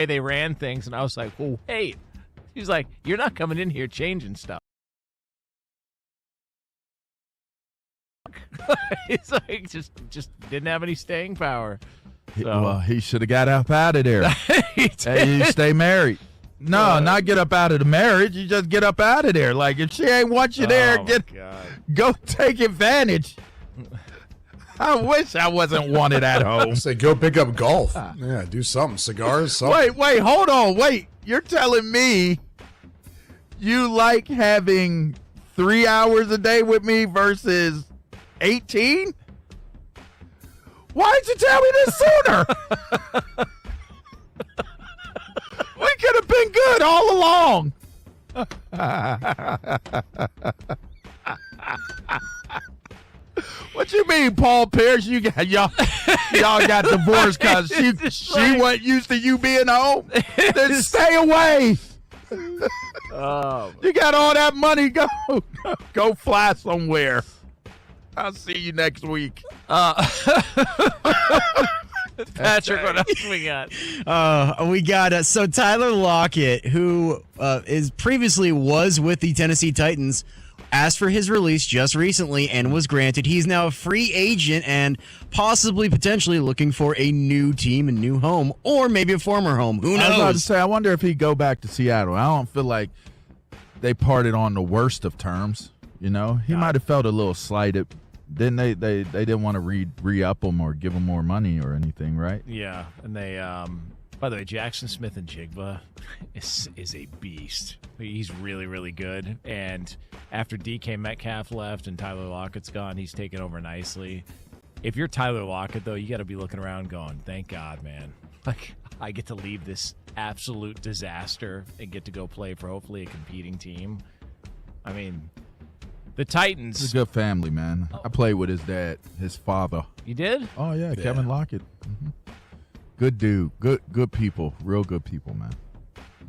they ran things, and I was like, well, wait. He's like, you're not coming in here changing stuff. He's like, just didn't have any staying power. So. Well, he should have got up out of there. Hey, you stay married. No, not get up out of the marriage. You just get up out of there. Like, if she ain't want you there, go take advantage. I wish I wasn't wanted at home. Say, go pick up golf. Yeah, do something. Cigars, something. Wait, hold on. Wait, you're telling me you like having 3 hours a day with me versus 18? Why didn't you tell me this sooner? We could have been good all along. What you mean, Paul Pierce? You got y'all got divorced because she wasn't used to you being home? Then stay away. You got all that money. Go fly somewhere. I'll see you next week. Patrick, what else we got? We got so Tyler Lockett, who previously was with the Tennessee Titans, asked for his release just recently and was granted. He's now a free agent and potentially looking for a new team, a new home, or maybe a former home. Who knows? I was about to say, I wonder if he'd go back to Seattle. I don't feel like they parted on the worst of terms. You know, he might have felt a little slighted. Then they didn't want to re-up him or give him more money or anything, right? Yeah, and they by the way, Jackson Smith and Jigba is a beast. He's really, really good. And after DK Metcalf left and Tyler Lockett's gone, he's taken over nicely. If you're Tyler Lockett, though, you got to be looking around going, thank God, man. Like, I get to leave this absolute disaster and get to go play for hopefully a competing team. I mean, the Titans. It's a good family, man. I played with his dad, his father. You did? Oh, yeah, Kevin Lockett. Mm-hmm. Good dude. Good people. Real good people, man.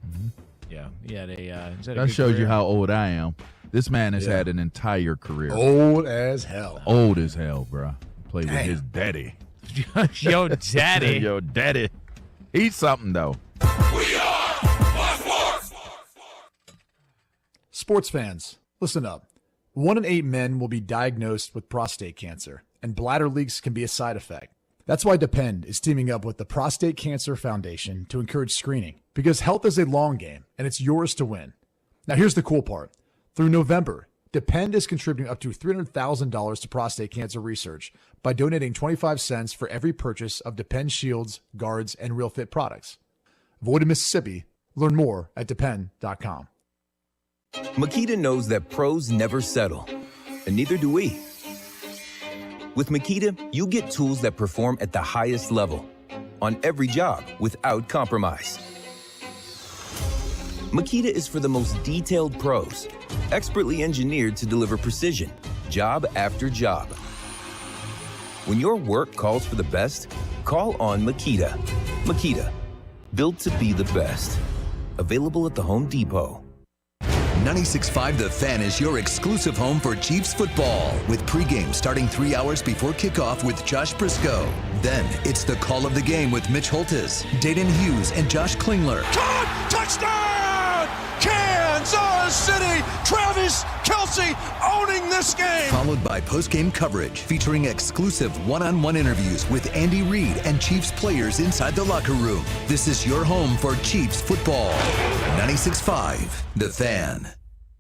Mm-hmm. Yeah. He had that shows you how old I am. This man has had an entire career. Old as hell. Old as hell, bro. Played with his daddy. Yo, daddy. Yo, daddy. He's something, though. We are Sports. Sports fans, listen up. 1 in 8 men will be diagnosed with prostate cancer, and bladder leaks can be a side effect. That's why Depend is teaming up with the Prostate Cancer Foundation to encourage screening, because health is a long game, and it's yours to win. Now, here's the cool part. Through November, Depend is contributing up to $300,000 to prostate cancer research by donating 25 cents for every purchase of Depend shields, guards, and Real Fit products. Void in Mississippi. Learn more at depend.com. Makita knows that pros never settle, and neither do we. With Makita, you get tools that perform at the highest level on every job without compromise. Makita is for the most detailed pros, expertly engineered to deliver precision, job after job. When your work calls for the best, call on Makita. Makita, built to be the best. Available at the Home Depot. 96.5 The Fan is your exclusive home for Chiefs football, with pregame starting 3 hours before kickoff with Josh Briscoe. Then it's the call of the game with Mitch Holtis, Dayton Hughes, and Josh Klingler. Caught! Touchdown! Kansas City! Travis Kelce owning this game! Followed by postgame coverage featuring exclusive one-on-one interviews with Andy Reid and Chiefs players inside the locker room. This is your home for Chiefs football. 96.5 The Fan.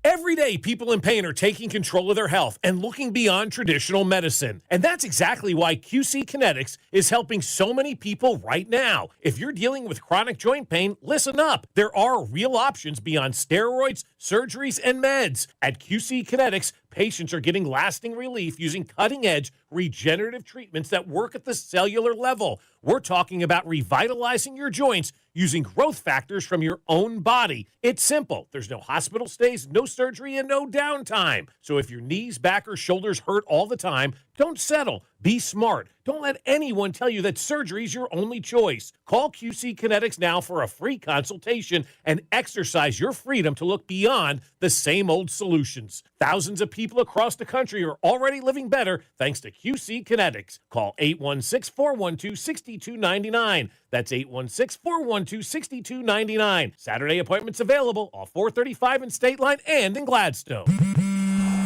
Every day, people in pain are taking control of their health and looking beyond traditional medicine. And that's exactly why QC Kinetics is helping so many people right now. If you're dealing with chronic joint pain, listen up. There are real options beyond steroids, surgeries, and meds. At QC Kinetics, patients are getting lasting relief using cutting-edge regenerative treatments that work at the cellular level. We're talking about revitalizing your joints using growth factors from your own body. It's simple. There's no hospital stays, no surgery, and no downtime. So if your knees, back, or shoulders hurt all the time, don't settle. Be smart. Don't let anyone tell you that surgery is your only choice. Call QC Kinetics now for a free consultation and exercise your freedom to look beyond the same old solutions. Thousands of people across the country are already living better thanks to QC Kinetics. Call 816-412-6299. That's 816-412-6299. Saturday appointments available off 435 in State Line and in Gladstone.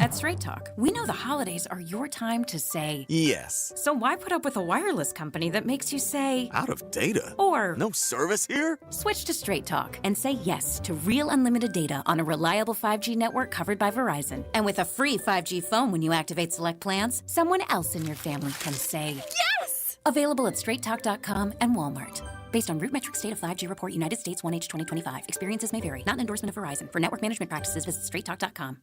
At Straight Talk, we know the holidays are your time to say yes. So why put up with a wireless company that makes you say out of data? Or no service here? Switch to Straight Talk and say yes to real unlimited data on a reliable 5G network covered by Verizon. And with a free 5G phone when you activate select plans, someone else in your family can say yes! Available at straighttalk.com and Walmart. Based on RootMetrics State of 5G Report, United States 1H 2025. Experiences may vary. Not an endorsement of Verizon. For network management practices, visit straighttalk.com.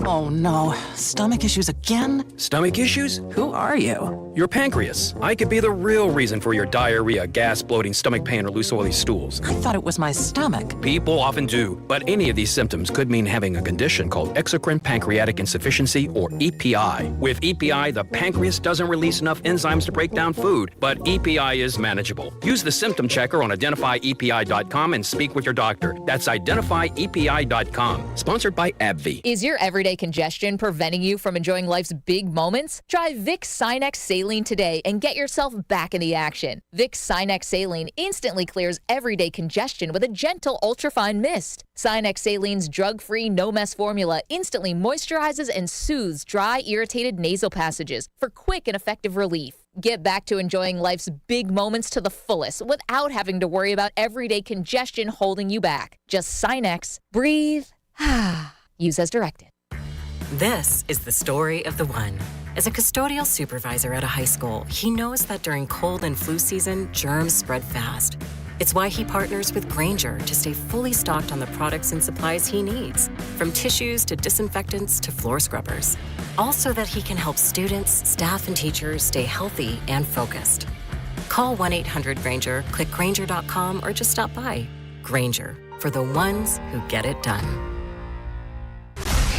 Oh no, stomach issues again? Stomach issues? Who are you? Your pancreas. I could be the real reason for your diarrhea, gas, bloating, stomach pain, or loose oily stools. I thought it was my stomach. People often do, but any of these symptoms could mean having a condition called exocrine pancreatic insufficiency, or EPI. With EPI, the pancreas doesn't release enough enzymes to break down food, but EPI is manageable. Use the symptom checker on identifyepi.com and speak with your doctor. That's identifyepi.com. Sponsored by AbbVie. Is your everyday congestion preventing you from enjoying life's big moments? Try Vicks Sinex Saline today and get yourself back in the action. Vicks Sinex Saline instantly clears everyday congestion with a gentle ultrafine mist. Sinex Saline's drug-free, no-mess formula instantly moisturizes and soothes dry, irritated nasal passages for quick and effective relief. Get back to enjoying life's big moments to the fullest without having to worry about everyday congestion holding you back. Just Sinex, breathe, use as directed. This is the story of the one. As a custodial supervisor at a high school, he knows that during cold and flu season, germs spread fast. It's why he partners with Grainger to stay fully stocked on the products and supplies he needs, from tissues to disinfectants to floor scrubbers. All so that he can help students, staff, and teachers stay healthy and focused. Call 1-800-GRAINGER, click Grainger.com, or just stop by. Grainger, for the ones who get it done.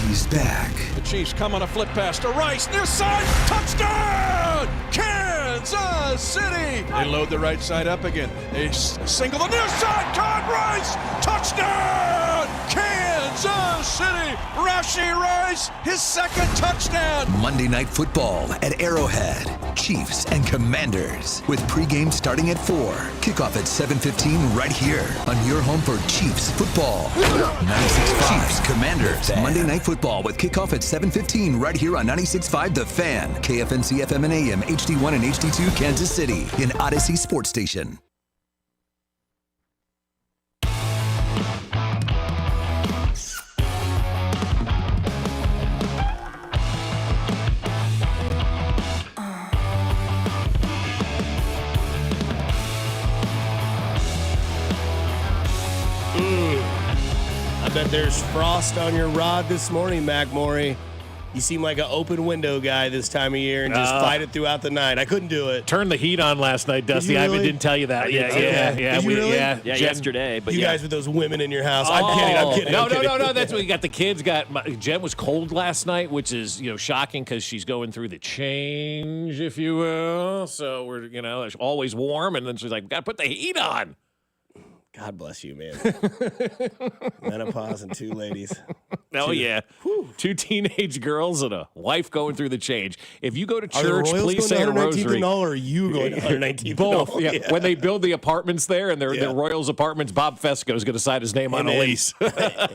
He's back. The Chiefs come on a flip pass to Rice, near side, touchdown! Kansas City! They load the right side up again. They single the near side, caught Rice! Touchdown! Kansas City! Rashee Rice, his second touchdown! Monday Night Football at Arrowhead. Chiefs and Commanders. With pregame starting at 4. Kickoff at 7:15 right here on your home for Chiefs football. 96.5 Chiefs Commanders. Monday Night Football with kickoff at 7:15 right here on 96.5 The Fan. KFNC FM and AM, HD1 and HD2 Kansas City in Odyssey Sports Station. I bet there's frost on your rod this morning, Mac Morey. You seem like an open window guy this time of year and just fight it throughout the night. I couldn't do it. Turned the heat on last night, Dusty. Did you I really? didn't tell you that. Did you really? Yeah, yesterday. But you guys with those women in your house. I'm kidding. No. That's what you got. The kids got. Jen was cold last night, which is shocking because she's going through the change, if you will. So we're it's always warm, and then she's like, "Got to put the heat on." God bless you, man. Menopause and two ladies. Oh, yeah. Whew. 2 teenage girls and a wife going through the change. If you go to church, please say a rosary. Or are you going to 119th? Both. Yeah. When they build the apartments there and they're Royals apartments, Bob Fescoe is going to sign his name on a lease.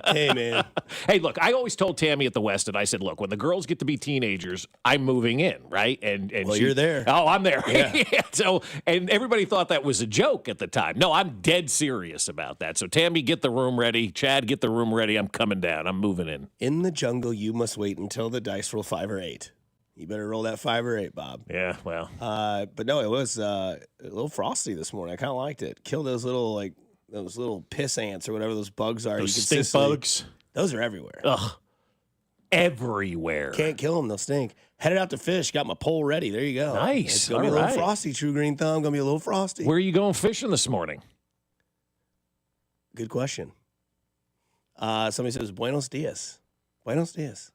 Hey, man. Hey, look, I always told Tammy at the Westin, I said, look, when the girls get to be teenagers, I'm moving in, right? And you're there. Oh, I'm there. Yeah. So, and everybody thought that was a joke at the time. No, I'm dead serious about that. So, Tammy, get the room ready. Chad, get the room ready. I'm coming down. I'm moving in. In the jungle, you must wait until the dice roll 5 or 8. You better roll that 5 or 8, Bob. Yeah, well. But no, it was a little frosty this morning. I kind of liked it. Kill those little piss ants or whatever those bugs are. Those stink bugs. Those are everywhere. Ugh. Everywhere. Can't kill them. They'll stink. Headed out to fish. Got my pole ready. There you go. Nice. It's going to be a little frosty, True Green Thumb. Going to be a little frosty. Where are you going fishing this morning? Good question. Somebody says Buenos Dias. Buenos Dias.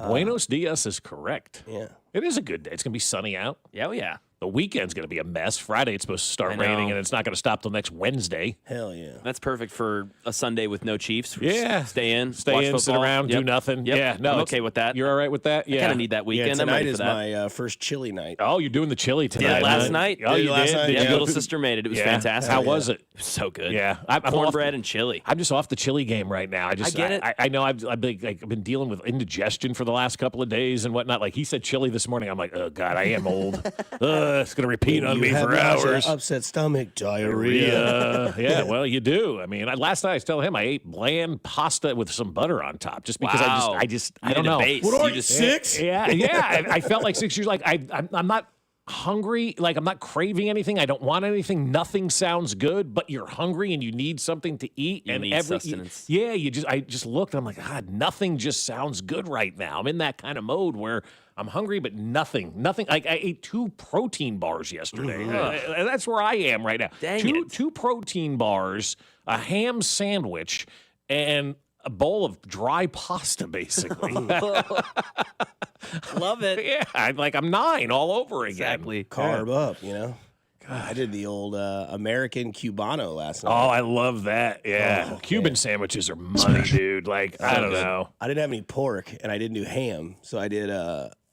Buenos Dias is correct. Yeah. It is a good day. It's going to be sunny out. Yeah, yeah. The weekend's going to be a mess. Friday, it's supposed to start raining, and it's not going to stop till next Wednesday. Hell yeah. That's perfect for a Sunday with no Chiefs. Yeah. Stay in, Stay watch in, football. sit around, do Yep. nothing. Yep. Yeah, no, I'm okay with that. You're all right with that? I Yeah. kind of need that weekend. Yeah, I'm tonight ready for is that. my first chili night. Oh, you're doing the chili tonight. Yeah, last huh? night. Oh, you last did? night? Did Yeah, you little go- sister made it. It was Yeah. fantastic. How was it? So good. Yeah. I'm Cornbread and chili. I'm just off the chili game right now. I get it. I know I've been dealing with indigestion for the last couple of days and whatnot. Like he said chili this morning. I'm like, oh, God, I am old. It's going to repeat on me for hours. Upset stomach, diarrhea. Yeah, well, you do. I mean, last night I was telling him I ate bland pasta with some butter on top just because Wow. I You don't need a know. base. What are You you, just- 6? Yeah. I felt like 6 years. Like I'm not hungry. Like I'm not craving anything. I don't want anything. Nothing sounds good, but you're hungry and you need something to eat. You and need sustenance. I just looked. And I'm like, God, nothing just sounds good right now. I'm in that kind of mode where I'm hungry, but nothing. Like I ate 2 protein bars yesterday. That's where I am right now. Dang Two protein bars, a ham sandwich, and a bowl of dry pasta, basically. Love it. Yeah, I'm 9 all over again. Exactly. Carb up, you know? I did the old American Cubano last night. Oh, I love that. Yeah. Oh, Cuban man. sandwiches are money, dude. Like, I don't know. I didn't have any pork, and I didn't do ham, so I did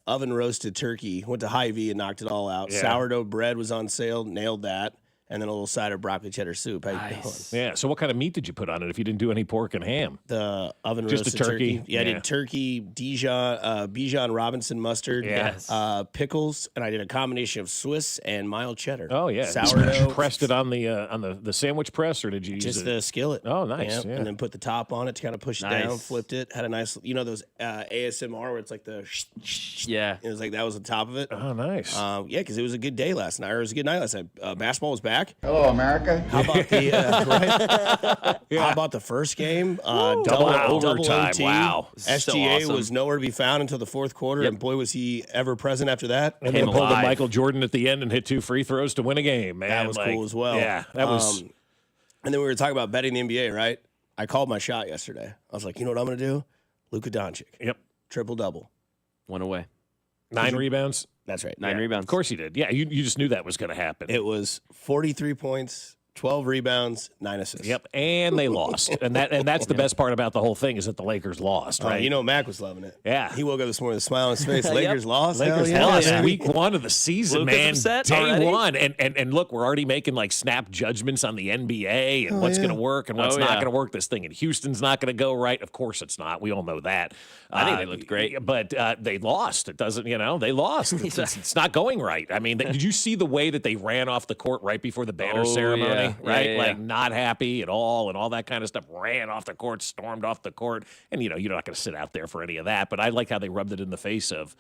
oven roasted turkey. Went to Hy-Vee and knocked it all out. Yeah. Sourdough bread was on sale, nailed that, and then a little side of broccoli cheddar soup. How you doing? Yeah. So what kind of meat did you put on it if you didn't do any pork and ham? The oven Just roasted a turkey? Yeah, I Yeah. did turkey, Bijan Robinson mustard, Yes. pickles, and I did a combination of Swiss and mild cheddar. Oh, yeah. Sourdough. Pressed it on the sandwich press, or did you use Just it? the skillet. Oh, nice. Yeah. And then put the top on it to kind of push it Nice. down, flipped it, had a nice, those ASMR where it's like the, Yeah. it was like that was the top of it. Oh, nice. Yeah, because it was a good day last night. Or it was a good night last night. Basketball was back. Hello, America. How about the right? How about the first game? Double overtime. OT. Wow. SGA awesome. was nowhere to be found until the fourth quarter, Yep. and boy was he ever present after that. And Came then pulled a alive. Michael Jordan at the end and hit 2 free throws to win a game, man. That was cool as well. Yeah, that was. And then we were talking about betting the NBA, right? I called my shot yesterday. I was like, you know what I'm going to do? Luka Doncic, Yep. triple double. One away. 9 rebounds. That's right. 9 rebounds. Of course he did. Yeah, you just knew that was going to happen. It was 43 points, 12 rebounds, 9 assists. Yep, and they lost, and that's the best part about the whole thing is that the Lakers lost, right? You know, Mac was loving it. Yeah. He woke up this morning with a smile on his face. Lakers lost. Lakers Hell yeah. lost yeah. week 1 of the season, Luka's man. upset Day already? 1, and look, we're already making like snap judgments on the NBA and what's going to work and what's Oh, not yeah. going to work. This thing in Houston's not going to go right. Of course, it's not. We all know that. I think they looked great. but they lost. It doesn't, they lost. It's not going right. I mean, did you see the way that they ran off the court right before the banner Oh, ceremony? yeah. Right, Yeah. like not happy at all, and all that kind of stuff. Ran off the court, stormed off the court, and you're not going to sit out there for any of that. But I like how they rubbed it in the face of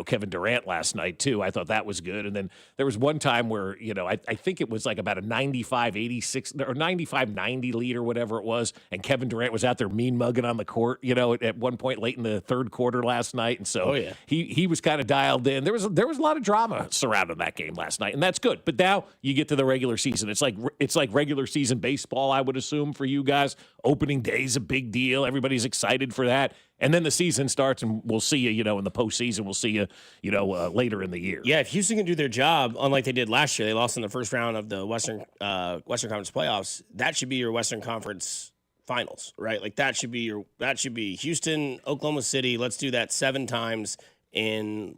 Kevin Durant last night too. I thought that was good. And then there was one time where I think it was like about a 95-86 or 95-90 lead or whatever it was, and Kevin Durant was out there mean mugging on the court. At one point late in the third quarter last night, and so he was kind of dialed in. There was a lot of drama surrounding that game last night, and that's good. But now you get to the regular season. It's like regular season baseball, I would assume, for you guys. Opening day's a big deal. Everybody's excited for that. And then the season starts, and we'll see you, in the postseason. We'll see you, later in the year. Yeah, if Houston can do their job, unlike they did last year, they lost in the first round of the Western Conference playoffs. That should be your Western Conference Finals, right? Like that should be Houston, Oklahoma City. Let's do that 7 times in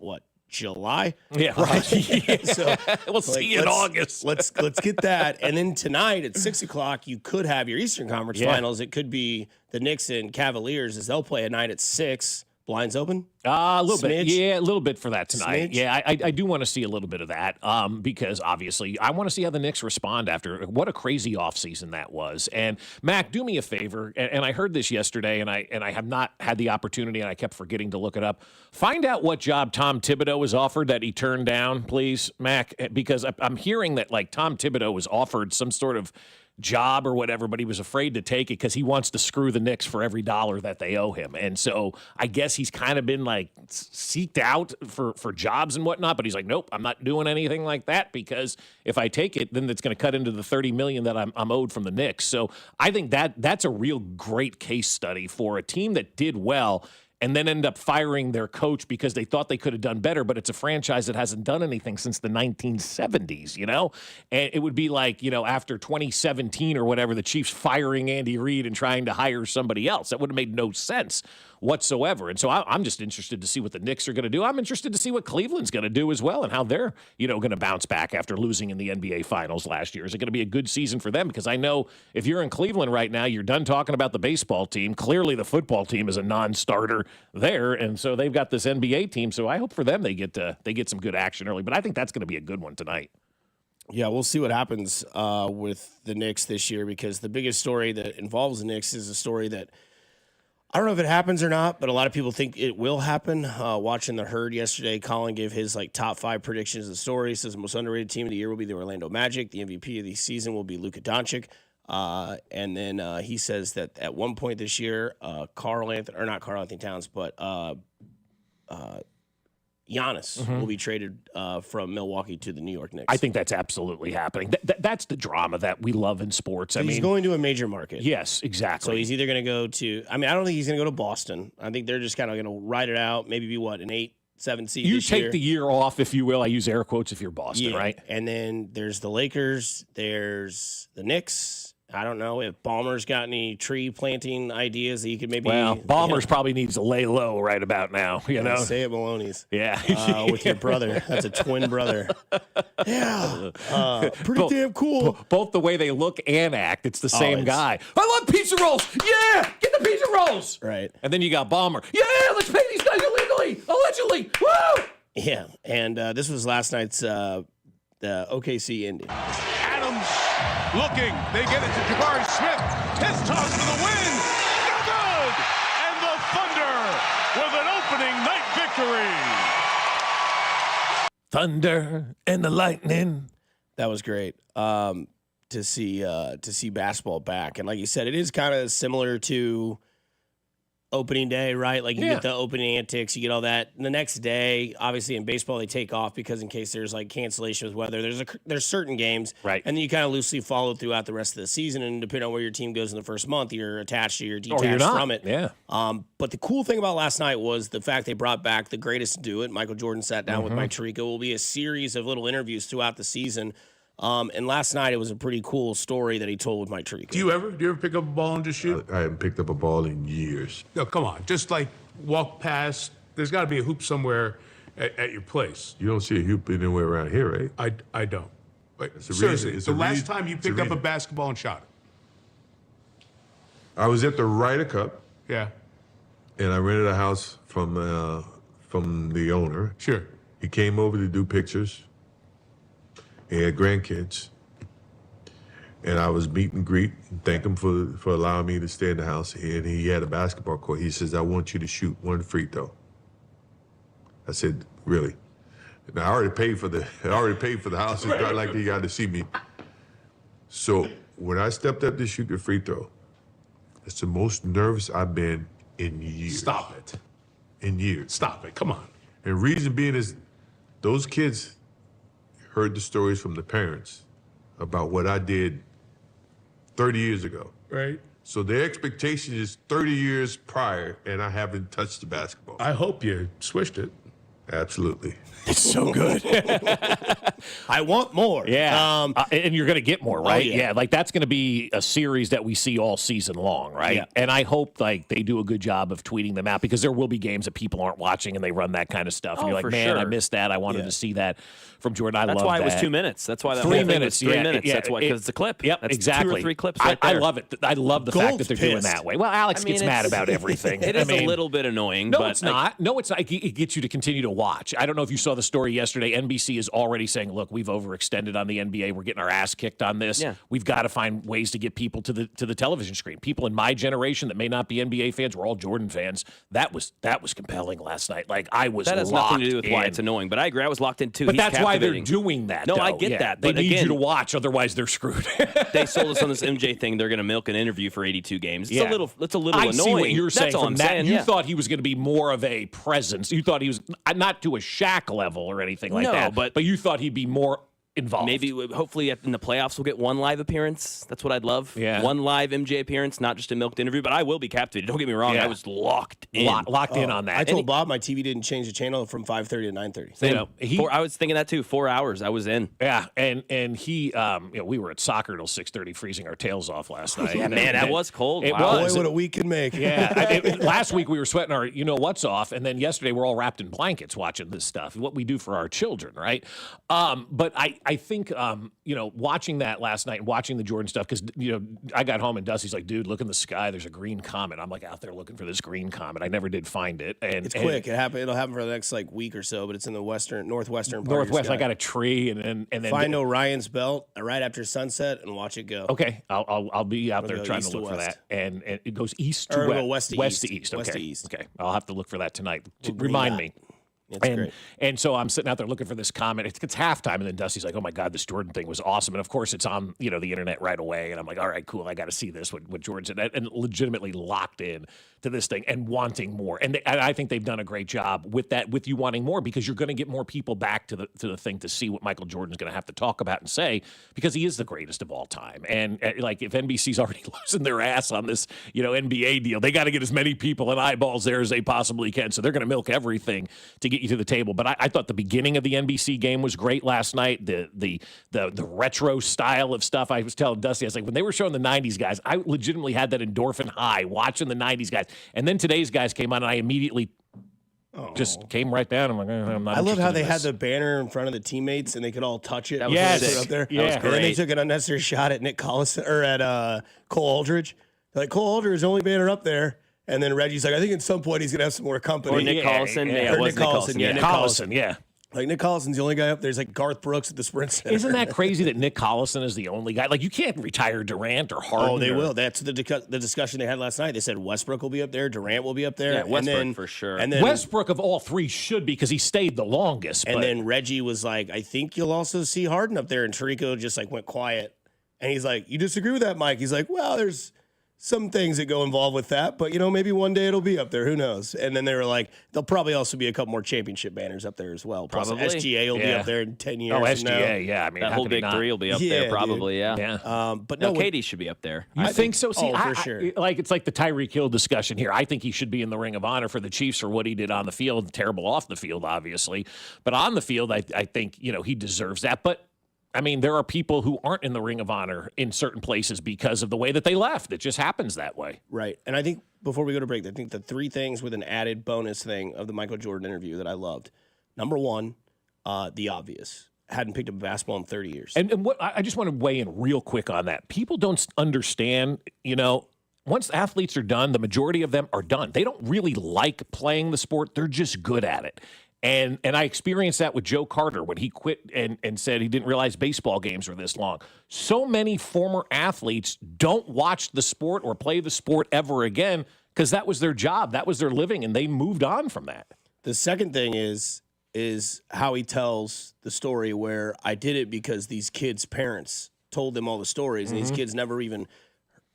July? Yeah, right. Yeah. So we'll see you in August. Let's get that. And then tonight at 6:00, you could have your Eastern Conference Finals. It could be the Knicks and Cavaliers as they'll play at night at 6. Blinds open? A little bit. Smidge? Yeah, a little bit for that tonight. Smidge? Yeah, I do want to see a little bit of that because obviously I want to see how the Knicks respond after what a crazy offseason that was. And Mac, do me a favor, and I heard this yesterday, and I have not had the opportunity, and I kept forgetting to look it up. Find out what job Tom Thibodeau was offered that he turned down, please, Mac, because I'm hearing that like Tom Thibodeau was offered some sort of job or whatever, but he was afraid to take it because he wants to screw the Knicks for every dollar that they owe him. And so I guess he's kind of been like seeked out for jobs and whatnot, but he's like, nope, I'm not doing anything like that because if I take it, then it's going to cut into the $30 million that I'm owed from the Knicks. So I think that's a real great case study for a team that did well and then end up firing their coach because they thought they could have done better, but it's a franchise that hasn't done anything since the 1970s, And it would be like, after 2017 or whatever, the Chiefs firing Andy Reid and trying to hire somebody else. That would have made no sense whatsoever. And so I'm just interested to see what the Knicks are going to do. I'm interested to see what Cleveland's going to do as well and how they're, going to bounce back after losing in the NBA Finals last year. Is it going to be a good season for them? Because I know if you're in Cleveland right now, you're done talking about the baseball team. Clearly the football team is a non-starter there, and so they've got this NBA team. So I hope for them they get some good action early. But I think that's going to be a good one tonight. Yeah, we'll see what happens with the Knicks this year, because the biggest story that involves the Knicks is a story that I don't know if it happens or not, but a lot of people think it will happen. Watching the Herd yesterday, Colin gave his top 5 predictions of the story. He says the most underrated team of the year will be the Orlando Magic. The MVP of the season will be Luka Doncic. And then he says that at one point this year, not Karl Anthony Towns, but Giannis will be traded from Milwaukee to the New York Knicks. I think that's absolutely happening. That's the drama that we love in sports. He's going to a major market. Yes, exactly. So he's either going to go to, I don't think he's going to go to Boston. I think they're just kind of going to ride it out, maybe be an 8-7 seed You this take year. the year off, if you will. I use air quotes if you're Boston, right? And then there's the Lakers, there's the Knicks. I don't know if Ballmer's got any tree planting ideas that he could maybe. Well, Ballmer's probably needs to lay low right about now. Say it, Maloney's. Yeah, with your brother. That's a twin brother. Yeah, pretty damn cool. Both the way they look and act, it's the same guy. I love pizza rolls. Yeah, get the pizza rolls. Right. And then you got Ballmer. Yeah, let's pay these guys illegally, allegedly. Woo! Yeah, and this was last night's the OKC Indy. Looking, they get it to Jabari Smith. His toss for the win. Good! And the Thunder with an opening night victory. Thunder and the Lightning. That was great to see basketball back. And like you said, it is kind of similar to opening day, right? Like you get the opening antics, you get all that. And the next day, obviously in baseball, they take off because in case there's cancellation with weather, there's certain games, right? And then you kind of loosely follow throughout the rest of the season. And depending on where your team goes in the first month, you're attached to, you're detached from it. Yeah. But the cool thing about last night was the fact they brought back the greatest to do it. Michael Jordan sat down with Mike Tirico. It will be a series of little interviews throughout the season. And last night it was a pretty cool story that he told with Mike Tirico. Do you ever pick up a ball and just shoot? I haven't picked up a ball in years. No, come on. Just walk past. There's got to be a hoop somewhere at your place. You don't see a hoop anywhere around here, right? I don't. Seriously, the last time you picked up a basketball and shot it? I was at the Ryder Cup. Yeah. And I rented a house from the owner. Sure. He came over to do pictures. He had grandkids. And I was meet and greet and thank him for allowing me to stay in the house. And he had a basketball court. He says, I want you to shoot one free throw. I said, really? Now, I already paid for the house. It's not like he got to see me. So when I stepped up to shoot the free throw, it's the most nervous I've been in years. Stop it. In years. Stop it. Come on. And reason being is those kids heard the stories from the parents about what I did 30 years ago. Right. So their expectation is 30 years prior, and I haven't touched the basketball. I hope you swished it. Absolutely. It's so good. I want more. Yeah. And you're going to get more, right? yeah. That's going to be a series that we see all season long, right? Yeah. And I hope they do a good job of tweeting them out because there will be games that people aren't watching and they run that kind of stuff. And you're like, for man, I sure. missed that. I wanted to see that from Jordan. I love that. That's why it was 2 minutes. That's why that 3 whole thing minutes. was 3 yeah, minutes. Yeah, That's why, because it's a clip. Yep, That's exactly. 2 or 3 clips right I there. love it. I love the fact that they're doing that way. Well, Alex gets mad about everything. It is a little bit annoying. No, but it's not. No, it's not. It gets you to continue to watch. I don't know if you saw the story yesterday. NBC is already saying, look, we've overextended on the NBA. We're getting our ass kicked on this. Yeah. We've got to find ways to get people to the television screen. People in my generation that may not be NBA fans, we're all Jordan fans. That was compelling last night. I was that has locked nothing to do with why in. it's annoying. But I agree. I was locked in too. But He's that's why they're captivating. doing that. No, though. I get Yeah. that. They But need again, you to watch, otherwise they're screwed. They sold us on this MJ thing. They're going to milk an interview for 82 games. It's Yeah. a little I annoying. see what you're saying That's all from I'm that. saying. You yeah. thought he was going to be more of a presence. You thought he was not to a Shaq level or anything like No, that. but you thought he'd be more involved. Maybe, hopefully, in the playoffs, we'll get one live appearance. That's what I'd love. Yeah. One live MJ appearance, not just a milked interview. But I will be captivated. Don't get me wrong. Yeah. I was locked in. Locked in on that. I told Bob my TV didn't change the channel from 5:30 to 9:30. I was thinking that too. 4 hours. I was in. Yeah, and he, we were at soccer till 6:30, freezing our tails off last night. Yeah, man, that was cold. It Wow. was. Boy, what a week can make. Yeah, last week we were sweating our what's off, and then yesterday we're all wrapped in blankets watching this stuff. What we do for our children, right? But I think watching that last night and watching the Jordan stuff, because I got home and Dusty's like, dude, look in the sky. There's a green comet. I'm like out there looking for this green comet. I never did find it. And it's quick. It'll happen for the next week or so, but it's in the northwestern part. Northwest. I got a tree, and then find Orion's belt right after sunset and watch it go. Okay, I'll be out there trying to look for that. And it goes east to west. West to east. Okay. West to east. Okay, I'll have to look for that tonight. Remind me. And so I'm sitting out there looking for this comment. It's halftime, and then Dusty's like, "Oh my God, this Jordan thing was awesome!" And of course, it's on the internet right away. And I'm like, "All right, cool. I got to see this." What Jordan said, and legitimately locked in to this thing and wanting more. And I think they've done a great job with that, with you wanting more, because you're going to get more people back to the thing to see what Michael Jordan's going to have to talk about and say, because he is the greatest of all time. And like, if NBC's already losing their ass on this NBA deal, they got to get as many people and eyeballs there as they possibly can. So they're going to milk everything to get you to the table. But I thought the beginning of the NBC game was great last night. The retro style of stuff. I was telling Dusty, I was like, when they were showing the 90s guys, I legitimately had that endorphin high watching the 90s guys. And then today's guys came on, and I immediately just came right down. I'm like, I'm not. I love how they had the banner in front of the teammates, and they could all touch it. That was sick. Up there. Yeah, and then they took an unnecessary shot at Nick Collison or at Cole Aldridge. They're like, Cole Aldridge is the only banner up there. And then Reggie's like, I think at some point he's gonna have some more company. Or Nick Collison. Yeah, Nick Collison. Yeah, Nick Collison. Yeah. Like, Nick Collison's the only guy up there. He's like Garth Brooks at the Sprint Center. Isn't that crazy that Nick Collison is the only guy? Like, you can't retire Durant or Harden. Oh, they will. That's the discussion they had last night. They said Westbrook will be up there, Durant will be up there. Yeah, Westbrook for sure. And then Westbrook of all three should be, because he stayed the longest. And then Reggie was like, I think you'll also see Harden up there. And Tirico just like went quiet. And he's like, you disagree with that, Mike? He's like, well, there's some things that go involved with that, but maybe one day it'll be up there. Who knows? And then they were like, there'll probably also be a couple more championship banners up there as well. Plus Probably. SGA will be up there in 10 years. Oh, SGA, yeah. I mean, that whole big three will be up there probably, yeah. But no, Katie should be up there. You think so? See, for sure. It's like the Tyreek Hill discussion here. I think he should be in the Ring of Honor for the Chiefs for what he did on the field. Terrible off the field, obviously. But on the field, I think, he deserves that. But I mean, there are people who aren't in the Ring of Honor in certain places because of the way that they left. It just happens that way. Right. And I think before we go to break, I think the three things with an added bonus thing of the Michael Jordan interview that I loved. Number one, the obvious. Hadn't picked up a basketball in 30 years. And what I just want to weigh in real quick on that. People don't understand, once athletes are done, the majority of them are done. They don't really like playing the sport. They're just good at it. And I experienced that with Joe Carter when he quit and said he didn't realize baseball games were this long. So many former athletes don't watch the sport or play the sport ever again because that was their job. That was their living, and they moved on from that. The second thing is how he tells the story where I did it because these kids' parents told them all the stories, and these kids never even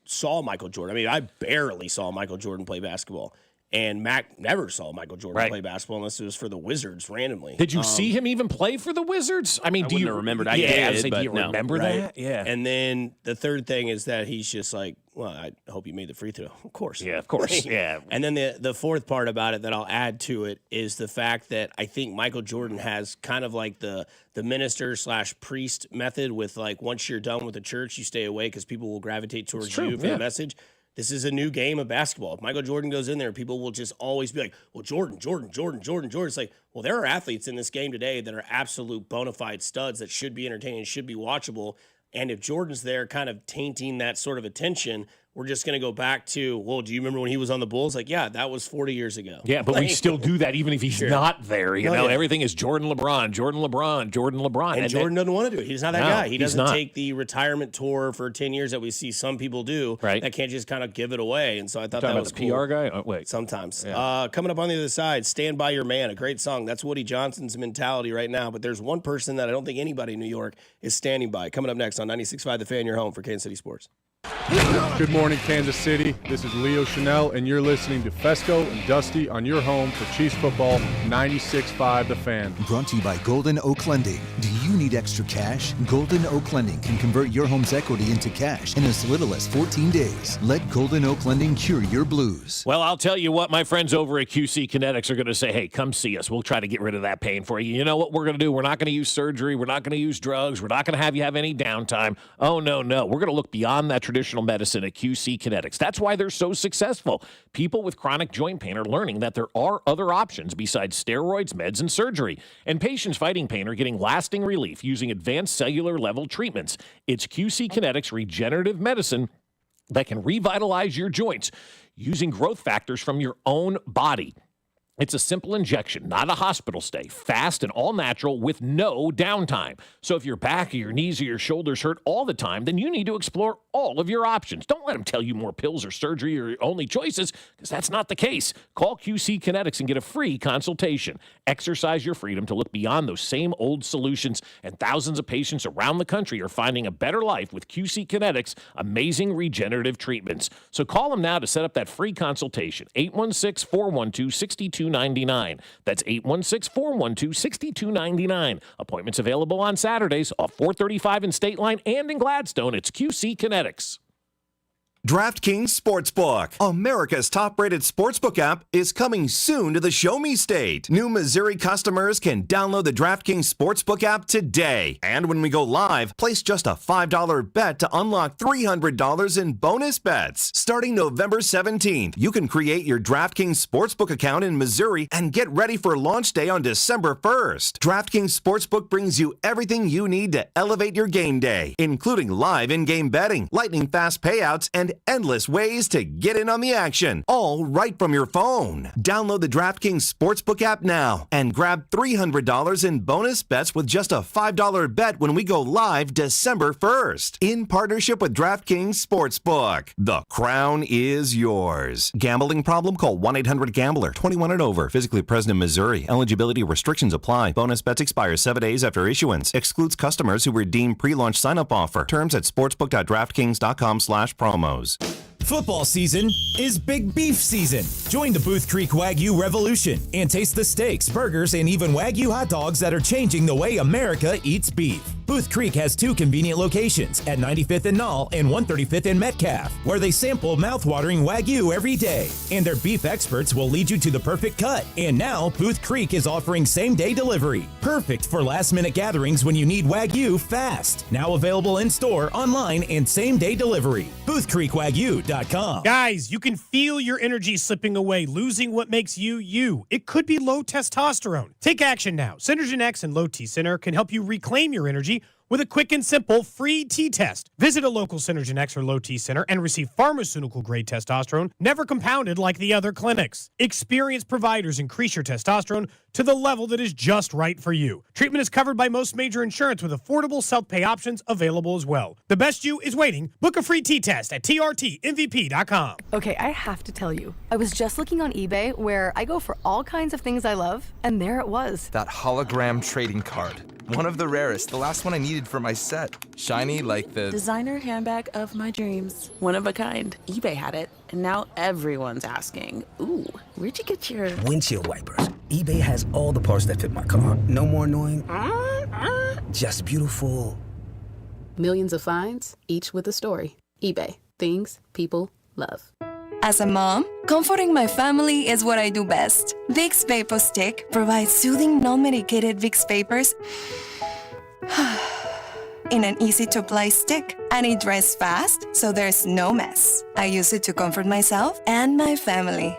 saw Michael Jordan. I mean, I barely saw Michael Jordan play basketball. And Mac never saw Michael Jordan play basketball unless it was for the Wizards randomly. Did you see him even play for the Wizards? I mean, do you remember that? do you remember that? Yeah. And then the third thing is that he's just like, well, I hope you made the free throw. Of course. Yeah, of course. Yeah. And then the fourth part about it that I'll add to it is the fact that I think Michael Jordan has kind of like the minister/priest method with, like, once you're done with the church, you stay away because people will gravitate towards you for the message. This is a new game of basketball. If Michael Jordan goes in there, people will just always be like, well, Jordan. It's like, well, there are athletes in this game today that are absolute bona fide studs that should be entertaining, should be watchable. And if Jordan's there kind of tainting that sort of attention, we're just going to go back to, well, do you remember when he was on the Bulls? Like, yeah, that was 40 years ago. Yeah, but we still do that even if he's not there. You know, yeah. Everything is Jordan, LeBron. And Jordan Jordan doesn't want to do it. He's not that guy. He doesn't not. take the retirement tour for 10 years that we see some people do. Right. That can't just kind of give it away. And so I thought that was the PR guy? Oh, wait. Sometimes. Yeah. Coming up on the other side, Stand By Your Man, a great song. That's Woody Johnson's mentality right now. But there's one person that I don't think anybody in New York is standing by. Coming up next on 96.5 The Fan, your home for Kansas City Sports. Good morning, Kansas City. This is Leo Chanel, and you're listening to Fescoe and Dusty on your home for Chiefs football, 96.5 The Fan. Brought to you by Golden Oak Lending. Do you need extra cash? Golden Oak Lending can convert your home's equity into cash in as little as 14 days. Let Golden Oak Lending cure your blues. Well, I'll tell you what, my friends over at QC Kinetics are going to say, hey, come see us. We'll try to get rid of that pain for you. You know what we're going to do? We're not going to use surgery. We're not going to use drugs. We're not going to have you have any downtime. Oh, no. We're going to look beyond that traditional medicine at QC Kinetics. That's why they're so successful. People with chronic joint pain are learning that there are other options besides steroids, meds, and surgery. And patients fighting pain are getting lasting relief using advanced cellular level treatments. It's QC Kinetics regenerative medicine that can revitalize your joints using growth factors from your own body. It's a simple injection, not a hospital stay, fast and all natural with no downtime. So if your back or your knees or your shoulders hurt all the time, then you need to explore all of your options. Don't let them tell you more pills or surgery are your only choices, because that's not the case. Call QC Kinetics and get a free consultation. Exercise your freedom to look beyond those same old solutions, and thousands of patients around the country are finding a better life with QC Kinetics' amazing regenerative treatments. So call them now to set up that free consultation. 816-412-6299. That's 816-412-6299. Appointments available on Saturdays off 435 in State Line and in Gladstone. It's QC Kinetics. DraftKings Sportsbook, America's top-rated sportsbook app, is coming soon to the Show Me State. New Missouri customers can download the DraftKings Sportsbook app today. And when we go live, place just a $5 bet to unlock $300 in bonus bets. Starting November 17th, you can create your DraftKings Sportsbook account in Missouri and get ready for launch day on December 1st. DraftKings Sportsbook brings you everything you need to elevate your game day, including live in-game betting, lightning-fast payouts, and endless ways to get in on the action, all right from your phone. Download the DraftKings Sportsbook app now and grab $300 in bonus bets with just a $5 bet when we go live December 1st. In partnership with DraftKings Sportsbook, the crown is yours. Gambling problem? Call 1-800-GAMBLER. 21 and over. Physically present in Missouri. Eligibility restrictions apply. Bonus bets expire 7 days after issuance. Excludes customers who redeem pre-launch sign-up offer. Terms at sportsbook.draftkings.com/promos. Football season is big beef season. Join the Booth Creek Wagyu revolution and taste the steaks, burgers, and even Wagyu hot dogs that are changing the way America eats beef. Booth Creek has 2 convenient locations at 95th and Knoll and 135th and Metcalf, where they sample mouthwatering Wagyu every day. And their beef experts will lead you to the perfect cut. And now, Booth Creek is offering same-day delivery. Perfect for last-minute gatherings when you need Wagyu fast. Now available in-store, online, and same-day delivery. BoothCreekWagyu.com. Guys, you can feel your energy slipping away, losing what makes you, you. It could be low testosterone. Take action now. Synergen X and Low T Center can help you reclaim your energy with a quick and simple free T-test. Visit a local Synergen X or Low T Center and receive pharmaceutical-grade testosterone, never compounded like the other clinics. Experienced providers increase your testosterone to the level that is just right for you. Treatment is covered by most major insurance with affordable self-pay options available as well. The best you is waiting. Book a free T-test at trtmvp.com. Okay, I have to tell you, I was just looking on eBay where I go for all kinds of things I love, and there it was. That hologram trading card. One of the rarest, the last one I needed for my set. Shiny like the designer handbag of my dreams. One of a kind. eBay had it, and now everyone's asking, ooh, where'd you get your windshield wipers? eBay has all the parts that fit my car. No more annoying, just beautiful. Millions of finds, each with a story. eBay. Things people love. As a mom, comforting my family is what I do best. Vicks Vapor Stick provides soothing, non-medicated Vicks Vapors in an easy-to-apply stick, and it dries fast, so there's no mess. I use it to comfort myself and my family.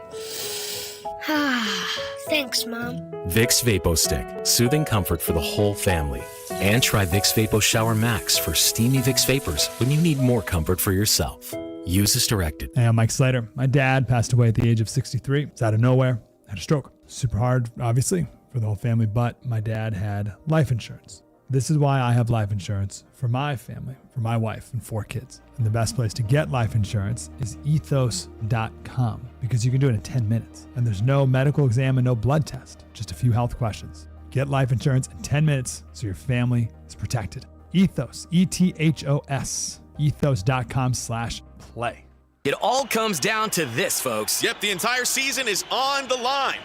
Thanks, Mom. Vicks Vapo Stick, soothing comfort for the whole family. And try Vicks Vapo Shower Max for steamy Vicks Vapors when you need more comfort for yourself. Use as directed. Hey, I'm Mike Slater. My dad passed away at the age of 63. It's out of nowhere. Had a stroke. Super hard, obviously, for the whole family, but my dad had life insurance. This is why I have life insurance for my family, for my wife and 4 kids. And the best place to get life insurance is ethos.com, because you can do it in 10 minutes. And there's no medical exam and no blood test, just a few health questions. Get life insurance in 10 minutes so your family is protected. Ethos, ETHOS, ethos.com/play. It all comes down to this, folks. Yep, the entire season is on the line.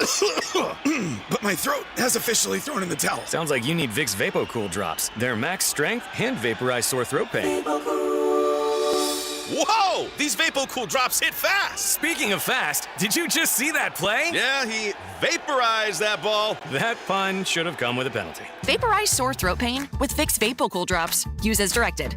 But my throat has officially thrown in the towel. Sounds like you need Vicks VapoCool drops. They're max strength and vaporize sore throat pain. Whoa! These VapoCool drops hit fast. Speaking of fast, did you just see that play? Yeah, he vaporized that ball. That pun should have come with a penalty. Vaporize sore throat pain with Vicks VapoCool drops. Use as directed.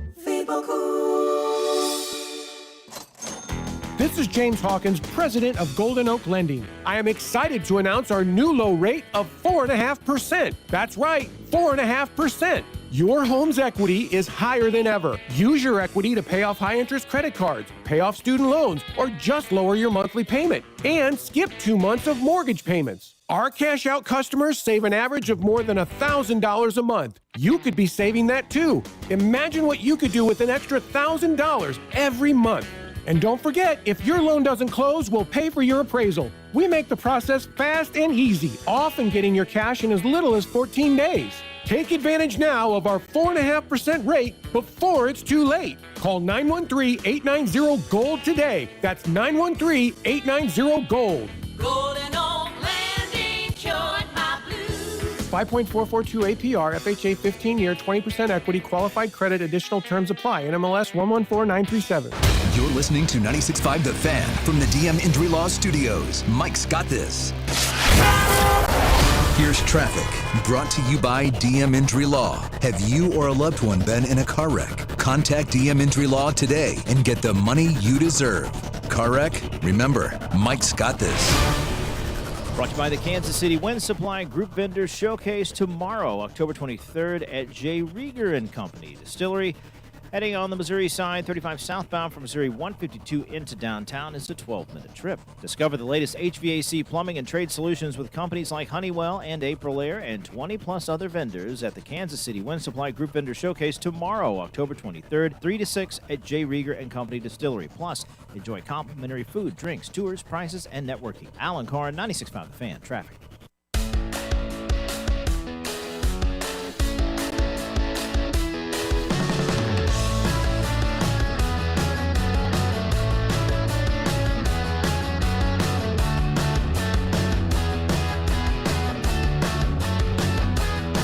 This is James Hawkins, president of Golden Oak Lending. I am excited to announce our new low rate of 4.5%. That's right, 4.5%. Your home's equity is higher than ever. Use your equity to pay off high-interest credit cards, pay off student loans, or just lower your monthly payment. And skip 2 months of mortgage payments. Our cash-out customers save an average of more than $1,000 a month. You could be saving that too. Imagine what you could do with an extra $1,000 every month. And don't forget, if your loan doesn't close, we'll pay for your appraisal. We make the process fast and easy, often getting your cash in as little as 14 days. Take advantage now of our 4.5% rate before it's too late. Call 913-890-GOLD today. That's 913-890-GOLD. Golden Oak Landing cured my blues. 5.442 APR, FHA 15-year, 20% equity, qualified credit, additional terms apply. NMLS 114937. You're listening to 96.5 The Fan from the DM Injury Law Studios. Mike's got this. Here's traffic, brought to you by DM Injury Law. Have you or a loved one been in a car wreck? Contact DM Injury Law today and get the money you deserve. Car wreck? Remember, Mike's got this. Brought to you by the Kansas City Wind Supply Group Vendors Showcase tomorrow, October 23rd at J. Rieger & Company Distillery. Heading on the Missouri side, 35 southbound from Missouri 152 into downtown is a 12-minute trip. Discover the latest HVAC plumbing and trade solutions with companies like Honeywell and Aprilaire and 20-plus other vendors at the Kansas City Wind Supply Group Vendor Showcase tomorrow, October 23rd, 3 to 6 at J. Rieger & Company Distillery. Plus, enjoy complimentary food, drinks, tours, prizes, and networking. Alan Carr, 96.5 The Fan. Traffic.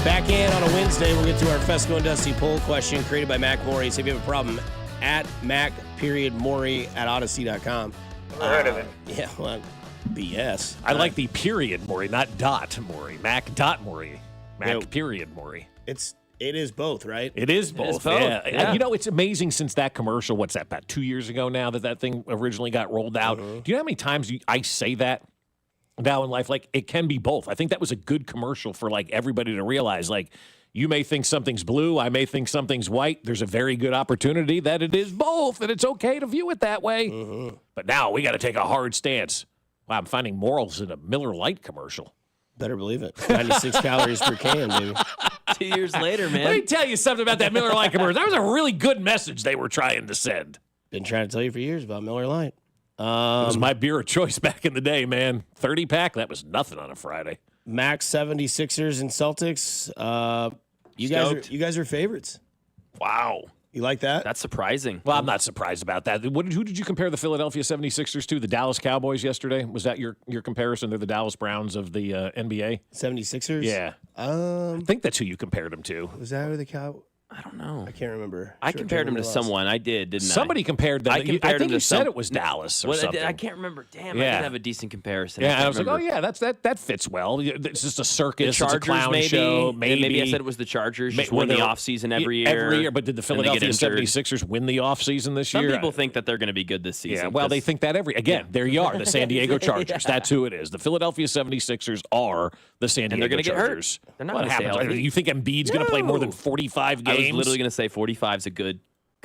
Back in on a Wednesday, we'll get to our Fescoe and Dusty poll question created by Mac Morey. So if you have a problem, at Mac.Morey at Odyssey.com. Never heard of it. Yeah, well, BS. I like the period Morey, not dot Morey. Mac.Morey. Mac period Morey. It is both, right? It is both. Yeah. You know, it's amazing since that commercial, what's that, about 2 years ago now that thing originally got rolled out. Do you know how many times I say that now in life? Like, it can be both. I think that was a good commercial for, like, everybody to realize, like, you may think something's blue, I may think something's white. There's a very good opportunity that it is both, and it's okay to view it that way. But now we got to take a hard stance. Wow, I'm finding morals in a Miller Lite commercial. Better believe it. 96 calories per can, baby. 2 years later, man. Let me tell you something about that Miller Lite commercial. That was a really good message they were trying to send. Been trying to tell you for years about Miller Lite. It was my beer of choice back in the day, man. 30-pack, that was nothing on a Friday. Max 76ers and Celtics. You guys are favorites. Wow. You like that? That's surprising. Well, I'm not surprised about that. Who did you compare the Philadelphia 76ers to? The Dallas Cowboys yesterday? Was that your comparison? They're the Dallas Browns of the NBA? 76ers? Yeah. I think that's who you compared them to. Was that who the Cowboys? I don't know. I can't remember. I compared him to someone. I did, didn't I? Somebody compared them. I think you said it was Dallas or something. I can't remember. Damn, I did have a decent comparison. Yeah, I was like, oh, yeah, that fits well. It's just a circus. The Chargers, it's a clown maybe. show. Maybe I said it was the Chargers. Just win the offseason every year. Every year, but did the Philadelphia 76ers win the offseason this year? Some people think that they're going to be good this season. Yeah, well, they think that there you are, the San Diego Chargers. That's who it is. The Philadelphia 76ers are the San Diego Chargers. They're going to get hurt. They're not what happens? healthy. You think Embiid's going to play more than 45 games? I was literally going to say 45 is a good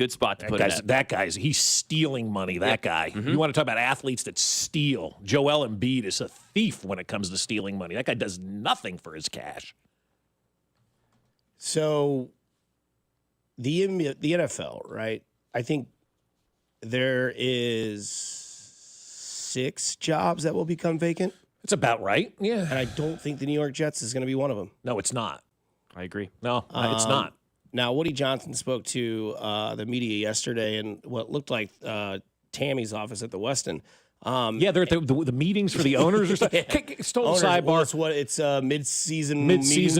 spot to put it at. That guy's, he's stealing money, that guy. You want to talk about athletes that steal. Joel Embiid is a thief when it comes to stealing money. That guy does nothing for his cash. So, the NFL, right? I think there is 6 jobs that will become vacant. It's about right, yeah. And I don't think the New York Jets is going to be one of them. No, it's not. I agree. No, it's not. Now, Woody Johnson spoke to the media yesterday, and what looked like Tammy's office at the Westin. Yeah, they're at the meetings for the owners or something. Total sidebar. Well, it's mid-season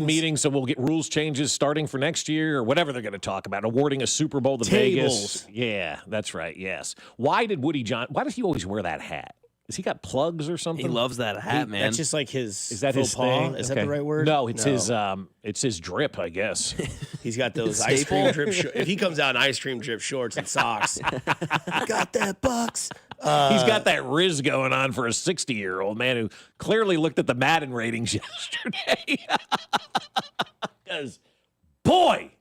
meetings, so we'll get rules changes starting for next year or whatever they're going to talk about. Awarding a Super Bowl to Vegas. Yeah, that's right. Yes. Why does he always wear that hat? Has he got plugs or something? He loves that hat, man. That's just like his. Is that faux his pas? thing? Is that the right word? No, it's his drip, I guess. He's got those ice cream drip shorts. If he comes out in ice cream drip shorts and socks, got that bucks. He's got that Riz going on for a 60-year-old man who clearly looked at the Madden ratings yesterday. Because, boy.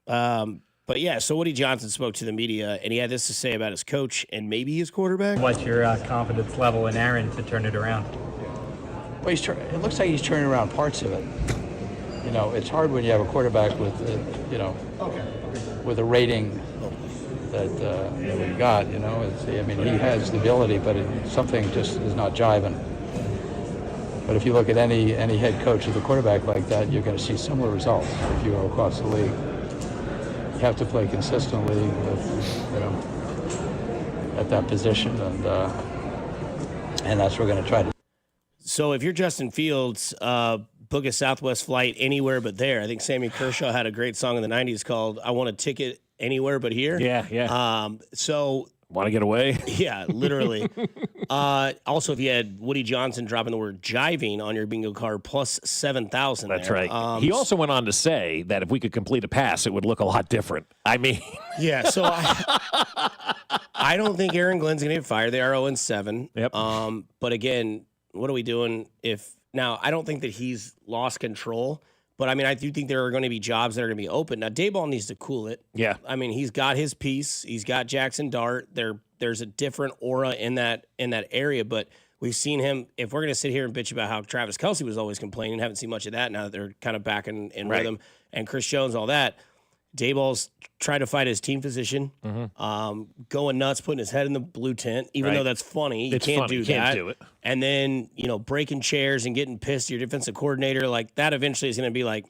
But yeah, so Woody Johnson spoke to the media, and he had this to say about his coach and maybe his quarterback. What's your confidence level in Aaron to turn it around? Well, it looks like he's turning around parts of it. You know, it's hard when you have a quarterback with, with a rating that we got. You know, I mean, he has the ability, but something just is not jiving. But if you look at any head coach with a quarterback like that, you're going to see similar results if you go across the league. You have to play consistently with, at that position, and that's what we're going to try to. So if you're Justin Fields, book a Southwest flight anywhere but there. I think Sammy Kershaw had a great song in the 90s called I Want a Ticket Anywhere But Here. Yeah. So want to get away? Yeah, literally. Also, if you had Woody Johnson dropping the word jiving on your bingo card, plus 7,000. That's right. He also went on to say that if we could complete a pass, it would look a lot different. I mean, yeah. So I don't think Aaron Glenn's going to get fired. They are 0-7. Yep. But again, what are we doing now? I don't think that he's lost control. But, I mean, I do think there are going to be jobs that are going to be open. Now, Daboll needs to cool it. Yeah. I mean, he's got his piece. He's got Jackson Dart. There's a different aura in that area. But we've seen him. If we're going to sit here and bitch about how Travis Kelce was always complaining, haven't seen much of that now that they're kind of back in rhythm. And Chris Jones, all that. Daboll's trying to fight his team position, going nuts, putting his head in the blue tent, even though that's funny. You can't do that. Can't do it. And then, breaking chairs and getting pissed at your defensive coordinator, like that eventually is going to be like,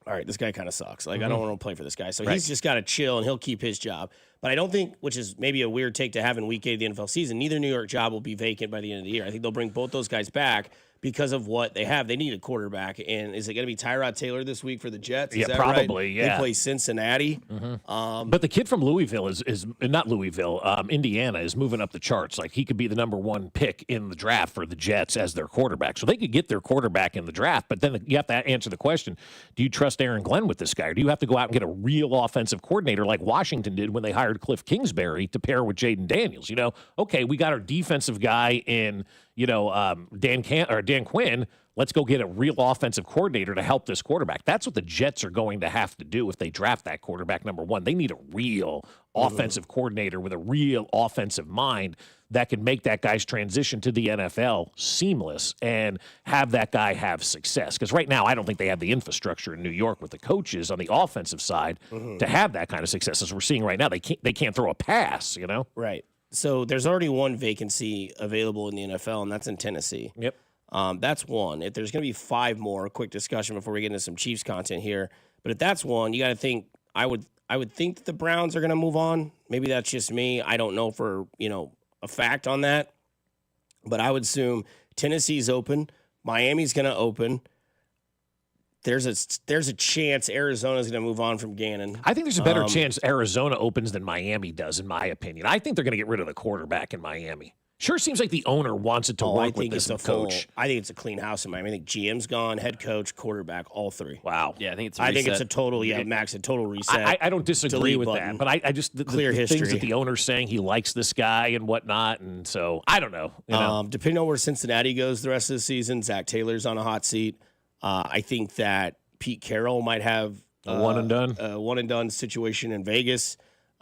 all right, this guy kind of sucks. Like, I don't want to play for this guy. So he's just got to chill and he'll keep his job. But I don't think, which is maybe a weird take to have in week 8 of the NFL season, neither New York job will be vacant by the end of the year. I think they'll bring both those guys back because of what they have. They need a quarterback. And is it going to be Tyrod Taylor this week for the Jets? Is that probably, right? yeah. They play Cincinnati. But the kid from Louisville is not Louisville, Indiana is moving up the charts. Like, he could be the number 1 pick in the draft for the Jets as their quarterback. So they could get their quarterback in the draft. But then you have to answer the question, do you trust Aaron Glenn with this guy? Or do you have to go out and get a real offensive coordinator like Washington did when they hired Cliff Kingsbury to pair with Jaden Daniels? Okay, we got our defensive guy in, Dan Quinn. Let's go get a real offensive coordinator to help this quarterback. That's what the Jets are going to have to do if they draft that quarterback number 1. They need a real offensive coordinator with a real offensive mind that can make that guy's transition to the NFL seamless and have that guy have success. Because right now, I don't think they have the infrastructure in New York with the coaches on the offensive side to have that kind of success. As we're seeing right now, they can't throw a pass, Right. So there's already one vacancy available in the NFL, and that's in Tennessee. Yep. That's one. If there's going to be 5 more, a quick discussion before we get into some Chiefs content here. But if that's one, you got to think. I would think that the Browns are going to move on. Maybe that's just me. I don't know for a fact on that. But I would assume Tennessee's open. Miami's going to open. There's a chance Arizona's going to move on from Gannon. I think there's a better chance Arizona opens than Miami does, in my opinion. I think they're going to get rid of the quarterback in Miami. Sure seems like the owner wants it to work with this coach. I think it's a clean house in Miami. I think GM's gone, head coach, quarterback, all 3. Wow. Yeah, I think it's a total, Max, a total reset. I don't disagree with that, but I just the things that the owner's saying, he likes this guy and whatnot, and so I don't know. Depending on where Cincinnati goes the rest of the season, Zach Taylor's on a hot seat. I think that Pete Carroll might have a one and done situation in Vegas.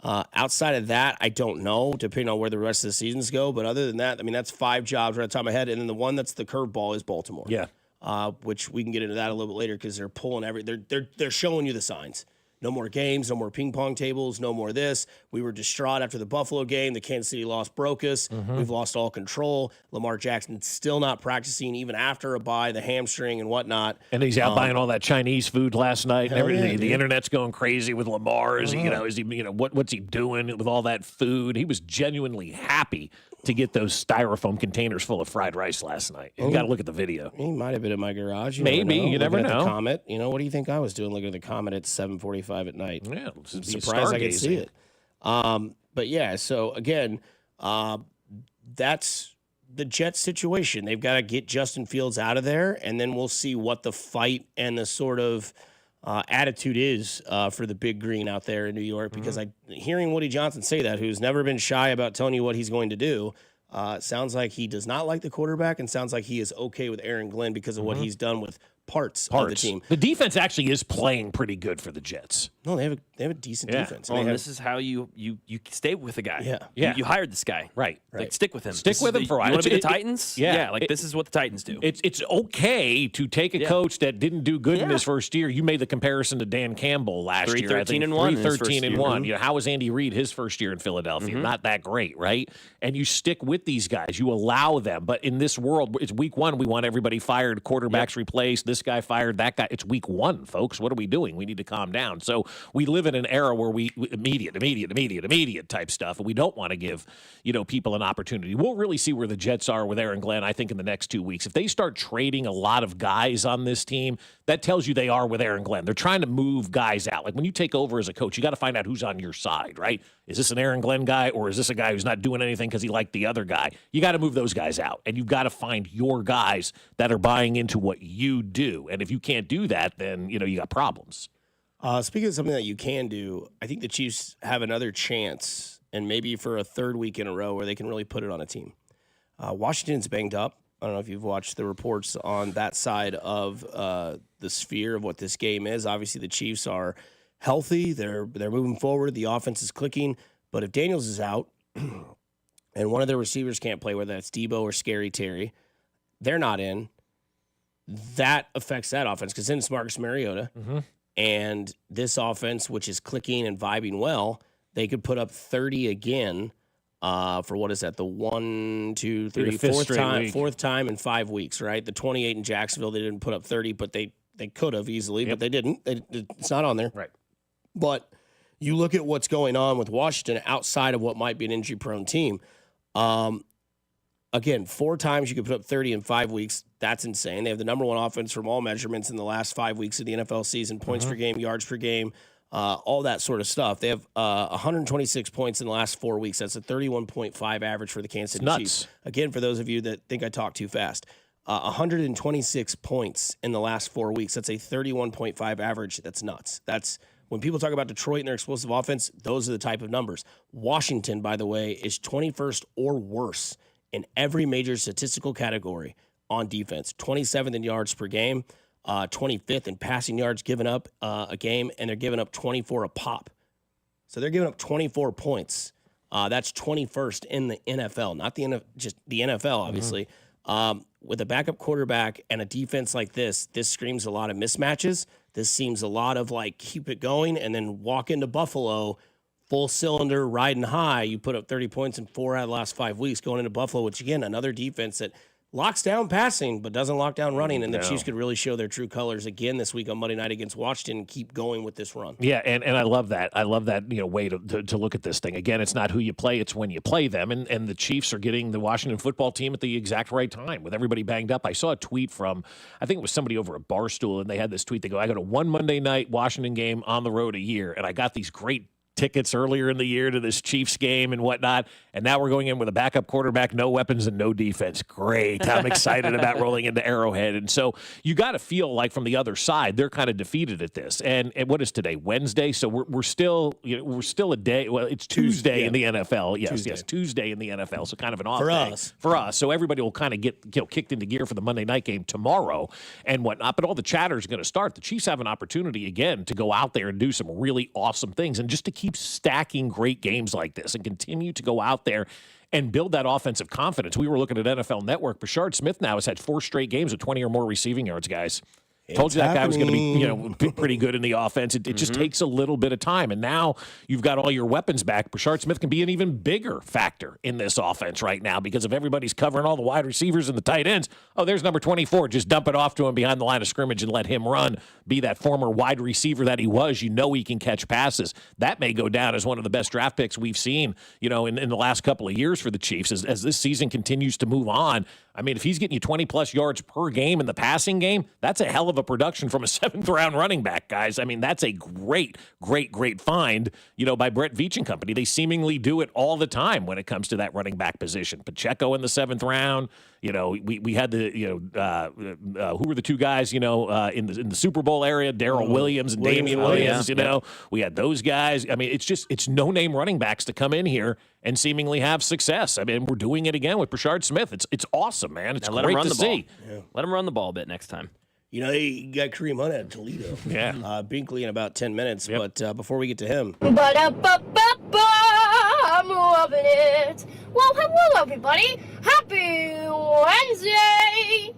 Outside of that, I don't know, depending on where the rest of the seasons go. But other than that, I mean, that's 5 jobs right on the top of my head. And then the one that's the curveball is Baltimore. Yeah. Which we can get into that a little bit later because they're pulling they're showing you the signs. No more games, no more ping pong tables, no more this. We were distraught after the Buffalo game. The Kansas City loss broke us. We've lost all control. Lamar Jackson still not practicing even after a bye, the hamstring and whatnot. And he's out buying all that Chinese food last night. And everything. Yeah, the internet's going crazy with Lamar. Is he, what's he doing with all that food? He was genuinely happy to get those styrofoam containers full of fried rice last night. You got to look at the video. He might have been in my garage. You never Looking at know. the Comet. What do you think I was doing looking at the Comet at 7:45 at night? Yeah, I'm surprised I could see it. But yeah, so again, that's the Jets situation. They've got to get Justin Fields out of there, and then we'll see what the fight and the sort of attitude is for the big green out there in New York, because hearing Woody Johnson say that, who's never been shy about telling you what he's going to do, sounds like he does not like the quarterback, and sounds like he is okay with Aaron Glenn because of what he's done with parts of the team. The defense actually is playing pretty good for the Jets. No, they have a decent defense. Well, this is how you stay with a guy. Yeah. You hired this guy. Right. Like, stick with him. Stick with him for a while. You want to be the Titans? Yeah. This is what the Titans do. It's okay to take a coach that didn't do good in his first year. You made the comparison to Dan Campbell last year. 3-13-1. 3-13-1. How was Andy Reid his first year in Philadelphia? Not that great, right? And you stick with these guys. You allow them. But in this world, it's week one. We want everybody fired, quarterbacks replaced, this guy fired, that guy. It's week one, folks. What are we doing? We need to calm down. So we live in an era where we immediate type stuff, and we don't want to give people an opportunity. We'll really see where the Jets are with Aaron Glenn, I think, in the next 2 weeks. If they start trading a lot of guys on this team, that tells you they are with Aaron Glenn. They're trying to move guys out. Like when you take over as a coach, you got to find out who's on your side, right? Is this an Aaron Glenn guy, or is this a guy who's not doing anything because he liked the other guy? You got to move those guys out, and you've got to find your guys that are buying into what you do. And if you can't do that, then you got problems. Speaking of something that you can do, I think the Chiefs have another chance, and maybe for a third week in a row, where they can really put it on a team. Washington's banged up. I don't know if you've watched the reports on that side of the sphere of what this game is. Obviously, the Chiefs are healthy. They're moving forward. The offense is clicking. But if Daniels is out and one of their receivers can't play, whether that's Debo or Scary Terry, they're not in. That affects that offense, because then it's Marcus Mariota. And this offense, which is clicking and vibing well, they could put up 30 again for what is that? The fourth time in 5 weeks, right? The 28 in Jacksonville, they didn't put up 30, but they could have easily, but they didn't. It's not on there. Right. But you look at what's going on with Washington outside of what might be an injury-prone team. Again, 4 times you could put up 30 in 5 weeks. That's insane. They have the number one offense from all measurements in the last 5 weeks of the NFL season, points per game, yards per game, all that sort of stuff. They have 126 points in the last 4 weeks. That's a 31.5 average for the Kansas City Chiefs. Again, for those of you that think I talk too fast, 126 points in the last 4 weeks. That's a 31.5 average. That's nuts. That's when people talk about Detroit and their explosive offense, those are the type of numbers. Washington, by the way, is 21st or worse in every major statistical category on defense. 27th in yards per game, 25th in passing yards given up a game, and they're giving up 24 a pop. So they're giving up 24 points. That's 21st in the NFL, not just the NFL, obviously. With a backup quarterback and a defense like this screams a lot of mismatches. This seems a lot of like keep it going and then walk into Buffalo full cylinder, riding high. You put up 30 points in 4 out of the last 5 weeks going into Buffalo, which, again, another defense that locks down passing but doesn't lock down running. And the Chiefs could really show their true colors again this week on Monday night against Washington and keep going with this run. Yeah, and I love that. I love that way to look at this thing. Again, it's not who you play, it's when you play them. And the Chiefs are getting the Washington football team at the exact right time with everybody banged up. I saw a tweet from, I think it was somebody over at Barstool, and they had this tweet. They go, I go to one Monday night Washington game on the road a year, and I got these great tickets earlier in the year to this Chiefs game and whatnot, and now we're going in with a backup quarterback, no weapons and no defense. Great. I'm excited about rolling into Arrowhead. And so you got to feel like from the other side, they're kind of defeated at this. And what is today? Wednesday? So we're still a day. Well, it's Tuesday in the NFL. Yes, Tuesday in the NFL. So kind of an off day for us. So everybody will kind of get kicked into gear for the Monday night game tomorrow and whatnot. But all the chatter is going to start. The Chiefs have an opportunity again to go out there and do some really awesome things, and just to keep stacking great games like this and continue to go out there and build that offensive confidence. We were looking at NFL Network. Bashard Smith now has had 4 straight games with 20 or more receiving yards, guys. Told you that guy was going to be, pretty good in the offense. It just takes a little bit of time. And now you've got all your weapons back. Brashard Smith can be an even bigger factor in this offense right now because if everybody's covering all the wide receivers and the tight ends, there's number 24. Just dump it off to him behind the line of scrimmage and let him run. Be that former wide receiver that he was. He can catch passes. That may go down as one of the best draft picks we've seen, in the last couple of years for the Chiefs as this season continues to move on. I mean, if he's getting you 20-plus yards per game in the passing game, that's a hell of a production from a seventh-round running back, guys. I mean, that's a great, great, great find, by Brett Veach and company. They seemingly do it all the time when it comes to that running back position. Pacheco in the 7th round. We had who were the two guys, in the Super Bowl area, Darrell Williams and Damian Williams, We had those guys. I mean, it's no-name running backs to come in here and seemingly have success. I mean, we're doing it again with Brashard Smith. It's awesome, man. It's great to see. Let him run the ball a bit next time. They got Kareem Hunt at Toledo. Yeah. Binkley in about 10 minutes. Yep. But before we get to him. I'm loving it. Well, hello, everybody. Happy Wednesday.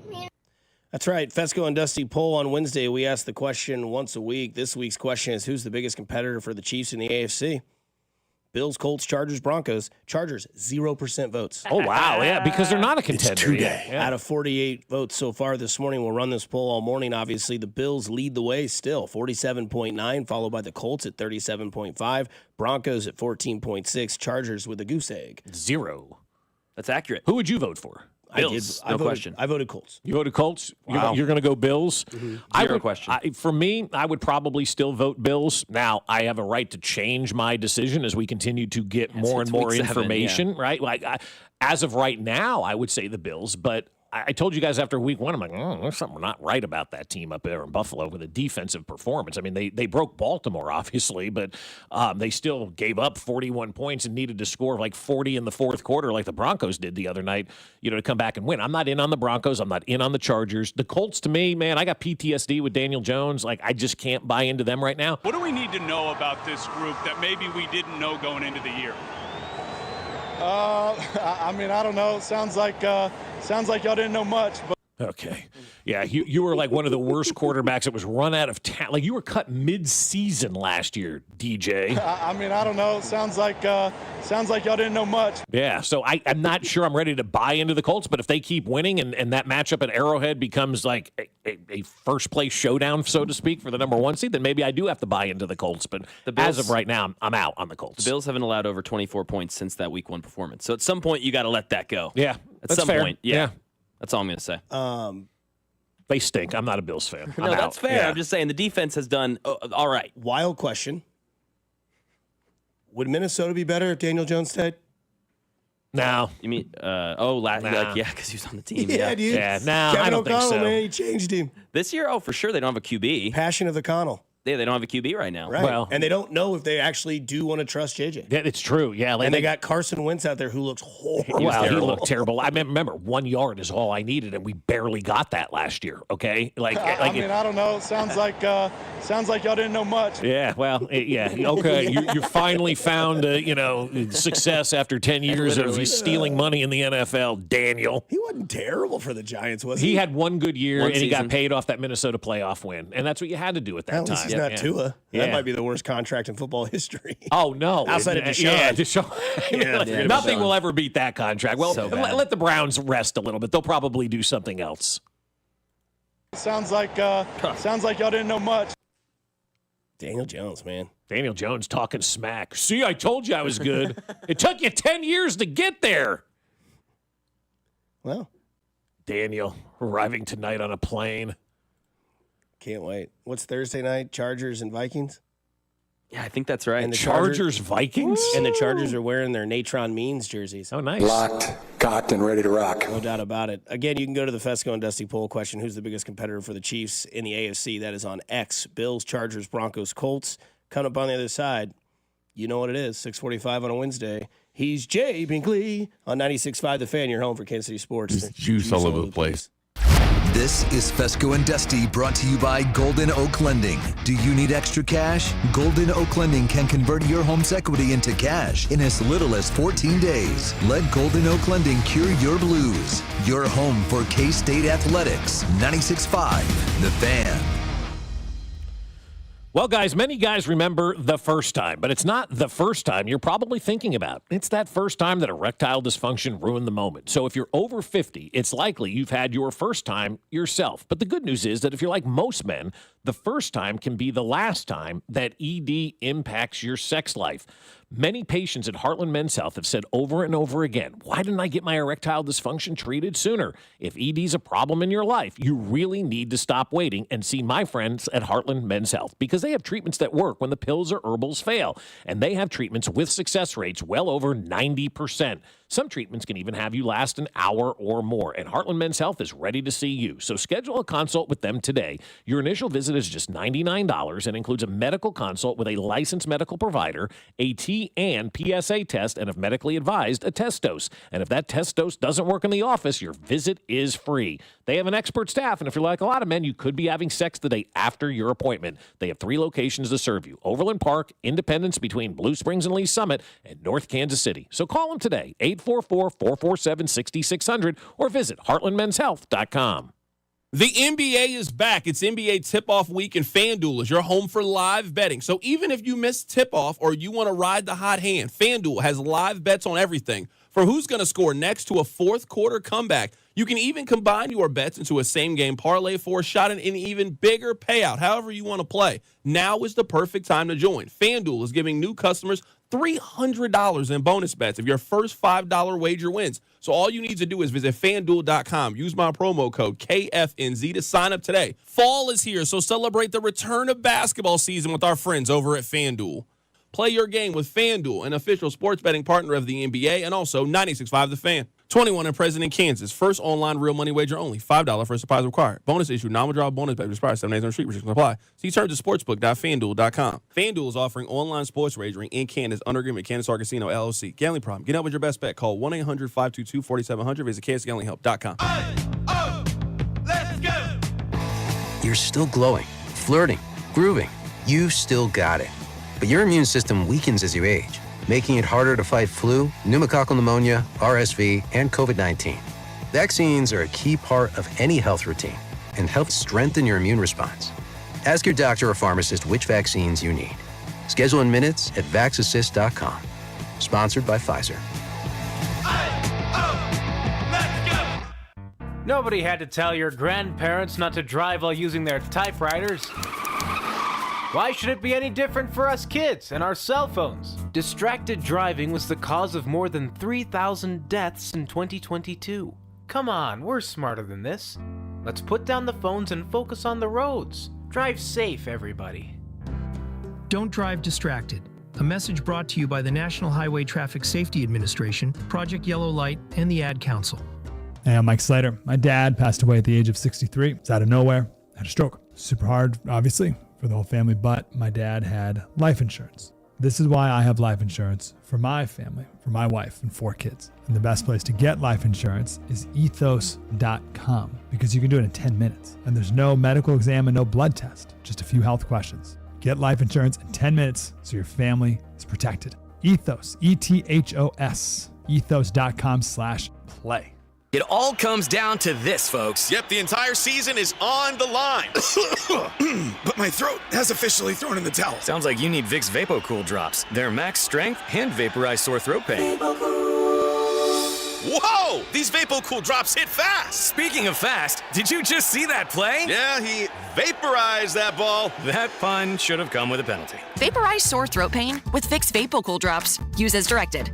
That's right. Fescoe and Dusty poll on Wednesday. We ask the question once a week. This week's question is, who's the biggest competitor for the Chiefs in the AFC? Bills, Colts, Chargers, Broncos. Chargers, 0% votes. Oh, wow. Yeah, because they're not a contender. It's today. Yeah. Out of 48 votes so far this morning, we'll run this poll all morning. Obviously, the Bills lead the way still, 47.9, followed by the Colts at 37.5, Broncos at 14.6, Chargers with a goose egg. 0. That's accurate. Who would you vote for? Bills, no question. I voted Colts. You voted Colts? Wow. You're going to go Bills? Mm-hmm. Zero question. For me, I would probably still vote Bills. Now, I have a right to change my decision as we continue to get more and more information, right? Like, as of right now, I would say the Bills, but I told you guys after week 1, I'm like, there's something not right about that team up there in Buffalo with a defensive performance. I mean, they broke Baltimore, obviously, but they still gave up 41 points and needed to score like 40 in the fourth quarter like the Broncos did the other night, to come back and win. I'm not in on the Broncos. I'm not in on the Chargers. The Colts, to me, man, I got PTSD with Daniel Jones. Like, I just can't buy into them right now. What do we need to know about this group that maybe we didn't know going into the year? I don't know. Sounds like y'all didn't know much. But okay. Yeah, you were like one of the worst quarterbacks that was run out of town. Like, you were cut mid-season last year, DJ. I don't know. Sounds like y'all didn't know much. Yeah, so I'm not sure I'm ready to buy into the Colts, but if they keep winning and that matchup at Arrowhead becomes like a first-place showdown, so to speak, for the number 1 seed, then maybe I do have to buy into the Colts. But as of right now, I'm out on the Colts. The Bills haven't allowed over 24 points since that week 1 performance. So at some point, you got to let that go. Yeah, that's some fair. point. Yeah. That's all I'm going to say. They stink. I'm not a Bills fan. No, that's fair. Yeah. I'm just saying the defense has done all right. Wild question. Would Minnesota be better if Daniel Jones stayed? No. You mean, because he was on the team. Yeah, dude. Yeah, no, Kevin I don't O'Connell, think so. Man, he changed him. This year, for sure, they don't have a QB. Passion of the Connell. Yeah, they don't have a QB right now. Right. Well, and they don't know if they actually do want to trust JJ. Yeah, it's true. Yeah. And they got Carson Wentz out there who looks horrible. Wow, he looked terrible. I remember 1 yard is all I needed, and we barely got that last year. Okay, I don't know. Sounds like y'all didn't know much. Yeah. Well. Yeah. Okay. You finally found success after 10 years of stealing money in the NFL, Daniel. He wasn't terrible for the Giants, was he? He had one good year, One and he season. got paid off that Minnesota playoff win, and that's what you had to do at that time. He's not Tua. That might be the worst contract in football history. Oh, no. Outside of Deshaun. Yeah, Deshaun. Nothing will ever beat that contract. Well, let the Browns rest a little bit. They'll probably do something else. Sounds like y'all didn't know much. Daniel Jones, man. Daniel Jones talking smack. See, I told you I was good. It took you 10 years to get there. Well. Daniel, arriving tonight on a plane. Can't wait. What's Thursday night? Chargers and Vikings? Yeah, I think that's right. And the Chargers, Vikings? And the Chargers are wearing their Natron Means jerseys. Oh, nice. Locked, cocked, and ready to rock. No doubt about it. Again, you can go to the Fescoe and Dusty poll question. Who's the biggest competitor for the Chiefs in the AFC? That is on X. Bills, Chargers, Broncos, Colts. Coming up on the other side, you know what it is. 6:45 on a Wednesday. He's Jay Binkley on 96.5 The Fan. You're home for Kansas City Sports. Juice all over the place. This is Fescoe and Dusty, brought to you by Golden Oak Lending. Do you need extra cash? Golden Oak Lending can convert your home's equity into cash in as little as 14 days. Let Golden Oak Lending cure your blues. Your home for K-State Athletics. 96.5 The Fan. Well, guys, many guys remember the first time, but it's not the first time you're probably thinking about. It's that first time that erectile dysfunction ruined the moment. So if you're over 50, it's likely you've had your first time yourself. But the good news is that if you're like most men, the first time can be the last time that ED impacts your sex life. Many patients at Heartland Men's Health have said over and over again, why didn't I get my erectile dysfunction treated sooner? If ED's a problem in your life, you really need to stop waiting and see my friends at Heartland Men's Health, because they have treatments that work when the pills or herbals fail. And they have treatments with success rates well over 90%. Some treatments can even have you last an hour or more, and Heartland Men's Health is ready to see you. So schedule a consult with them today. Your initial visit is just $99 and includes a medical consult with a licensed medical provider, a T and PSA test, and if medically advised, a test dose. And if that test dose doesn't work in the office, your visit is free. They have an expert staff, and if you're like a lot of men, you could be having sex the day after your appointment. They have 3 locations to serve you: Overland Park, Independence between Blue Springs and Lee Summit, and North Kansas City. So call them today, 844-447-6600, or visit heartlandmenshealth.com. The NBA is back. It's NBA tip-off week, and FanDuel is your home for live betting. So even if you miss tip-off or you want to ride the hot hand, FanDuel has live bets on everything, for who's going to score next to a fourth-quarter comeback. You can even combine your bets into a same-game parlay for a shot at an even bigger payout, however you want to play. Now is the perfect time to join. FanDuel is giving new customers $300 in bonus bets if your first $5 wager wins. So all you need to do is visit FanDuel.com. Use my promo code KFNZ to sign up today. Fall is here, so celebrate the return of basketball season with our friends over at FanDuel. Play your game with FanDuel, an official sports betting partner of the NBA, and also 96.5 The Fan. 21 and present in Kansas. First online real money wager only. $5 first deposit required. Bonus issue. Non-withdrawal bonus bet. Price 7 days on the street. Restrictions apply. See terms at sportsbook.fanduel.com. FanDuel is offering online sports wagering in Kansas under agreement with Kansas Star Casino LLC. Gambling problem. Get out with your best bet. Call 1-800-522-4700. Visit kansasgamblinghelp.com. Let's go! You're still glowing, flirting, grooving. You still got it. But your immune system weakens as you age, making it harder to fight flu, pneumococcal pneumonia, RSV, and COVID-19. Vaccines are a key part of any health routine and help strengthen your immune response. Ask your doctor or pharmacist which vaccines you need. Schedule in minutes at vaxassist.com. Sponsored by Pfizer. Nobody had to tell your grandparents not to drive while using their typewriters. Why should it be any different for us kids and our cell phones? Distracted driving was the cause of more than 3,000 deaths in 2022. Come on, we're smarter than this. Let's put down the phones and focus on the roads. Drive safe, everybody. Don't drive distracted. A message brought to you by the National Highway Traffic Safety Administration, Project Yellow Light, and the Ad Council. Hey, I'm Mike Slater. My dad passed away at the age of 63. It's out of nowhere. Had a stroke. Super hard, obviously, for the whole family, but my dad had life insurance. This is why I have life insurance for my family, for my wife and 4 kids. And the best place to get life insurance is ethos.com, because you can do it in 10 minutes. And there's no medical exam and no blood test, just a few health questions. Get life insurance in 10 minutes so your family is protected. Ethos, ETHOS, ethos.com/play. It all comes down to this, folks. Yep, the entire season is on the line. But my throat has officially thrown in the towel. Sounds like you need Vicks VapoCool drops. They're max strength and vaporize sore throat pain. Whoa! These VapoCool drops hit fast. Speaking of fast, did you just see that play? Yeah, he vaporized that ball. That pun should have come with a penalty. Vaporize sore throat pain with Vicks VapoCool drops. Use as directed.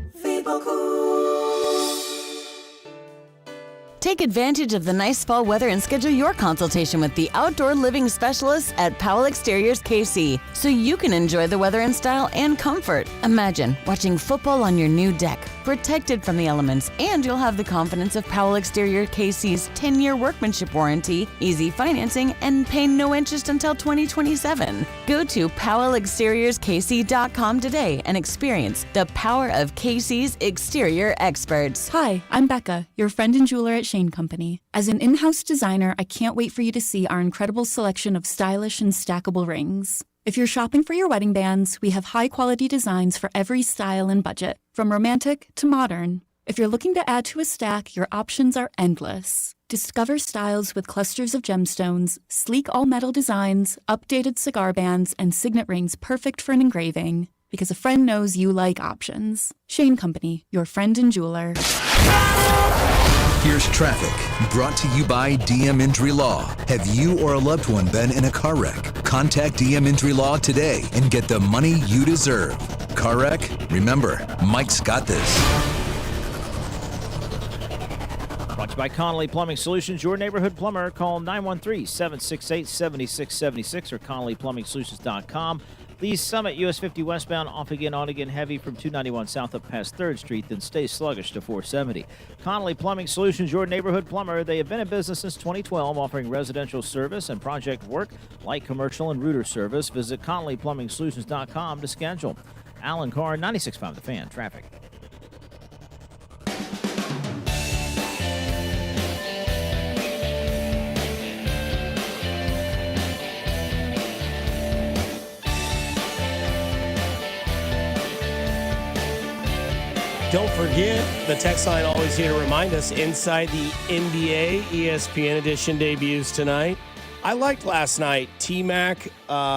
Take advantage of the nice fall weather and schedule your consultation with the outdoor living specialists at Powell Exteriors KC so you can enjoy the weather in style and comfort. Imagine watching football on your new deck, protected from the elements, and you'll have the confidence of Powell Exterior KC's 10-year workmanship warranty, easy financing, and pay no interest until 2027. Go to PowellExteriorsKC.com today and experience the power of KC's exterior experts. Hi, I'm Becca, your friend and jeweler at Shane Company. As an in-house designer, I can't wait for you to see our incredible selection of stylish and stackable rings. If you're shopping for your wedding bands, we have high-quality designs for every style and budget, from romantic to modern. If you're looking to add to a stack, your options are endless. Discover styles with clusters of gemstones, sleek all-metal designs, updated cigar bands, and signet rings perfect for an engraving. Because a friend knows you like options. Shane Company, your friend and jeweler. Here's traffic, brought to you by DM Injury Law. Have you or a loved one been in a car wreck? Contact DM Injury Law today and get the money you deserve. Car wreck? Remember, Mike's got this. Brought to you by Connolly Plumbing Solutions, your neighborhood plumber. Call 913-768-7676 or ConnollyPlumbingSolutions.com. Lee Summit, US 50 westbound, off again, on again heavy from 291 south up past 3rd Street, then stay sluggish to 470. Connolly Plumbing Solutions, your neighborhood plumber. They have been in business since 2012, offering residential service and project work, light commercial and router service. Visit ConnollyPlumbingSolutions.com to schedule. Alan Carr, 96.5 The Fan, traffic. Don't forget, the text line always here to remind us, Inside the NBA ESPN edition debuts tonight. I liked last night, T-Mac,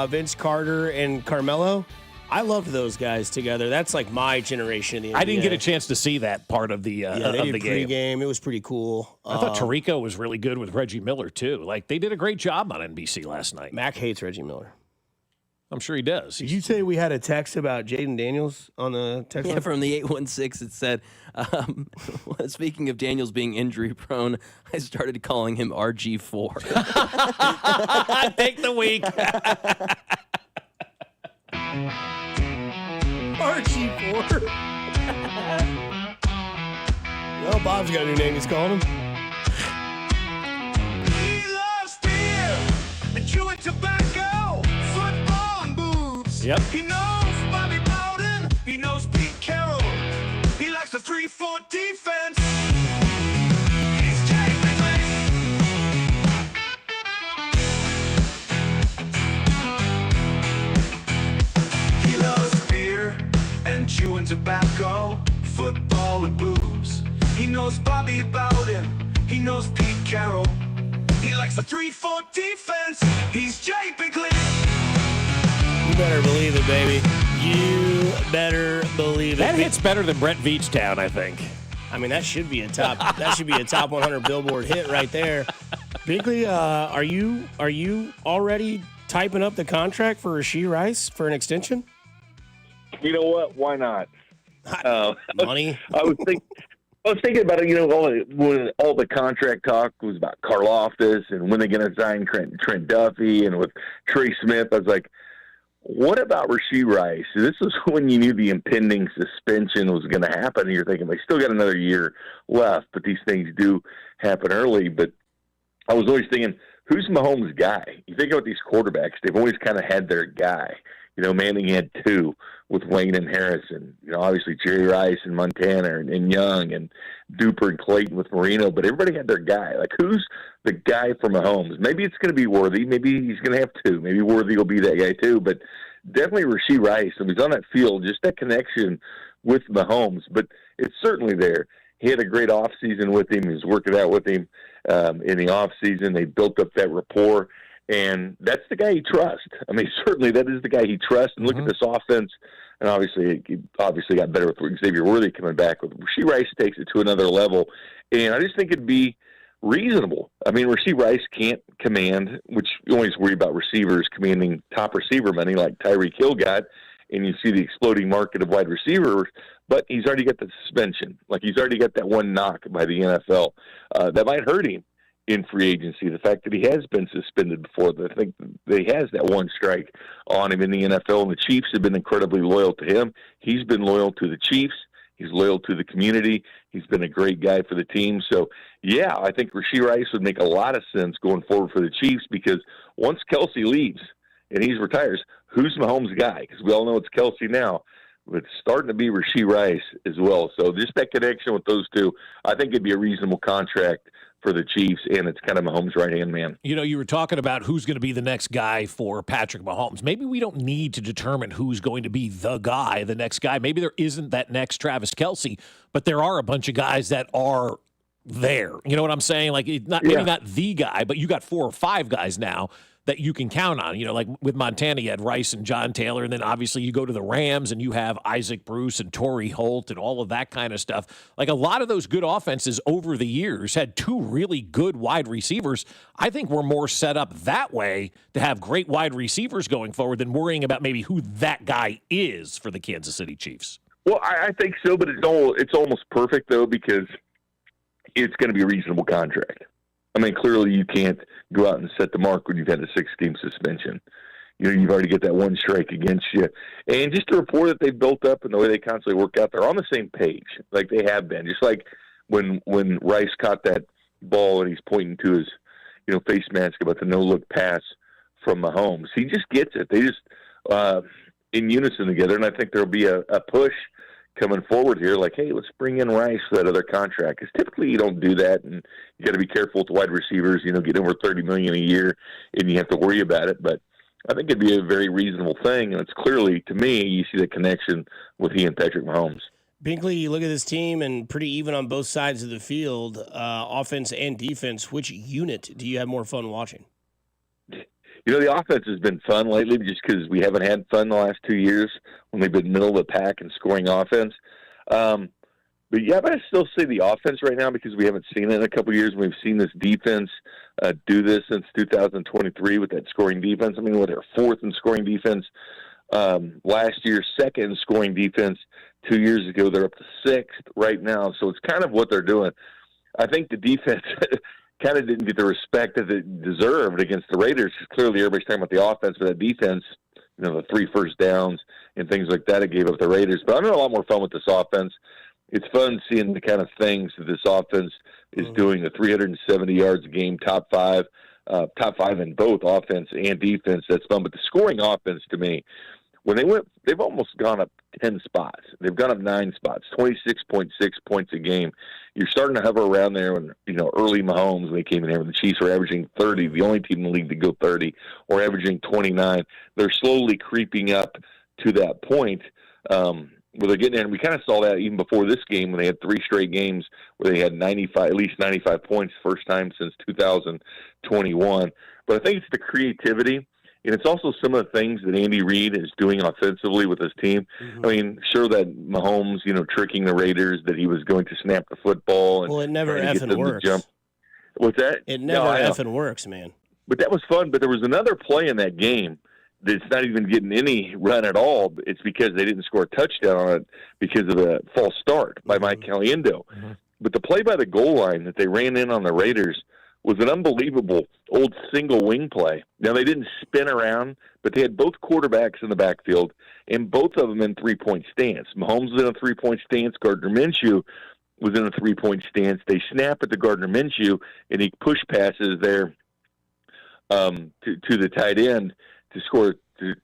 Vince Carter, and Carmelo. I loved those guys together. That's like my generation of the NBA. I didn't get a chance to see that part of the they did game. Pre-game. It was pretty cool. I thought Tarico was really good with Reggie Miller, too. Like, they did a great job on NBC last night. Mac hates Reggie Miller. I'm sure he does. Did you say we had a text about Jaden Daniels on the text line? Yeah, from the 816, it said, speaking of Daniels being injury prone, I started calling him RG4. Take the week. RG4. Well, Bob's got a new name he's calling him. He loves beer and chewing tobacco, football and boobs. Yep. He knows Bobby Bowden. He knows Pete Carroll. He likes the 3-4 defense. He's Jay Bigley. He loves beer and chewing tobacco, football and boobs. He knows Bobby Bowden. He knows Pete Carroll. He likes the 3-4 defense. He's Jay Bigley. You better believe it, baby. You better believe it. That hits better than Brett Veachtown, I think. I mean, that should be a top 100 Billboard hit right there. Bigley, are you already typing up the contract for Rashee Rice for an extension? You know what? Why not? Money. I was thinking about it. You know, when all the contract talk was about Karlaftis and when they're going to sign Trent Duffy and with Trey Smith, I was like, what about Rashee Rice? This was when you knew the impending suspension was going to happen. And you're thinking they still got another year left, but these things do happen early. But I was always thinking, who's Mahomes' guy? You think about these quarterbacks; they've always kind of had their guy. You know, Manning had two with Wayne and Harrison. You know, obviously Jerry Rice and Montana and Young and Duper and Clayton with Marino. But everybody had their guy. Like, who's the guy for Mahomes? Maybe it's going to be Worthy. Maybe he's going to have two. Maybe Worthy will be that guy too. But definitely Rashee Rice. If he's on that field, just that connection with Mahomes. But it's certainly there. He had a great offseason with him. He was working out with him in the offseason. They built up that rapport. And that's the guy he trusts. I mean, certainly that is the guy he trusts. And look at this offense. And obviously, he got better with Xavier Worthy coming back. Rashee Rice takes it to another level. And I just think it'd be reasonable. I mean, Rashee Rice can't command, which you always worry about receivers commanding top receiver money like Tyreek Hill got. And you see the exploding market of wide receivers. But he's already got the suspension. Like, he's already got that one knock by the NFL. That might hurt him in free agency. The fact that he has been suspended before, I think that he has that one strike on him in the NFL, and the Chiefs have been incredibly loyal to him. He's been loyal to the Chiefs. He's loyal to the community. He's been a great guy for the team. So, yeah, I think Rashee Rice would make a lot of sense going forward for the Chiefs, because once Kelsey leaves and he retires, who's Mahomes' guy? Because we all know it's Kelsey now, but it's starting to be Rashee Rice as well. So just that connection with those two, I think it'd be a reasonable contract for the Chiefs, and it's kind of Mahomes' right-hand man. You know, you were talking about who's going to be the next guy for Patrick Mahomes. Maybe we don't need to determine who's going to be the guy, the next guy. Maybe there isn't that next Travis Kelce, but there are a bunch of guys that are there. You know what I'm saying? Like, maybe not the guy, but you got 4 or 5 guys now that you can count on. You know, like with Montana, you had Rice and John Taylor, and then obviously you go to the Rams and you have Isaac Bruce and Torrey Holt and all of that kind of stuff. Like, a lot of those good offenses over the years had 2 really good wide receivers. I think we're more set up that way to have great wide receivers going forward than worrying about maybe who that guy is for the Kansas City Chiefs. Well, I think so, but it's almost perfect, though, because it's going to be a reasonable contract. I mean, clearly you can't go out and set the mark when you've had a 6-game suspension. You know, you've already got that 1 strike against you. And just the rapport that they've built up and the way they constantly work out, they're on the same page, like they have been. Just like when Rice caught that ball and he's pointing to his, face mask about the no-look pass from Mahomes. He just gets it. They just in unison together, and I think there'll be a push coming forward here, like, hey, let's bring in Rice for that other contract. Because typically you don't do that, and you got to be careful with the wide receivers. Get over $30 million a year, and you have to worry about it. But I think it'd be a very reasonable thing, and it's clearly, to me, you see the connection with he and Patrick Mahomes. Binkley, you look at this team, and pretty even on both sides of the field, offense and defense. Which unit do you have more fun watching? The offense has been fun lately just because we haven't had fun the last 2 years when they've been middle of the pack and scoring offense. But I still say the offense right now because we haven't seen it in a couple of years. We've seen this defense do this since 2023 with that scoring defense. I mean, they're 4th in scoring defense last year, 2nd in scoring defense 2 years ago. They're up to 6th right now. So it's kind of what they're doing. I think the defense kind of didn't get the respect that it deserved against the Raiders. Clearly, everybody's talking about the offense, but that defense, the 3 first downs and things like that, it gave up the Raiders. But I'm having a lot more fun with this offense. It's fun seeing the kind of things that this offense is doing. The 370 yards a game, top 5 in both offense and defense. That's fun. But the scoring offense, to me, when they've almost gone up 10 spots. They've gone up 9 spots, 26.6 points a game. You're starting to hover around there when, early Mahomes, when he came in here, when the Chiefs were averaging 30, the only team in the league to go 30, or averaging 29. They're slowly creeping up to that point where they're getting in. And we kind of saw that even before this game when they had 3 straight games where they had at least 95 points, first time since 2021. But I think it's the creativity. And it's also some of the things that Andy Reid is doing offensively with his team. I mean, sure that Mahomes, tricking the Raiders that he was going to snap the football. And it never effing works. What's that? It never effing works, man. But that was fun. But there was another play in that game that's not even getting any run at all. It's because they didn't score a touchdown on it because of a false start by Mike Caliendo. But the play by the goal line that they ran in on the Raiders was an unbelievable old single wing play. Now, they didn't spin around, but they had both quarterbacks in the backfield and both of them in 3-point stance. Mahomes was in a 3-point stance. Gardner Minshew was in a 3-point stance. They snap at the Gardner Minshew, and he push passes there to the tight end to score to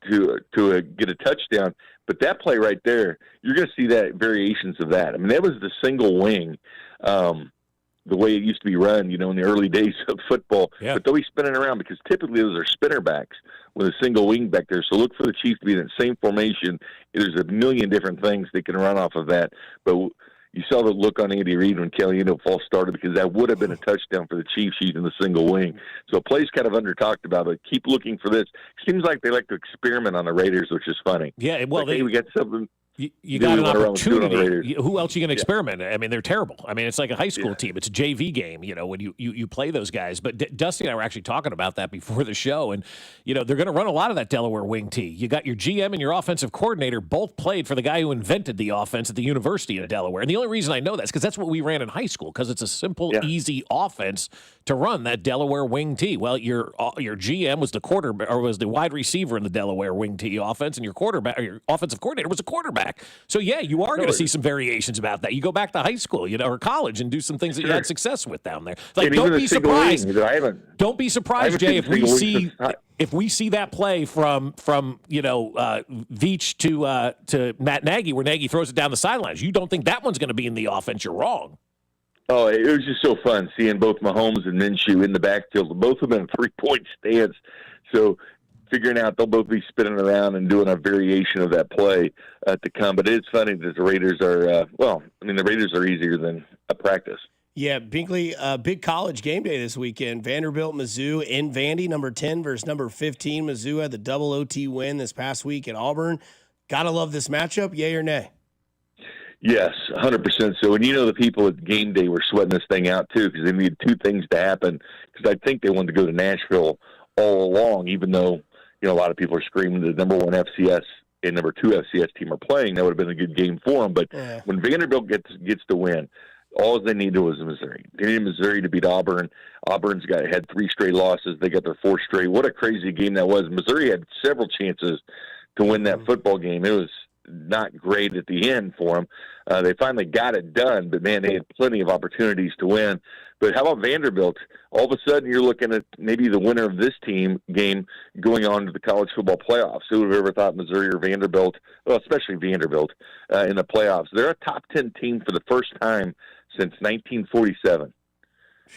get a touchdown. But that play right there, you're going to see that variations of that. I mean, that was the single wing. The way it used to be run, in the early days of football. Yeah. But they'll be spinning around because typically those are spinner backs with a single wing back there. So look for the Chiefs to be in that same formation. There's a million different things they can run off of that. But you saw the look on Andy Reid when Caliendo false started because that would have been a touchdown for the Chiefs using the single wing. So play's kind of under talked about, but keep looking for this. Seems like they like to experiment on the Raiders, which is funny. Yeah, well, hey, we got something. You got an opportunity. Who else are you going to experiment? I mean, they're terrible. I mean, it's like a high school team. It's a JV game, when you play those guys. But Dusty and I were actually talking about that before the show. And, they're going to run a lot of that Delaware wing tee. You got your GM and your offensive coordinator both played for the guy who invented the offense at the University of Delaware. And the only reason I know that is because that's what we ran in high school, because it's a simple, easy offense to run, that Delaware wing tee. Well, your GM was the quarterback, or was the wide receiver in the Delaware wing tee offense, and your offensive coordinator was a quarterback. So, yeah, you are going to see some variations about that. You go back to high school, or college, and do some things that you had success with down there. Like, don't be surprised. Don't be surprised, Jay, if we see that play from Veach to Matt Nagy, where Nagy throws it down the sidelines. You don't think that one's going to be in the offense? You're wrong. Oh, it was just so fun seeing both Mahomes and Minshew in the backfield. Both of them in 3-point stance. So figuring out they'll both be spinning around and doing a variation of that play to come. But it's funny that the Raiders are, the Raiders are easier than a practice. Yeah, Binkley, big college game day this weekend. Vanderbilt, Mizzou in Vandy, number 10 versus number 15. Mizzou had the double OT win this past week at Auburn. Gotta love this matchup, yay or nay? Yes, 100% so. And the people at game day were sweating this thing out too because they needed two things to happen because I think they wanted to go to Nashville all along, even though, a lot of people are screaming the number 1 FCS and number 2 FCS team are playing. That would have been a good game for them. But when Vanderbilt gets to win, all they needed was Missouri. They needed Missouri to beat Auburn. Auburn's had 3 straight losses. They got their 4th straight. What a crazy game that was. Missouri had several chances to win that football game. It was not great at the end for them. They finally got it done, but, man, they had plenty of opportunities to win. But how about Vanderbilt? All of a sudden you're looking at maybe the winner of this game going on to the college football playoffs. Who would have ever thought Missouri or Vanderbilt, well, especially Vanderbilt, in the playoffs? They're a top 10 team for the first time since 1947,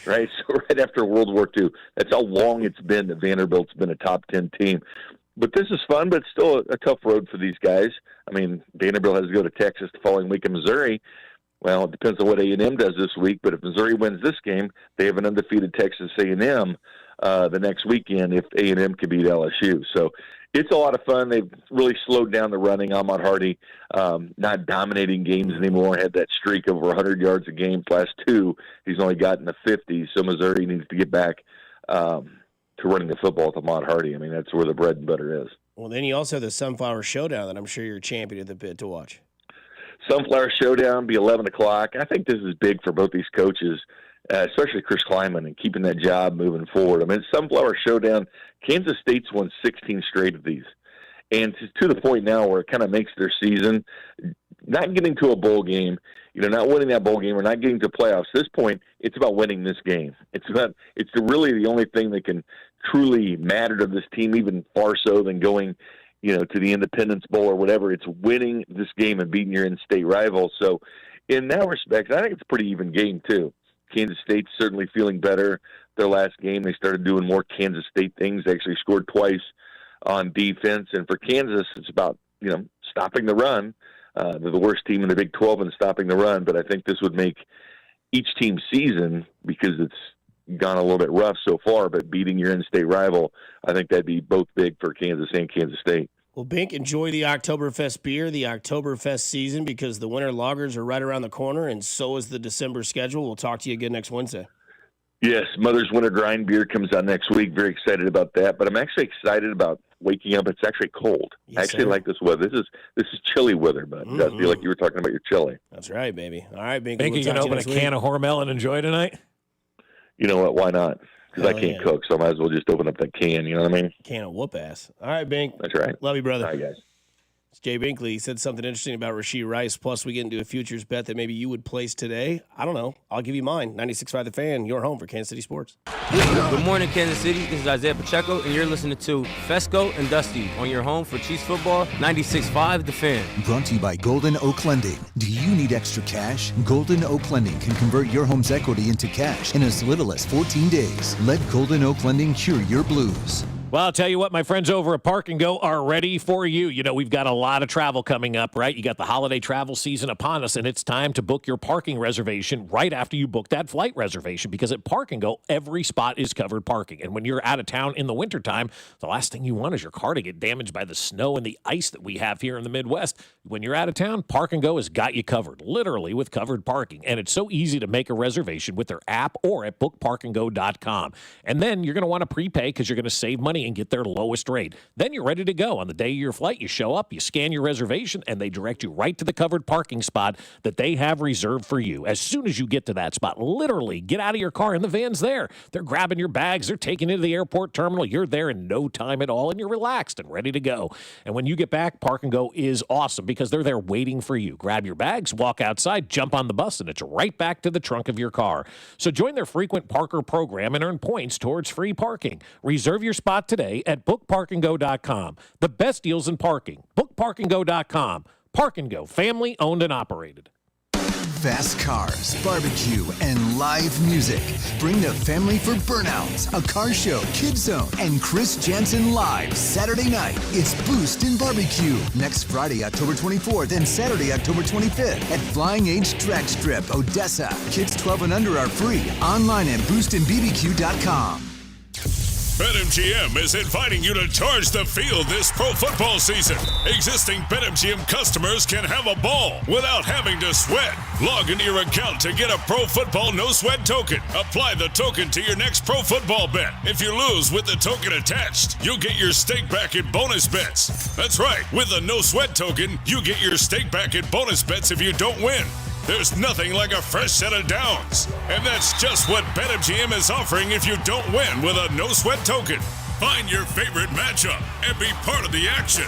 right? So right after World War II. That's how long it's been that Vanderbilt's been a top 10 team. But this is fun, but it's still a tough road for these guys. I mean, Vanderbilt has to go to Texas the following week in Missouri. Well, it depends on what A&M does this week, but if Missouri wins this game, they have an undefeated Texas A&M the next weekend if A&M can beat LSU. So it's a lot of fun. They've really slowed down the running. Ahmad Hardy not dominating games anymore. Had that streak over 100 yards a game. Last 2, he's only gotten the 50s. So Missouri needs to get back to running the football with Ahmad Hardy. I mean, that's where the bread and butter is. Well, then you also have the Sunflower Showdown that I'm sure you're a champion of the bit to watch. Sunflower Showdown be 11 o'clock. I think this is big for both these coaches, especially Chris Kleiman, and keeping that job moving forward. I mean, Sunflower Showdown, Kansas State's won 16 straight of these. And to the point now where it kind of makes their season, not getting to a bowl game, not winning that bowl game or not getting to playoffs. At this point, it's about winning this game. It's really the only thing that can truly matter to this team, even far so than going to the Independence Bowl or whatever. It's winning this game and beating your in-state rival. So in that respect, I think it's a pretty even game too. Kansas State's certainly feeling better. Their last game, they started doing more Kansas State things. They actually scored twice on defense. And for Kansas, it's about, stopping the run. They're the worst team in the Big 12 in stopping the run. But I think this would make each team's season, because it's gone a little bit rough so far, but beating your in-state rival, I think that'd be both big for Kansas and Kansas State. Well, Bink, enjoy the Oktoberfest beer, the Oktoberfest season, because the winter lagers are right around the corner, and so is the December schedule. We'll talk to you again next Wednesday. Yes, Mother's Winter Grind beer comes out next week. Very excited about that. But I'm actually excited about waking up. It's actually cold. Yes, I actually sir. like this weather. This is chilly weather, but it does feel like you were talking about your chili. That's right, baby. All right, Bink. Think you can open a can of Hormel and enjoy tonight? You know what? Why not? Because I Hell can't yeah. cook, so I might as well just open up that can. You know what I mean? Can of whoop ass. All right, Bink. That's right. Love you, brother. All right, guys. It's Jay Binkley. He said something interesting about Rashee Rice. Plus, we get into a futures bet that maybe you would place today. I don't know. I'll give you mine. 96.5 The Fan, your home for Kansas City sports. Good morning, Kansas City. This is Isaiah Pacheco, and you're listening to Fescoe and Dusty on your home for Chiefs football. 96.5 The Fan. Brought to you by Golden Oak Lending. Do you need extra cash? Golden Oak Lending can convert your home's equity into cash in as little as 14 days. Let Golden Oak Lending cure your blues. Well, I'll tell you what, my friends over at Park and Go are ready for you. We've got a lot of travel coming up, right? You got the holiday travel season upon us, and it's time to book your parking reservation right after you book that flight reservation, because at Park and Go, every spot is covered parking. And when you're out of town in the wintertime, the last thing you want is your car to get damaged by the snow and the ice that we have here in the Midwest. When you're out of town, Park and Go has got you covered, literally with covered parking. And it's so easy to make a reservation with their app or at bookparkandgo.com. And then you're going to want to prepay because you're going to save money and get their lowest rate. Then you're ready to go. On the day of your flight, you show up, you scan your reservation, and they direct you right to the covered parking spot that they have reserved for you. As soon as you get to that spot, literally get out of your car and the van's there. They're grabbing your bags. They're taking you to the airport terminal. You're there in no time at all, and you're relaxed and ready to go. And when you get back, Park and Go is awesome because they're there waiting for you. Grab your bags, walk outside, jump on the bus, and it's right back to the trunk of your car. So join their frequent Parker program and earn points towards free parking. Reserve your spot today at bookparkandgo.com. The best deals in parking. Bookparkandgo.com. Park and Go, family owned and operated. fast cars, barbecue, and live music. Bring the family for Burnouts, a car show, Kid Zone, and Chris Jansen live Saturday night. It's Boost and Barbecue next Friday, October 24th and Saturday, October 25th at Flying H Drag Strip, Odessa. Kids 12 and under are free. Online at boostandbbq.com. BetMGM is inviting you to charge the field this pro football season. Existing BetMGM customers can have a ball without having to sweat. Log into your account to get a pro football no sweat token. Apply the token to your next pro football bet. If you lose with the token attached, you'll get your stake back in bonus bets. That's right, with a no sweat token, you get your stake back in bonus bets if you don't win. There's nothing like a fresh set of downs. And that's just what BetMGM is offering if you don't win with a no-sweat token. Find your favorite matchup and be part of the action.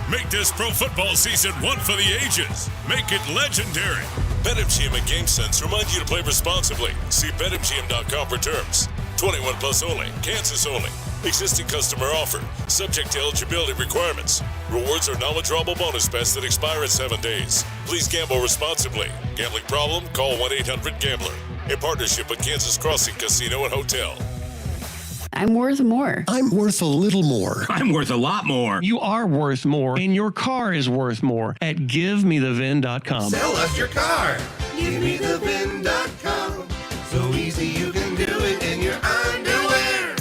Make this pro football season one for the ages. Make it legendary. BetMGM and GameSense remind you to play responsibly. See BetMGM.com for terms. 21 plus only. Kansas only. Existing customer offer. Subject to eligibility requirements. Rewards are non-withdrawable bonus bets that expire in 7 days. Please gamble responsibly. Gambling problem? Call 1-800-GAMBLER. In partnership with Kansas Crossing Casino and Hotel. I'm worth more. I'm worth a little more. I'm worth a lot more. You are worth more, and your car is worth more at GiveMeTheVin.com. Sell us your car. GiveMeTheVin.com. So easy you can do it in your underwear.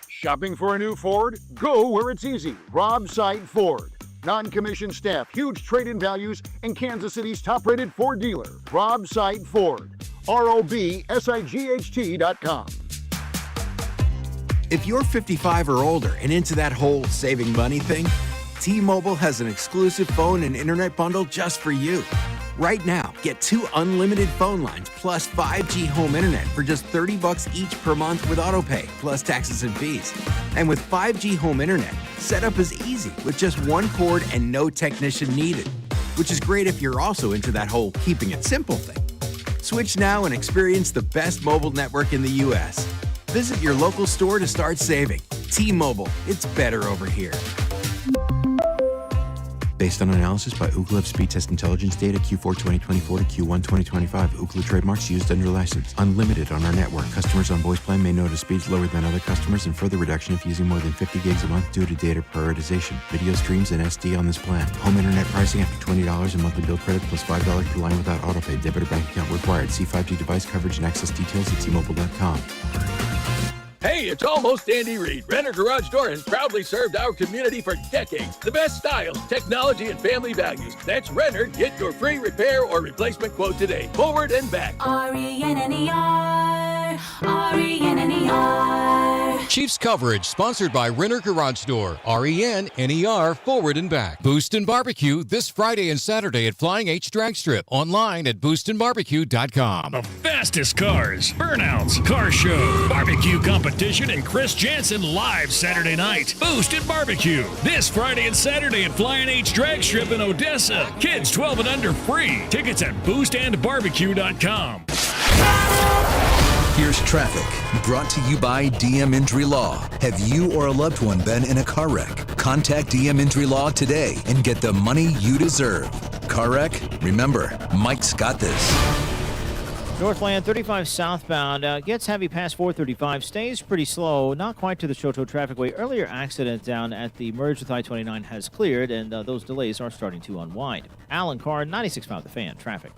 Shopping for a new Ford? Go where it's easy. Rob Sight Ford. Non-commissioned staff, huge trade-in values, and Kansas City's top-rated Ford dealer. Rob Sight Ford. ROBSIGHT.com. If you're 55 or older and into that whole saving money thing, T-Mobile has an exclusive phone and internet bundle just for you. Right now, get 2 unlimited phone lines plus 5G home internet for just $30 each per month with autopay, plus taxes and fees. And with 5G home internet, setup is easy with just 1 cord and no technician needed, which is great if you're also into that whole keeping it simple thing. Switch now and experience the best mobile network in the U.S. Visit your local store to start saving. T-Mobile, it's better over here. Based on analysis by Ookla of speed test intelligence data Q4 2024 to Q1 2025. Ookla trademarks used under license. Unlimited on our network. Customers on voice plan may notice speeds lower than other customers and further reduction if using more than 50 gigs a month due to data prioritization. Video streams and SD on this plan. Home internet pricing after $20 in monthly bill credit plus $5 per line without autopay. Debit or bank account required. See 5G device coverage and access details at T-Mobile.com. Hey, it's almost Andy Reid. Renner Garage Door has proudly served our community for decades. The best styles, technology, and family values. That's Renner. Get your free repair or replacement quote today. Forward and back. R-E-N-N-E-R. R-E-N-N-E-R. Chiefs coverage sponsored by Renner Garage Door. R-E-N-N-E-R. Forward and back. Boost and Barbecue this Friday and Saturday at Flying H Drag Strip. Online at boostandbarbecue.com. The fastest cars, burnouts, car show, barbecue competition, and Chris Jansen live Saturday night. Boost and Barbecue this Friday and Saturday at Flying H Drag Strip in Odessa. Kids 12 and under free. Tickets at boostandbarbecue.com. Here's traffic, brought to you by DM Injury Law. Have you or a loved one been in a car wreck? Contact DM Injury Law today and get the money you deserve. Car wreck? Remember, Mike's got this. Northland 35 southbound gets heavy past 435, stays pretty slow, not quite to the Choteau traffic way. Earlier accident down at the merge with I-29 has cleared, and those delays are starting to unwind. Alan Carr, 96.5 The Fan, traffic.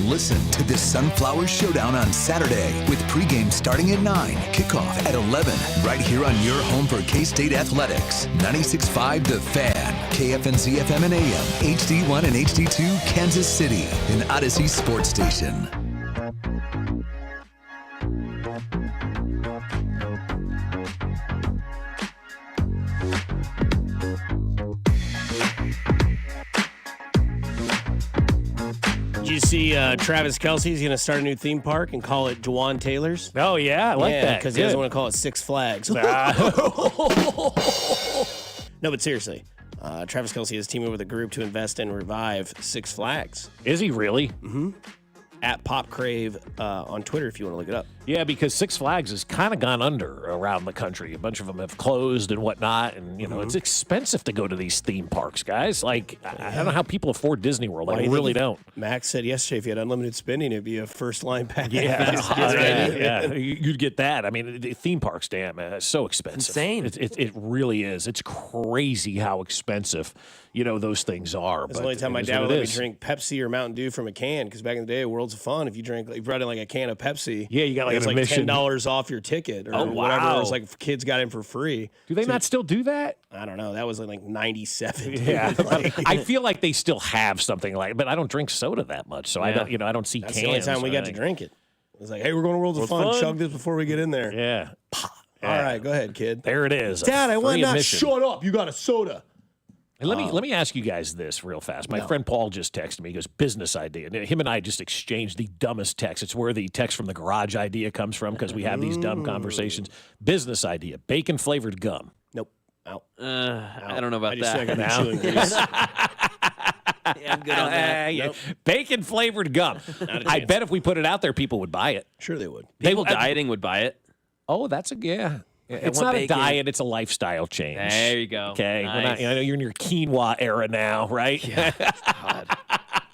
Listen to the Sunflower Showdown on Saturday with pregame starting at 9, kickoff at 11, right here on your home for K-State Athletics. 96.5 The Fan, KFNZ FM and AM, HD1 and HD2, Kansas City, an Odyssey sports station. Did you see Travis Kelce's going to start a new theme park and call it Jawan Taylor's? Oh, yeah, I like that. Because he doesn't want to call it Six Flags. No, but seriously, Travis Kelce is teaming with a group to invest and revive Six Flags. Is he really? Mm-hmm. at PopCrave on Twitter if you want to look it up. Yeah, because Six Flags has kind of gone under around the country. A bunch of them have closed and whatnot, and it's expensive to go to these theme parks, guys. Like, I don't know how people afford Disney World. I really don't. Max said yesterday if you had unlimited spending, it'd be a first-line package. Yeah, you'd get that. I mean, the theme parks, damn, man, it's so expensive. Insane. It really is. It's crazy how expensive, those things are. That's the only time my dad would let me drink Pepsi or Mountain Dew from a can, because back in the day, Worlds of Fun, if you brought in like a can of Pepsi, you got it was like admission. $10 off your ticket or whatever. It was like kids got in for free. Do they not still do that? I don't know. That was like 97. Yeah, I feel like they still have something like, but I don't drink soda that much, so I don't. I don't see That's cans. the only time we got to drink it. It was like, hey, we're going to Worlds of Fun. Chug this before we get in there. Yeah. All right, go ahead, kid. There it is. Dad, I want not. Admission. Shut up. You got a soda. And let me ask you guys this real fast. My friend Paul just texted me. He goes, business idea. And him and I just exchanged the dumbest text. It's where the text from the garage idea comes from, because we have these dumb conversations. Business idea, bacon-flavored gum. Nope. Out. I don't know about I just that. feel like I'm chewing grease. Yeah, I'm good on that. Nope. Bacon-flavored gum. I bet if we put it out there, people would buy it. Sure they would. People dieting would buy it. Oh, that's it's not a diet, it's a lifestyle change. There you go. Okay. Nice. I know you're in your quinoa era now, right? Yeah. God.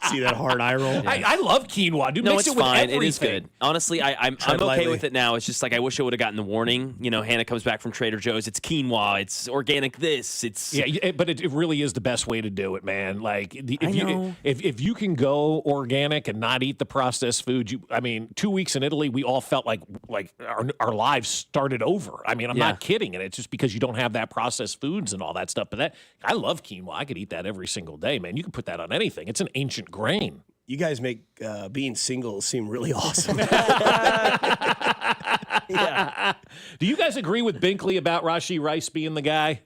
See that hard eye roll? I love quinoa. Dude, No, mix it's it with fine. everything. It is good. Honestly, I'm okay lightly. with it now. It's just like I wish I would have gotten the warning. Hannah comes back from Trader Joe's. It's quinoa. It's organic this. It's but it really is the best way to do it, man. Like, if you can go organic and not eat the processed food, 2 weeks in Italy, we all felt like our lives started over. I mean, I'm not kidding, and it's just because you don't have that processed foods and all that stuff. But I love quinoa. I could eat that every single day, man. You can put that on anything. It's an ancient grain. You guys make being single seem really awesome. Yeah. Do you guys agree with Binkley about Rashee Rice being the guy?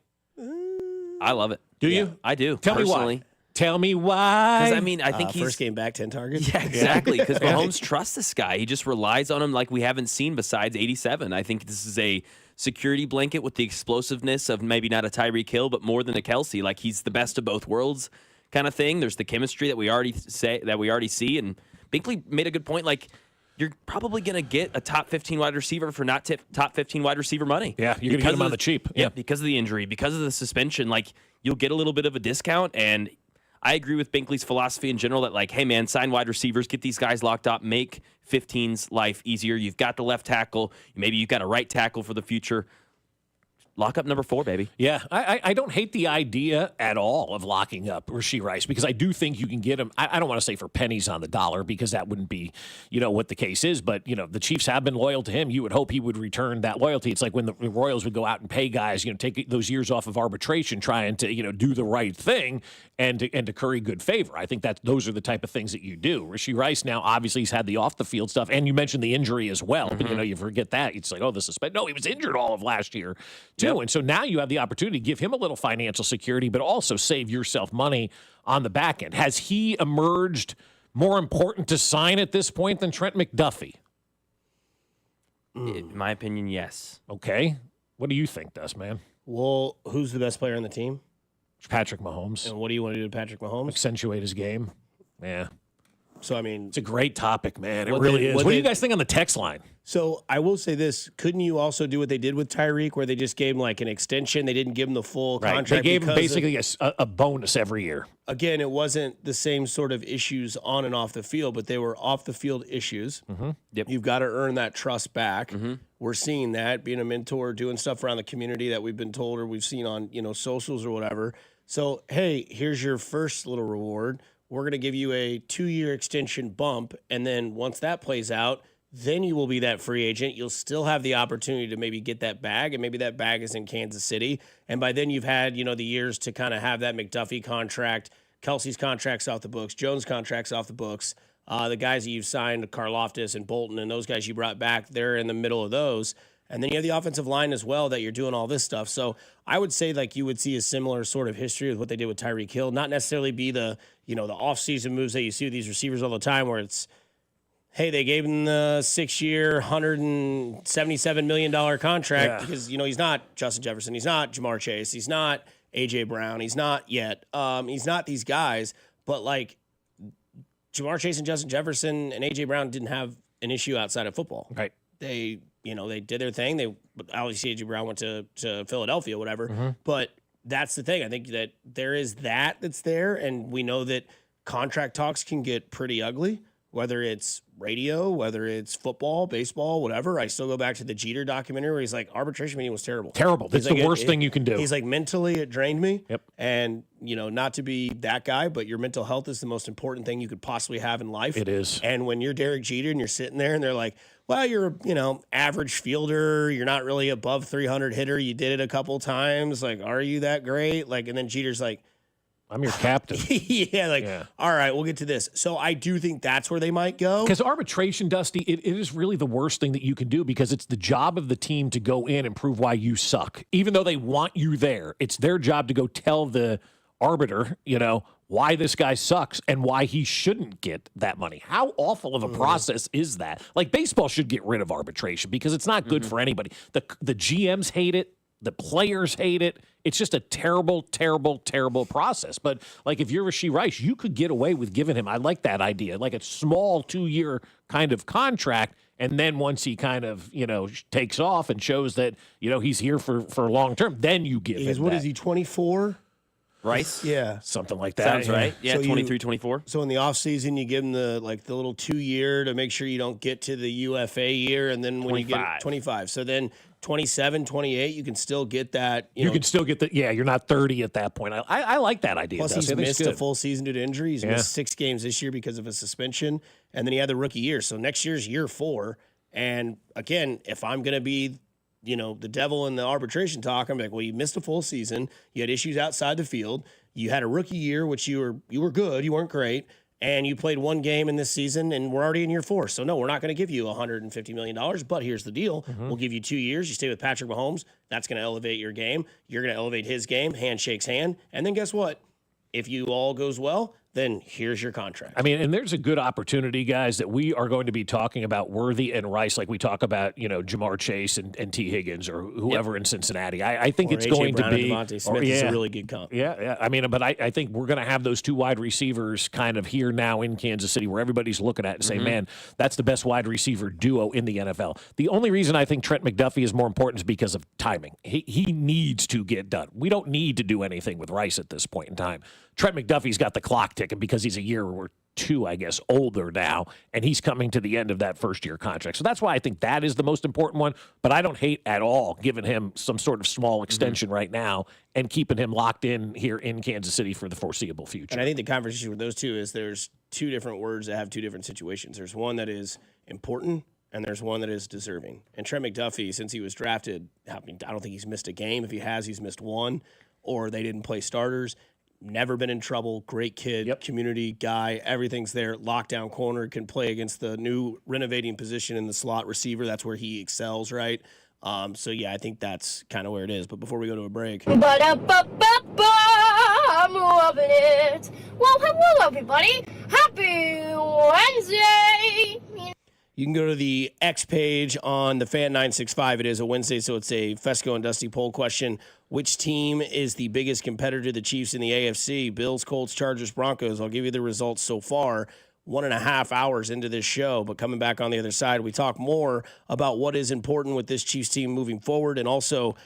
I love it. Do you? I do. Tell personally. me why. Tell me why. Because I think he's first game back 10 targets. Yeah, exactly. Because Mahomes trusts this guy. He just relies on him like we haven't seen besides 87. I think this is a security blanket with the explosiveness of maybe not a Tyreek Hill, but more than a Kelsey. Like, he's the best of both worlds kind of thing. There's the chemistry that we already see. And Binkley made a good point. Like, you're probably going to get a top 15 wide receiver for not top 15 wide receiver money. Yeah, you're going to get him on the cheap. Yeah, because of the injury, because of the suspension. Like, you'll get a little bit of a discount. And I agree with Binkley's philosophy in general that, like, hey, man, sign wide receivers, get these guys locked up, make 15's life easier. You've got the left tackle. Maybe you've got a right tackle for the future. Lock up number 4, baby. Yeah, I don't hate the idea at all of locking up Rashee Rice, because I do think you can get him. I don't want to say for pennies on the dollar, because that wouldn't be, what the case is. But, the Chiefs have been loyal to him. You would hope he would return that loyalty. It's like when the Royals would go out and pay guys, take those years off of arbitration, trying to, do the right thing and to curry good favor. I think that those are the type of things that you do. Rashee Rice now, obviously, he's had the off the field stuff, and you mentioned the injury as well. Mm-hmm. But, you forget that. It's like, oh, the suspension. No, he was injured all of last year, too. Yep. And so now you have the opportunity to give him a little financial security, but also save yourself money on the back end. Has he emerged more important to sign at this point than Trent McDuffie? In my opinion, yes. Okay. What do you think, Dust, man? Well, who's the best player on the team? Patrick Mahomes. And what do you want to do to Patrick Mahomes? Accentuate his game. Yeah. So, it's a great topic, man. It really is. What do you guys think on the text line? So, I will say this. Couldn't you also do what they did with Tyreek, where they just gave him like an extension? They didn't give him the full contract. They gave him basically a bonus every year. Again, it wasn't the same sort of issues on and off the field, but they were off the field issues. Mm-hmm. Yep. You've got to earn that trust back. Mm-hmm. We're seeing that, being a mentor, doing stuff around the community that we've been told or we've seen on, socials or whatever. So, hey, here's your first little reward. We're going to give you a 2-year extension bump, and then once that plays out, then you will be that free agent. You'll still have the opportunity to maybe get that bag, and maybe that bag is in Kansas City. And by then you've had, the years to kind of have that McDuffie contract, Kelsey's contracts off the books, Jones' contracts off the books. The guys that you've signed, Karlaftis and Bolton, and those guys you brought back, they're in the middle of those. And then you have the offensive line as well that you're doing all this stuff. So I would say like you would see a similar sort of history with what they did with Tyreek Hill. Not necessarily be the, the offseason moves that you see with these receivers all the time where it's, hey, they gave him the 6-year, $177 million contract because, he's not Justin Jefferson. He's not Jamar Chase. He's not A.J. Brown. He's not yet. He's not these guys. But, like, Jamar Chase and Justin Jefferson and A.J. Brown didn't have an issue outside of football. Right. They did their thing. They obviously A.J. Brown went to Philadelphia, whatever. But that's the thing. I think that there is that's there, and we know that contract talks can get pretty ugly, whether it's radio, whether it's football, baseball, whatever. I still go back to the Jeter documentary where he's like, arbitration meeting was terrible. Terrible. That's the worst thing you can do. He's like, mentally, it drained me. Yep. And, not to be that guy, but your mental health is the most important thing you could possibly have in life. It is. And when you're Derek Jeter and you're sitting there and they're like, well, you're, average fielder. You're not really above 300 hitter. You did it a couple times. Like, are you that great? Like, and then Jeter's like, I'm your captain. All right, we'll get to this. So I do think that's where they might go. Because arbitration, Dusty, it is really the worst thing that you can do because it's the job of the team to go in and prove why you suck. Even though they want you there, it's their job to go tell the arbiter, why this guy sucks and why he shouldn't get that money. How awful of a process is that? Like, baseball should get rid of arbitration because it's not good for anybody. The GMs hate it. The players hate it. It's just a terrible, terrible, terrible process. But, like, if you're Rashee Rice, you could get away with giving him, I like that idea, like a small 2-year kind of contract. And then once he kind of, takes off and shows that, he's here for long term, then you give him What that. is he, 24? Rice? Yeah. Something like that. Sounds right. Yeah, So 23, 24. So in the offseason, you give him the little 2-year to make sure you don't get to the UFA year. And then when you get 25. So then 27, 28, you can still get that. You can still get you're not 30 at that point. I like that idea. Plus, he's missed a full season due to injury. He's Yeah. missed 6 games this year because of a suspension. And then he had the rookie year. So next year's year 4. And again, if I'm going to be, the devil in the arbitration talk, I'm like, well, you missed a full season. You had issues outside the field. You had a rookie year, which you were good. You weren't great. And you played 1 game in this season, and we're already in year 4. So, no, we're not going to give you $150 million. But here's the deal. We'll give you 2 years. You stay with Patrick Mahomes. That's going to elevate your game. You're going to elevate his game. Hand shakes hand. And then guess what? If you all goes well, then here's your contract. I mean, and there's a good opportunity, guys, that we are going to be talking about Worthy and Rice like we talk about, Jamar Chase and T. Higgins or whoever in Cincinnati. I think it's going to be Devontae Smith is a really good comp. Yeah. I mean, but I think we're going to have those 2 wide receivers kind of here now in Kansas City where everybody's looking at and saying, man, that's the best wide receiver duo in the NFL. The only reason I think Trent McDuffie is more important is because of timing. He needs to get done. We don't need to do anything with Rice at this point in time. Trent McDuffie's got the clock ticking because he's a year or 2, I guess, older now, and he's coming to the end of that first-year contract. So that's why I think that is the most important one, but I don't hate at all giving him some sort of small extension right now and keeping him locked in here in Kansas City for the foreseeable future. And I think the conversation with those two is there's 2 different words that have 2 different situations. There's one that is important, and there's one that is deserving. And Trent McDuffie, since he was drafted, I don't think he's missed a game. If he has, he's missed 1, or they didn't play starters. Never been in trouble. Great kid, community guy. Everything's there. Lockdown corner, can play against the new renovating position in the slot receiver. That's where he excels, right? So, yeah, I think that's kind of where it is. But before we go to a break. I'm loving it. Well, hello, everybody. Happy Wednesday. You can go to the X page on the Fan 965. It is a Wednesday, so it's a Fescoe and Dusty poll question. Which team is the biggest competitor to the Chiefs in the AFC? Bills, Colts, Chargers, Broncos. I'll give you the results so far. 1.5 hours into this show, but coming back on the other side, we talk more about what is important with this Chiefs team moving forward, and also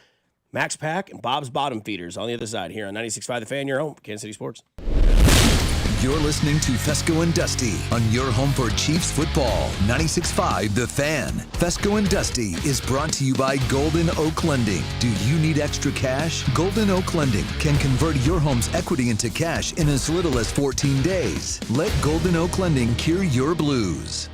Max Pack and Bob's Bottom Feeders on the other side here on 96.5 The Fan, your home, Kansas City Sports. You're listening to Fescoe and Dusty on your home for Chiefs football. 96.5 The Fan. Fescoe and Dusty is brought to you by Golden Oak Lending. Do you need extra cash? Golden Oak Lending can convert your home's equity into cash in as little as 14 days. Let Golden Oak Lending cure your blues.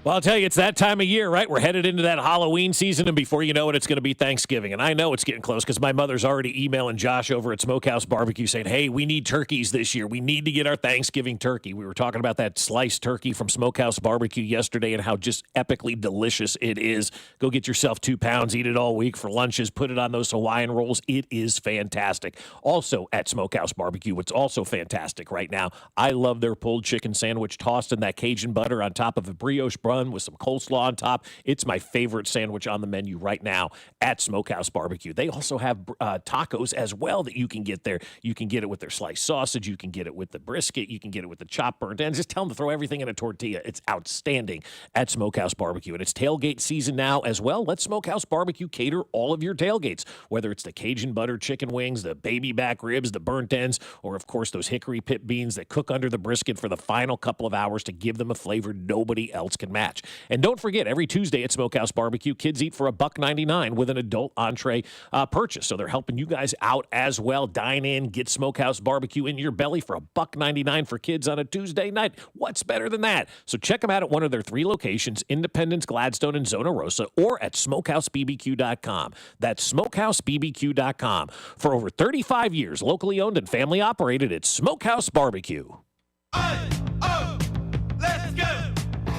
Well, I'll tell you, it's that time of year, right? We're headed into that Halloween season, and before you know it, it's going to be Thanksgiving. And I know it's getting close because my mother's already emailing Josh over at Smokehouse Barbecue saying, hey, we need turkeys this year. We need to get our Thanksgiving turkey. We were talking about that sliced turkey from Smokehouse Barbecue yesterday and how just epically delicious it is. Go get yourself 2 pounds, eat it all week for lunches, put it on those Hawaiian rolls. It is fantastic. Also at Smokehouse Barbecue, what's also fantastic right now, I love their pulled chicken sandwich tossed in that Cajun butter on top of a brioche bun with some coleslaw on top. It's my favorite sandwich on the menu right now at Smokehouse Barbecue. They also have tacos as well that you can get there. You can get it with their sliced sausage. You can get it with the brisket. You can get it with the chopped burnt ends. Just tell them to throw everything in a tortilla. It's outstanding at Smokehouse Barbecue. And it's tailgate season now as well. Let Smokehouse Barbecue cater all of your tailgates, whether it's the Cajun butter chicken wings, the baby back ribs, the burnt ends, or of course those hickory pit beans that cook under the brisket for the final couple of hours to give them a flavor nobody else can match. And don't forget, every Tuesday at Smokehouse Barbecue, kids eat for $1.99 with an adult entree purchase. So they're helping you guys out as well. Dine in, get Smokehouse Barbecue in your belly for $1.99 for kids on a Tuesday night. What's better than that? So check them out at one of their 3 locations, Independence, Gladstone, and Zona Rosa, or at SmokehouseBBQ.com. That's SmokehouseBBQ.com. For over 35 years, locally owned and family operated, it's Smokehouse Barbecue.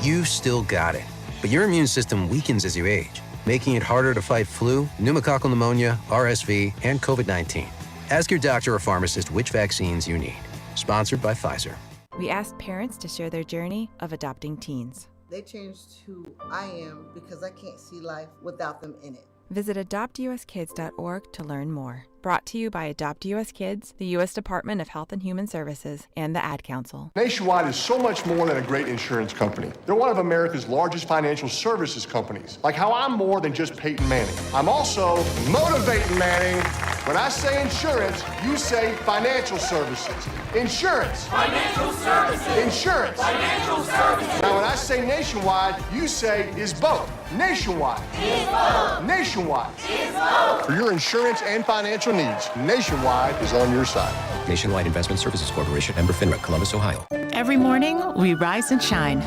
You still got it, but your immune system weakens as you age, making it harder to fight flu, pneumococcal pneumonia, RSV, and COVID-19. Ask your doctor or pharmacist which vaccines you need. Sponsored by Pfizer. We asked parents to share their journey of adopting teens. They changed who I am because I can't see life without them in it. Visit adoptuskids.org to learn more. Brought to you by Adopt US Kids, the U.S. Department of Health and Human Services, and the Ad Council. Nationwide is so much more than a great insurance company. They're one of America's largest financial services companies. Like how I'm more than just Peyton Manning. I'm also motivating Manning. When I say insurance, you say financial services. Insurance. Financial services. Insurance. Financial services. Now when I say nationwide, you say is both. Nationwide. Is both. Nationwide. Is both. For your insurance and financial needs, Nationwide is on your side. Nationwide Investment Services Corporation, member FINRA, Columbus, Ohio. Every morning, we rise and shine,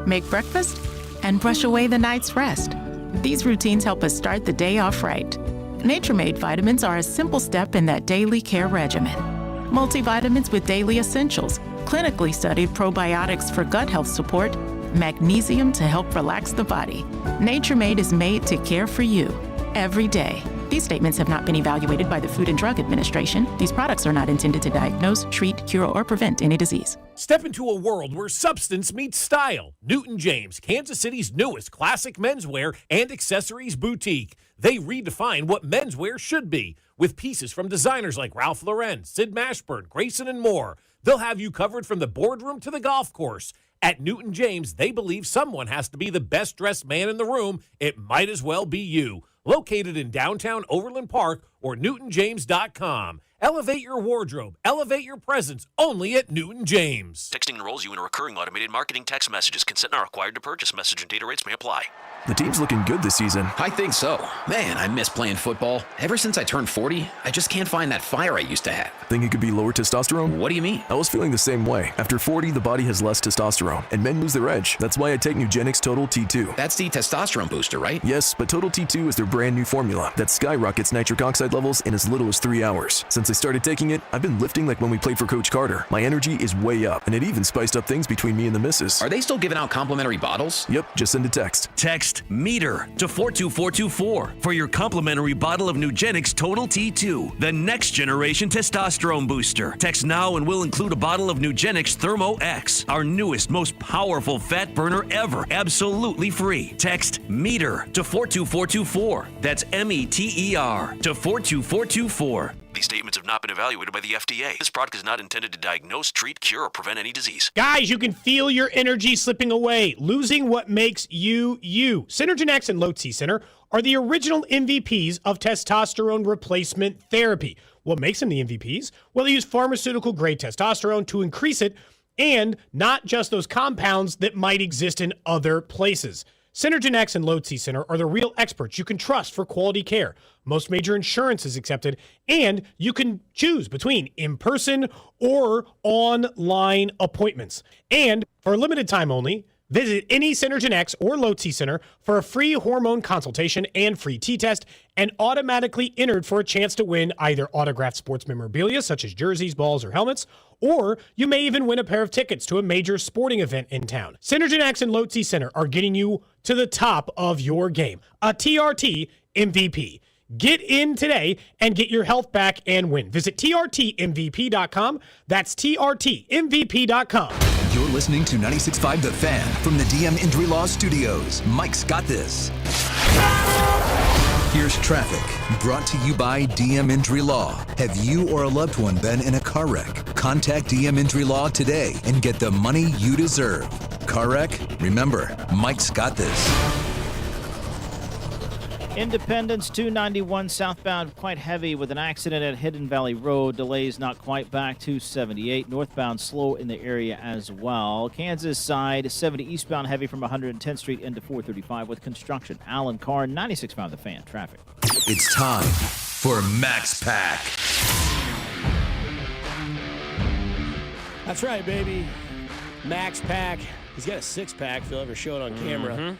make breakfast, and brush away the night's rest. These routines help us start the day off right. Nature-Made vitamins are a simple step in that daily care regimen. Multivitamins with daily essentials, clinically studied probiotics for gut health support, magnesium to help relax the body. Nature-Made is made to care for you every day. These statements have not been evaluated by the Food and Drug Administration. These products are not intended to diagnose, treat, cure, or prevent any disease. Step into a world where substance meets style. Newton James, Kansas City's newest classic menswear and accessories boutique. They redefine what menswear should be, with pieces from designers like Ralph Lauren, Sid Mashburn, Grayson, and more. They'll have you covered from the boardroom to the golf course. At Newton James, they believe someone has to be the best-dressed man in the room. It might as well be you. Located in downtown Overland Park or NewtonJames.com. Elevate your wardrobe. Elevate your presence only at Newton James. Texting enrolls you in a recurring automated marketing text messages. Consent not required to purchase. Message and data rates may apply. The team's looking good this season. I think so. Man, I miss playing football. Ever since I turned 40, I just can't find that fire I used to have. Think it could be lower testosterone? What do you mean? I was feeling the same way. After 40, the body has less testosterone, and men lose their edge. That's why I take Nugenix Total T2. That's the testosterone booster, right? Yes, but Total T2 is their brand new formula that skyrockets nitric oxide levels in as little as 3 hours. Since I started taking it, I've been lifting like when we played for Coach Carter. My energy is way up, and it even spiced up things between me and the missus. Are they still giving out complimentary bottles? Yep, just send a text. Text METER to 42424 for your complimentary bottle of Nugenix Total T2, the next generation testosterone booster. Text now and we'll include a bottle of Nugenix Thermo X, our newest, most powerful fat burner ever, absolutely free. Text METER to 42424. That's METER to 42424. These statements have not been evaluated by the FDA. This product is not intended to diagnose, treat, cure, or prevent any disease. Guys, you can feel your energy slipping away, losing what makes you, you. Synergen X and Low T Center are the original MVPs of testosterone replacement therapy. What makes them the MVPs? Well, they use pharmaceutical-grade testosterone to increase it, and not just those compounds that might exist in other places. Synergen X and Low T Center are the real experts you can trust for quality care. Most major insurance is accepted, and you can choose between in-person or online appointments. And for a limited time only, visit any Synergen X or Low T Center for a free hormone consultation and free T-test, and automatically entered for a chance to win either autographed sports memorabilia such as jerseys, balls, or helmets, or you may even win a pair of tickets to a major sporting event in town. Synergen X and Low T Center are getting you to the top of your game. A TRT MVP. Get in today and get your health back and win. Visit TRTMVP.com. That's TRTMVP.com. You're listening to 96.5 The Fan from the DM Injury Law Studios. Mike's got this. Here's traffic, brought to you by DM Injury Law. Have you or a loved one been in a car wreck? Contact DM Injury Law today and get the money you deserve. Car wreck? Remember, Mike's got this. Independence 291 southbound quite heavy with an accident at Hidden Valley Road. Delays not quite back to 78. Northbound slow in the area as well. Kansas side 70 eastbound heavy from 110th Street into 435 with construction. Alan Carr 96.5 The Fan. Traffic. It's time for Max Pack. That's right, baby. Max Pack. He's got a six-pack if you'll ever show it on camera.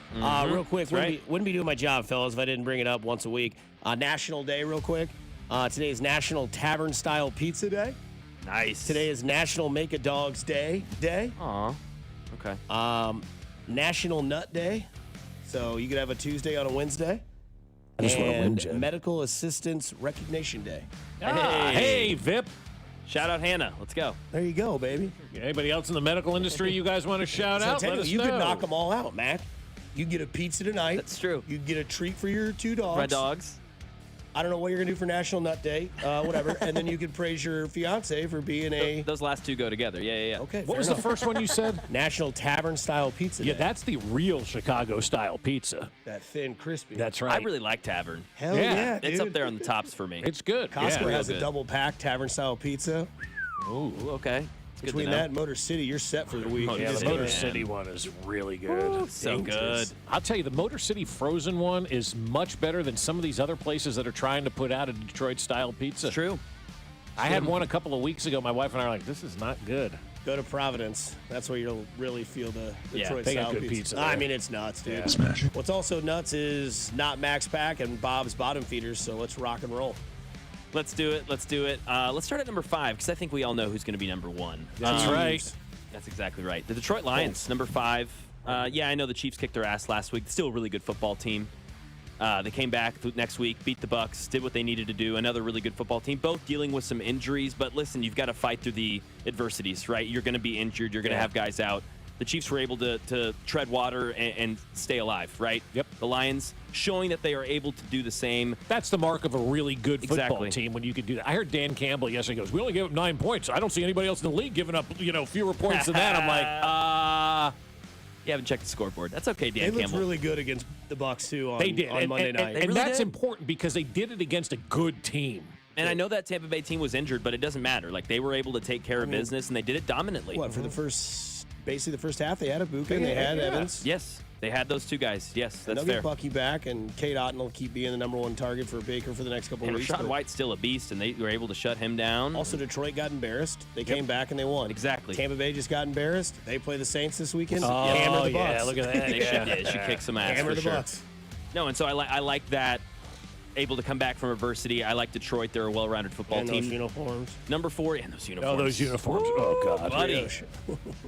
Real quick, wouldn't be doing my job, fellas, if I didn't bring it up once a week. National Day, real quick. Today is National Tavern-Style Pizza Day. Nice. Today is National Make a Dog's Day. Aw. Okay. National Nut Day. So you could have a Tuesday on a Wednesday. I just want to win, And Jen. Medical Assistance Recognition Day. Hey, VIP. Shout out Hannah. Let's go. There you go, baby. Anybody else in the medical industry you guys want to shout out? Let us You know. could knock them all out, Mac. You get a pizza tonight. That's true. You get a treat for your two dogs. Red dogs. I don't know what you're going to do for National Nut Day, whatever. And then you could praise your fiance for being a... Those last two go together. Yeah. Okay, What was the first one you said? National Tavern Style Pizza Yeah, Day. that's the real Chicago style pizza. That thin, crispy. That's I right. really like Tavern. Hell yeah, It's dude. up there on the tops for me. It's good. Costco yeah. has a good. double pack Tavern Style Pizza. Ooh, okay. It's good to Between know. that and Motor City, you're set for the week. Motor Yeah, the City, Motor man. City one is really good. So good. I'll tell you, the Motor City frozen one is much better than some of these other places that are trying to put out a Detroit-style pizza. It's true. I had one a couple of weeks ago. My wife and I are like, this is not good. Go to Providence. That's where you'll really feel the Detroit they got style good pizza I there. mean, it's nuts, dude. Yeah. Smash. What's also nuts is not Max Pack and Bob's Bottom Feeders, so let's rock and roll. Let's do it. Let's start at number 5 because I think we all know who's going to be number 1. That's right. That's exactly right. The Detroit Lions, number 5. Yeah, I know the Chiefs kicked their ass last week. Still a really good football team. They came back next week, beat the Bucks, did what they needed to do. Another really good football team, both dealing with some injuries. But listen, you've got to fight through the adversities, right? You're going to be injured. You're going to have guys out. The Chiefs were able to tread water and stay alive, right? Yep. The Lions showing that they are able to do the same. That's the mark of a really good football Exactly. team when you can do that. I heard Dan Campbell yesterday goes, we only gave up 9 points. I don't see anybody else in the league giving up, fewer points than that. I'm like, You haven't checked the scoreboard. That's okay, They Dan looked Campbell. really good against the Bucks too on, they did. on Monday night. And that's important because they did it against a good team. And I know that Tampa Bay team was injured, but it doesn't matter. Like, they were able to take care of business, and they did it dominantly. What, for basically the first half, they had Ibuka and they had Evans. Yes, they had those two guys. Yes, And that's they'll fair. get Bucky back, and Kate Otten will keep being the number 1 target for Baker for the next couple And weeks. Rashad but White's still a beast, and they were able to shut him down. Also, Detroit got embarrassed. They came back and they won. Exactly. Tampa Bay just got embarrassed. They play the Saints this weekend. Oh, Hammer the Bucks. yeah, look at that. They should kick some ass Hammer for the sure. Bucks. No, and so I like that. Able to come back from adversity. I like Detroit. They're a well-rounded football And team. those uniforms. Number 4, and those uniforms. Oh, those uniforms. Oh, God. Buddy.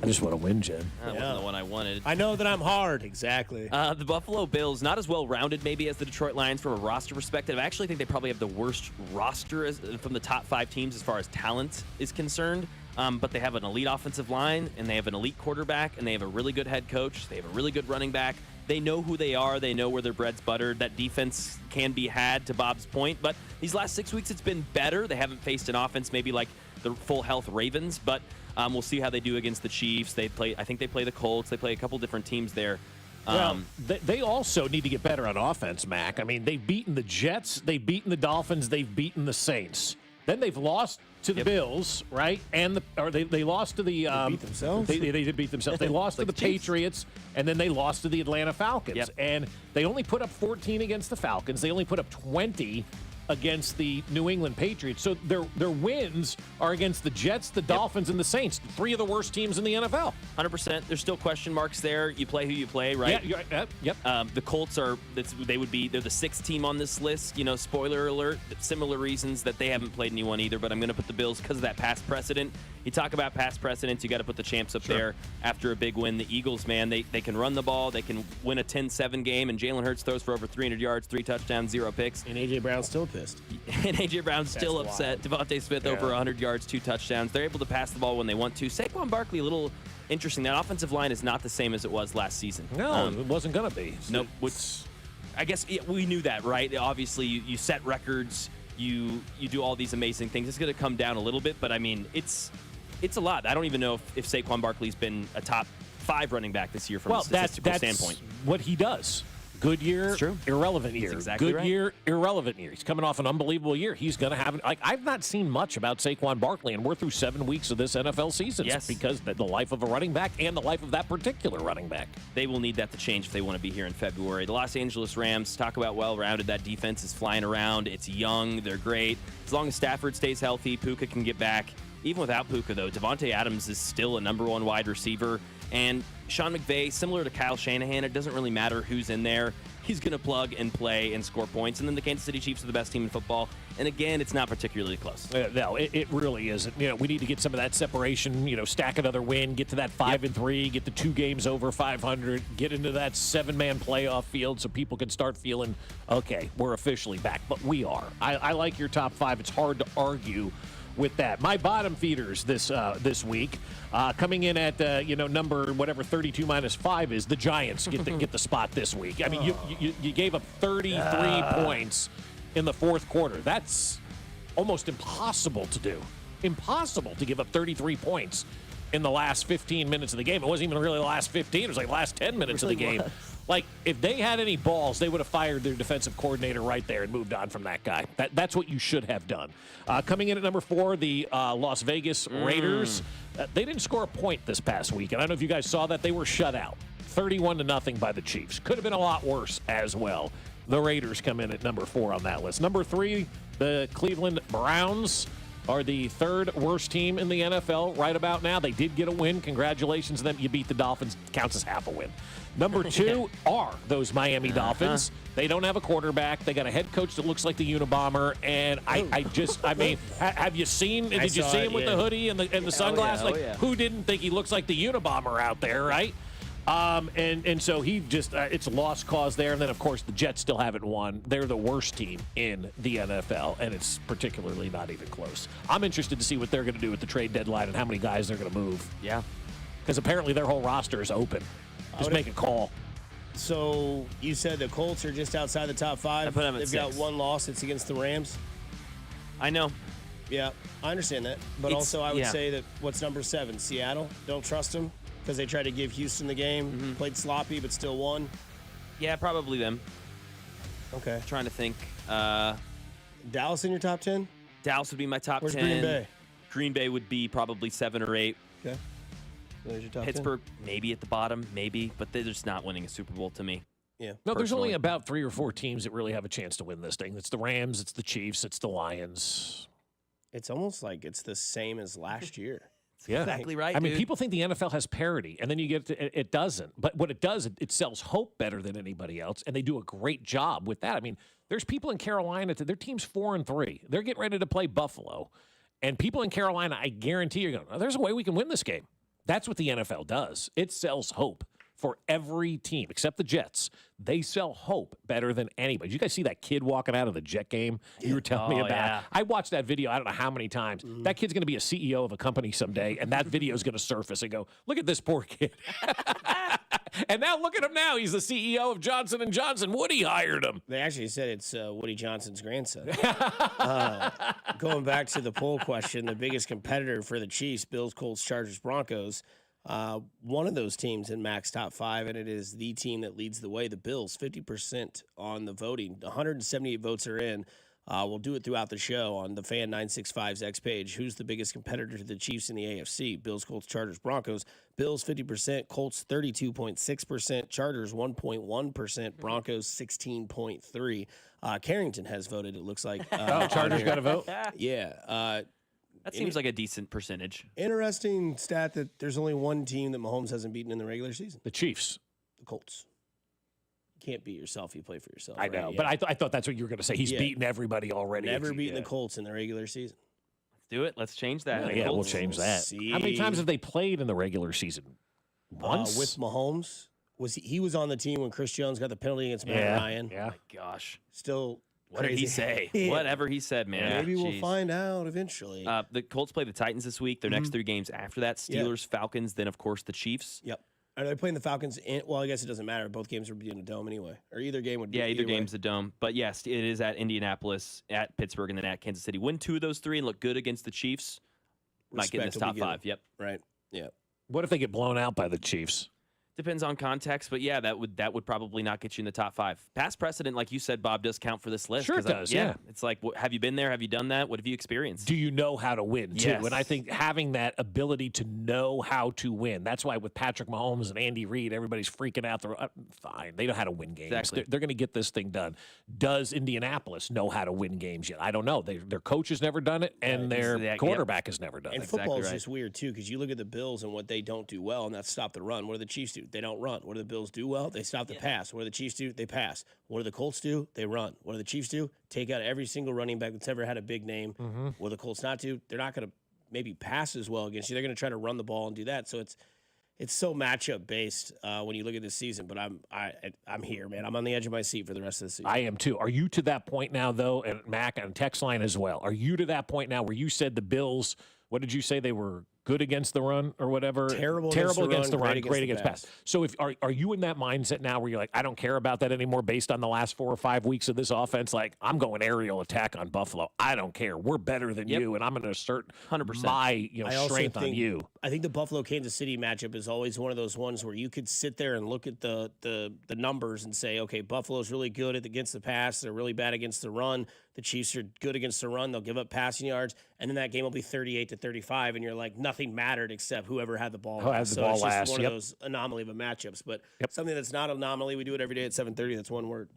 I just want to win, Jen. That wasn't the one I wanted. I know that I'm hard. Exactly. The Buffalo Bills, not as well-rounded maybe as the Detroit Lions from a roster perspective. I actually think they probably have the worst roster from the top 5 teams as far as talent is concerned. But they have an elite offensive line, and they have an elite quarterback, and they have a really good head coach. They have a really good running back. They know who they are. They know where their bread's buttered. That defense can be had, to Bob's point. But these last 6 weeks, it's been better. They haven't faced an offense maybe like the full health Ravens, but we'll see how they do against the Chiefs. I think they play the Colts. They play a couple different teams there. Well, they also need to get better on offense, Mac. I mean, they've beaten the Jets, they've beaten the Dolphins, they've beaten the Saints. Then they've lost to the Bills, right? And they lost to the They beat themselves. They did beat themselves. They lost to the Patriots, and then they lost to the Atlanta Falcons. Yep. And they only put up 14 against the Falcons. They only put up 20 against the New England Patriots. So their wins are against the Jets, the Dolphins, and the Saints, 3 of the worst teams in the NFL. 100%. There's still question marks there. You play who you play, right? Yeah, yep. The Colts they're the 6th team on this list. Spoiler alert. Similar reasons that they haven't played anyone either. But I'm going to put the Bills because of that past precedent. You talk about past precedents, you got to put the champs up there after a big win. The Eagles, man, they can run the ball. They can win a 10-7 game, and Jalen Hurts throws for over 300 yards, 3 touchdowns, 0 picks. And A.J. Brown's still pissed. And A.J. Brown's still upset. Devontae Smith over 100 yards, 2 touchdowns. They're able to pass the ball when they want to. Saquon Barkley a little interesting. That offensive line is not the same as it was last season. No, it wasn't going to be. Nope. I guess we knew that, right? Obviously, you set records, you do all these amazing things. It's going to come down a little bit, but I mean, it's a lot. I don't even know if Saquon Barkley's been a top 5 running back this year from a statistical standpoint. What he does. Good year, irrelevant year. Exactly Good year, irrelevant year. He's coming off an unbelievable year. He's going to have I've not seen much about Saquon Barkley, and we're through 7 weeks of this NFL season. Yes. Because the life of a running back and the life of that particular running back. They will need that to change if they want to be here in February. The Los Angeles Rams, talk about well-rounded. That defense is flying around. It's young. They're great. As long as Stafford stays healthy, Puka can get back. Even without Puka, though, Devontae Adams is still a number 1 wide receiver. And Sean McVay, similar to Kyle Shanahan, it doesn't really matter who's in there. He's going to plug and play and score points. And then the Kansas City Chiefs are the best team in football. And again, it's not particularly close. No, it really isn't. We need to get some of that separation, stack another win, get to that 5-3, get the 2 games over 500, get into that 7-man playoff field so people can start feeling, okay, we're officially back. But we are. I like your top 5. It's hard to argue with that. My bottom feeders this week, coming in at number whatever 32 minus 5 is, the Giants get the spot this week. I mean, you gave up 33 points in the fourth quarter. That's almost impossible to do. Impossible to give up 33 points in the last 15 minutes of the game. It wasn't even really the last 15. It was like the last 10 minutes of the game. Like, if they had any balls, they would have fired their defensive coordinator right there and moved on from that guy. That's what you should have done. Coming in at number 4, the Las Vegas Raiders. They didn't score a point this past week, and I don't know if you guys saw that. They were shut out, 31-0 by the Chiefs. Could have been a lot worse as well. The Raiders come in at number 4 on that list. Number 3, the Cleveland Browns are the 3rd worst team in the NFL right about now. They did get a win. Congratulations to them. You beat the Dolphins. Counts as half a win. Number 2 are those Miami Dolphins. They don't have a quarterback. They got a head coach that looks like the Unabomber. And I mean, have you seen? Did you see him with the hoodie and the sunglasses? Who didn't think he looks like the Unabomber out there, right? And so he just it's a lost cause there. And then, of course, the Jets still haven't won. They're the worst team in the NFL, and it's particularly not even close. I'm interested to see what they're going to do with the trade deadline and how many guys they're going to move. Yeah. Because apparently their whole roster is open. Just make a call. So you said the Colts are just outside the top 5. I put them at They've 6. got 1 loss. It's against the Rams. I know. Yeah, I understand that. But also I would say that what's number 7? Seattle. Don't trust them because they tried to give Houston the game. Played sloppy, but still won. Yeah, probably them. Okay. Trying to think. Dallas in your top 10? Dallas would be my top 10. Where's Green Bay? Green Bay would be probably 7 or 8. Okay. There's your top Pittsburgh, maybe at the bottom, maybe, but they're just not winning a Super Bowl to me. Yeah. No, there's only about 3 or 4 teams that really have a chance to win this thing. It's the Rams, it's the Chiefs, it's the Lions. It's almost like it's the same as last year. Yeah. Exactly right. I mean, people think the NFL has parity, and then you get to, it doesn't. But what it does, it sells hope better than anybody else, and they do a great job with that. I mean, there's people in Carolina, their team's 4-3. They're getting ready to play Buffalo, and people in Carolina, I guarantee you're going, oh, there's a way we can win this game. That's what the NFL does. It sells hope for every team, except the Jets. They sell hope better than anybody. Did you guys see that kid walking out of the Jet game you were telling me about? Yeah. I watched that video I don't know how many times. That kid's going to be a CEO of a company someday, and that video is going to surface and go, look at this poor kid. And now look at him now. He's the CEO of Johnson & Johnson. Woody hired him. They actually said it's Woody Johnson's grandson. Going back to the poll question, the biggest competitor for the Chiefs, Bills, Colts, Chargers, Broncos, one of those teams in Mac's top 5, and it is the team that leads the way, the Bills, 50% on the voting. 178 votes are in. We'll do it throughout the show on the Fan 965's X page. Who's the biggest competitor to the Chiefs in the AFC? Bills, Colts, Chargers, Broncos. Bills 50%, Colts 32.6%, Chargers 1.1%, Broncos 16.3%. Carrington has voted, it looks like. Chargers got a vote? Yeah. That seems like a decent percentage. Interesting stat that there's only one team that Mahomes hasn't beaten in the regular season. The Chiefs. The Colts. Can't beat yourself. You play for yourself. I know, right? but I thought that's what you were going to say. He's beaten everybody already. Never beaten the Colts in the regular season. Let's do it. Let's change that. Yeah, we'll change that. How many times have they played in the regular season? Once? With Mahomes. He was on the team when Chris Jones got the penalty against Matt Ryan. Yeah. Oh my gosh. Still What did he say? Yeah. Whatever he said, man. Maybe we'll Jeez. find out eventually. The Colts play the Titans this week. Their next 3 games after that, Steelers, Falcons, then, of course, the Chiefs. Yep. Are they playing the Falcons? Well, I guess it doesn't matter. Both games would be in a dome anyway. Or either game would be. Yeah, either way. game's a dome. But, yes, it is at Indianapolis, at Pittsburgh, and then at Kansas City. Win 2 of those 3 and look good against the Chiefs. Might get in this top 5. Yep. Right. Yeah. What if they get blown out by the Chiefs? Depends on context, but yeah, that would probably not get you in the top 5. Past precedent, like you said, Bob, does count for this list. Sure it does, yeah. It's like, have you been there? Have you done that? What have you experienced? Do you know how to win, too? Yes. And I think having that ability to know how to win, that's why with Patrick Mahomes and Andy Reid, everybody's freaking out. They're fine. They know how to win games. Exactly. They're going to get this thing done. Does Indianapolis know how to win games yet? I don't know. Their coach has never done it, and their quarterback has never done it. And football is just weird, too, because you look at the Bills and what they don't do well, and that's stop the run. What do the Chiefs do? They don't run. What do the Bills do well? They stop the pass. What do the Chiefs do? They pass. What do the Colts do? They run. What do the Chiefs do? Take out every single running back that's ever had a big name. What do the Colts not do? They're not going to maybe pass as well against you. They're going to try to run the ball and do that. So it's so matchup based when you look at this season. But I'm here, man. I'm on the edge of my seat for the rest of the season. I am too. Are you to that point now, though? And Mac on text line as well. Are you to that point now where you said the Bills? What did you say they were? Good against the run or whatever. Terrible against the run, great against against pass. So are you in that mindset now where you're like, I don't care about that anymore based on the last 4 or 5 weeks of this offense? Like, I'm going aerial attack on Buffalo. I don't care. We're better than you, and I'm going to assert 100% my strength on you. I think the Buffalo Kansas City matchup is always one of those ones where you could sit there and look at the numbers and say, okay, Buffalo's really good against the pass. They're really bad against the run. The Chiefs are good against the run. They'll give up passing yards, and then that game will be 38-35, and you're like, nothing mattered except whoever had the ball. Who has the ball it's just last, one of those anomaly of a matchups. But something that's not an anomaly, we do it every day at 7:30. That's one word.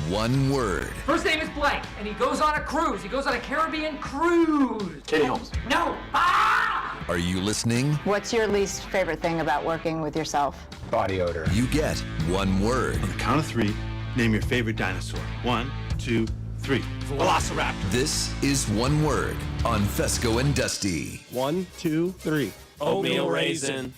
One word. First name is blank, and he goes on a cruise. He goes on a Caribbean cruise. Katie Holmes. No. Ah! Are you listening? What's your least favorite thing about working with yourself? Body odor. You get one word. On the count of 3, name your favorite dinosaur. 1, 2, 3. Velociraptor. This is one word on Fescoe and Dusty. 1, 2, 3. Oatmeal raisin.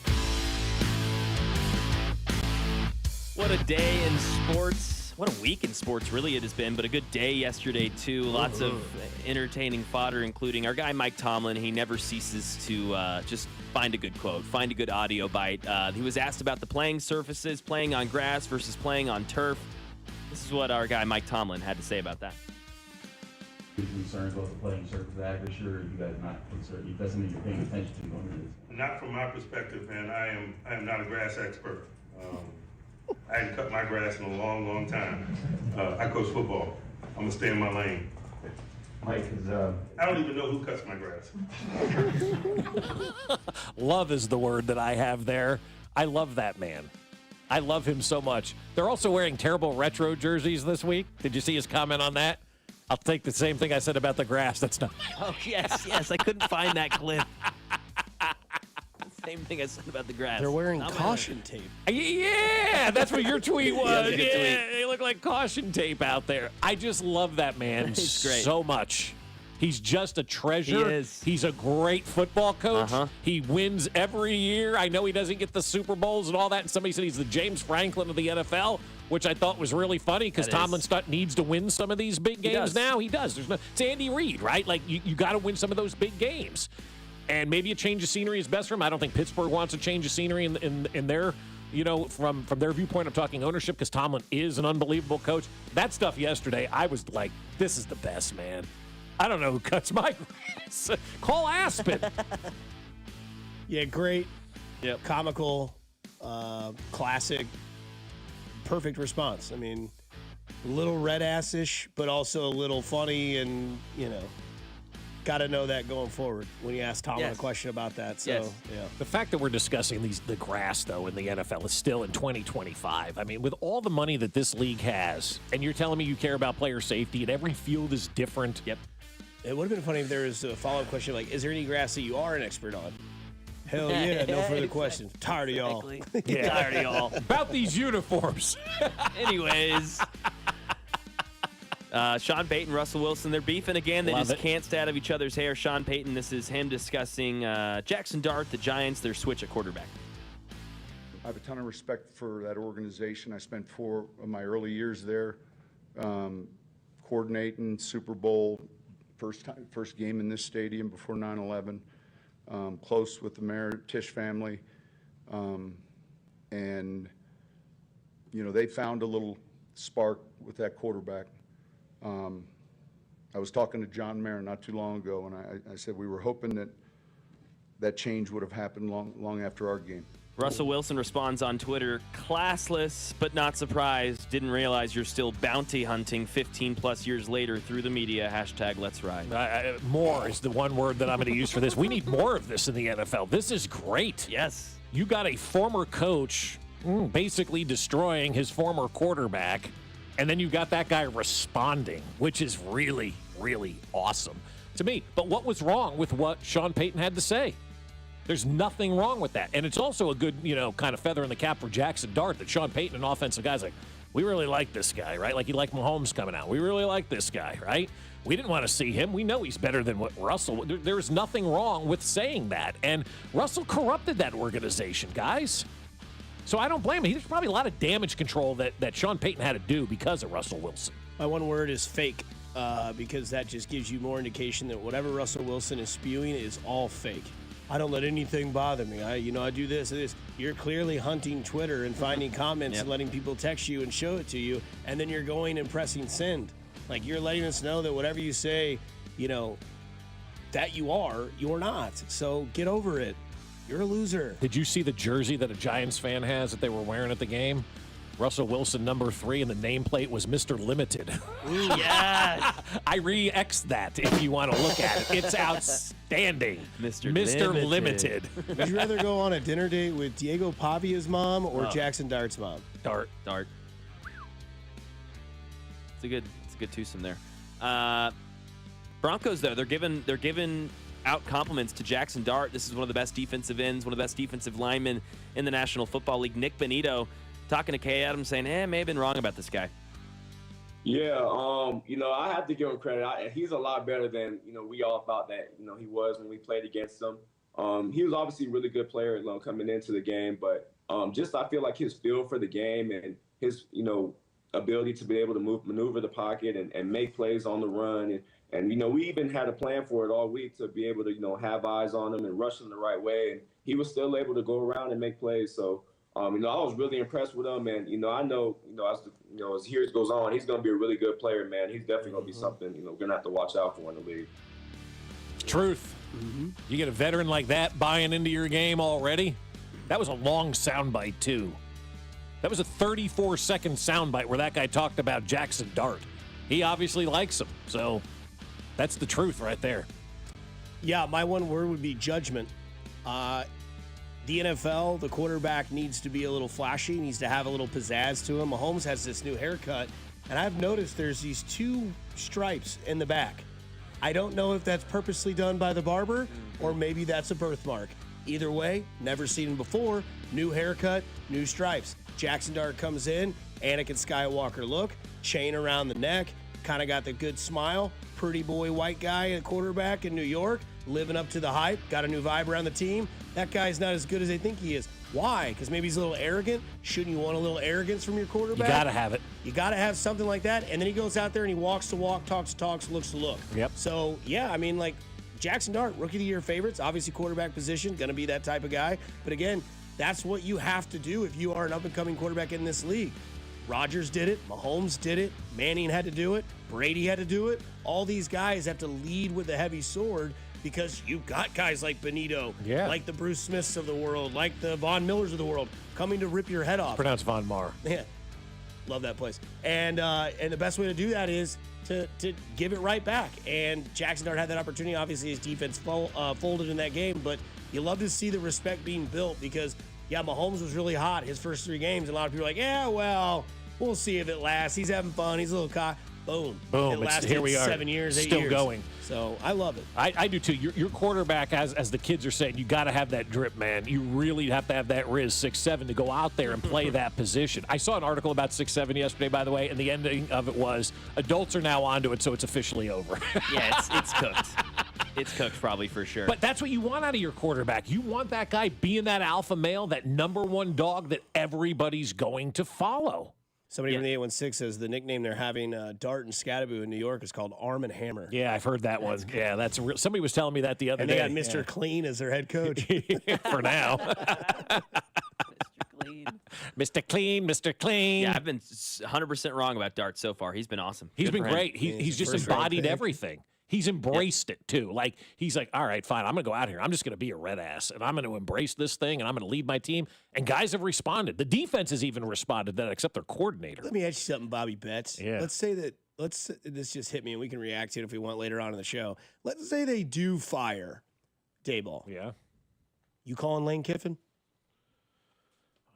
What a day in sports. What a week in sports, really, it has been, but a good day yesterday, too. Lots of entertaining fodder, including our guy, Mike Tomlin. He never ceases to just find a good quote, find a good audio bite. He was asked about the playing surfaces, playing on grass versus playing on turf. This is what our guy, Mike Tomlin, had to say about that. You're concerned about the playing surface accuracy, or you guys not concerned? That's something you're paying attention to on this? Not from my perspective, man. I am not a grass expert. I hadn't cut my grass in a long, long time. I coach football. I'm gonna stay in my lane. Mike is. I don't even know who cuts my grass. Love is the word that I have there. I love that man. I love him so much. They're also wearing terrible retro jerseys this week. Did you see his comment on that? I'll take the same thing I said about the grass. That's not. Oh, yes. I couldn't find that clip. Same thing I said about the grass. They're wearing caution tape. Yeah, that's what your tweet was. Yeah, tweet. They look like caution tape out there. I just love that man He's great. so much. He's just a treasure. He is. He's a great football coach. He wins every year. I know he doesn't get the Super Bowls and all that. And somebody said he's the James Franklin of the NFL, which I thought was really funny because Tomlin needs to win some of these big games now. He does. It's Andy Reid, right? Like, you got to win some of those big games. And maybe a change of scenery is best for him. I don't think Pittsburgh wants a change of scenery in their, from their viewpoint. I'm talking ownership because Tomlin is an unbelievable coach. That stuff yesterday, I was like, this is the best, man. I don't know who cuts my grass. Call Aspen. Yeah, great. Yep. Comical, classic, perfect response. I mean, a little red ass-ish, but also a little funny and, got to know that going forward when you ask Tomlin a question about that. So, yeah. The fact that we're discussing the grass, though, in the NFL is still in 2025. I mean, with all the money that this league has, and you're telling me you care about player safety, and every field is different. Yep. It would have been funny if there was a follow-up question like, is there any grass that you are an expert on? Hell yeah, no further questions. Tired of y'all. Tired of y'all. About these uniforms. Anyways. Sean Payton, Russell Wilson, they're beefing again. They just can't stay out of each other's hair. Sean Payton, this is him discussing Jackson Dart, the Giants, their switch at quarterback. I have a ton of respect for that organization. I spent 4 of my early years there coordinating Super Bowl, first game in this stadium before 9/11. Close with the Mayor Tisch family, and they found a little spark with that quarterback. I was talking to John Mayer not too long ago, and I said we were hoping that change would have happened long after our game. Russell Wilson responds on Twitter, classless but not surprised. Didn't realize you're still bounty hunting 15 plus years later through the media. Hashtag let's ride. More is the one word that I'm going to use for this. We need more of this in the NFL. This is great. Yes. You got a former coach basically destroying his former quarterback, and then you got that guy responding, which is really, really awesome to me. But what was wrong with what Sean Payton had to say? There's nothing wrong with that. And it's also a good, kind of feather in the cap for Jackson Dart that Sean Payton, an offensive guy's like, we really like this guy, right? Like he liked Mahomes coming out. We really like this guy, right? We didn't want to see him. We know he's better than what Russell. There's nothing wrong with saying that. And Russell corrupted that organization, guys. So I don't blame him. There's probably a lot of damage control that Sean Payton had to do because of Russell Wilson. My one word is fake, because that just gives you more indication that whatever Russell Wilson is spewing is all fake. I don't let anything bother me. I do this and this. You're clearly hunting Twitter and finding comments and letting people text you and show it to you, and then you're going and pressing send. Like, you're letting us know that whatever you say, that you're not. So get over it. You're a loser. Did you see the jersey that a Giants fan has that they were wearing at the game? Russell Wilson, number 3, and the nameplate was Mr. Limited. Ooh, yes. I re-X'd that if you want to look at it. It's outstanding. Mr. Limited. Would you rather go on a dinner date with Diego Pavia's mom or Jackson Dart's mom? Dart. It's a good twosome there. Broncos, though, they're giving out compliments to Jackson Dart. This is one of the best defensive ends, one of the best defensive linemen in the National Football League. Nick Benito talking to Kay Adams saying, may have been wrong about this guy. Yeah, I have to give him credit. He's a lot better than, we all thought that, he was when we played against him. He was obviously a really good player coming into the game, but I feel like his feel for the game and his, ability to be able to maneuver the pocket and make plays on the run. And we even had a plan for it all week to be able to, have eyes on him and rush him the right way. And he was still able to go around and make plays. So, I was really impressed with him, and I know, as years goes on, he's going to be a really good player, man. He's definitely going to be something, we're going to have to watch out for in the league. Truth. Mm-hmm. You get a veteran like that buying into your game already. That was a long soundbite too. That was a 34-second soundbite where that guy talked about Jackson Dart. He obviously likes him, so that's the truth right there. Yeah, my one word would be judgment. The NFL, the quarterback needs to be a little flashy, needs to have a little pizzazz to him. Mahomes has this new haircut, and I've noticed there's these 2 stripes in the back. I don't know if that's purposely done by the barber or maybe that's a birthmark. Either way, never seen him before. New haircut, new stripes. Jackson Dart comes in, Anakin Skywalker look, chain around the neck, kind of got the good smile. Pretty boy white guy at quarterback in New York, living up to the hype, got a new vibe around the team. That guy's not as good as they think he is. Why? Because maybe he's a little arrogant. Shouldn't you want a little arrogance from your quarterback? You got to have it. You got to have something like that. And then he goes out there and he walks the walk, talks the talks, looks the look. Yep. So, yeah, Jackson Dart, Rookie of the Year favorites, obviously quarterback position, going to be that type of guy. But again, that's what you have to do if you are an up-and-coming quarterback in this league. Rodgers did it. Mahomes did it. Manning had to do it. Brady had to do it. All these guys have to lead with a heavy sword because you've got guys like Benito, like the Bruce Smiths of the world, like the Von Millers of the world, coming to rip your head off. Pronounced Von Mar. Yeah, love that place. And the best way to do that is to give it right back. And Jackson Dart had that opportunity. Obviously, his defense folded in that game, but you love to see the respect being built because, Mahomes was really hot his first 3 games. And a lot of people are like, we'll see if it lasts. He's having fun. He's a little cocky. Boom. Boom. It lasted here we are. 7 years, 8 Still years. going. So I love it. I do too. Your quarterback, as the kids are saying, you got to have that drip, man. You really have to have that Riz 6'7" to go out there and play that position. I saw an article about 6'7" yesterday, by the way, and the ending of it was adults are now onto it, so it's officially over. Yeah, it's cooked. It's cooked probably for sure. But that's what you want out of your quarterback. You want that guy being that alpha male, that number 1 dog that everybody's going to follow. Somebody from the 816 says the nickname they're having Dart and Scattaboo in New York is called Arm and Hammer. Yeah, I've heard that one. Yeah, that's real. Somebody was telling me that the other day. And they got Mr. Clean as their head coach. For now. Mr. Clean, Mr. Clean. Yeah, I've been 100% wrong about Dart so far. He's been awesome. He's Good been for him. great. He's just embodied everything. He's embraced it, too. Like, he's like, all right, fine, I'm going to go out here. I'm just going to be a red ass, and I'm going to embrace this thing, and I'm going to lead my team. And guys have responded. The defense has even responded to that, except their coordinator. Let me ask you something, Bobby Betts. Yeah. Let's say that, this just hit me, and we can react to it if we want later on in the show. Let's say they do fire Daboll. Yeah. You calling Lane Kiffin?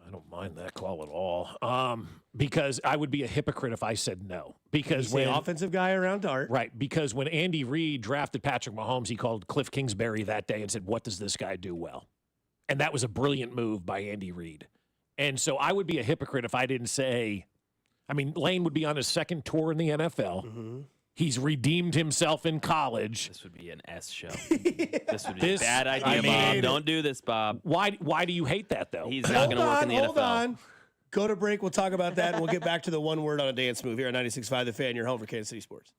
I don't mind that call at all. Because I would be a hypocrite if I said no. Because when offensive guy around Dart. Right. Because when Andy Reid drafted Patrick Mahomes, he called Cliff Kingsbury that day and said, what does this guy do well? And that was a brilliant move by Andy Reid. And so I would be a hypocrite if I didn't say, I mean, Lane would be on his second tour in the NFL. Mm-hmm. He's redeemed himself in college. This would be an S show. This would be a bad idea, Bob. Don't do this, Bob. Why do you hate that, though? He's not going to work in the NFL. Hold on. Go to break. We'll talk about that, and we'll get back to the one word on a dance move here on 96.5 The Fan, your home for Kansas City sports.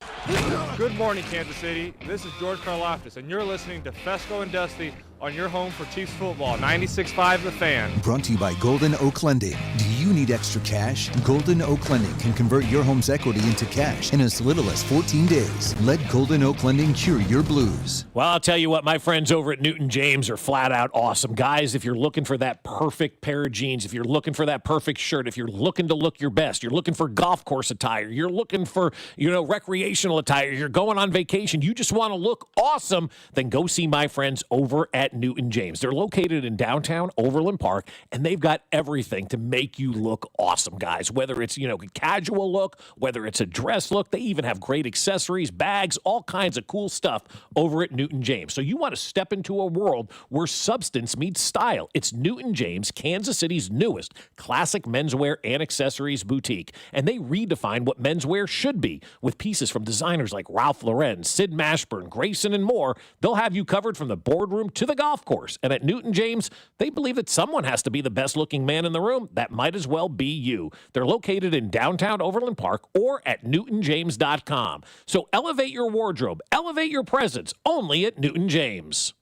Good morning, Kansas City. This is George Karlaftis, and you're listening to Fescoe and Dusty on your home for Chiefs football, 96.5 The Fan. Brought to you by Golden Oak Lending. Do you need extra cash? Golden Oak Lending can convert your home's equity into cash in as little as 14 days. Let Golden Oak Lending cure your blues. Well, I'll tell you what, my friends over at Newton James are flat out awesome. Guys, if you're looking for that perfect pair of jeans, if you're looking for that perfect shirt, if you're looking to look your best, you're looking for golf course attire, you're looking for, recreational attire, you're going on vacation, you just want to look awesome, then go see my friends over at Newton James. They're located in downtown Overland Park, and they've got everything to make you look awesome, guys. Whether it's, a casual look, whether it's a dress look, they even have great accessories, bags, all kinds of cool stuff over at Newton James. So you want to step into a world where substance meets style. It's Newton James, Kansas City's newest classic menswear and accessories boutique. And they redefine what menswear should be with pieces from designers like Ralph Lauren, Sid Mashburn, Grayson, and more. They'll have you covered from the boardroom to the golf course. And at Newton James, they believe that someone has to be the best looking man in the room. That might as well be you. They're located in downtown Overland Park or at newtonjames.com. So elevate your wardrobe, elevate your presence, only at Newton James.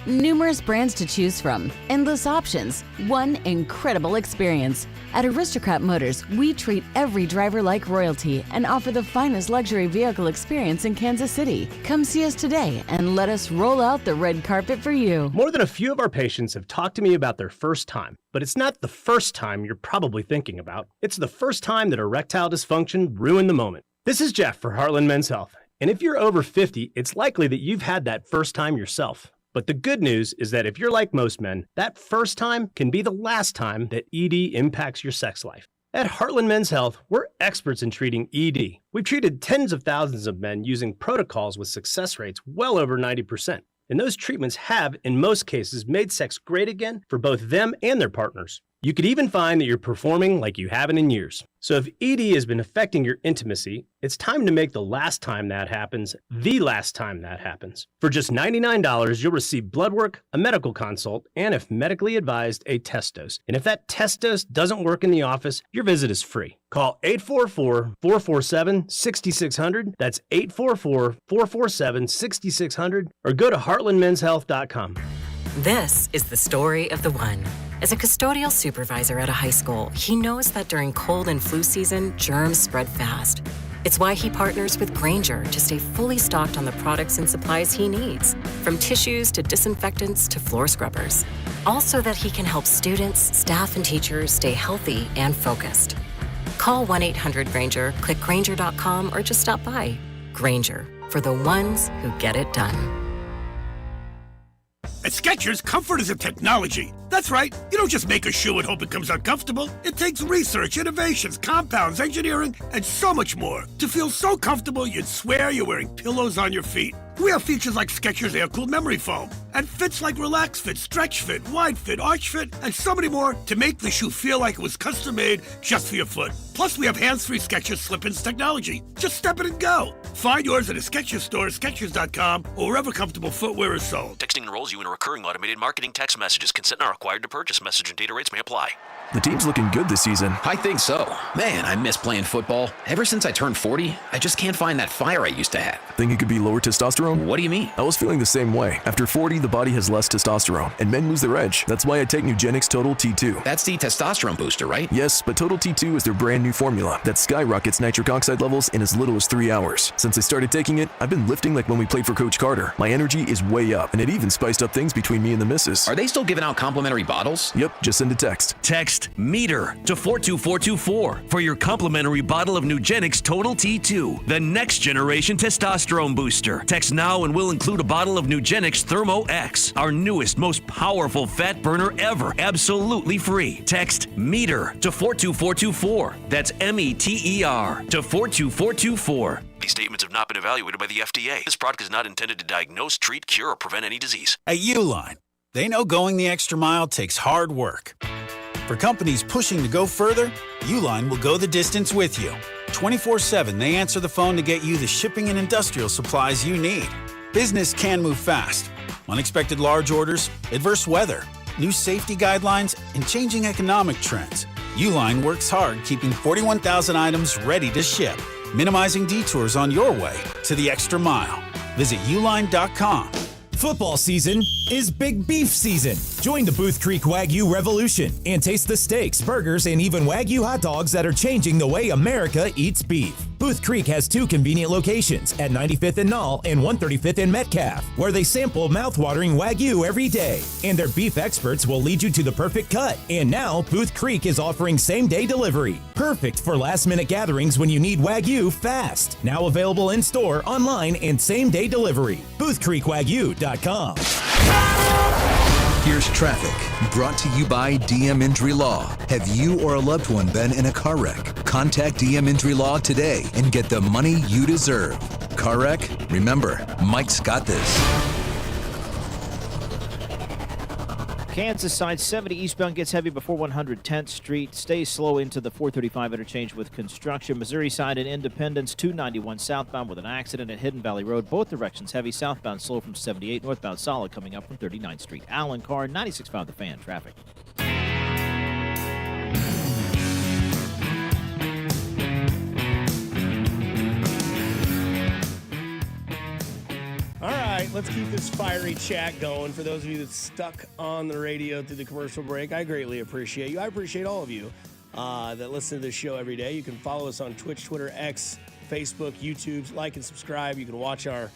Numerous brands to choose from, endless options, one incredible experience. At Aristocrat Motors, we treat every driver like royalty and offer the finest luxury vehicle experience in Kansas City. Come see us today and let us roll out the red carpet for you. More than a few of our patients have talked to me about their first time, but it's not the first time you're probably thinking about. It's the first time that erectile dysfunction ruined the moment. This is Jeff for Heartland Men's Health, and if you're over 50, it's likely that you've had that first time yourself. But the good news is that if you're like most men, that first time can be the last time that ED impacts your sex life. At Heartland Men's Health, we're experts in treating ED. We've treated tens of thousands of men using protocols with success rates well over 90%. And those treatments have, in most cases, made sex great again for both them and their partners. You could even find that you're performing like you haven't in years. So if ED has been affecting your intimacy, it's time to make the last time that happens the last time that happens. For just $99, you'll receive blood work, a medical consult, and if medically advised, a test dose. And if that test dose doesn't work in the office, your visit is free. Call 844-447-6600. That's 844-447-6600. Or go to heartlandmenshealth.com. This is the story of the one. As a custodial supervisor at a high school, he knows that during cold and flu season, germs spread fast. It's why he partners with Grainger to stay fully stocked on the products and supplies he needs, from tissues to disinfectants to floor scrubbers. All so that he can help students, staff, and teachers stay healthy and focused. Call 1-800-GRAINGER, click Grainger.com, or just stop by. Grainger, for the ones who get it done. At Skechers, comfort is a technology. That's right. You don't just make a shoe and hope it comes out comfortable. It takes research, innovations, compounds, engineering, and so much more to feel so comfortable you'd swear you're wearing pillows on your feet. We have features like Skechers Air-Cooled Memory Foam and fits like Relax Fit, Stretch Fit, Wide Fit, Arch Fit, and so many more to make the shoe feel like it was custom-made just for your foot. Plus, we have hands-free Skechers Slip-ins technology. Just step in and go. Find yours at a Skechers store, Skechers.com, or wherever comfortable footwear is sold. Texting enrolls you in a recurring automated marketing text messages. Consent not required to purchase. Message and data rates may apply. The team's looking good this season. I think so. Man, I miss playing football. Ever since I turned 40, I just can't find that fire I used to have. Think it could be lower testosterone? What do you mean? I was feeling the same way. After 40, the body has less testosterone, and men lose their edge. That's why I take Nugenix Total T2. That's the testosterone booster, right? Yes, but Total T2 is their brand new formula that skyrockets nitric oxide levels in as little as 3 hours. Since I started taking it, I've been lifting like when we played for Coach Carter. My energy is way up, and it even spiced up things between me and the missus. Are they still giving out complimentary bottles? Yep, just send a text. Text METER to 42424 for your complimentary bottle of Nugenix Total T2, the next generation testosterone booster. Text now and we'll include a bottle of Nugenix Thermo X, our newest, most powerful fat burner ever, absolutely free. Text METER to 42424. That's METER to 42424. These statements have not been evaluated by the FDA. This product is not intended to diagnose, treat, cure, or prevent any disease. At Uline, they know going the extra mile takes hard work. For companies pushing to go further, Uline will go the distance with you. 24/7, they answer the phone to get you the shipping and industrial supplies you need. Business can move fast. Unexpected large orders, adverse weather, new safety guidelines, and changing economic trends. Uline works hard keeping 41,000 items ready to ship, minimizing detours on your way to the extra mile. Visit uline.com. Football season is big beef season. Join the Booth Creek Wagyu revolution and taste the steaks, burgers, and even Wagyu hot dogs that are changing the way America eats beef. Booth Creek has 2 convenient locations at 95th and Knoll and 135th and Metcalf, where they sample mouthwatering Wagyu every day. And their beef experts will lead you to the perfect cut. And now, Booth Creek is offering same-day delivery. Perfect for last-minute gatherings when you need Wagyu fast. Now available in-store, online, and same-day delivery. BoothCreekWagyu.com. Here's traffic, brought to you by DM Injury Law. Have you or a loved one been in a car wreck? Contact DM Injury Law today and get the money you deserve. Car wreck? Remember, Mike's got this. Kansas side 70 eastbound gets heavy before 110th Street. Stays slow into the 435 interchange with construction. Missouri side in Independence, 291 southbound with an accident at Hidden Valley Road. Both directions heavy. Southbound slow from 78. Northbound solid coming up from 39th Street. Allen Carr, 96.5 The Fan. Traffic. All right, let's keep this fiery chat going. For those of you that stuck on the radio through the commercial break, I greatly appreciate you. I appreciate all of you that listen to this show every day. You can follow us on Twitch, Twitter, X, Facebook, YouTube. Like and subscribe. You can watch our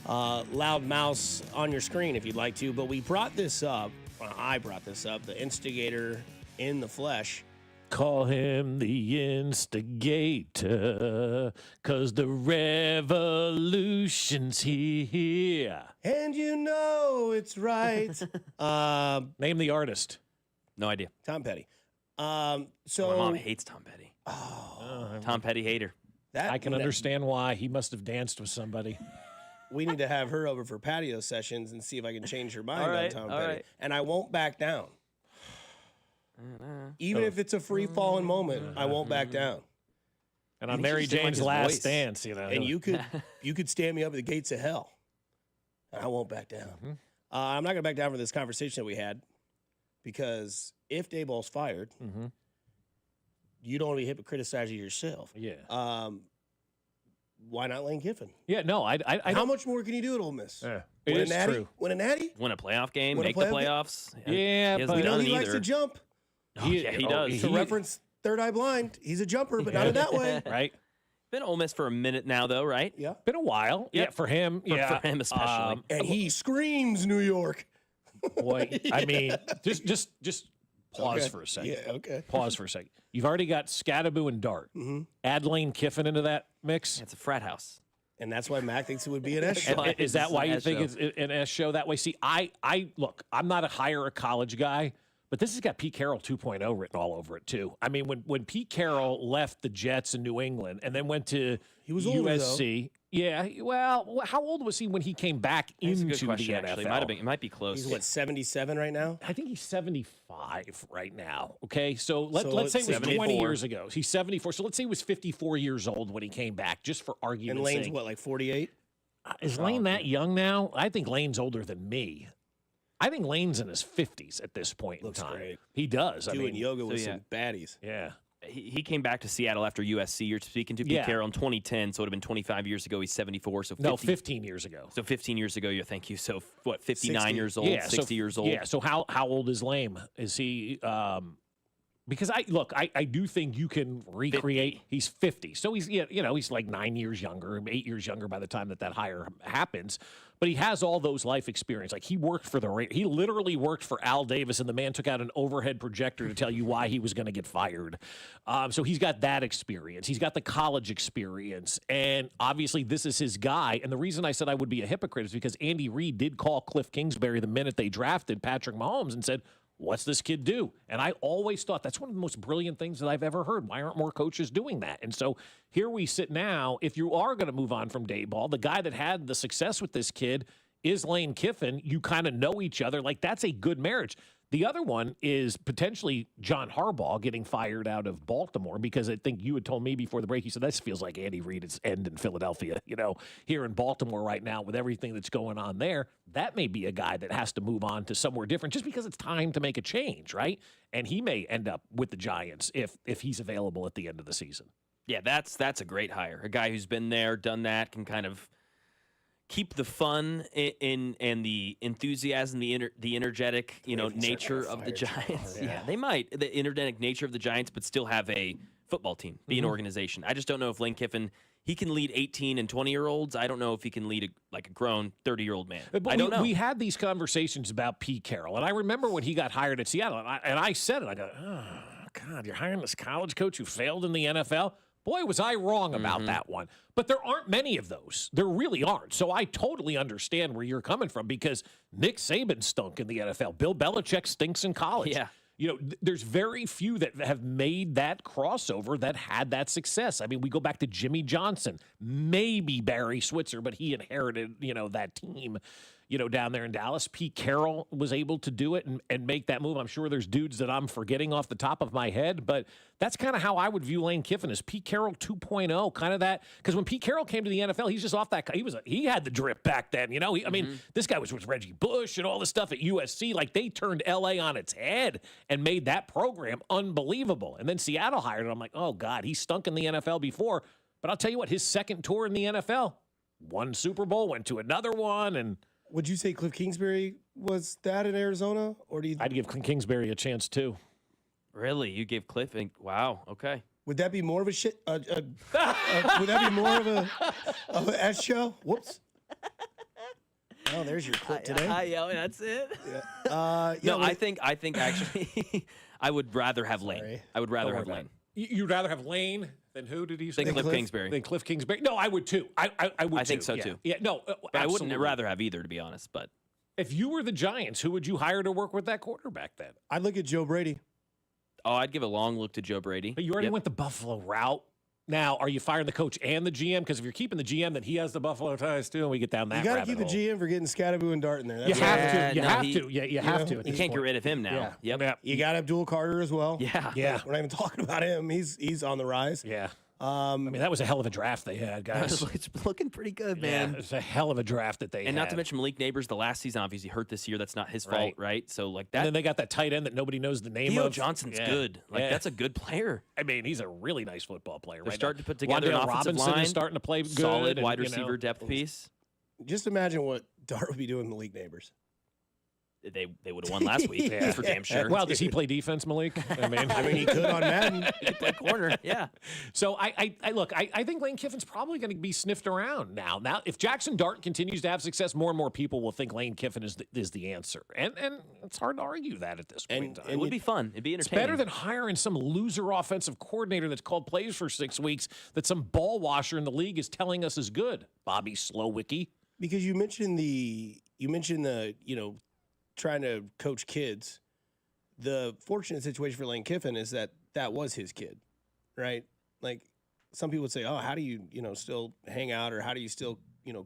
loud mouse on your screen if you'd like to. But we brought this up. I brought this up. The instigator in the flesh. Call him the instigator, 'cause the revolution's here. And you know it's right. Name the artist. No idea. Tom Petty. My mom hates Tom Petty. Tom Petty hater. I can understand why. He must have danced with somebody. We need to have her over for patio sessions and see if I can change her mind on Tom Petty. right. And I won't back down. Even if it's a free-falling moment, I won't back down. And on Mary Jane's Last Dance, you know. And you could stand me up at the gates of hell, and I won't back down. I'm not going to back down for this conversation that we had, because if Dayball's fired, you don't want to be criticizing yourself. Yeah. Why not Lane Kiffin? Yeah, no, I How much more can you do at Ole Miss? Yeah, Win it a is natty? true. Win a natty? Win a playoff game, Win a make the playoff game? playoffs. Yeah, he but We know he either. likes to jump. He does. To reference Third Eye Blind, he's a jumper, but not in that way. Right. Been Ole Miss for a minute now, though, right? Yeah. Been a while. Yep. Yeah, for him. For him especially. And he screams New York. Boy, I mean, just pause Okay. for a second. Yeah, okay. Pause for a second. You've already got Scadaboo and Dart. Add Lane Kiffin into that mix. It's a frat house. And that's why Mac thinks it would be an S show. Is that why you S think show. it's an S show that way? See, I look, I'm not a hire a college guy, but this has got Pete Carroll 2.0 written all over it too. I mean, when Pete Carroll left the Jets in New England and then went to He was older, USC, Yeah, well, how old was he when he came back That's a into good question, the NFL? actually. It might be close. He's what, 77 right now? I think he's 75 right now. Okay, so let's say it was 74. 20 years ago. He's 74. So let's say he was 54 years old when he came back, just for argument's And Lane's sake. what, like 48? Is Lane that young now? I think Lane's older than me. I think Lane's in his 50s at this point in time. Great. He does. Doing yoga with some baddies. Yeah. He came back to Seattle after USC. You're speaking to Pete Carroll in 2010, so it would have been 25 years ago. He's 74, so 15 years ago. So 15 years ago, thank you. So what, 59 60. years old, 60 years old? Yeah, so how old is Lane? Is he because I do think you can recreate. 50. He's 50. So he's like 9 years younger, 8 years younger by the time that hire happens. But he has all those life experience. Like he literally worked for Al Davis, and the man took out an overhead projector to tell you why he was going to get fired. So he's got that experience. He's got the college experience. And obviously this is his guy. And the reason I said I would be a hypocrite is because Andy Reid did call Cliff Kingsbury the minute they drafted Patrick Mahomes and said, what's this kid do? And I always thought that's one of the most brilliant things that I've ever heard. Why aren't more coaches doing that? And so here we sit now. If you are going to move on from Dayball, the guy that had the success with this kid is Lane Kiffin. You kind of know each other. Like, that's a good marriage. The other one is potentially John Harbaugh getting fired out of Baltimore, because I think you had told me before the break, you said this feels like Andy Reid's end in Philadelphia, here in Baltimore right now with everything that's going on there. That may be a guy that has to move on to somewhere different just because it's time to make a change, right? And he may end up with the Giants if he's available at the end of the season. Yeah, that's a great hire. A guy who's been there, done that, can kind of keep the fun and the enthusiasm, the energetic, nature of the Giants. Yeah, they might. The energetic nature of the Giants, but still have a football team, be an organization. I just don't know if Lane Kiffin, he can lead 18 and 20-year-olds. I don't know if he can lead a grown 30-year-old man. But I don't know. We had these conversations about Pete Carroll, and I remember when he got hired at Seattle, and I said it. I go, oh, God, you're hiring this college coach who failed in the NFL? Boy, was I wrong about that one. But there aren't many of those. There really aren't. So I totally understand where you're coming from, because Nick Saban stunk in the NFL. Bill Belichick stinks in college. Yeah. There's very few that have made that crossover that had that success. I mean, we go back to Jimmy Johnson, maybe Barry Switzer, but he inherited, that team, down there in Dallas. Pete Carroll was able to do it and make that move. I'm sure there's dudes that I'm forgetting off the top of my head, but that's kind of how I would view Lane Kiffin, as Pete Carroll 2.0, kind of that. Because when Pete Carroll came to the NFL, he's just off that. He had the drip back then, I mean, this guy was with Reggie Bush and all this stuff at USC. Like, they turned LA on its head and made that program unbelievable. And then Seattle hired him. I'm like, oh God, he stunk in the NFL before. But I'll tell you what, his second tour in the NFL, won Super Bowl, went to another one, and would you say Cliff Kingsbury was that in Arizona, or do you? I'd give Kingsbury a chance too. Really, you gave Cliff? Wow. Okay. Would that be more of a shit? Would that be more of a S show? Whoops. Oh, there's your clip today. That's it. Yeah. No, I think actually, I would rather have Lane. I would rather have Lane. You'd rather have Lane than who did he say? Than Cliff Kingsbury. Than Cliff Kingsbury. No, I would too. I would. I think so too. Yeah. No, but I wouldn't rather have either, to be honest. But if you were the Giants, who would you hire to work with that quarterback then? I'd look at Joe Brady. Oh, I'd give a long look to Joe Brady. But you already went the Buffalo route. Now, are you firing the coach and the GM? Because if you're keeping the GM, then he has the Buffalo ties too, and we get down that. You got to keep the GM for getting Scatterboo and Dart in there. You have to. You have to. You can't get rid of him now. Yeah. Yep. You got Abdul Carter as well. Yeah. We're not even talking about him. He's on the rise. Yeah. I mean, that was a hell of a draft they had, guys. It's looking pretty good, man. Yeah, it's a hell of a draft that they had. And not to mention Malik Neighbors, the last season, obviously hurt this year. That's not his fault, right? So, like that. And then they got that tight end that nobody knows the name Theo of. Johnson's good. That's a good player. I mean, he's a really nice football player. They're right starting now. to put together an offensive Robinson line. is starting to play good. Solid and, wide receiver depth piece. Just imagine what Dart would be doing Malik Neighbors. They would have won last week. That's for damn sure. Well, does he play defense, Malik? I mean, he could on Madden. He could play corner. Yeah. So I look. I think Lane Kiffin's probably going to be sniffed around now. Now, if Jackson Dart continues to have success, more and more people will think Lane Kiffin is the answer, and it's hard to argue that at this point in time. It would be fun. It'd be It's entertaining. better than hiring some loser offensive coordinator that's called plays for 6 weeks that some ball washer in the league is telling us is good. Bobby Slowicki. Because you mentioned the trying to coach kids. The fortunate situation for Lane Kiffin is that was his kid, right? Like, some people would say, oh, how do you, still hang out, or how do you still,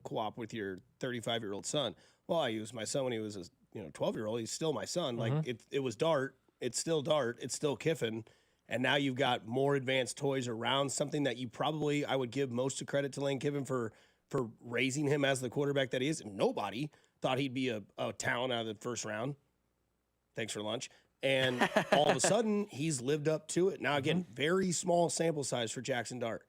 co-op with your 35-year-old son? Well, I used my son when he was a 12-year-old. He's still my son. Like it was Dart. It's still Dart. It's still Kiffin. And now you've got more advanced toys around, something that I would give most of credit to Lane Kiffin for raising him as the quarterback that he is. Nobody thought he'd be a talent out of the first round. Thanks for lunch. And all of a sudden, he's lived up to it. Now, again, very small sample size for Jackson Dart.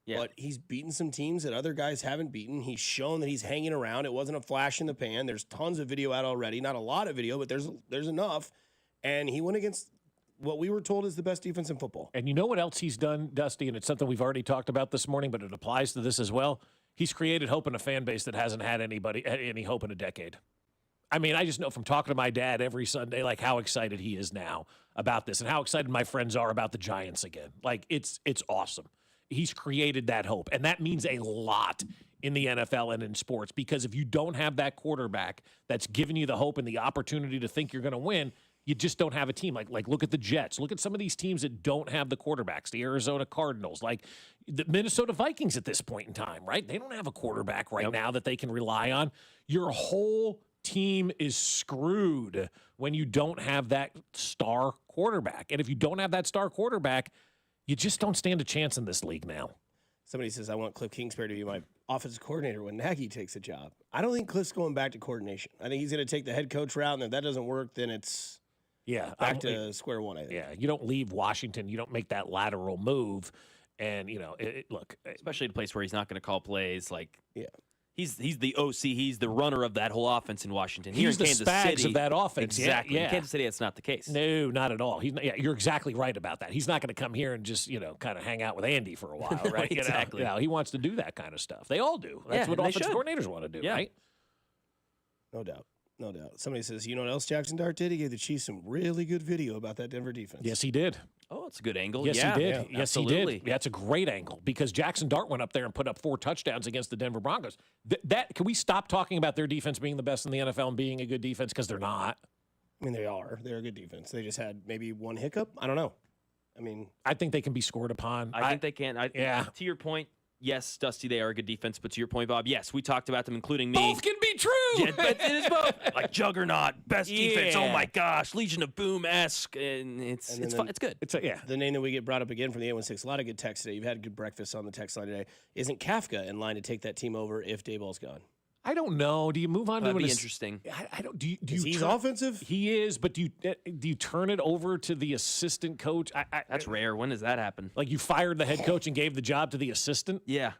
Yeah. But he's beaten some teams that other guys haven't beaten. He's shown that he's hanging around. It wasn't a flash in the pan. There's tons of video out already. Not a lot of video, but there's enough. And he went against what we were told is the best defense in football. And you know what else he's done, Dusty, and it's something we've already talked about this morning, but it applies to this as well. He's created hope in a fan base that hasn't had any hope in a decade. I mean, I just know from talking to my dad every Sunday, like, how excited he is now about this and how excited my friends are about the Giants again. Like, it's awesome. He's created that hope, and that means a lot in the NFL and in sports, because if you don't have that quarterback that's giving you the hope and the opportunity to think you're going to win, you just don't have a team. Like look at the Jets. Look at some of these teams that don't have the quarterbacks, the Arizona Cardinals, like the Minnesota Vikings at this point in time, right? They don't have a quarterback right now that they can rely on. Your whole team is screwed when you don't have that star quarterback. And if you don't have that star quarterback, you just don't stand a chance in this league now. Somebody says, I want Cliff Kingsbury to be my offensive coordinator when Nagy takes a job. I don't think Cliff's going back to coordination. I think he's going to take the head coach route, and if that doesn't work, then it's back to square one, I think. Yeah, you don't leave Washington. You don't make that lateral move. And, look. Especially in a place where he's not going to call plays. He's the OC. He's the runner of that whole offense in Washington. He's the Kansas City of that offense. Exactly. Yeah. In Kansas City, that's not the case. No, not at all. You're exactly right about that. He's not going to come here and just, kind of hang out with Andy for a while, right? Exactly. He wants to do that kind of stuff. They all do. That's what offensive coordinators want to do, right? No doubt. No doubt. Somebody says, you know what else Jackson Dart did? He gave the Chiefs some really good video about that Denver defense. Yes, he did. Oh, it's a good angle. Yes, he did. Yes, absolutely. he did. That's a great angle because Jackson Dart went up there and put up 4 touchdowns against the Denver Broncos. Can we stop talking about their defense being the best in the NFL and being a good defense? Because they're not. I mean, they are. They're a good defense. They just had maybe one hiccup. I don't know. I think they can be scored upon. I think they can. To your point, yes, Dusty, they are a good defense. But to your point, Bob, yes, we talked about them, including me. Both can be true. Yeah, but it is both. Like juggernaut, best defense. Oh my gosh, Legion of Boom-esque, and it's fun. It's good. The name that we get brought up again from the 816. A lot of good text today. You've had good breakfast on the text line today. Isn't Kafka in line to take that team over if Dayball's gone? I don't know. Do you move on That'd to be interesting? I don't. Do you? He's offensive. He is, but do you turn it over to the assistant coach? That's rare. When does that happen? Like you fired the head coach and gave the job to the assistant? Yeah,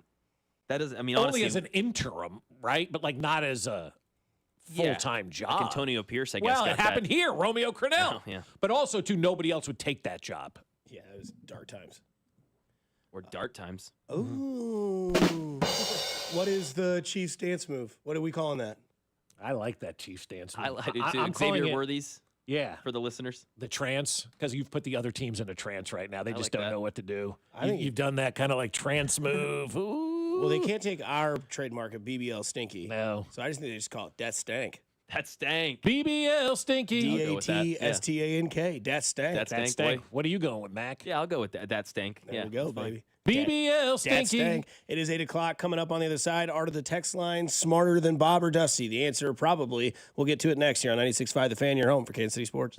that is. I mean, only honestly, as an interim, right? But like not as a full-time job. Like Antonio Pierce, I guess. Well, it happened here, Romeo Crennel. Oh, yeah. But also, too, nobody else would take that job. Yeah, it was dark times. Or dart times. Oh. What is the Chiefs dance move? What are we calling that? I like that Chiefs dance move. I do too. I'm Xavier Worthy's. Yeah. For the listeners. The trance, because you've put the other teams in a trance right now. They just like don't that. know what to do. I think You've done that kind of like trance move. Ooh. Well, they can't take our trademark of BBL Stinky. No. So I just think they just call it Dat Stank. That stank. BBL Stinky. DATSTANK. Dat Stank. That stank. Boy. What are you going with, Mac? Yeah, I'll go with that. That stank. There we go, baby. BBL Stinky. Stank. It is 8 o'clock. Coming up on the other side, Art of the text line, smarter than Bob or Dusty? The answer probably. We'll get to it next here on 96.5 The Fan, your home for Kansas City Sports.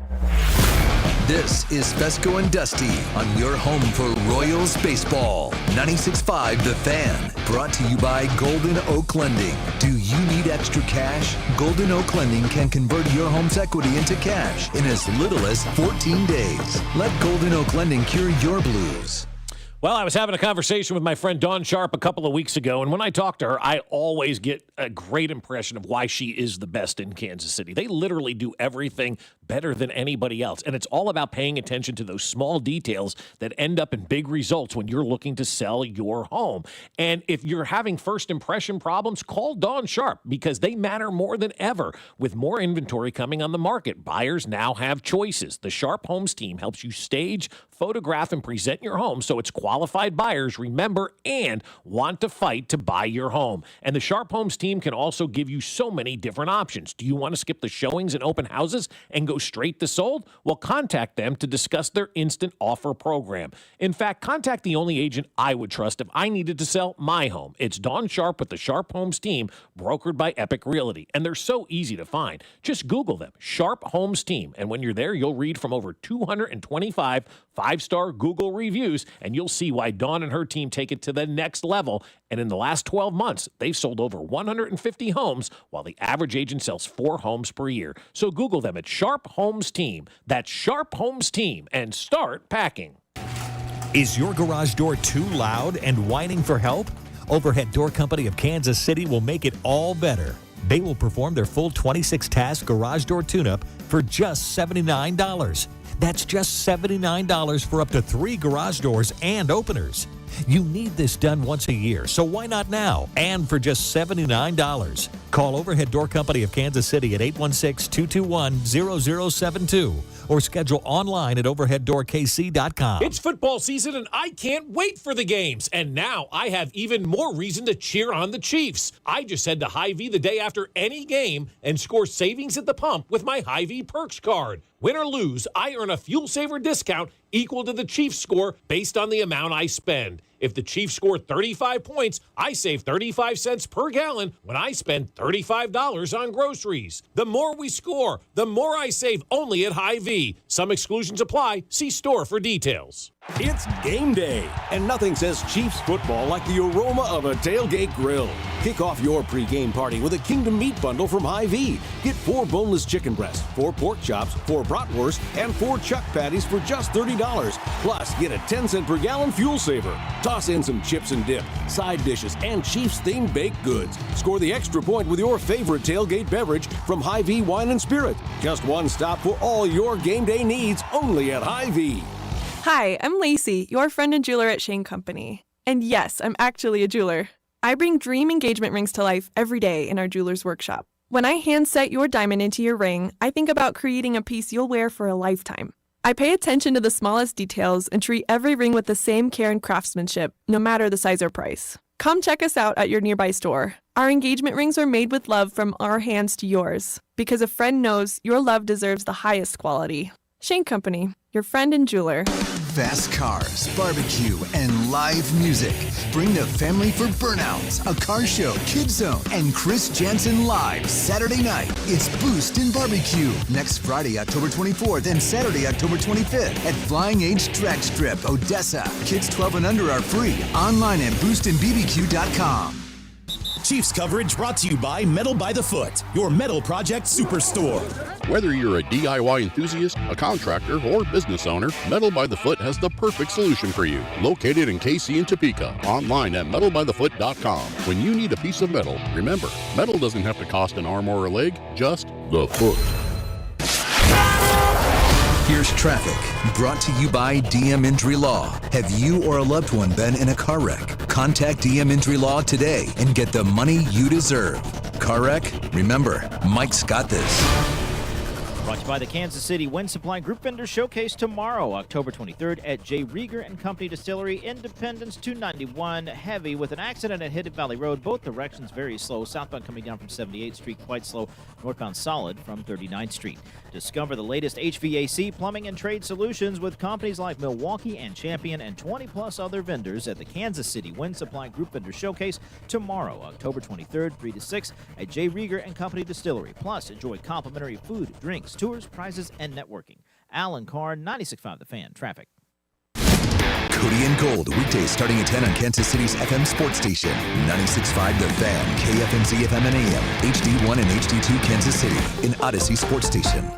This is Fescoe and Dusty on your home for Royals baseball. 96.5 The Fan, brought to you by Golden Oak Lending. Do you need extra cash? Golden Oak Lending can convert your home's equity into cash in as little as 14 days. Let Golden Oak Lending cure your blues. Well, I was having a conversation with my friend Dawn Sharp a couple of weeks ago, and when I talk to her, I always get a great impression of why she is the best in Kansas City. They literally do everything better than anybody else, and it's all about paying attention to those small details that end up in big results when you're looking to sell your home. And if you're having first impression problems, call Dawn Sharp because they matter more than ever. With more inventory coming on the market, buyers now have choices. The Sharp Homes team helps you stage, photograph, and present your home so it's quality qualified buyers remember and want to fight to buy your home. And the Sharp Homes team can also give you so many different options. Do you want to skip the showings and open houses and go straight to sold? Well, contact them to discuss their instant offer program. In fact, contact the only agent I would trust if I needed to sell my home. It's Dawn Sharp with the Sharp Homes team, brokered by Epic Realty. And they're so easy to find. Just Google them, Sharp Homes team. And when you're there, you'll read from over 225 five-star Google reviews, and you'll see why Dawn and her team take it to the next level. And in the last 12 months, they've sold over 150 homes, while the average agent sells 4 homes per year. So Google them at Sharp Homes Team. That's Sharp Homes Team, and start packing. Is your garage door too loud and whining for help? Overhead Door Company of Kansas City will make it all better. They will perform their full 26-task garage door tune-up for just $79. That's just $79 for up to 3 garage doors and openers. You need this done once a year, so why not now? And for just $79. Call Overhead Door Company of Kansas City at 816-221-0072 or schedule online at overheaddoorkc.com. It's football season, and I can't wait for the games. And now I have even more reason to cheer on the Chiefs. I just head to Hy-Vee the day after any game and score savings at the pump with my Hy-Vee Perks card. Win or lose, I earn a fuel saver discount equal to the Chiefs score based on the amount I spend. If the Chiefs score 35 points, I save 35 cents per gallon when I spend $35 on groceries. The more we score, the more I save only at Hy-Vee. Some exclusions apply. See store for details. It's game day, and nothing says Chiefs football like the aroma of a tailgate grill. Kick off your pregame party with a Kingdom Meat Bundle from Hy-Vee. Get 4 boneless chicken breasts, 4 pork chops, 4 bratwurst, and 4 chuck patties for just $30. Plus, get a 10-cent per gallon fuel saver. Toss in some chips and dip, side dishes, and Chiefs-themed baked goods. Score the extra point with your favorite tailgate beverage from Hy-Vee Wine and Spirit. Just one stop for all your game day needs, only at Hy-Vee. Hi, I'm Lacey, your friend and jeweler at Shane Company. And yes, I'm actually a jeweler. I bring dream engagement rings to life every day in our jeweler's workshop. When I hand set your diamond into your ring, I think about creating a piece you'll wear for a lifetime. I pay attention to the smallest details and treat every ring with the same care and craftsmanship, no matter the size or price. Come check us out at your nearby store. Our engagement rings are made with love from our hands to yours, because a friend knows your love deserves the highest quality. Shane Company, your friend and jeweler. Fast cars, barbecue, and live music. Bring the family for Burnouts, a car show, Kids Zone, and Chris Jansen live Saturday night. It's Boost and Barbecue next Friday, October 24th and Saturday, October 25th at Flying H Drag Strip, Odessa. Kids 12 and under are free. Online at boostandbbq.com. Chiefs coverage brought to you by Metal by the Foot, your metal project superstore. Whether you're a DIY enthusiast, a contractor, or business owner, Metal by the Foot has the perfect solution for you. Located in KC and Topeka, online at metalbythefoot.com. When you need a piece of metal, remember, metal doesn't have to cost an arm or a leg, just the foot. Here's traffic, brought to you by DM Injury Law. Have you or a loved one been in a car wreck? Contact DM Injury Law today and get the money you deserve. Car wreck? Remember, Mike's got this. Brought to you by the Kansas City Wind Supply Group Vendor Showcase tomorrow, October 23rd at J. Rieger and Company Distillery, Independence 291. Heavy with an accident at Hidden Valley Road. Both directions very slow. Southbound coming down from 78th Street, quite slow. Northbound solid from 39th Street. Discover the latest HVAC, plumbing, and trade solutions with companies like Milwaukee and Champion and 20-plus other vendors at the Kansas City Wind Supply Group Vendor Showcase tomorrow, October 23rd, 3 to 6 at J. Rieger and Company Distillery. Plus, enjoy complimentary food, drinks, tours, prizes, and networking. Alan Carr, 96.5 The Fan. Traffic. Cody and Gold, weekdays starting at 10 on Kansas City's FM sports station. 96.5 The Fan, KFMZ FM and AM, HD1 and HD2 Kansas City, in Odyssey Sports Station.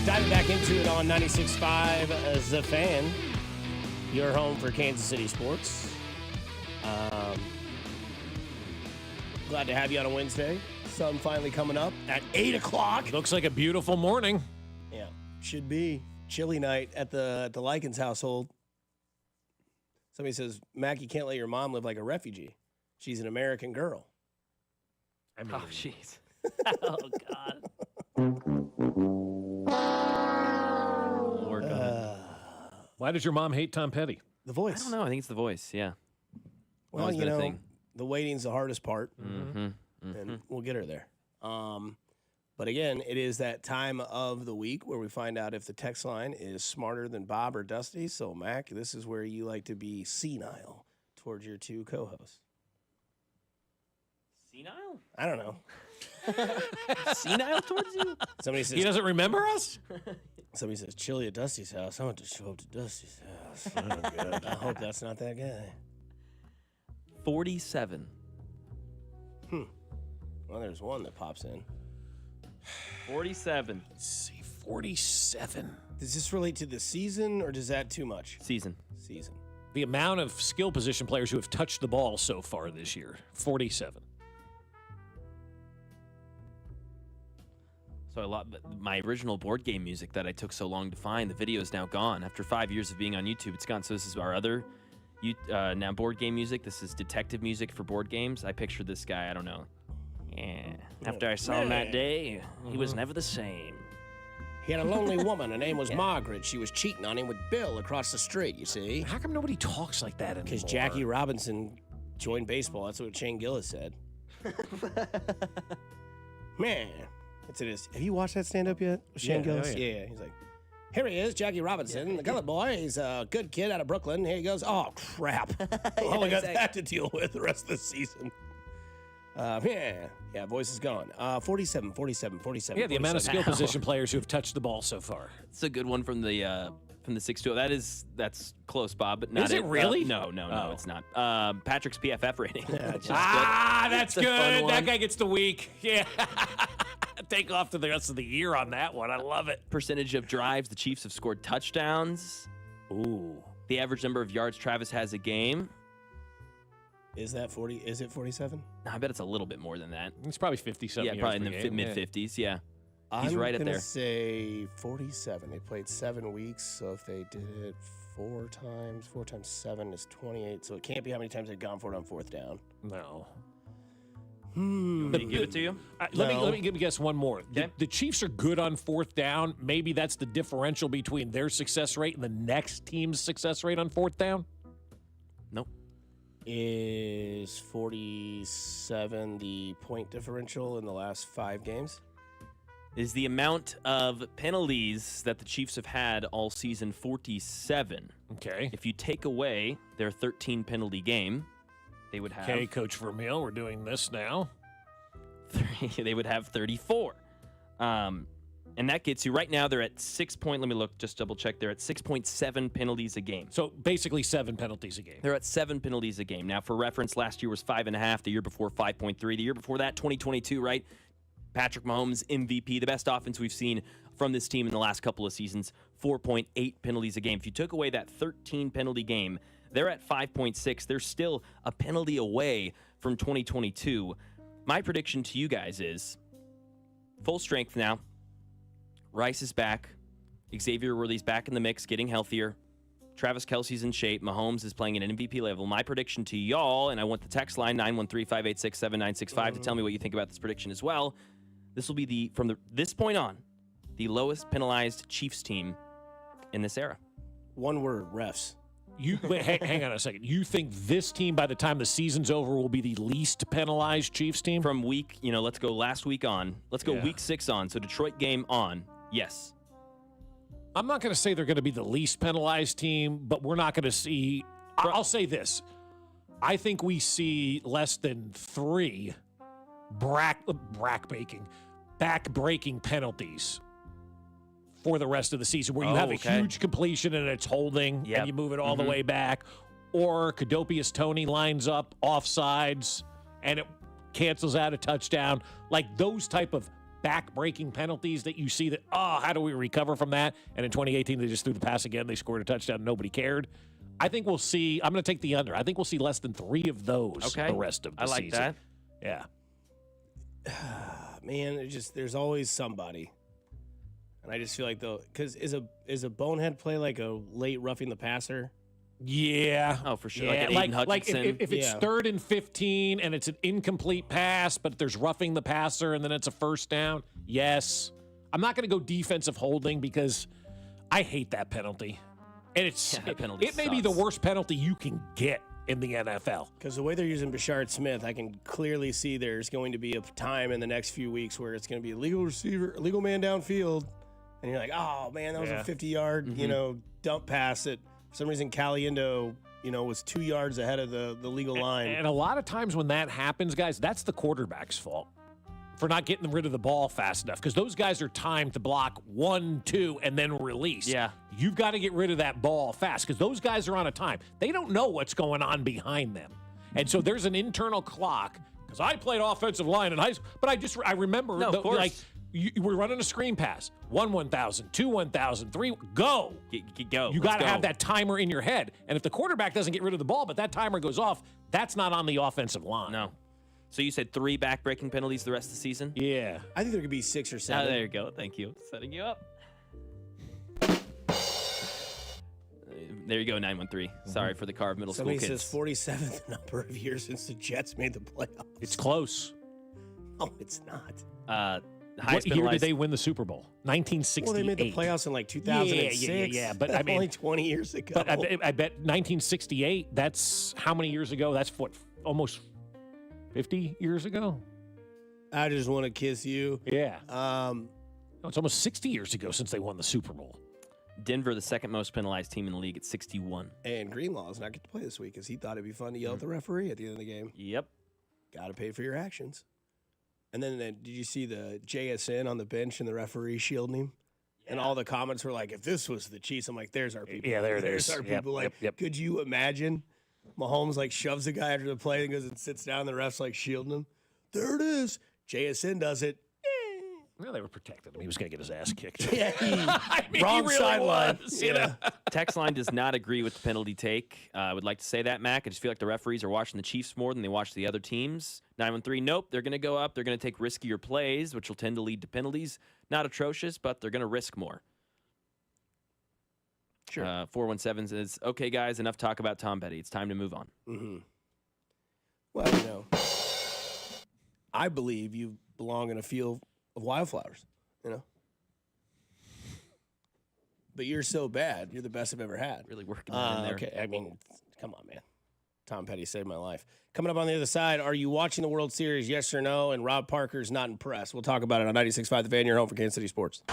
Diving back into it on 96.5 The Fan, your home for Kansas City sports. Glad to have you on a Wednesday. Sun finally coming up at 8 o'clock. Looks like a beautiful morning. Yeah, should be. Chilly night at the Likens household. Somebody says, Mac, you can't let your mom live like a refugee. She's an American girl. I mean, Oh, jeez. Oh, God. Lord God. Why does your mom hate Tom Petty? The I voice. don't know. I think it's the voice. Yeah. Well, Always you been a know, thing. the waiting's the hardest part, Mm-hmm. and we'll get her there. But again, it is that time of the week where we find out if the text line is smarter than Bob or Dusty. So, Mac, this is where you like to be senile towards your two co-hosts. Senile? I don't know. Senile towards you? Somebody says He doesn't remember us? Somebody says chili at Dusty's house. I want to show up to Dusty's house. Oh, God. I hope that's not that guy. 47. Well, there's one that pops in. 47. Let's see, 47. Does this relate to the season, or does that too much? Season. Season. The amount of skill position players who have touched the ball so far this year, 47. So my original board game music that I took so long to find, the video is now gone. After 5 years of being on YouTube, it's gone. So this is our other now board game music. This is detective music for board games. I picture this guy, I don't know. Yeah. After I saw him that day, he was never the same. He had a lonely woman. Her name was Margaret. She was cheating on him with Bill across the street, you see. How come nobody talks like that anymore? Because Jackie Robinson joined baseball. That's what Shane Gillis said. Man. That's it is. Have you watched that stand-up yet? Shane Gillis? Oh, yeah. Yeah. He's like, here he is, Jackie Robinson, the colored boy. He's a good kid out of Brooklyn. Here he goes. Oh, crap. Well, we got that to deal with the rest of the season. Voice is gone. 47. Yeah, the amount of skill position players who have touched the ball so far. It's a good one from the 6-2. That's close, Bob, but not Is it really? No, it's not. Patrick's PFF rating. That's a fun good. one. That guy gets the week. Yeah. Take off to the rest of the year on that one. I love it. Percentage of drives the Chiefs have scored touchdowns. Ooh. The average number of yards Travis has a game. Is that 40? Is it 47? No, I bet it's a little bit more than that. It's probably 50-something. Yeah, probably in the mid-50s, yeah. He's I'm right up gonna there. say 47. They played 7 weeks, so if they did it 4 times 7 is 28. So it can't be how many times they've gone for it on 4th down. No. Did he give it to you? Let me guess one more. Okay. The Chiefs are good on 4th down. Maybe that's the differential between their success rate and the next team's success rate on 4th down? Nope. Is 47 the point differential in the last 5 games? Is the amount of penalties that the Chiefs have had all season 47. Okay. If you take away their 13 penalty game, they would have... Okay, Coach Vermeil, we're doing this now. They would have 34. And that gets you, right now they're at 6 point, let me look, just double check, they're at 6.7 penalties a game. So basically 7 penalties a game. They're at 7 penalties a game. Now, for reference, last year was 5.5, the year before 5.3, the year before that, 2022, right? Patrick Mahomes, MVP, the best offense we've seen from this team in the last couple of seasons, 4.8 penalties a game. If you took away that 13 penalty game, they're at 5.6. They're still a penalty away from 2022. My prediction to you guys is full strength now. Rice is back. Xavier Worthy's back in the mix, getting healthier. Travis Kelce's in shape. Mahomes is playing at an MVP level. My prediction to y'all, and I want the text line 913-586-7965 to tell me what you think about this prediction as well. This will be from this point on, the lowest penalized Chiefs team in this era. One word, refs. Wait, hang on a second. You think this team, by the time the season's over, will be the least penalized Chiefs team? From week, let's go last week on. Let's go week 6 on. So Detroit game on. Yes. I'm not going to say they're going to be the least penalized team, but we're not going to see. I'll say this. I think we see less than 3 back-breaking penalties for the rest of the season, where you have a huge completion and it's holding and you move it all the way back, or Kadopius Toney lines up offsides and it cancels out a touchdown. Like those type of back-breaking penalties that you see that, how do we recover from that? And in 2018, they just threw the pass again. They scored a touchdown. Nobody cared. I think we'll see, I'm going to take the under. I think we'll see less than 3 of those the rest of the season. I like that. Yeah. Man, there's always somebody. And I just feel like, because is a bonehead play like a late roughing the passer? Yeah. Oh, for sure. Yeah. Like an Aiden Hutchinson. If it's 3rd and 15 and it's an incomplete pass, but there's roughing the passer and then it's a first down, yes. I'm not going to go defensive holding because I hate that penalty. And it may be the worst penalty you can get in the NFL. Because the way they're using Bashard Smith, I can clearly see there's going to be a time in the next few weeks where it's going to be a legal man downfield, and you're like, oh man, that was a 50-yard, dump pass that for some reason Caliendo, was 2 yards ahead of the legal line. And a lot of times when that happens, guys, that's the quarterback's fault for not getting rid of the ball fast enough, because those guys are timed to block 1, 2, and then release. Yeah. You've got to get rid of that ball fast because those guys are on a time. They don't know what's going on behind them. And so there's an internal clock, because I played offensive line in high school, but I remember, we're running a screen pass. 1,000, 2, 1,000, 3, go. Go. You got to have that timer in your head. And if the quarterback doesn't get rid of the ball, but that timer goes off, that's not on the offensive line. No. So you said 3 back-breaking penalties the rest of the season? Yeah. I think there could be 6 or 7. Oh, there you go. Thank you. Setting you up. There you go, 913. Sorry for the Carve Middle Somebody School kids. says 47th number of years since the Jets made the playoffs. It's close. No, it's not. What year did they win the Super Bowl? 1968. Well, they made the playoffs in like 2006. Yeah. But I mean, only 20 years ago. But I bet 1968. That's how many years ago? That's what, almost 50 years ago. I just want to kiss you. Yeah. No, it's almost 60 years ago since they won the Super Bowl. Denver, the second most penalized team in the league at 61. And Greenlaw's not get to play this week because he thought it'd be fun to yell at the referee at the end of the game. Yep. Got to pay for your actions. And then did you see the JSN on the bench and the referee shielding him? Yeah. And all the comments were like, if this was the Chiefs, I'm like, there's our people. Yeah, there's our people. Could you imagine Mahomes shoves a guy after the play and goes and sits down, the ref's shielding him? There it is. JSN does it. Well, they were protecting him. He was going to get his ass kicked. Yeah, wrong really sideline. Text line does not agree with the penalty take. I would like to say that, Mac. I just feel like the referees are watching the Chiefs more than they watch the other teams. 913, nope. They're going to go up. They're going to take riskier plays, which will tend to lead to penalties. Not atrocious, but they're going to risk more. Sure. 417 says, okay, guys, enough talk about Tom Petty. It's time to move on. Mm-hmm. Well, I believe you belong in a field of wildflowers, But you're so bad. You're the best I've ever had. Really working that in there. Okay, I mean, come on, man. Tom Petty saved my life. Coming up on the other side, are you watching the World Series, yes or no? And Rob Parker's not impressed. We'll talk about it on 96.5 The Fan, your home for Kansas City sports.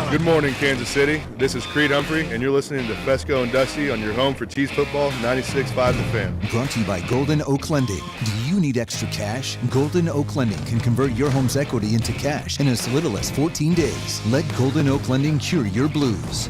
Good morning, Kansas City. This is Creed Humphrey, and you're listening to Fescoe and Dusty on your home for Chiefs football, 96.5 The Fan. Brought to you by Golden Oak Lending. Do you need extra cash? Golden Oak Lending can convert your home's equity into cash in as little as 14 days. Let Golden Oak Lending cure your blues.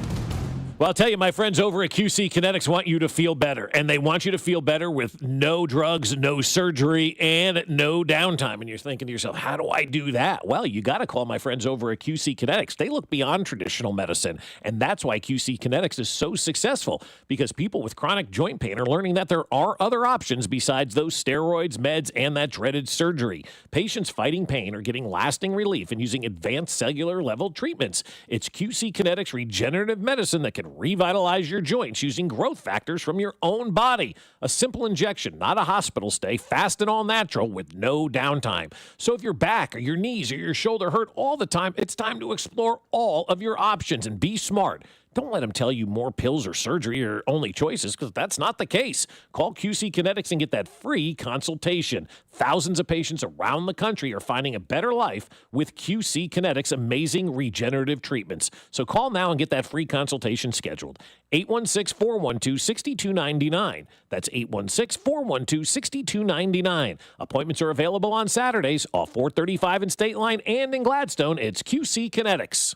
Well, I'll tell you, my friends over at QC Kinetics want you to feel better, and they want you to feel better with no drugs, no surgery, and no downtime. And you're thinking to yourself, how do I do that? Well, you got to call my friends over at QC Kinetics. They look beyond traditional medicine, and that's why QC Kinetics is so successful, because people with chronic joint pain are learning that there are other options besides those steroids, meds, and that dreaded surgery. Patients fighting pain are getting lasting relief and using advanced cellular level treatments. It's QC Kinetics regenerative medicine that can revitalize your joints using growth factors from your own body. A simple injection, not a hospital stay, fast and all natural with no downtime. So if your back or your knees or your shoulder hurt all the time, it's time to explore all of your options and be smart. Don't let them tell you more pills or surgery are only choices, because that's not the case. Call QC Kinetics and get that free consultation. Thousands of patients around the country are finding a better life with QC Kinetics' amazing regenerative treatments. So call now and get that free consultation scheduled. 816-412-6299. That's 816-412-6299. Appointments are available on Saturdays off 435 in State Line and in Gladstone. It's QC Kinetics.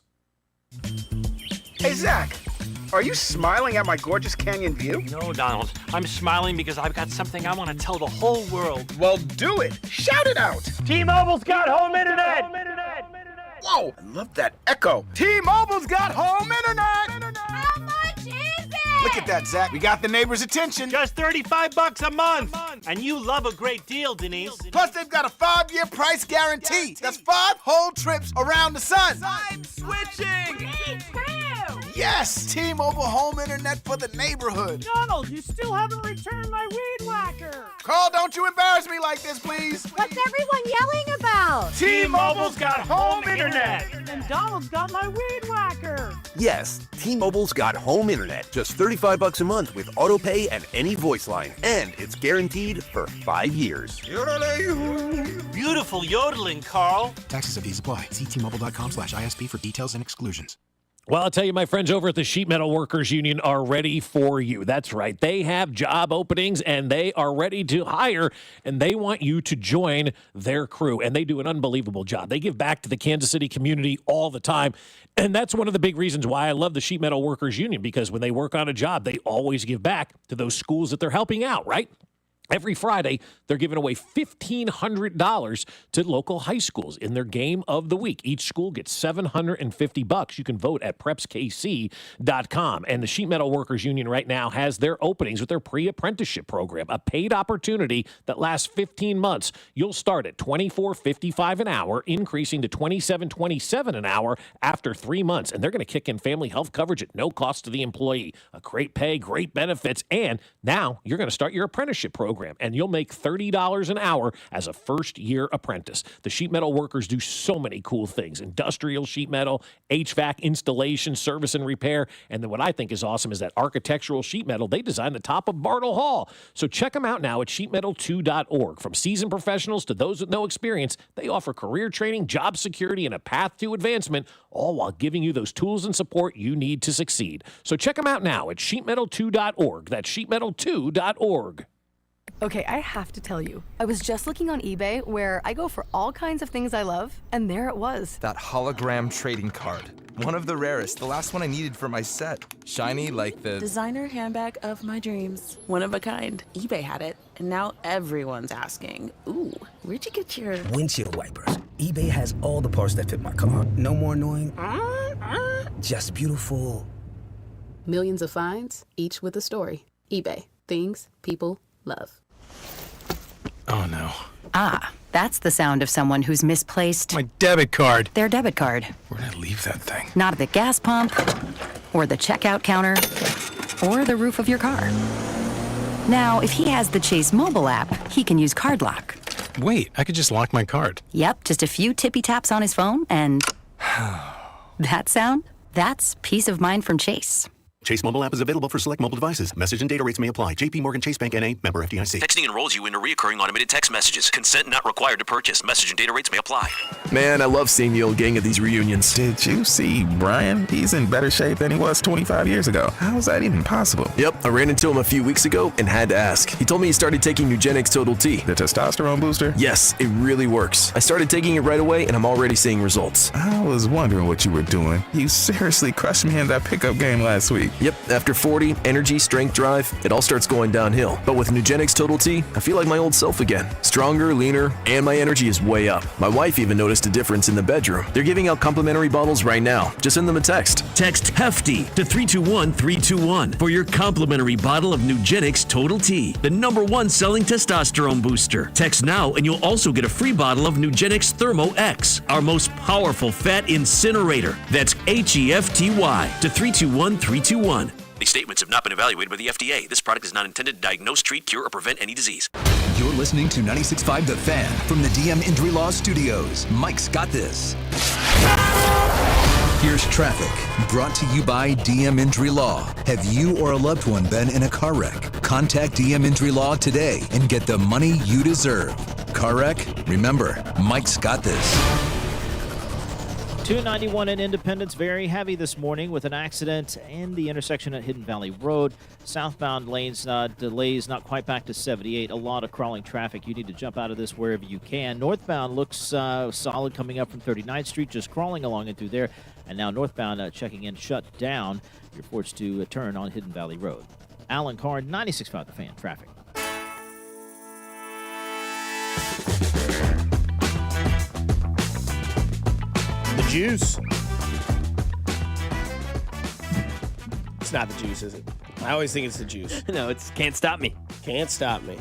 Hey, Zach, are you smiling at my gorgeous canyon view? No, Donald. I'm smiling because I've got something I want to tell the whole world. Well, do it. Shout it out. T-Mobile's got home internet. Whoa, I love that echo. T-Mobile's got home internet. How much is it? Look at that, Zach. We got the neighbor's attention. Just $35 a month. And you love a great deal, Denise. Plus, they've got a 5-year price guarantee. That's 5 whole trips around the sun. I'm switching. Me too. Yes! T-Mobile home internet for the neighborhood. Donald, you still haven't returned my weed whacker. Carl, don't you embarrass me like this, please. What's everyone yelling about? T-Mobile's got home internet. And Donald's got my weed whacker. Yes, T-Mobile's got home internet. Just $35 a month with auto pay and any voice line. And it's guaranteed for 5 years. Beautiful yodeling, Carl. Taxes and fees apply. See T-Mobile.com/ISP for details and exclusions. Well, I'll tell you, my friends over at the Sheet Metal Workers Union are ready for you. That's right. They have job openings, and they are ready to hire, and they want you to join their crew. And they do an unbelievable job. They give back to the Kansas City community all the time. And that's one of the big reasons why I love the Sheet Metal Workers Union, because when they work on a job, they always give back to those schools that they're helping out, right? Every Friday, they're giving away $1,500 to local high schools in their game of the week. Each school gets $750. You can vote at prepskc.com. And the Sheet Metal Workers Union right now has their openings with their pre-apprenticeship program, a paid opportunity that lasts 15 months. You'll start at $24.55 an hour, increasing to $27.27 an hour after 3 months. And they're going to kick in family health coverage at no cost to the employee. A great pay, great benefits, and now you're going to start your apprenticeship program, and you'll make $30 an hour as a first-year apprentice. The sheet metal workers do so many cool things: industrial sheet metal, HVAC installation, service and repair, and then what I think is awesome is that architectural sheet metal. They designed the top of Bartle Hall. So check them out now at sheetmetal2.org. From seasoned professionals to those with no experience, they offer career training, job security, and a path to advancement, all while giving you those tools and support you need to succeed. So check them out now at sheetmetal2.org. That's sheetmetal2.org. Okay, I have to tell you, I was just looking on eBay where I go for all kinds of things I love, and there it was. That hologram trading card. One of the rarest, the last one I needed for my set. Shiny like the designer handbag of my dreams. One of a kind. eBay had it, and now everyone's asking, ooh, where'd you get your windshield wipers? eBay has all the parts that fit my car. No more annoying, just beautiful. Millions of finds, each with a story. eBay. Things people love. Oh, no. Ah, that's the sound of someone who's misplaced my debit card. Their debit card. Where'd I leave that thing? Not at the gas pump, or the checkout counter, or the roof of your car. Now, if he has the Chase mobile app, he can use Card Lock. Wait, I could just lock my card. Yep, just a few tippy taps on his phone, and that sound? That's peace of mind from Chase. Chase mobile app is available for select mobile devices. Message and data rates may apply. J.P. Morgan Chase Bank N.A. Member FDIC. Texting enrolls you into recurring automated text messages. Consent not required to purchase. Message and data rates may apply. Man, I love seeing the old gang at these reunions. Did you see Brian? He's in better shape than he was 25 years ago. How is that even possible? Yep, I ran into him a few weeks ago and had to ask. He told me he started taking Nugenix Total T. The testosterone booster? Yes, it really works. I started taking it right away and I'm already seeing results. I was wondering what you were doing. You seriously crushed me in that pickup game last week. Yep, after 40, energy, strength, drive, it all starts going downhill. But with Nugenix Total T, I feel like my old self again. Stronger, leaner, and my energy is way up. My wife even noticed a difference in the bedroom. They're giving out complimentary bottles right now. Just send them a text. Text HEFTY to 321-321 for your complimentary bottle of Nugenix Total T, the #1 selling testosterone booster. Text now and you'll also get a free bottle of Nugenix Thermo X, our most powerful fat incinerator. That's HEFTY to 321-321. These statements have not been evaluated by the FDA. This product is not intended to diagnose, treat, cure, or prevent any disease. You're listening to 96.5 The Fan from the DM Injury Law Studios. Mike's got this. Here's traffic, brought to you by DM Injury Law. Have you or a loved one been in a car wreck? Contact DM Injury Law today and get the money you deserve. Car wreck? Remember, Mike's got this. 291 in Independence, very heavy this morning with an accident in the intersection at Hidden Valley Road. Southbound lanes delays not quite back to 78. A lot of crawling traffic. You need to jump out of this wherever you can. Northbound looks solid coming up from 39th Street, just crawling along and through there. And now northbound checking in, shut down. You're forced to turn on Hidden Valley Road. Alan Carr, 96.5 The Fan, traffic. The juice. It's not the juice, is it? I always think it's the juice. No, it's Can't Stop Me. Can't Stop Me.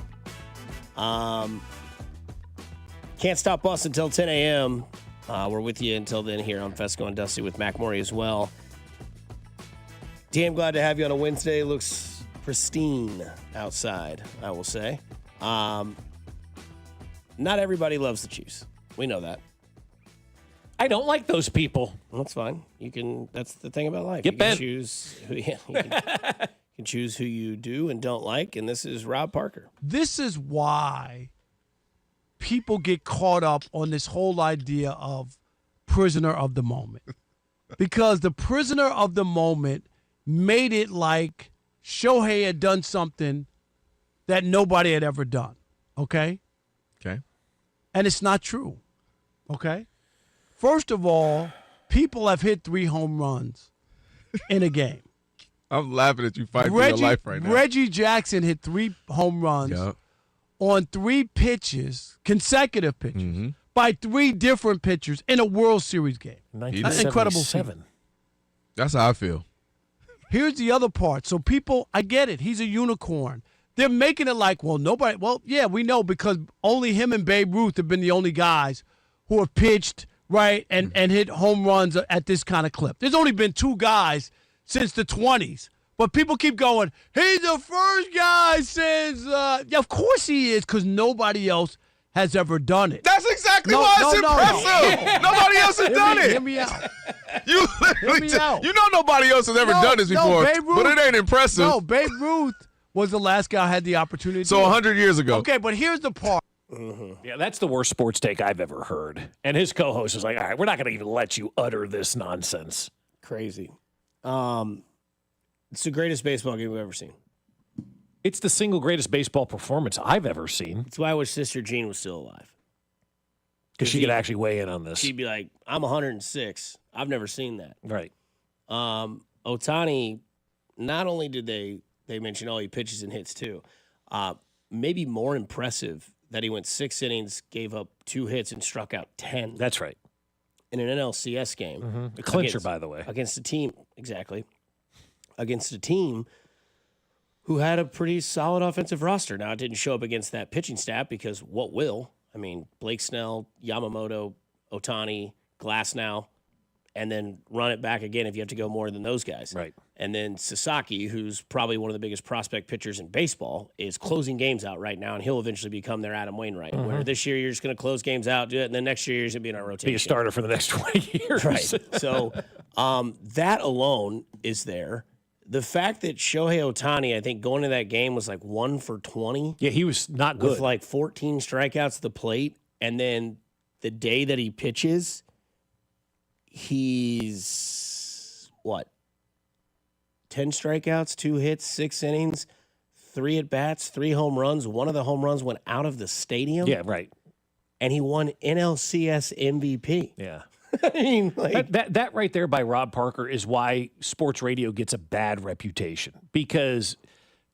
Can't Stop Us until 10 a.m. We're with you until then here on Fescoe and Dusty with Mac Maury as well. Damn glad to have you on a Wednesday. Looks pristine outside, I will say. Not everybody loves the Chiefs. We know that. I don't like those people. Well, that's fine. That's the thing about life. Get you bent. can choose you can choose who you do and don't like, and this is Rob Parker. This is why people get caught up on this whole idea of prisoner of the moment. Because the prisoner of the moment made it like Shohei had done something that nobody had ever done. Okay? Okay. And it's not true. Okay? First of all, people have hit 3 home runs in a game. I'm laughing at you fighting for your life right now. Reggie Jackson hit 3 home runs on 3 pitches, consecutive pitches, by 3 different pitchers in a World Series game. That's incredible. 7. That's how I feel. Here's the other part. So people, I get it. He's a unicorn. They're making it like, well, nobody. Well, yeah, we know because only him and Babe Ruth have been the only guys who have pitched, right, and hit home runs at this kind of clip. There's only been 2 guys since the 20s. But people keep going, he's the first guy since, yeah, of course he is, because nobody else has ever done it. That's exactly why it's impressive. Nobody else has done it. Hear me out. You literally you know nobody else has ever done this before, but it ain't impressive. No, Babe Ruth was the last guy who had the opportunity. So 100 years ago. Okay, but here's the part. Yeah, that's the worst sports take I've ever heard. And his co-host is like, all right, we're not going to even let you utter this nonsense. Crazy. It's the greatest baseball game we've ever seen. It's the single greatest baseball performance I've ever seen. That's why I wish Sister Jean was still alive. Because she could actually weigh in on this. She'd be like, I'm 106. I've never seen that. Right. Ohtani, not only did they mention, he pitches and hits too. Maybe more impressive that he went 6 innings, gave up 2 hits, and struck out 10. That's right. In an NLCS game. The clincher, by the way. Against a team, exactly. Against a team who had a pretty solid offensive roster. Now, it didn't show up against that pitching staff because what will? I mean, Blake Snell, Yamamoto, Ohtani, Glasnow, and then run it back again if you have to go more than those guys. Right. And then Sasaki, who's probably one of the biggest prospect pitchers in baseball, is closing games out right now, and he'll eventually become their Adam Wainwright. Where this year you're just going to close games out, do it, and then next year you're going to be in our rotation. Be a starter for the next 20 years. Right. So that alone is there. The fact that Shohei Ohtani, I think, going to that game was like 1 for 20. Yeah, he was not good. With like 14 strikeouts at the plate. And then the day that he pitches, he's, 10 strikeouts, 2 hits, 6 innings, 3 at-bats, 3 home runs. One of the home runs went out of the stadium. Yeah, right. And he won NLCS MVP. Yeah. I mean, like that right there by Rob Parker is why sports radio gets a bad reputation. Because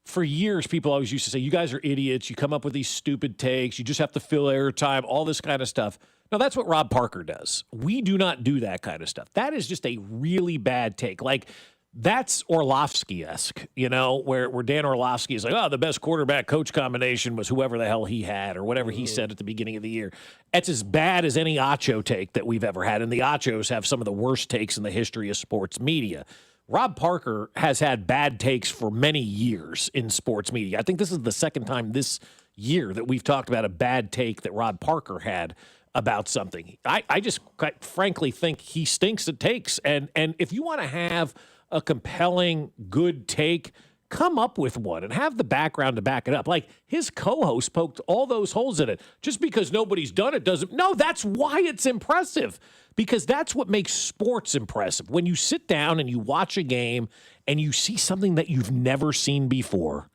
for years, people always used to say, you guys are idiots. You come up with these stupid takes. You just have to fill airtime, all this kind of stuff. Now, that's what Rob Parker does. We do not do that kind of stuff. That is just a really bad take. Like, that's Orlovsky-esque, where Dan Orlovsky is like, the best quarterback-coach combination was whoever the hell he had or whatever he said at the beginning of the year. It's as bad as any Acho take that we've ever had, and the Achos have some of the worst takes in the history of sports media. Rob Parker has had bad takes for many years in sports media. I think this is the second time this year that we've talked about a bad take that Rob Parker had about something. I just quite frankly think he stinks at takes, and if you want to have a compelling, good take, come up with one and have the background to back it up. Like his co-host poked all those holes in it. Just because nobody's done it doesn't. No, that's why it's impressive, because that's what makes sports impressive. When you sit down and you watch a game and you see something that you've never seen before,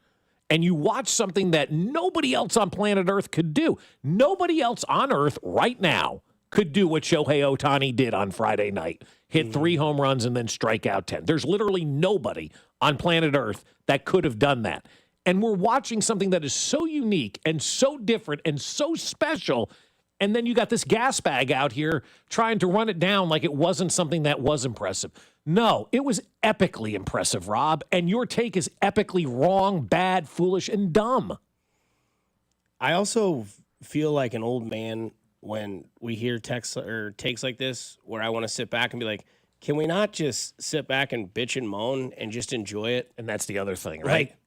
and you watch something that nobody else on planet Earth could do. Nobody else on Earth right now could do what Shohei Ohtani did on Friday night. Hit 3 home runs and then strike out 10. There's literally nobody on planet Earth that could have done that. And we're watching something that is so unique and so different and so special. And then you got this gas bag out here trying to run it down like it wasn't something that was impressive. No, it was epically impressive, Rob. And your take is epically wrong, bad, foolish, and dumb. I also feel like an old man when we hear texts or takes like this, where I want to sit back and be like, can we not just sit back and bitch and moan and just enjoy it? And that's the other thing, right? Like,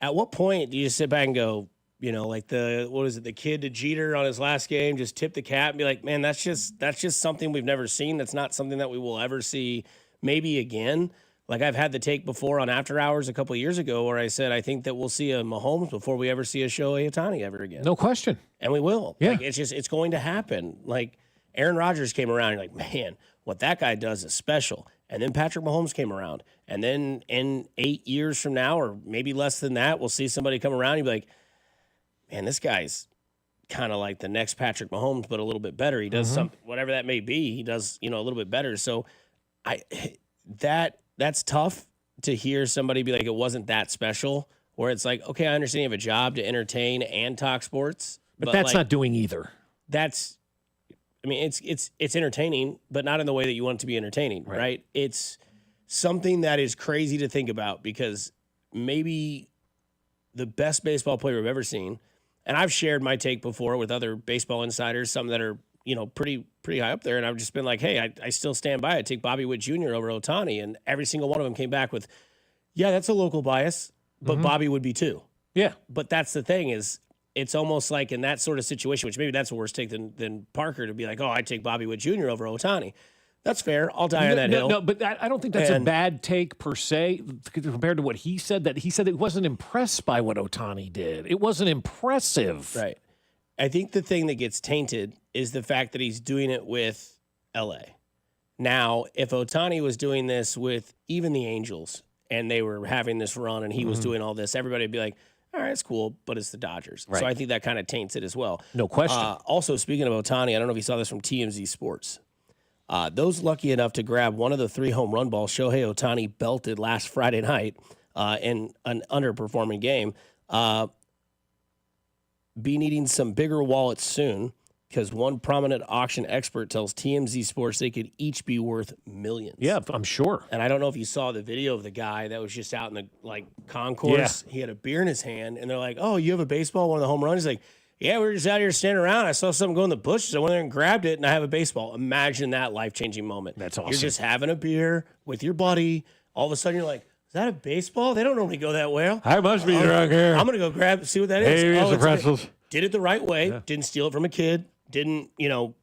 at what point do you just sit back and go, like the kid to Jeter on his last game, just tip the cap and be like, man, that's just something we've never seen. That's not something that we will ever see maybe again. Like I've had the take before on After Hours a couple of years ago where I said, I think that we'll see a Mahomes before we ever see a Shohei Ohtani ever again. No question. And we will. Yeah. Like, it's going to happen. Like Aaron Rodgers came around and you're like, man, what that guy does is special. And then Patrick Mahomes came around. And then in 8 years from now, or maybe less than that, we'll see somebody come around and be like, man, this guy's kind of like the next Patrick Mahomes, but a little bit better. He does something, whatever that may be, he does, a little bit better. So that's tough to hear somebody be like, it wasn't that special, where it's like, okay, I understand you have a job to entertain and talk sports. But that's not doing either. It's entertaining, but not in the way that you want it to be entertaining, right? It's something that is crazy to think about because maybe the best baseball player I've ever seen, and I've shared my take before with other baseball insiders, some that are, pretty high up there, and I've just been like, hey, I still stand by it. I take Bobby Witt Jr. over Ohtani, and every single one of them came back with, yeah, that's a local bias, but Bobby would be too. Yeah. But that's the thing is, it's almost like in that sort of situation, which maybe that's a worse take than Parker to be like, oh, I take Bobby Witt Jr. over Ohtani. That's fair. I'll die on that hill. No, but I don't think that's a bad take per se compared to what he said. That he said that he wasn't impressed by what Ohtani did. It wasn't impressive. Right. I think the thing that gets tainted is the fact that he's doing it with L.A. Now, if Ohtani was doing this with even the Angels and they were having this run and he was doing all this, everybody would be like, all right, it's cool, but it's the Dodgers. Right. So I think that kind of taints it as well. No question. Also, speaking of Ohtani, I don't know if you saw this from TMZ Sports. Those lucky enough to grab one of the 3 home run balls Shohei Ohtani belted last Friday night in an underperforming game be needing some bigger wallets soon because one prominent auction expert tells TMZ Sports they could each be worth millions. Yeah, I'm sure. And I don't know if you saw the video of the guy that was just out in the concourse. Yeah. He had a beer in his hand, and they're like, oh, you have a baseball, one of the home runs? He's like, yeah, we were just out here standing around. I saw something go in the bushes. I went there and grabbed it, and I have a baseball. Imagine that life-changing moment. That's awesome. You're just having a beer with your buddy. All of a sudden, you're like, is that a baseball? They don't normally go that well. I must be drunk here. I'm going to go see what that is. Hey, some pretzels. Did it the right way. Yeah. Didn't steal it from a kid. Didn't,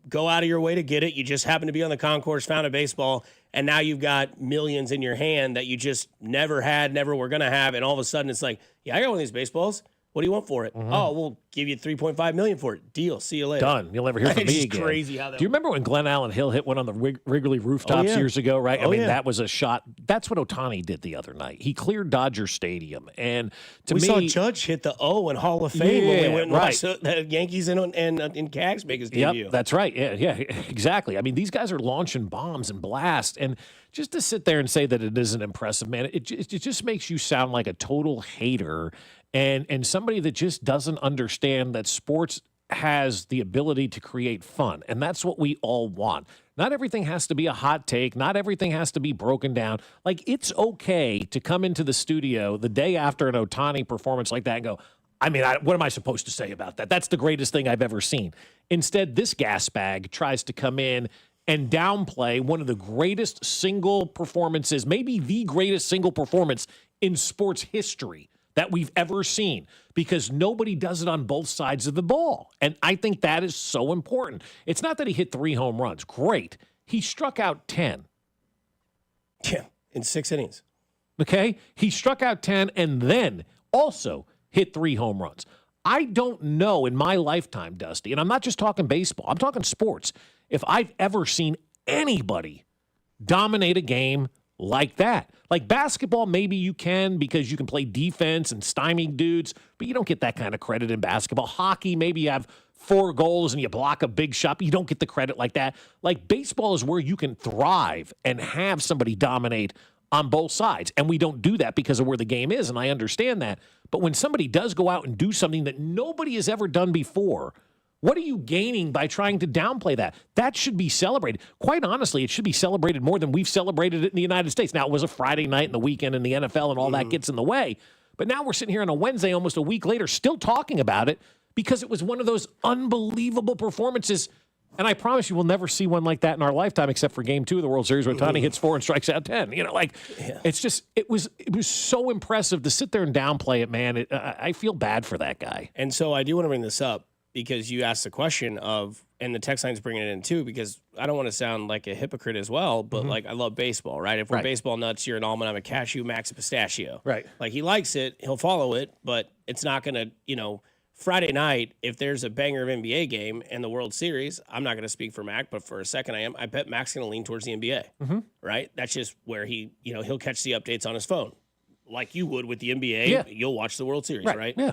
go out of your way to get it. You just happened to be on the concourse, found a baseball, and now you've got millions in your hand that you just never had, never were going to have, and all of a sudden it's like, yeah, I got one of these baseballs. What do you want for it? Oh, we'll give you $3.5 million for it. Deal. See you later. Done. You'll never hear from me It's again. crazy how that. Do you remember when Glenn Allen Hill hit one on the Wrigley rooftops years ago? Right. I mean, that was a shot. That's what Ohtani did the other night. He cleared Dodger Stadium, and to we me, saw Judge hit the O in Hall of Fame when we went and watched the Yankees and Cags make his debut. Yep, that's right. Yeah, exactly. I mean, these guys are launching bombs and blasts, and just to sit there and say that it isn't impressive, man, it just makes you sound like a total hater. And somebody that just doesn't understand that sports has the ability to create fun. And that's what we all want. Not everything has to be a hot take. Not everything has to be broken down. Like, it's okay to come into the studio the day after an Ohtani performance like that and go, I mean, what am I supposed to say about that? That's the greatest thing I've ever seen. Instead, this gas bag tries to come in and downplay one of the greatest single performances, maybe the greatest single performance in sports history that we've ever seen, because nobody does it on both sides of the ball. And I think that is so important. It's not that he hit 3 home runs. Great. He struck out 10. Yeah, in 6 innings. Okay? He struck out 10 and then also hit 3 home runs. I don't know in my lifetime, Dusty, and I'm not just talking baseball, I'm talking sports, if I've ever seen anybody dominate a game like that. Like basketball, maybe you can because you can play defense and stymie dudes, but you don't get that kind of credit in basketball. Hockey, maybe you have 4 goals and you block a big shot, but you don't get the credit like that. Like baseball is where you can thrive and have somebody dominate on both sides, and we don't do that because of where the game is, and I understand that. But when somebody does go out and do something that nobody has ever done before, what are you gaining by trying to downplay that? That should be celebrated. Quite honestly, it should be celebrated more than we've celebrated it in the United States. Now, it was a Friday night in the weekend in the NFL, and all that gets in the way. But now we're sitting here on a Wednesday, almost a week later, still talking about it because it was one of those unbelievable performances And I promise you, we'll never see one like that in our lifetime, except for Game 2 of the World Series when Ohtani hits 4 and strikes out 10. It's just it was so impressive to sit there and downplay it, man. I feel bad for that guy. And so I do want to bring this up because you asked the question of, and the text line's bringing it in too, because I don't want to sound like a hypocrite as well, but like I love baseball, right? If we're baseball nuts, you're an almond, I'm a cashew, Max a pistachio. Right. Like he likes it, he'll follow it, but it's not going to, Friday night, if there's a banger of NBA game and the World Series, I'm not going to speak for Mac, but for a second I am. I bet Mac's going to lean towards the NBA, right? That's just where he'll catch the updates on his phone. Like you would with the NBA, you'll watch the World Series, right? Yeah.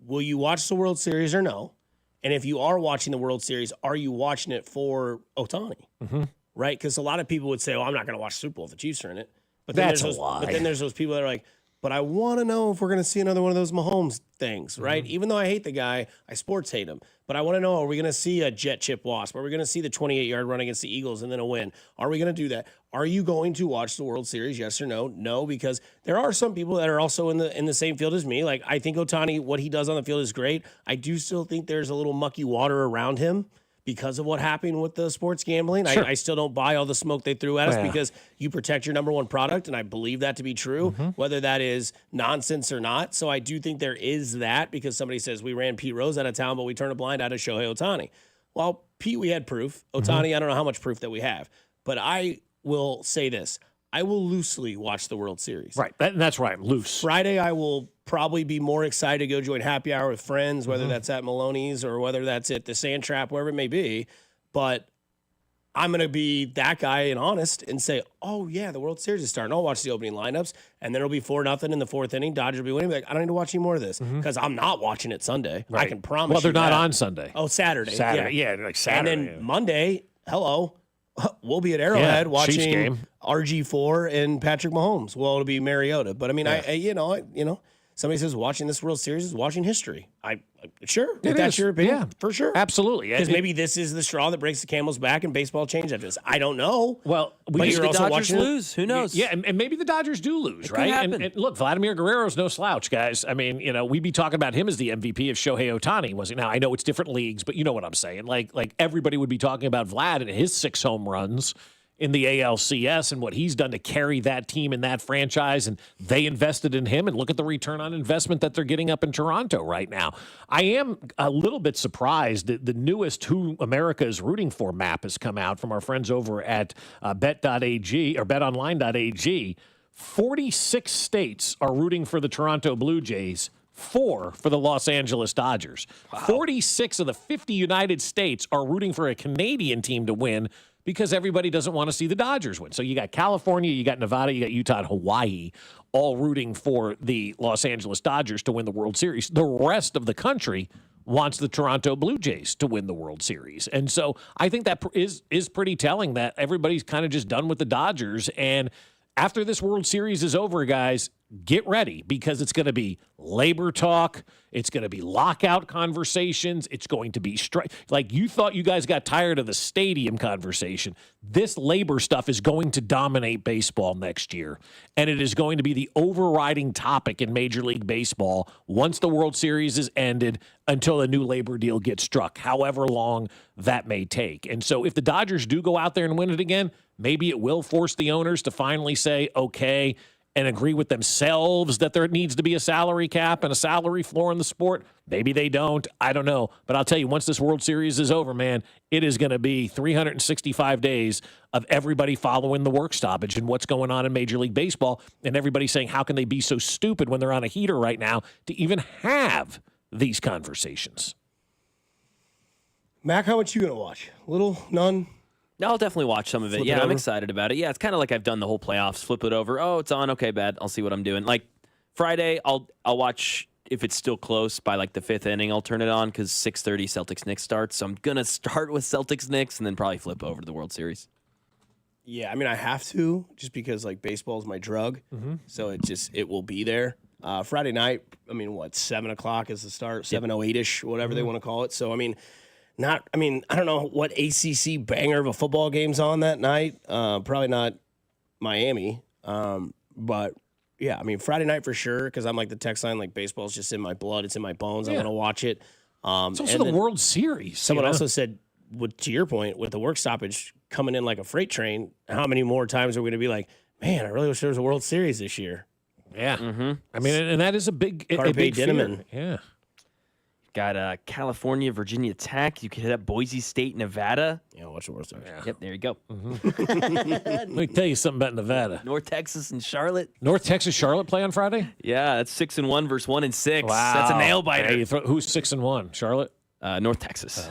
Will you watch the World Series or no? And if you are watching the World Series, are you watching it for Ohtani? Right? Because a lot of people would say, I'm not going to watch Super Bowl if the Chiefs are in it. But then That's a lie. But then there's those people that are like, but I want to know if we're going to see another one of those Mahomes things, right? Even though I hate the guy, I sports hate him. But I want to know, are we going to see a jet chip wasp? Are we going to see the 28-yard run against the Eagles and then a win? Are we going to do that? Are you going to watch the World Series, yes or no? No, because there are some people that are also in the same field as me. Like, I think Ohtani, what he does on the field is great. I do still think there's a little mucky water around him because of what happened with the sports gambling. Sure. I still don't buy all the smoke they threw at us because you protect your number one product, and I believe that to be true, whether that is nonsense or not. So I do think there is that because somebody says we ran Pete Rose out of town, but we turned a blind eye to Shohei Ohtani. Well, Pete, we had proof. Ohtani, I don't know how much proof that we have. But I will say this. I will loosely watch the World Series. Right. That's right. Loose. Friday, I will probably be more excited to go join happy hour with friends, whether that's at Maloney's or whether that's at the Sand Trap, wherever it may be. But I'm going to be that guy and honest and say, oh, yeah, the World Series is starting. I'll watch the opening lineups, and then it'll be 4-0 in the fourth inning. Dodgers will be winning. Like, I don't need to watch any more of this because I'm not watching it Sunday. Right. I can promise Well, they're you not that. on Sunday. Oh, Saturday. Yeah, like Saturday. And then Monday, hello, we'll be at Arrowhead Chiefs watching game. RG4 and Patrick Mahomes. Well, it'll be Mariota. But I mean, somebody says watching this World Series is watching history. Sure, if that's your opinion, for sure, absolutely. Because maybe this is the straw that breaks the camel's back, and baseball changed after this. I don't know. Well, but you're the also Dodgers watching lose. Who knows? Yeah, and maybe the Dodgers do lose, It right? could happen. And look, Vladimir Guerrero's no slouch, guys. I mean, we'd be talking about him as the MVP if Shohei Ohtani wasn't. Now, I know it's different leagues, but you know what I'm saying. Like everybody would be talking about Vlad and his 6 home runs in the ALCS and what he's done to carry that team and that franchise, and they invested in him, and look at the return on investment that they're getting up in Toronto right now. I am a little bit surprised that the newest Who America is Rooting For map has come out from our friends over at bet.ag or betonline.ag. 46 states are rooting for the Toronto Blue Jays, 4 for the Los Angeles Dodgers. Wow. 46 of the 50 United States are rooting for a Canadian team to win because everybody doesn't want to see the Dodgers win. So you got California, you got Nevada, you got Utah, and Hawaii all rooting for the Los Angeles Dodgers to win the World Series. The rest of the country wants the Toronto Blue Jays to win the World Series. And so I think that is pretty telling that everybody's kind of just done with the Dodgers. And after this World Series is over, guys, get ready because it's going to be labor talk. It's going to be lockout conversations. It's going to be strike. Like you thought you guys got tired of the stadium conversation. This labor stuff is going to dominate baseball next year. And it is going to be the overriding topic in Major League Baseball once the World Series is ended until a new labor deal gets struck, however long that may take. And so if the Dodgers do go out there and win it again, maybe it will force the owners to finally say, okay, and agree with themselves that there needs to be a salary cap and a salary floor in the sport. Maybe they don't. I don't know. But I'll tell you, once this World Series is over, man, it is going to be 365 days of everybody following the work stoppage and what's going on in Major League Baseball, and everybody saying, how can they be so stupid when they're on a heater right now to even have these conversations? Mac, how much you going to watch? Little? None? I'll definitely watch some of it. Yeah, I'm excited about it. Yeah, it's kind of like I've done the whole playoffs. Flip it over. Oh, it's on. Okay, bad. I'll see what I'm doing. Like Friday, I'll watch if it's still close by like the 5th inning. I'll turn it on because 6:30 Celtics Knicks starts. So I'm gonna start with Celtics Knicks and then probably flip over to the World Series. Yeah, I mean I have to just because like baseball is my drug. So it will be there. Friday night. I mean, 7:00 is the start. 7:08ish, whatever they want to call it. So I mean. I don't know what ACC banger of a football game's on that night. Probably not Miami. But, yeah, I mean, Friday night for sure because I'm like the text line, like baseball's just in my blood. It's in my bones. I want to watch it. It's also the World Series. Someone also said to your point, with the work stoppage coming in like a freight train, how many more times are we going to be like, man, I really wish there was a World Series this year? Yeah. Mm-hmm. I mean, and that is a big Carpe fear. Diem. Yeah. Got California, Virginia Tech. You could hit up Boise State, Nevada. Yeah, watch the World Series. Yeah. Yep, there you go. Let me tell you something about Nevada. North Texas and Charlotte. North Texas, Charlotte play on Friday? Yeah, that's 6-1 versus 1-6. Wow. That's a nail biter. Hey, who's 6-1? Charlotte? North Texas.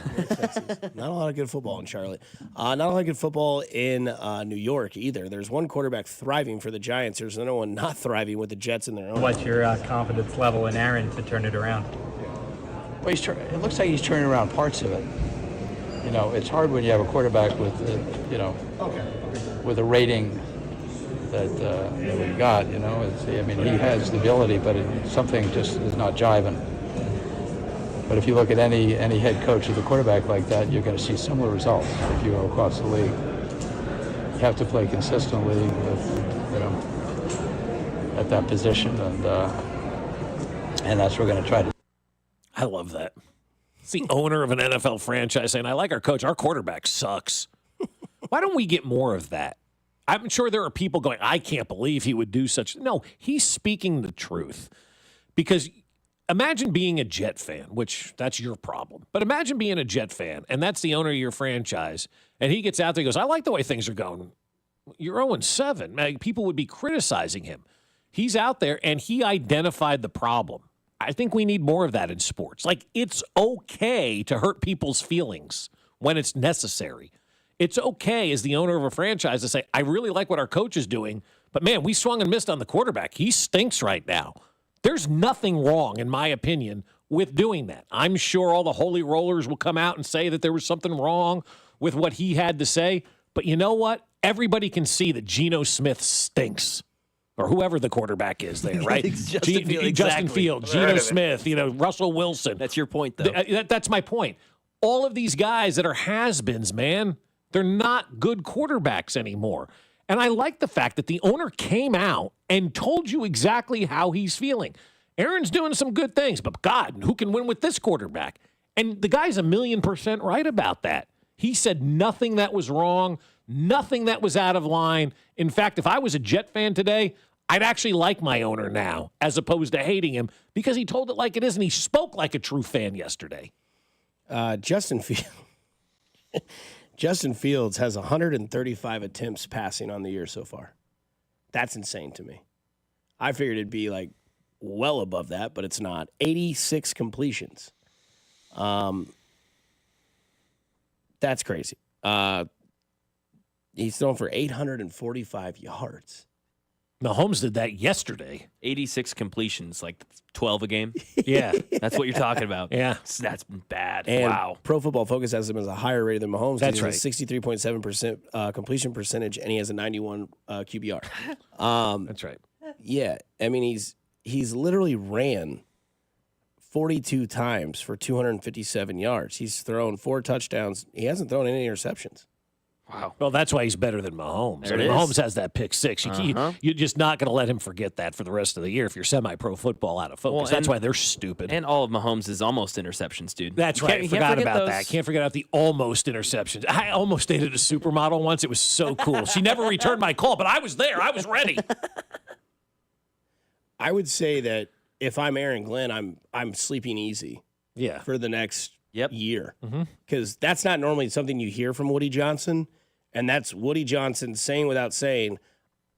Not a lot of good football in Charlotte. Not a lot of good football in New York either. There's one quarterback thriving for the Giants. There's another one not thriving with the Jets in their own. What's your confidence level in Aaron to turn it around? Well, it looks like he's turning around parts of it. You know, it's hard when you have a quarterback with, with a rating that we got. You know, I mean, he has the ability, but something just is not jiving. But if you look at any head coach with a quarterback like that, you're going to see similar results if you go across the league. You have to play consistently with, at that position, and that's what we're going to try to. I love that. It's the owner of an NFL franchise saying, I like our coach. Our quarterback sucks. Why don't we get more of that? I'm sure there are people going, I can't believe he would do such. No, he's speaking the truth. Because imagine being a Jet fan, which that's your problem. But imagine being a Jet fan, and that's the owner of your franchise, and he gets out there and goes, I like the way things are going. You're 0-7. People would be criticizing him. He's out there, and he identified the problem. I think we need more of that in sports. Like, it's okay to hurt people's feelings when it's necessary. It's okay as the owner of a franchise to say, I really like what our coach is doing, but, man, we swung and missed on the quarterback. He stinks right now. There's nothing wrong, in my opinion, with doing that. I'm sure all the holy rollers will come out and say that there was something wrong with what he had to say. But you know what? Everybody can see that Geno Smith stinks. Or whoever the quarterback is there, right? Justin Fields, Geno Smith, Russell Wilson. That's your point, though. That's my point. All of these guys that are has-beens, man, they're not good quarterbacks anymore. And I like the fact that the owner came out and told you exactly how he's feeling. Aaron's doing some good things, but God, who can win with this quarterback? And the guy's 1,000,000% right about that. He said nothing that was wrong, nothing that was out of line. In fact, if I was a Jet fan today, I'd actually like my owner now as opposed to hating him because he told it like it is, and he spoke like a true fan yesterday. Justin Fields has 135 attempts passing on the year so far. That's insane to me. I figured it'd be like well above that, but it's not. 86 completions. That's crazy. He's thrown for 845 yards. Mahomes did that yesterday. 86 completions, like 12 a game. Yeah. That's what you're talking about. Yeah. That's bad. And wow. Pro Football Focus has him as a higher rated than Mahomes. That's he right. has a 63.7% completion percentage, and he has a 91 QBR. That's right. Yeah. I mean, he's literally ran 42 times for 257 yards. He's thrown 4 touchdowns. He hasn't thrown any interceptions. Wow. Well, that's why he's better than Mahomes. There it is. Mahomes has that pick six. You're just not going to let him forget that for the rest of the year if you're semi-pro football out of focus. Well, That's why they're stupid. And all of Mahomes is almost interceptions, dude. That's right. You Forgot can't about those. that. Can't forget about the almost interceptions. I almost dated a supermodel once. It was so cool. She never returned my call, but I was there. I was ready. I would say that if I'm Aaron Glenn, I'm sleeping easy. Yeah. For the next year. Mm-hmm. Because that's not normally something you hear from Woody Johnson. And that's Woody Johnson saying without saying,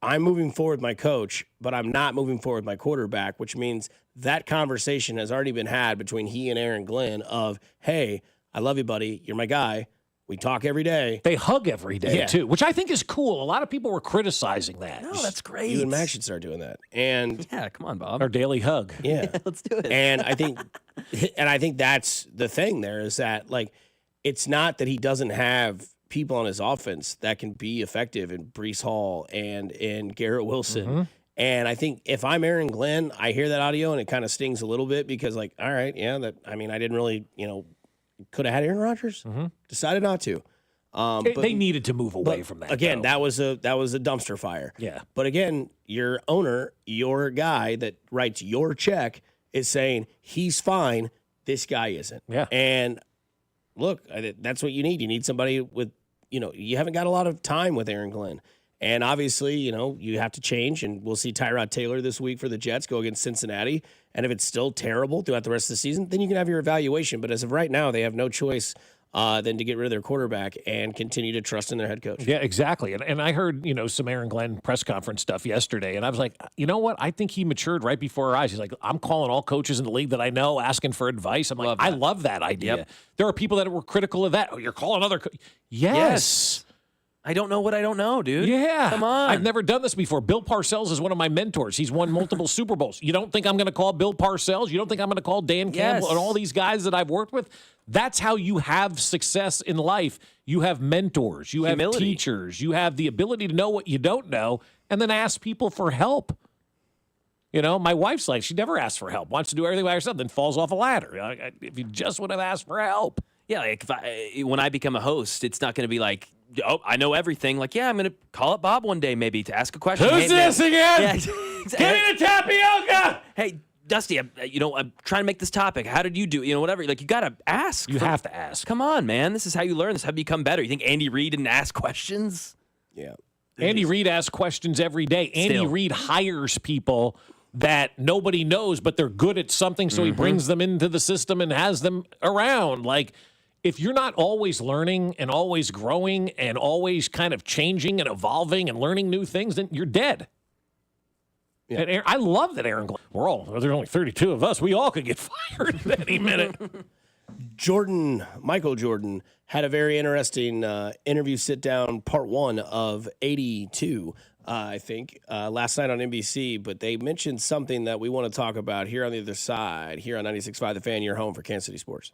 I'm moving forward with my coach, but I'm not moving forward with my quarterback, which means that conversation has already been had between he and Aaron Glenn of, hey, I love you, buddy. You're my guy. We talk every day. They hug every day, too, which I think is cool. A lot of people were criticizing that. No, that's great. You and Max should start doing that. And yeah, come on, Bob. Our daily hug. Yeah. Let's do it. And I think that's the thing there is that, like, it's not that he doesn't have people on his offense that can be effective in Breece Hall and in Garrett Wilson. Mm-hmm. And I think if I'm Aaron Glenn, I hear that audio and it kind of stings a little bit because, like, all right, yeah, I didn't really, could have had Aaron Rodgers. Mm-hmm. Decided not to. They needed to move away from that. Again, though. that was a dumpster fire. Yeah. But again, your owner, your guy that writes your check is saying he's fine. This guy isn't. Yeah. And look, that's what you need. You need somebody with, you haven't got a lot of time with Aaron Glenn. And obviously, you have to change, and we'll see Tyrod Taylor this week for the Jets go against Cincinnati. And if it's still terrible throughout the rest of the season, then you can have your evaluation. But as of right now, they have no choice than to get rid of their quarterback and continue to trust in their head coach. Yeah, exactly. And I heard, some Aaron Glenn press conference stuff yesterday, and I was like, you know what? I think he matured right before our eyes. He's like, I'm calling all coaches in the league that I know, asking for advice. I'm like, I love that idea. Yep. There are people that were critical of that. Oh, you're calling other Yes. I don't know what I don't know, dude. Yeah. Come on. I've never done this before. Bill Parcells is one of my mentors. He's won multiple Super Bowls. You don't think I'm going to call Bill Parcells? You don't think I'm going to call Dan Campbell and all these guys that I've worked with? That's how you have success in life. You have mentors. You have teachers. You have the ability to know what you don't know and then ask people for help. My wife's like, she never asks for help. Wants to do everything by herself, then falls off a ladder. If you just would have asked for help. Yeah, like when I become a host, it's not going to be like, oh, I know everything. Like, yeah, I'm going to call up Bob one day maybe to ask a question. Who's this again? Yeah, exactly. Give me the tapioca! Hey, Dusty, I'm trying to make this topic. How did you do? Whatever. Like, you got to ask. You have to ask. Come on, man. This is how you learn. This is how you become better. You think Andy Reid didn't ask questions? Yeah. Andy Reid asks questions every day. Andy Reid hires people that nobody knows, but they're good at something, so he brings them into the system and has them around. Like, if you're not always learning and always growing and always kind of changing and evolving and learning new things, then you're dead. Yeah. And I love that Aaron Glenn. There's only 32 of us. We all could get fired at any minute. Michael Jordan had a very interesting interview sit-down, part one of 82, I think, last night on NBC. But they mentioned something that we want to talk about here on the other side, here on 96.5 The Fan, your home for Kansas City Sports.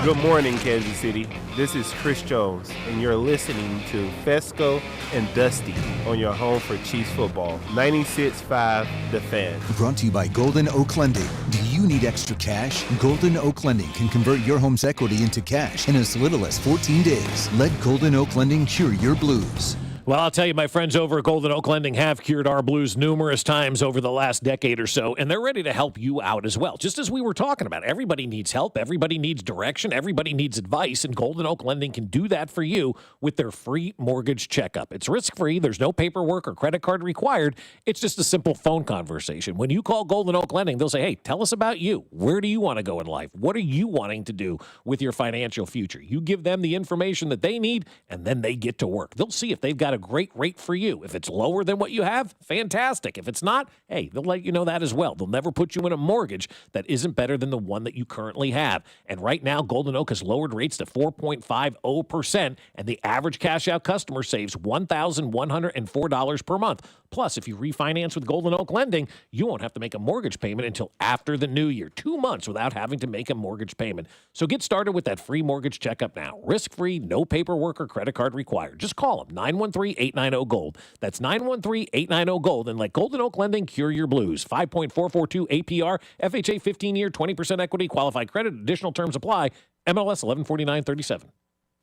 Good morning, Kansas City. This is Chris Jones, and you're listening to Fescoe and Dusty on your home for Chiefs football. 96.5 The Fan. Brought to you by Golden Oak Lending. Do you need extra cash? Golden Oak Lending can convert your home's equity into cash in as little as 14 days. Let Golden Oak Lending cure your blues. Well, I'll tell you, my friends over at Golden Oak Lending have cured our blues numerous times over the last decade or so, and they're ready to help you out as well. Just as we were talking about, everybody needs help, everybody needs direction, everybody needs advice, and Golden Oak Lending can do that for you with their free mortgage checkup. It's risk-free. There's no paperwork or credit card required. It's just a simple phone conversation. When you call Golden Oak Lending, they'll say, hey, tell us about you. Where do you want to go in life? What are you wanting to do with your financial future? You give them the information that they need, and then they get to work. They'll see if they've got a great rate for you. If it's lower than what you have, fantastic. If it's not, hey, they'll let you know that as well. They'll never put you in a mortgage that isn't better than the one that you currently have. And right now, Golden Oak has lowered rates to 4.50%, and the average cash-out customer saves $1,104 per month. Plus, if you refinance with Golden Oak Lending, you won't have to make a mortgage payment until after the new year. 2 months without having to make a mortgage payment. So get started with that free mortgage checkup now. Risk-free, no paperwork or credit card required. Just call them, 913-890-GOLD. That's 913-890-GOLD, and let Golden Oak Lending cure your blues. 5.442 APR, FHA 15-year, 20% equity, qualified credit, additional terms apply. MLS 1149.37.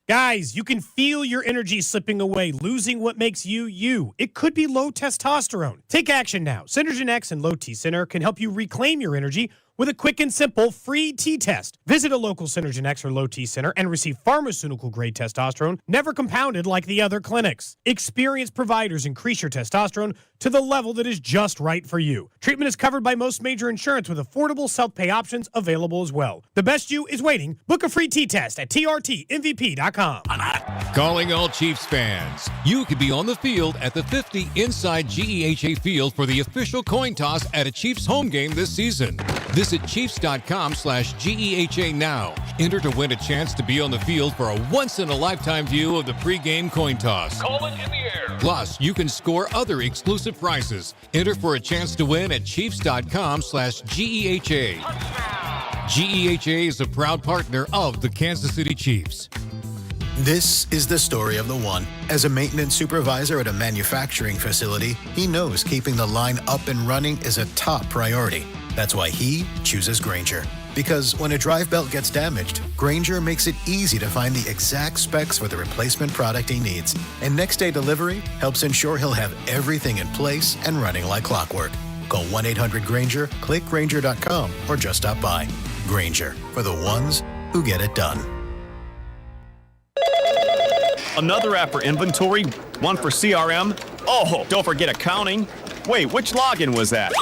Guys, you can feel your energy slipping away, losing what makes you, you. It could be low testosterone. Take action now. Synergen X and Low T Center can help you reclaim your energy with a quick and simple free T-test. Visit a local Synergen X or Low T Center and receive pharmaceutical-grade testosterone, never compounded like the other clinics. Experienced providers increase your testosterone to the level that is just right for you. Treatment is covered by most major insurance with affordable self-pay options available as well. The best you is waiting. Book a free T-test at trtmvp.com. Calling all Chiefs fans. You could be on the field at the 50 inside GEHA Field for the official coin toss at a Chiefs home game this season. Visit Chiefs.com/GEHA now. Enter to win a chance to be on the field for a once-in-a-lifetime view of the pregame coin toss. Call it in the air. Plus, you can score other exclusive prizes. Enter for a chance to win at Chiefs.com/GEHA. GEHA is a proud partner of the Kansas City Chiefs. This is the story of the one. As a maintenance supervisor at a manufacturing facility, he knows keeping the line up and running is a top priority. That's why he chooses Grainger. Because when a drive belt gets damaged, Grainger makes it easy to find the exact specs for the replacement product he needs. And next day delivery helps ensure he'll have everything in place and running like clockwork. Call 1-800-GRAINGER, click Grainger.com, or just stop by. Grainger, for the ones who get it done. Another app for inventory, one for CRM. Oh, don't forget accounting. Wait, which login was that?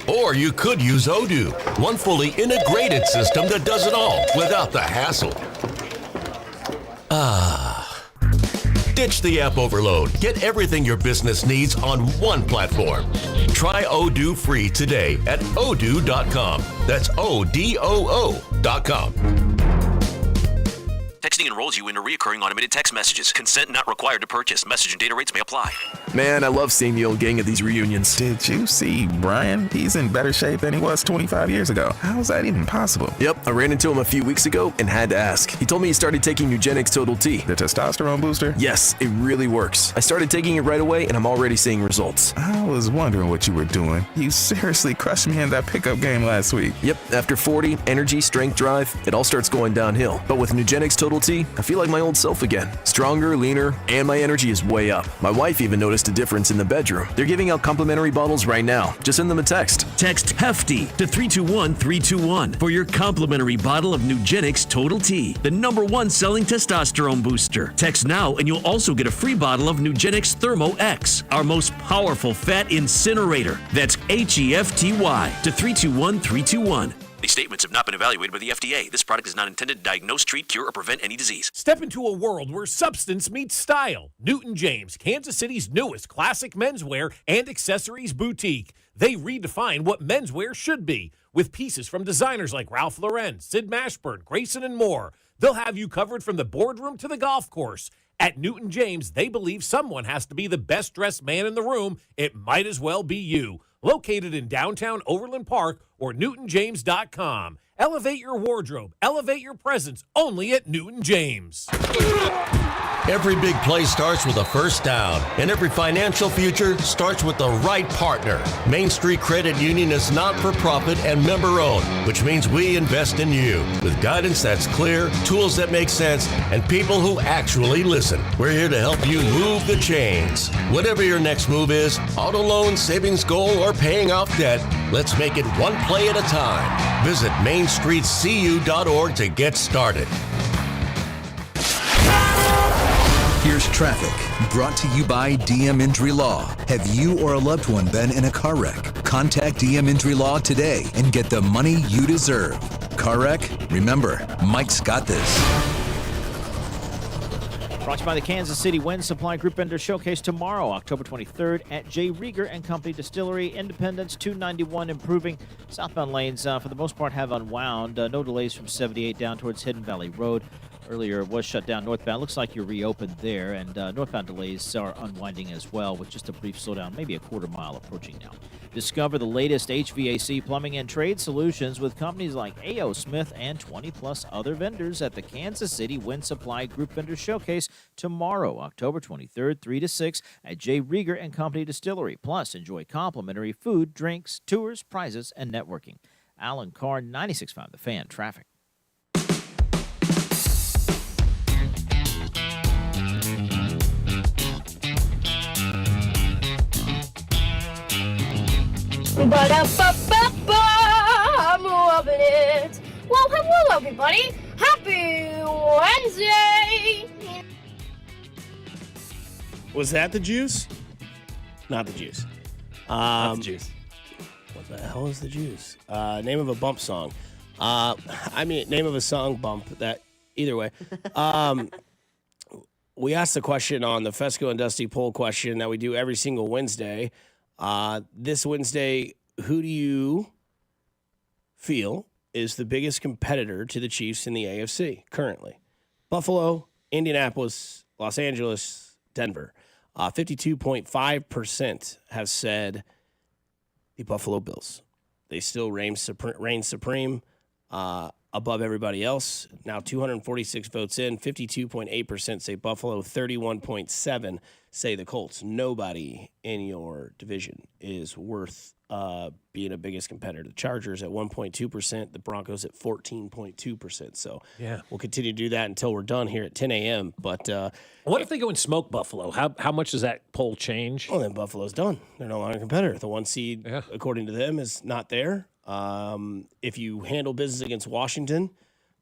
Or you could use Odoo, one fully integrated system that does it all without the hassle. Ditch the app overload. Get everything your business needs on one platform. Try Odoo free today at odoo.com. That's ODOO.com. Texting enrolls you into recurring automated text messages. Consent not required to purchase. Message and data rates may apply. Man, I love seeing the old gang at these reunions. Did you see Brian? He's in better shape than he was 25 years ago. How's that even possible? Yep, I ran into him a few weeks ago and had to ask. He told me he started taking Nugenix Total T. The testosterone booster? Yes, it really works. I started taking it right away and I'm already seeing results. I was wondering what you were doing. You seriously crushed me in that pickup game last week. Yep, after 40, energy, strength, drive, it all starts going downhill. But with Nugenix Total T, I feel like my old self again. Stronger, leaner, and my energy is way up. My wife even noticed a difference in the bedroom. They're giving out complimentary bottles right now. Just send them a text. Text HEFTY to 321-321 for your complimentary bottle of Nugenix Total T, the #1 selling testosterone booster. Text now and you'll also get a free bottle of Nugenix Thermo X, our most powerful fat incinerator. That's HEFTY to 321-321. These statements have not been evaluated by the FDA. This product is not intended to diagnose, treat, cure, or prevent any disease. Step into a world where substance meets style. Newton James, Kansas City's newest classic menswear and accessories boutique. They redefine what menswear should be with pieces from designers like Ralph Lauren, Sid Mashburn, Grayson, and more. They'll have you covered from the boardroom to the golf course. At Newton James, they believe someone has to be the best dressed man in the room. It might as well be you. Located in downtown Overland Park or newtonjames.com. Elevate your wardrobe, elevate your presence, only at Newton James. Every big play starts with a first down, and every financial future starts with the right partner. Main Street Credit Union is not-for-profit and member-owned, which means we invest in you with guidance that's clear, tools that make sense, and people who actually listen. We're here to help you move the chains. Whatever your next move is, auto loan, savings goal, or paying off debt, let's make it one play at a time. Visit mainstreetcu.org to get started. Here's traffic, brought to you by DM Injury Law. Have you or a loved one been in a car wreck? Contact DM Injury Law today and get the money you deserve. Car wreck? Remember, Mike's got this. Brought to you by the Kansas City Wind Supply Group Vendor Showcase tomorrow, October 23rd at J. Rieger and Company Distillery, Independence 291 improving. Southbound lanes, for the most part, have unwound. No delays from 78 down towards Hidden Valley Road. Earlier it was shut down northbound. Looks like you're reopened there, and northbound delays are unwinding as well with just a brief slowdown, maybe a quarter mile approaching now. Discover the latest HVAC plumbing and trade solutions with companies like A.O. Smith and 20-plus other vendors at the Kansas City Wind Supply Group Vendor Showcase tomorrow, October 23rd, 3 to 6 at J. Rieger and Company Distillery. Plus, enjoy complimentary food, drinks, tours, prizes, and networking. Alan Carr, 96.5 The Fan, traffic. I'm loving it. Well, hello, everybody. Happy Wednesday. Was that the Juice? Not the Juice. Not the Juice. What the hell is the Juice? Name of a bump song. Name of a song bump. That either way. We asked the question on the Fescoe and Dusty poll question that we do every single Wednesday. This Wednesday, who do you feel is the biggest competitor to the Chiefs in the AFC currently? Buffalo, Indianapolis, Los Angeles, Denver. 52.5% have said the Buffalo Bills. They still reign supreme above everybody else. Now 246 votes in, 52.8% say Buffalo, 31.7% say the Colts. Nobody in your division is worth being a biggest competitor. The Chargers at 1.2%, the Broncos at 14.2%. So yeah, we'll continue to do that until we're done here at 10 a.m. But what if they go and smoke Buffalo? How much does that poll change? Well, then Buffalo's done. They're no longer a competitor. The 1 seed, according to them, is not there. If you handle business against Washington,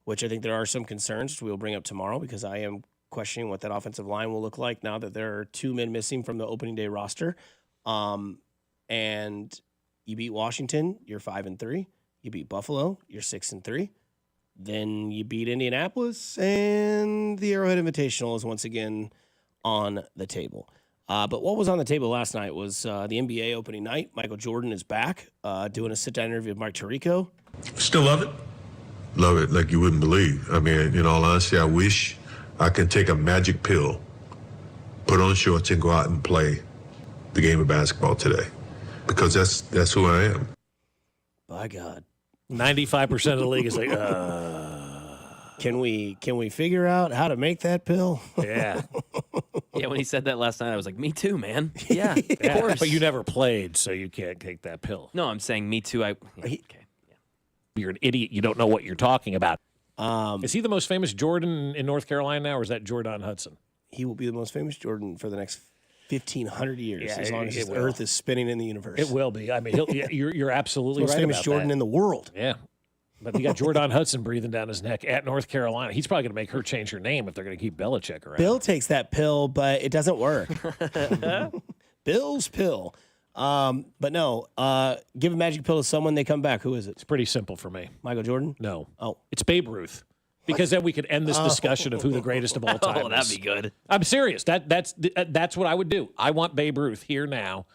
which I think there are some concerns, which we'll bring up tomorrow because I am questioning what that offensive line will look like now that there are 2 men missing from the opening day roster. And you beat Washington, you're 5-3. You beat Buffalo, you're 6-3. Then you beat Indianapolis, and the Arrowhead Invitational is once again on the table. But what was on the table last night was the NBA opening night. Michael Jordan is back doing a sit-down interview with Mike Tirico. Still love it? Love it like you wouldn't believe. I mean, in all honesty, I wish I could take a magic pill, put on shorts, and go out and play the game of basketball today, because that's who I am. By God. 95% of the league is like, Can we figure out how to make that pill? Yeah. Yeah, when he said that last night, I was like, me too, man. Yeah, of course. But you never played, so you can't take that pill. No, I'm saying me too. Okay. You're an idiot. You don't know what you're talking about. Is he the most famous Jordan in North Carolina now, or is that Jordan Hudson? He will be the most famous Jordan for the next 1,500 years, Yeah, as long as it the will. Earth is spinning in the universe. It will be. I mean, you're absolutely Most right famous about Jordan that. in the world. Yeah. But you got Jordan Hudson breathing down his neck at North Carolina. He's probably going to make her change her name if they're going to keep Belichick around. Bill takes that pill, but it doesn't work. Bill's pill. But no, give a magic pill to someone, they come back. Who is it? It's pretty simple for me. Michael Jordan? No. Oh. It's Babe Ruth. Because then we could end this discussion of who the greatest of all time is. Oh, that'd be good. I'm serious. That's what I would do. I want Babe Ruth here now.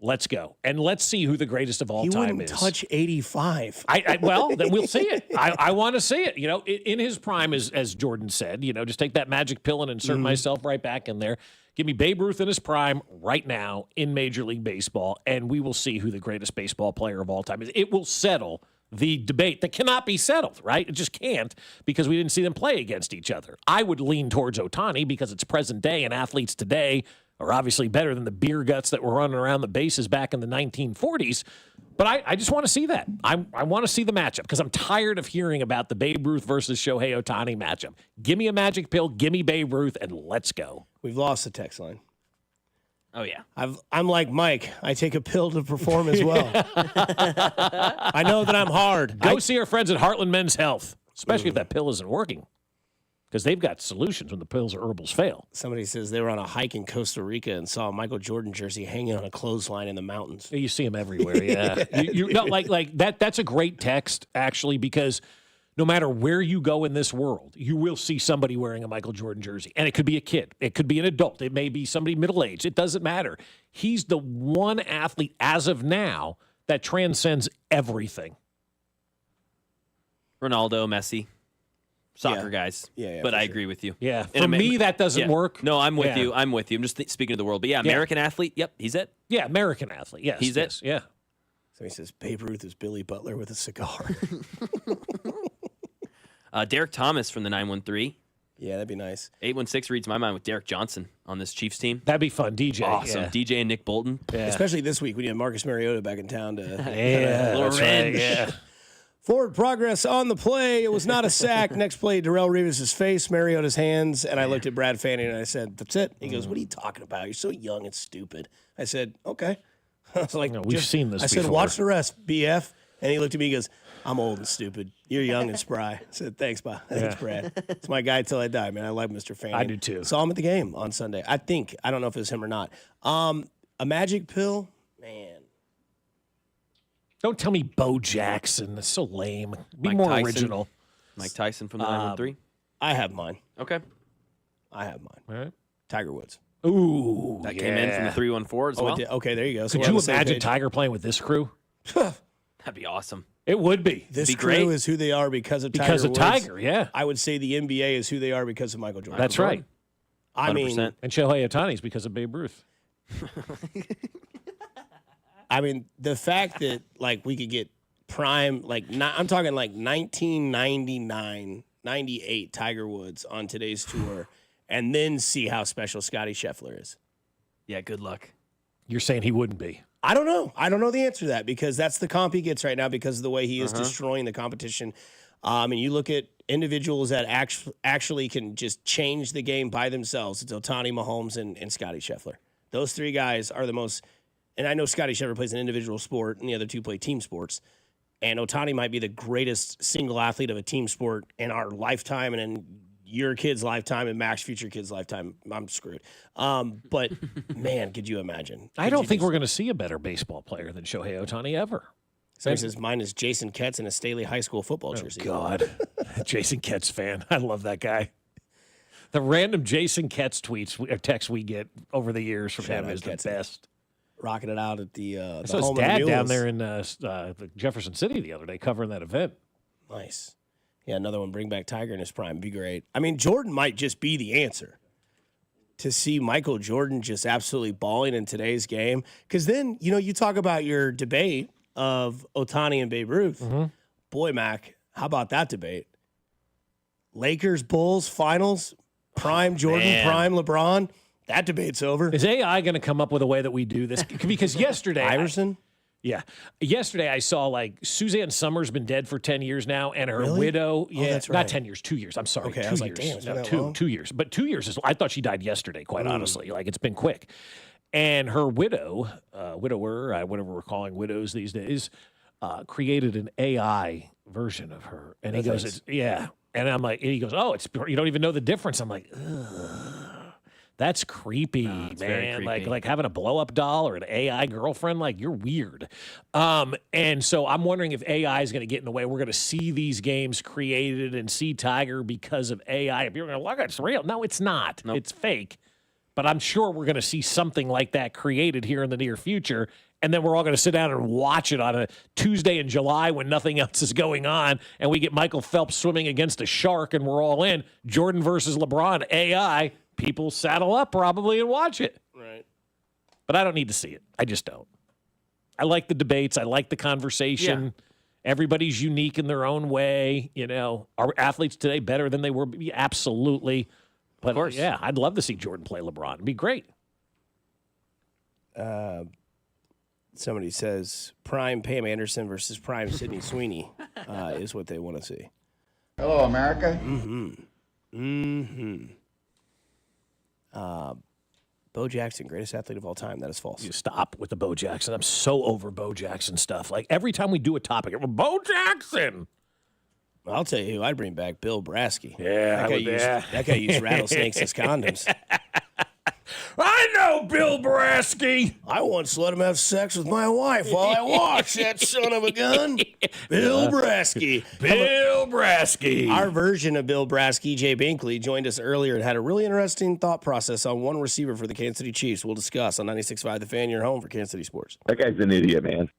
Let's go. And let's see who the greatest of all He time wouldn't is. touch 85. Well, then we'll see it. I want to see it. You know, in his prime, as Jordan said, you know, just take that magic pill and insert myself right back in there. Give me Babe Ruth in his prime right now in Major League Baseball, and we will see who the greatest baseball player of all time is. It will settle the debate that cannot be settled, right? It just can't, because we didn't see them play against each other. I would lean towards Ohtani because it's present day, and athletes today are obviously better than the beer guts that were running around the bases back in the 1940s. But I just want to see that. I want to see the matchup because I'm tired of hearing about the Babe Ruth versus Shohei Ohtani matchup. Give me a magic pill, give me Babe Ruth, and let's go. We've lost the text line. Oh, yeah. I'm like Mike. I take a pill to perform as well. I know that I'm hard. Go see our friends at Heartland Men's Health, especially if that pill isn't working, because they've got solutions when the pills or herbals fail. Somebody says they were on a hike in Costa Rica and saw a Michael Jordan jersey hanging on a clothesline in the mountains. You see them everywhere, yeah. you know, like that. That's a great text, actually, because no matter where you go in this world, you will see somebody wearing a Michael Jordan jersey. And it could be a kid. It could be an adult. It may be somebody middle-aged. It doesn't matter. He's the one athlete, as of now, that transcends everything. Ronaldo, Messi, soccer Yeah. guys. Yeah, but for I sure. agree with you. Yeah, for me, that doesn't work. No, I'm with Yeah. you. I'm with you. I'm just speaking of the world. But yeah, American athlete, yep, he's it. Yeah, American athlete. Yes, He's yes, it. Yeah. So he says Babe Ruth is Billy Butler with a cigar. Derek Thomas from the 913. Yeah, that'd be nice. 816 reads my mind with Derek Johnson on this Chiefs team. That'd be fun. DJ. Awesome. Yeah. DJ and Nick Bolton. Yeah. Especially this week when you have Marcus Mariota back in town to Yeah, little that's right, revenge. yeah. Forward progress on the play. It was not a sack. Next play, Darrelle Revis' face, Mariota's hands, and I looked at Brad Fanning and I said, "That's it." He goes, "What are you talking about? You're so young and stupid." I said, "Okay." I was like, No, we've seen this I said, before. "Watch the rest, BF." And he looked at me. He goes, "I'm old and stupid. You're young and spry." I said, "Thanks, Bob. Thanks, Yeah. Brad. It's my guy till I die, man. I like Mr. Fanning. I do too. Saw him at the game on Sunday. I don't know if it was him or not. A magic pill, man. Don't tell me Bo Jackson. That's so lame. Be Mike more Tyson. original. Mike Tyson from the 913. I have mine. Okay. I have mine. All right. Tiger Woods. Ooh, That came in from the 314 as Oh, well. it did? Okay, there you go. So Could we're on you the same imagine page. Tiger playing with this crew? That'd be awesome. It would be. This Be crew great. is who they are because of Tiger Because of Woods. Tiger, yeah. I would say the NBA is who they are because of Michael Jordan. That's right. I mean, 100%. And Shohei Ohtani's because of Babe Ruth. the fact that like we could get prime, like I'm talking like 1999, 98 Tiger Woods on today's tour, and then see how special Scotty Scheffler is. Yeah, good luck. You're saying he wouldn't be. I don't know. I don't know the answer to that because that's the comp he gets right now because of the way he is destroying the competition. And you look at individuals that actually can just change the game by themselves. It's Ohtani, Mahomes, and Scotty Scheffler. Those three guys are the most. And I know Scotty Scheffler plays an individual sport, and the other two play team sports. And Ohtani might be the greatest single athlete of a team sport in our lifetime and in your kid's lifetime and Mac's future kid's lifetime. I'm screwed. But, man, could you imagine? I don't think we're going to see a better baseball player than Shohei Ohtani ever. Someone says mine is Jason Ketz in a Staley High School football jersey. God. Jason Ketz fan. I love that guy. The random Jason Ketz tweets or texts we get over the years from him is the best. Rocking it out at the I saw his home dad of the down Mules. there in Jefferson City the other day covering that event. Nice. Yeah, another one. Bring back Tiger in his prime. Be great. I mean, Jordan might just be the answer. To see Michael Jordan just absolutely balling in today's game. Because then, you talk about your debate of Ohtani and Babe Ruth. Mm-hmm. Boy, Mac, how about that debate? Lakers, Bulls, finals, prime Jordan, man. prime LeBron. That debate's over. Is AI going to come up with a way that we do this? Because yesterday, Iverson? Yesterday I saw Suzanne Summers been dead for 10 years now, and her Really? widow. Oh, that's right. Not 10 years, 2 years. I'm sorry. Okay, 2 I was like, years. damn, it's been No, that 2 long? 2 years. But 2 years is. I thought she died yesterday. Quite honestly, it's been quick. And her widower, whatever we're calling widows these days, created an AI version of her, and he That's goes, nice. "Yeah." And I'm like, and he goes, "Oh, it's you don't even know the difference." I'm like, ugh. That's creepy, it's very man. creepy. Like having a blow up doll or an AI girlfriend, you're weird. And so I'm wondering if AI is going to get in the way. We're going to see these games created and see Tiger because of AI. If you're going to look, it's real. No, it's not. Nope. It's fake. But I'm sure we're going to see something like that created here in the near future. And then we're all going to sit down and watch it on a Tuesday in July when nothing else is going on. And we get Michael Phelps swimming against a shark and we're all in. Jordan versus LeBron, AI. People saddle up probably and watch it. Right. But I don't need to see it. I just don't. I like the debates. I like the conversation. Yeah. Everybody's unique in their own way. Are athletes today better than they were? Absolutely. But Of course. yeah, I'd love to see Jordan play LeBron. It'd be great. Somebody says prime Pam Anderson versus prime Sydney Sweeney is what they want to see. Hello, America. Bo Jackson, greatest athlete of all time. That is false. You stop with the Bo Jackson. I'm so over Bo Jackson stuff. Every time we do a topic, Bo Jackson. I'll tell you who I'd bring back, Bill Brasky. Yeah, that guy used rattlesnakes as condoms. I know Bill Brasky. I once let him have sex with my wife while I watched that son of a gun. Bill Brasky. Bill Brasky. Our version of Bill Brasky, Jay Binkley, joined us earlier and had a really interesting thought process on one receiver for the Kansas City Chiefs. We'll discuss on 96.5 The Fan, your home for Kansas City Sports. That guy's an idiot, man.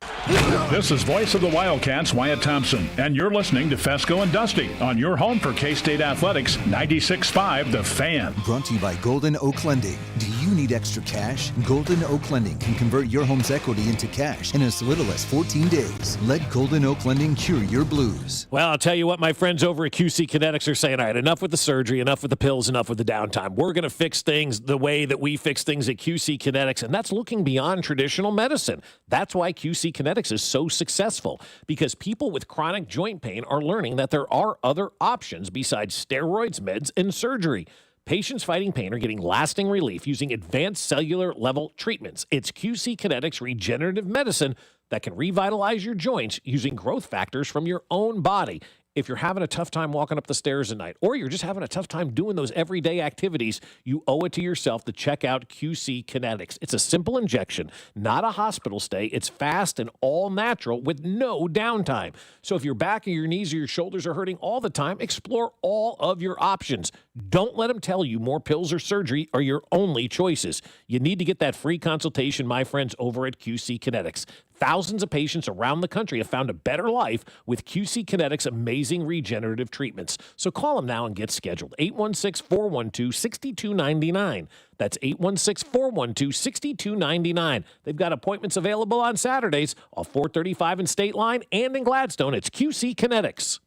This is voice of the Wildcats, Wyatt Thompson, and you're listening to Fescoe and Dusty on your home for K-State Athletics, 96.5 The Fan. Brought to you by Golden Oak Lending. Do you need extra cash? Golden Oak Lending can convert your home's equity into cash in as little as 14 days. Let Golden Oak Lending cure your blues. Well, I'll tell you what my friends over at QC Kinetics are saying. All right, enough with the surgery, enough with the pills, enough with the downtime. We're going to fix things the way that we fix things at QC Kinetics, and that's looking beyond traditional medicine. That's why QC Kinetics is so successful, because people with chronic joint pain are learning that there are other options besides steroids, meds, and surgery. Patients fighting pain are getting lasting relief using advanced cellular level treatments. It's QC Kinetics regenerative medicine that can revitalize your joints using growth factors from your own body. If you're having a tough time walking up the stairs at night, or you're just having a tough time doing those everyday activities, you owe it to yourself to check out QC Kinetics. It's a simple injection, not a hospital stay. It's fast and all natural with no downtime. So if your back or your knees or your shoulders are hurting all the time, explore all of your options. Don't let them tell you more pills or surgery are your only choices. You need to get that free consultation, my friends, over at QC Kinetics. Thousands of patients around the country have found a better life with QC Kinetics' amazing regenerative treatments. So call them now and get scheduled. 816-412-6299. That's 816-412-6299. They've got appointments available on Saturdays off 435 in State Line and in Gladstone. It's QC Kinetics.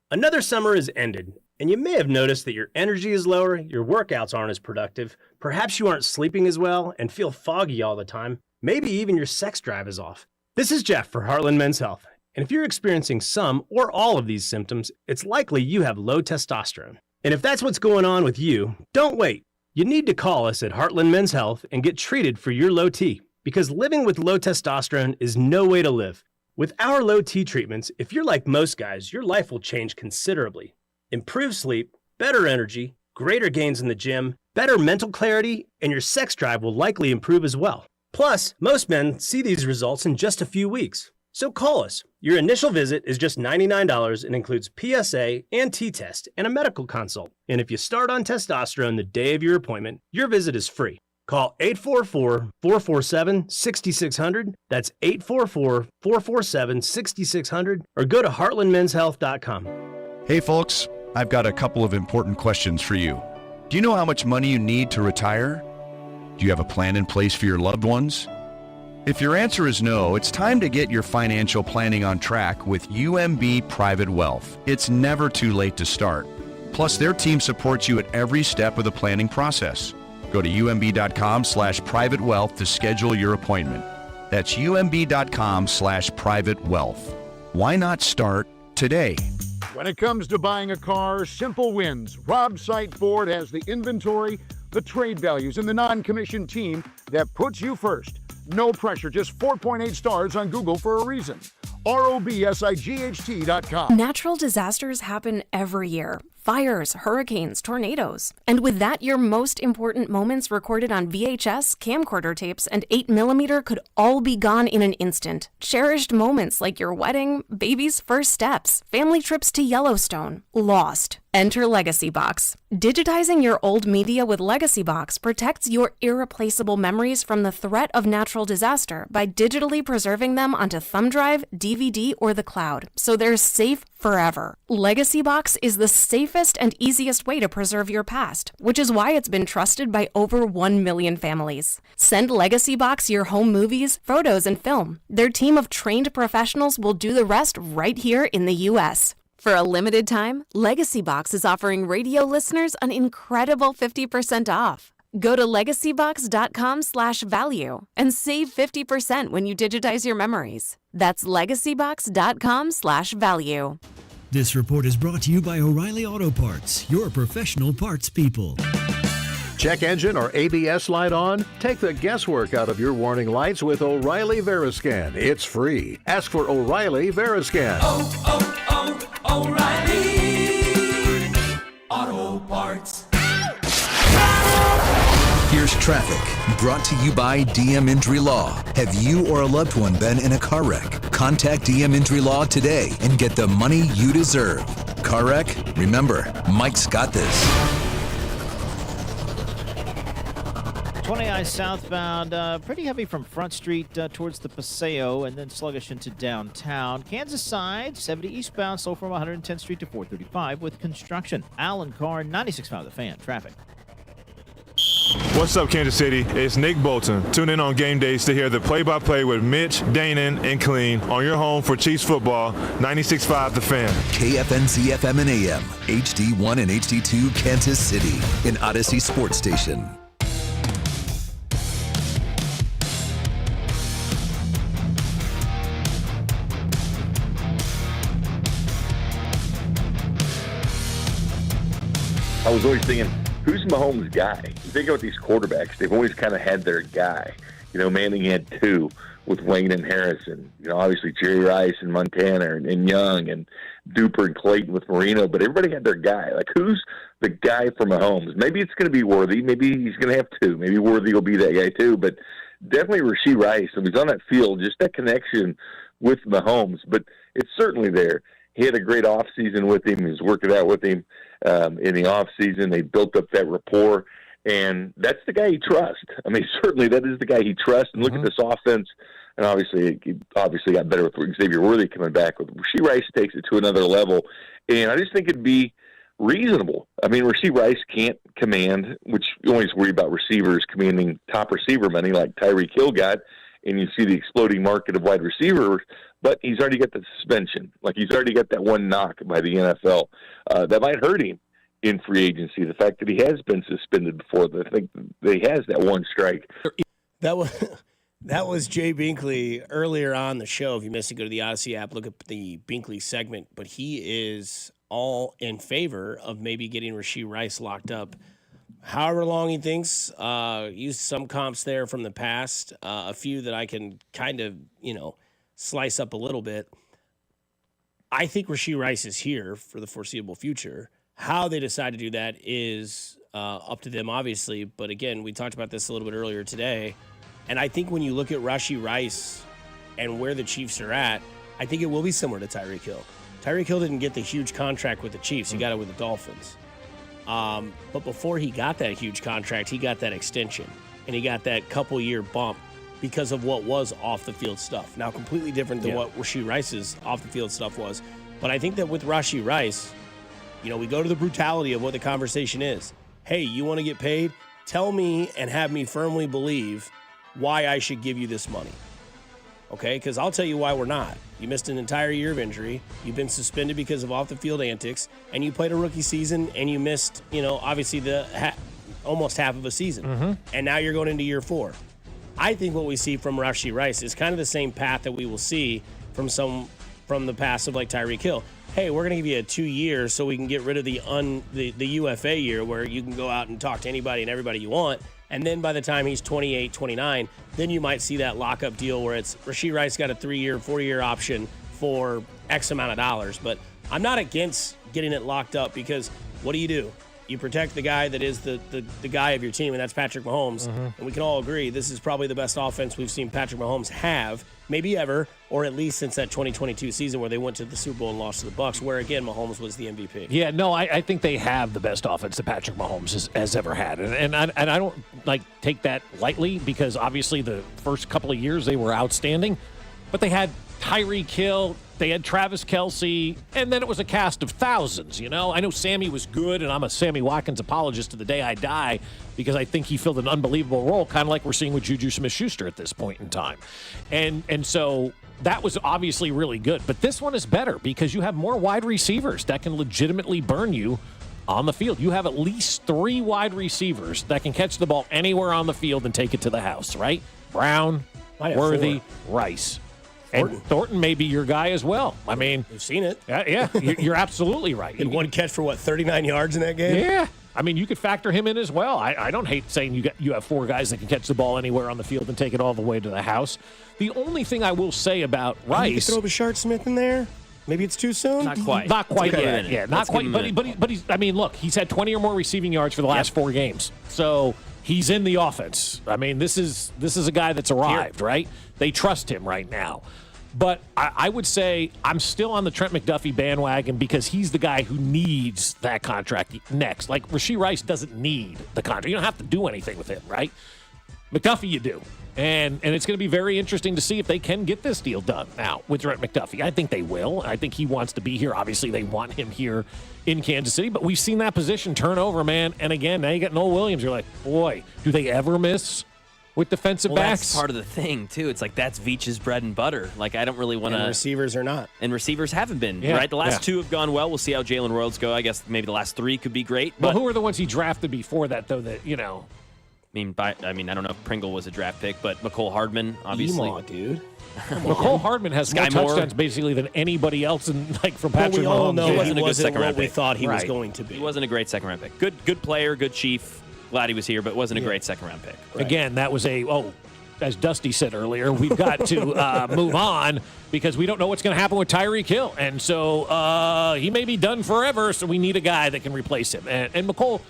Another summer has ended, and you may have noticed that your energy is lower, your workouts aren't as productive, perhaps you aren't sleeping as well and feel foggy all the time. Maybe even your sex drive is off. This is Jeff for Heartland Men's Health. And if you're experiencing some or all of these symptoms, it's likely you have low testosterone. And if that's what's going on with you, don't wait. You need to call us at Heartland Men's Health and get treated for your low T, because living with low testosterone is no way to live. With our low T treatments, if you're like most guys, your life will change considerably. Improved sleep, better energy, greater gains in the gym, better mental clarity, and your sex drive will likely improve as well. Plus, most men see these results in just a few weeks. So call us. Your initial visit is just $99 and includes PSA and T-test and a medical consult. And if you start on testosterone the day of your appointment, your visit is free. Call 844-447-6600. That's 844-447-6600. Or go to heartlandmenshealth.com. Hey folks, I've got a couple of important questions for you. Do you know how much money you need to retire? Do you have a plan in place for your loved ones? If your answer is no, it's time to get your financial planning on track with UMB Private Wealth. It's never too late to start. Plus, their team supports you at every step of the planning process. Go to umb.com/privatewealth to schedule your appointment. That's umb.com/privatewealth. Why not start today? When it comes to buying a car, simple wins. Rob Site Ford has the inventory, the trade values, and the non-commissioned team that puts you first. No pressure, just 4.8 stars on Google for a reason. ROBSIGHT.com. Natural disasters happen every year. Fires, hurricanes, tornadoes. And with that, your most important moments recorded on VHS, camcorder tapes, and 8mm could all be gone in an instant. Cherished moments like your wedding, baby's first steps, family trips to Yellowstone, lost. Enter Legacy Box. Digitizing your old media with Legacy Box protects your irreplaceable memories from the threat of natural disaster by digitally preserving them onto thumb drive, DVD, or the cloud, so they're safe forever. Legacy Box is the safest and easiest way to preserve your past, which is why it's been trusted by over 1 million families. Send Legacy Box your home movies, photos, and film. Their team of trained professionals will do the rest right here in the U.S. For a limited time, Legacy Box is offering radio listeners an incredible 50% off. Go to legacybox.com/value and save 50% when you digitize your memories. That's legacybox.com/value. This report is brought to you by O'Reilly Auto Parts, your professional parts people. Check engine or ABS light on? Take the guesswork out of your warning lights with O'Reilly Veriscan. It's free. Ask for O'Reilly Veriscan. O'Reilly Auto Parts. Here's traffic, brought to you by DM Injury Law. Have you or a loved one been in a car wreck? Contact DM Injury Law today and get the money you deserve. Car wreck? Remember, Mike's got this. 20I southbound, pretty heavy from Front Street towards the Paseo, and then sluggish into downtown. Kansas side, 70 eastbound, slow from 110th Street to 435 with construction. Alan Carr, 96.5 The Fan. Traffic. What's up, Kansas City? It's Nick Bolton. Tune in on game days to hear the play-by-play with Mitch, Danon, and Clean on your home for Chiefs football, 96.5 The Fan. KFNC FM and AM, HD1 and HD2 Kansas City, an Odyssey sports station. I was always thinking, who's Mahomes' guy? You think about these quarterbacks, they've always kind of had their guy. You know, Manning had two with Wayne and Harrison. You know, obviously Jerry Rice and Montana and Young and Duper and Clayton with Marino, but everybody had their guy. Like, who's the guy for Mahomes? Maybe it's going to be Worthy. Maybe he's going to have two. Maybe Worthy will be that guy too, but definitely Rashee Rice. If he's on that field, just that connection with Mahomes, but it's certainly there. He had a great offseason with him. He was working out with him in the offseason. They built up that rapport, and that's the guy he trusts. I mean, certainly that is the guy he trusts. And look at this offense, and obviously got better with Xavier Worthy coming back. With Rashee Rice takes it to another level, and I just think it'd be reasonable. I mean, Rashee Rice can't command, which you always worry about receivers commanding top receiver money like Tyreek Hill got, and you see the exploding market of wide receivers, but he's already got the suspension. Like, he's already got that one knock by the NFL. That might hurt him in free agency, the fact that he has been suspended before. I think that he has that one strike. That was Jay Binkley earlier on the show. If you missed it, go to the Odyssey app, look at the Binkley segment. But he is all in favor of maybe getting Rashee Rice locked up however long he thinks. Used some comps there from the past, a few that I can kind of, slice up a little bit. I think Rashee Rice is here for the foreseeable future. How they decide to do that is up to them, obviously. But again, we talked about this a little bit earlier today. And I think when you look at Rashee Rice and where the Chiefs are at, I think it will be similar to Tyreek Hill. Tyreek Hill didn't get the huge contract with the Chiefs. He got it with the Dolphins. But before he got that huge contract, he got that extension. And he got that couple-year bump because of what was off-the-field stuff. Now, completely different than what Rashee Rice's off-the-field stuff was. But I think that with Rashee Rice, we go to the brutality of what the conversation is. Hey, you want to get paid? Tell me and have me firmly believe why I should give you this money. Okay? Because I'll tell you why we're not. You missed an entire year of injury. You've been suspended because of off-the-field antics. And you played a rookie season, and you missed, obviously almost half of a season. Mm-hmm. And now you're going into year 4. I think what we see from Rashee Rice is kind of the same path that we will see from the past of like Tyreek Hill. Hey, we're going to give you a 2 years so we can get rid of the UFA year where you can go out and talk to anybody and everybody you want. And then by the time he's 28, 29, then you might see that lockup deal where it's Rashee Rice got a 3-year, 4-year option for X amount of dollars. But I'm not against getting it locked up because what do? You protect the guy that is the guy of your team, and that's Patrick Mahomes. Mm-hmm. And we can all agree this is probably the best offense we've seen Patrick Mahomes have, maybe ever, or at least since that 2022 season where they went to the Super Bowl and lost to the Bucs, where, again, Mahomes was the MVP. Yeah, no, I think they have the best offense that Patrick Mahomes has ever had. And I don't, take that lightly because, obviously, the first couple of years they were outstanding. But they had Tyreek Hill, they had Travis Kelce, and then it was a cast of thousands, I know Sammy was good, and I'm a Sammy Watkins apologist to the day I die because I think he filled an unbelievable role, kind of like we're seeing with Juju Smith-Schuster at this point in time. And so that was obviously really good. But this one is better because you have more wide receivers that can legitimately burn you on the field. You have at least 3 wide receivers that can catch the ball anywhere on the field and take it to the house, right? Brown, Worthy, 4. Rice. And Thornton may be your guy as well. I mean, we've seen it. Yeah, you're absolutely right. He had 1 catch for 39 yards in that game? Yeah. I mean, you could factor him in as well. I don't hate saying you have 4 guys that can catch the ball anywhere on the field and take it all the way to the house. The only thing I will say about Rice, you throw Bashard Smith in there. Maybe it's too soon. Not quite. Not quite yet. Yeah, not quite. But he's. I mean, look, he's had 20 or more receiving yards for the last 4 games. So he's in the offense. I mean, this is a guy that's arrived, right? They trust him right now. But I would say I'm still on the Trent McDuffie bandwagon because he's the guy who needs that contract next. Like, Rashee Rice doesn't need the contract. You don't have to do anything with him, right? McDuffie, you do. And it's going to be very interesting to see if they can get this deal done now with Trent McDuffie. I think they will. I think he wants to be here. Obviously, they want him here in Kansas City. But we've seen that position turn over, man. And again, now you got Noel Williams. You're like, boy, do they ever miss with defensive backs? That's part of the thing, too. It's like that's Veach's bread and butter. Like, I don't really want to... And receivers are not. And receivers haven't been, right? The last 2 have gone well. We'll see how Jalen Royals go. I guess maybe the last 3 could be great. But who are the ones he drafted before that, though, that, I don't know if Pringle was a draft pick, but McCole Hardman, obviously. Emaw, dude. McCole Hardman has more touchdowns basically than anybody else from Patrick Mahomes. We all know he wasn't a good second round what we pick. thought he was going to be. He wasn't a great second round pick. Good player, good chief. Glad he was here, but wasn't a great second round pick. Right. Again, that was as Dusty said earlier, we've got to move on because we don't know what's going to happen with Tyreek Hill. And so he may be done forever, so we need a guy that can replace him. And McCole,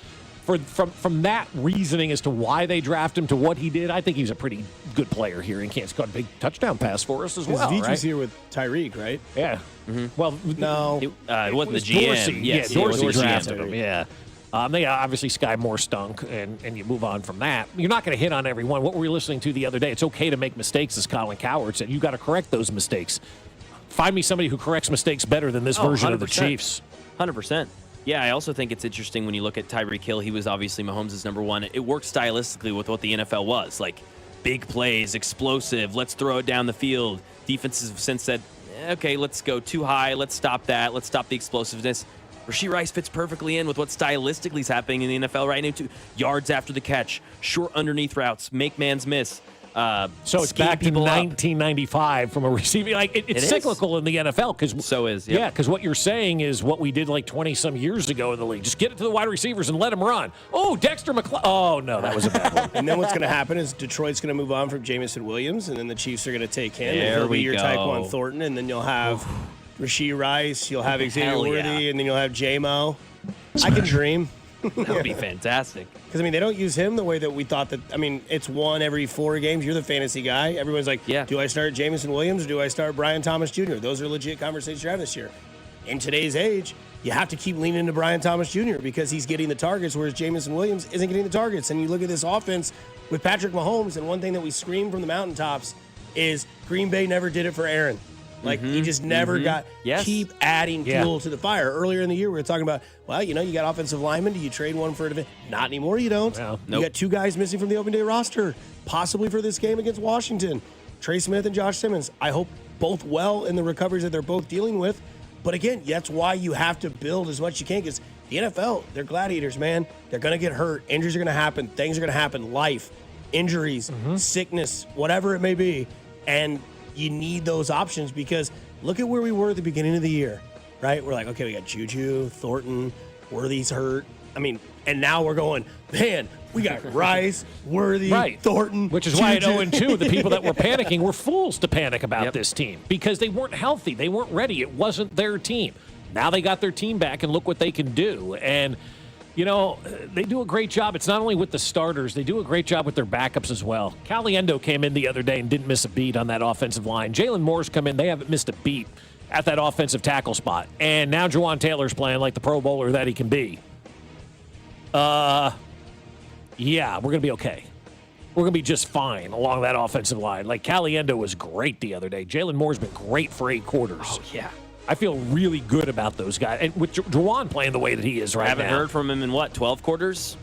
from that reasoning as to why they draft him to what he did, I think he's a pretty good player here and can't score a big touchdown pass for us as well. Veach right? was here with Tyreek, right? Yeah. Mm-hmm. Well, no. It wasn't the GM. Dorsey. Yes, Dorsey drafted him. Yeah. They obviously Sky Moore stunk, and you move on from that. You're not going to hit on everyone. What were we listening to the other day? It's okay to make mistakes, as Colin Cowherd said. You got to correct those mistakes. Find me somebody who corrects mistakes better than this version of the Chiefs. 100%. Yeah, I also think it's interesting when you look at Tyreek Hill. He was obviously Mahomes' number 1. It worked stylistically with what the NFL was. Like, big plays, explosive, let's throw it down the field. Defenses have since said, okay, let's go too high. Let's stop that. Let's stop the explosiveness. Rashee Rice fits perfectly in with what stylistically is happening in the NFL right now. Yards after the catch, short underneath routes, make man's miss. So it's back to 1995 from a receiving. Like it's cyclical in the NFL because because what you're saying is what we did like 20 some years ago in the league. Just get it to the wide receivers and let them run. Oh, Dexter McCloud. Oh no, that was a bad one. And then what's going to happen is Detroit's going to move on from Jamison Williams, and then the Chiefs are going to take him. There and he'll we be your go. Tyquan Thornton, and then you'll have Rashee Rice, you'll have Xavier Hell Worthy, yeah. and then you'll have J-Mo. I can dream. That would be fantastic. Because, they don't use him the way that we thought that. It's one every 4 games. You're the fantasy guy. Everyone's like, do I start Jamison Williams or do I start Brian Thomas Jr.? Those are legit conversations you're having this year. In today's age, you have to keep leaning into Brian Thomas Jr. because he's getting the targets, whereas Jamison Williams isn't getting the targets. And you look at this offense with Patrick Mahomes, and one thing that we scream from the mountaintops is Green Bay never did it for Aaron. He just never got keep adding fuel to the fire. Earlier in the year, we were talking about, you got offensive linemen. Do you trade one for a Not anymore, you don't. No. You got 2 guys missing from the open day roster, possibly for this game against Washington. Trey Smith and Josh Simmons. I hope both well in the recoveries that they're both dealing with. But again, that's why you have to build as much as you can because the NFL, they're gladiators, man. They're going to get hurt. Injuries are going to happen. Things are going to happen. Life, injuries, sickness, whatever it may be. And you need those options because look at where we were at the beginning of the year, right? We're like, okay, we got Juju, Thornton, Worthy's hurt. And now we're going, man, we got Rice, Worthy, Thornton. Which is why at 0-2, the people that were panicking were fools to panic about this team because they weren't healthy. They weren't ready. It wasn't their team. Now they got their team back, and look what they can do. And, they do a great job. It's not only with the starters. They do a great job with their backups as well. Caliendo came in the other day and didn't miss a beat on that offensive line. Jalen Moore's come in. They haven't missed a beat at that offensive tackle spot. And now Juwan Taylor's playing like the Pro Bowler that he can be. We're going to be okay. We're going to be just fine along that offensive line. Like, Caliendo was great the other day. Jalen Moore's been great for 8 quarters. Oh, yeah. I feel really good about those guys. And with Juwan playing the way that he is right now. I haven't heard from him in, 12 quarters?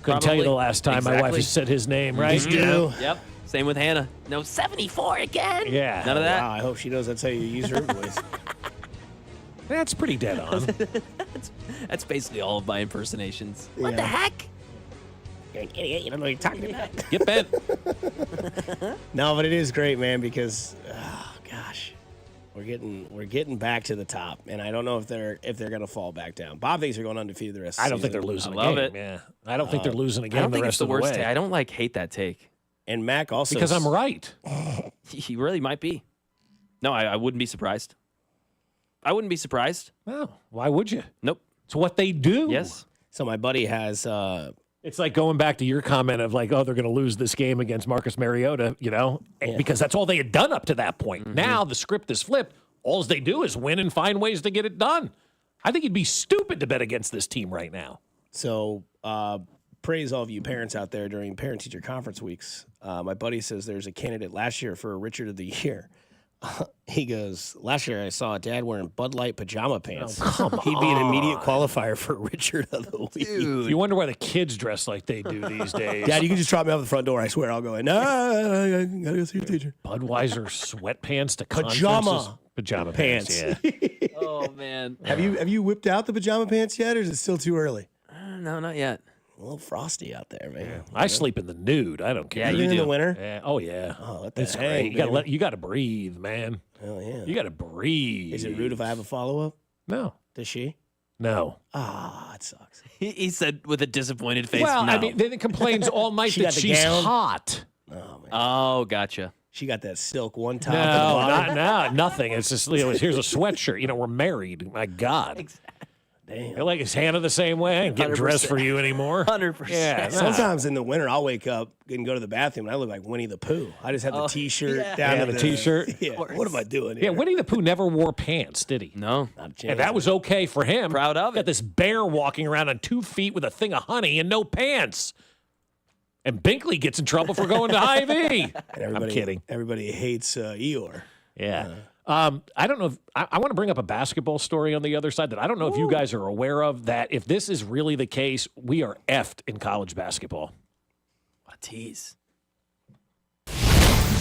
Couldn't tell you the last time my wife has said his name, right? Yep. Same with Hannah. No, 74 again? Yeah. None of that? Wow, I hope she knows that's how you use her voice. That's pretty dead on. That's basically all of my impersonations. What the heck? You're an idiot. You don't know what you're talking about. Get bent. No, but it is great, man, because, gosh. We're getting back to the top, and I don't know if they're going to fall back down. Bob thinks they're going undefeated the rest of the season. I don't think they're losing I love a game. it. Yeah. I don't think they're losing a game I don't think the it's rest the of the worst way. take. I don't hate that take. And Mac also Because I'm right. He really might be. No, I wouldn't be surprised. I wouldn't be surprised. No, why would you? Nope. It's what they do. Yes. So my buddy has. It's like going back to your comment of like, oh, they're going to lose this game against Marcus Mariota, because that's all they had done up to that point. Now the script is flipped. All they do is win and find ways to get it done. I think you'd be stupid to bet against this team right now. So praise all of you parents out there during parent-teacher conference weeks. My buddy says there's a candidate last year for a Richard of the Year. He goes, last year I saw a dad wearing Bud Light pajama pants. Oh, come He'd be an immediate qualifier for Richard of the Week. You wonder why the kids dress like they do these days. Dad, you can just drop me off the front door. I swear I'll go in. No, I gotta go see your teacher. Budweiser sweatpants to Pajama pants. Yeah. Oh, man. Have you whipped out the pajama pants yet, or is it still too early? No, not yet. A little frosty out there, man. Yeah. I sleep in the nude. I don't care. Yeah, you in the winter? Yeah. Oh yeah. Oh, let that it's hang, great. You got to breathe, man. Hell yeah. You got to breathe. Is it rude if I have a follow up? No. Does she? No. Ah, it sucks. He said with a disappointed face. Well, no. I mean, then it complains all night She that got the she's gown? hot. Oh man. Oh, gotcha. She got that silk one top. No, nothing. It's just here's a sweatshirt. We're married. My God. Damn. You're like, is Hannah the same way? I ain't getting 100%. dressed for you anymore. 100%. Yeah. Sometimes in the winter, I'll wake up and go to the bathroom, and I look like Winnie the Pooh. I just have the T-shirt down Yeah, to the T-shirt. Yeah. What am I doing here? Yeah, Winnie the Pooh never wore pants, did he? No. Not a chance. And that was okay for him. Proud of Got it. this bear walking around on 2 feet with a thing of honey and no pants. And Binkley gets in trouble for going to Hy-Vee. I'm kidding. Everybody hates Eeyore. Yeah. I don't know if I want to bring up a basketball story on the other side that I don't know if you guys are aware of, that if this is really the case, we are effed in college basketball. What a tease.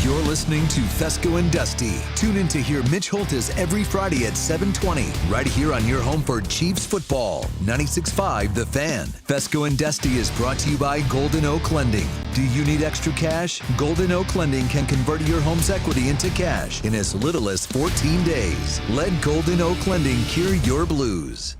You're listening to Fescoe and Dusty. Tune in to hear Mitch Holtis every Friday at 7:20, right here on your home for Chiefs football. 96.5 The Fan. Fescoe and Dusty is brought to you by Golden Oak Lending. Do you need extra cash? Golden Oak Lending can convert your home's equity into cash in as little as 14 days. Let Golden Oak Lending cure your blues.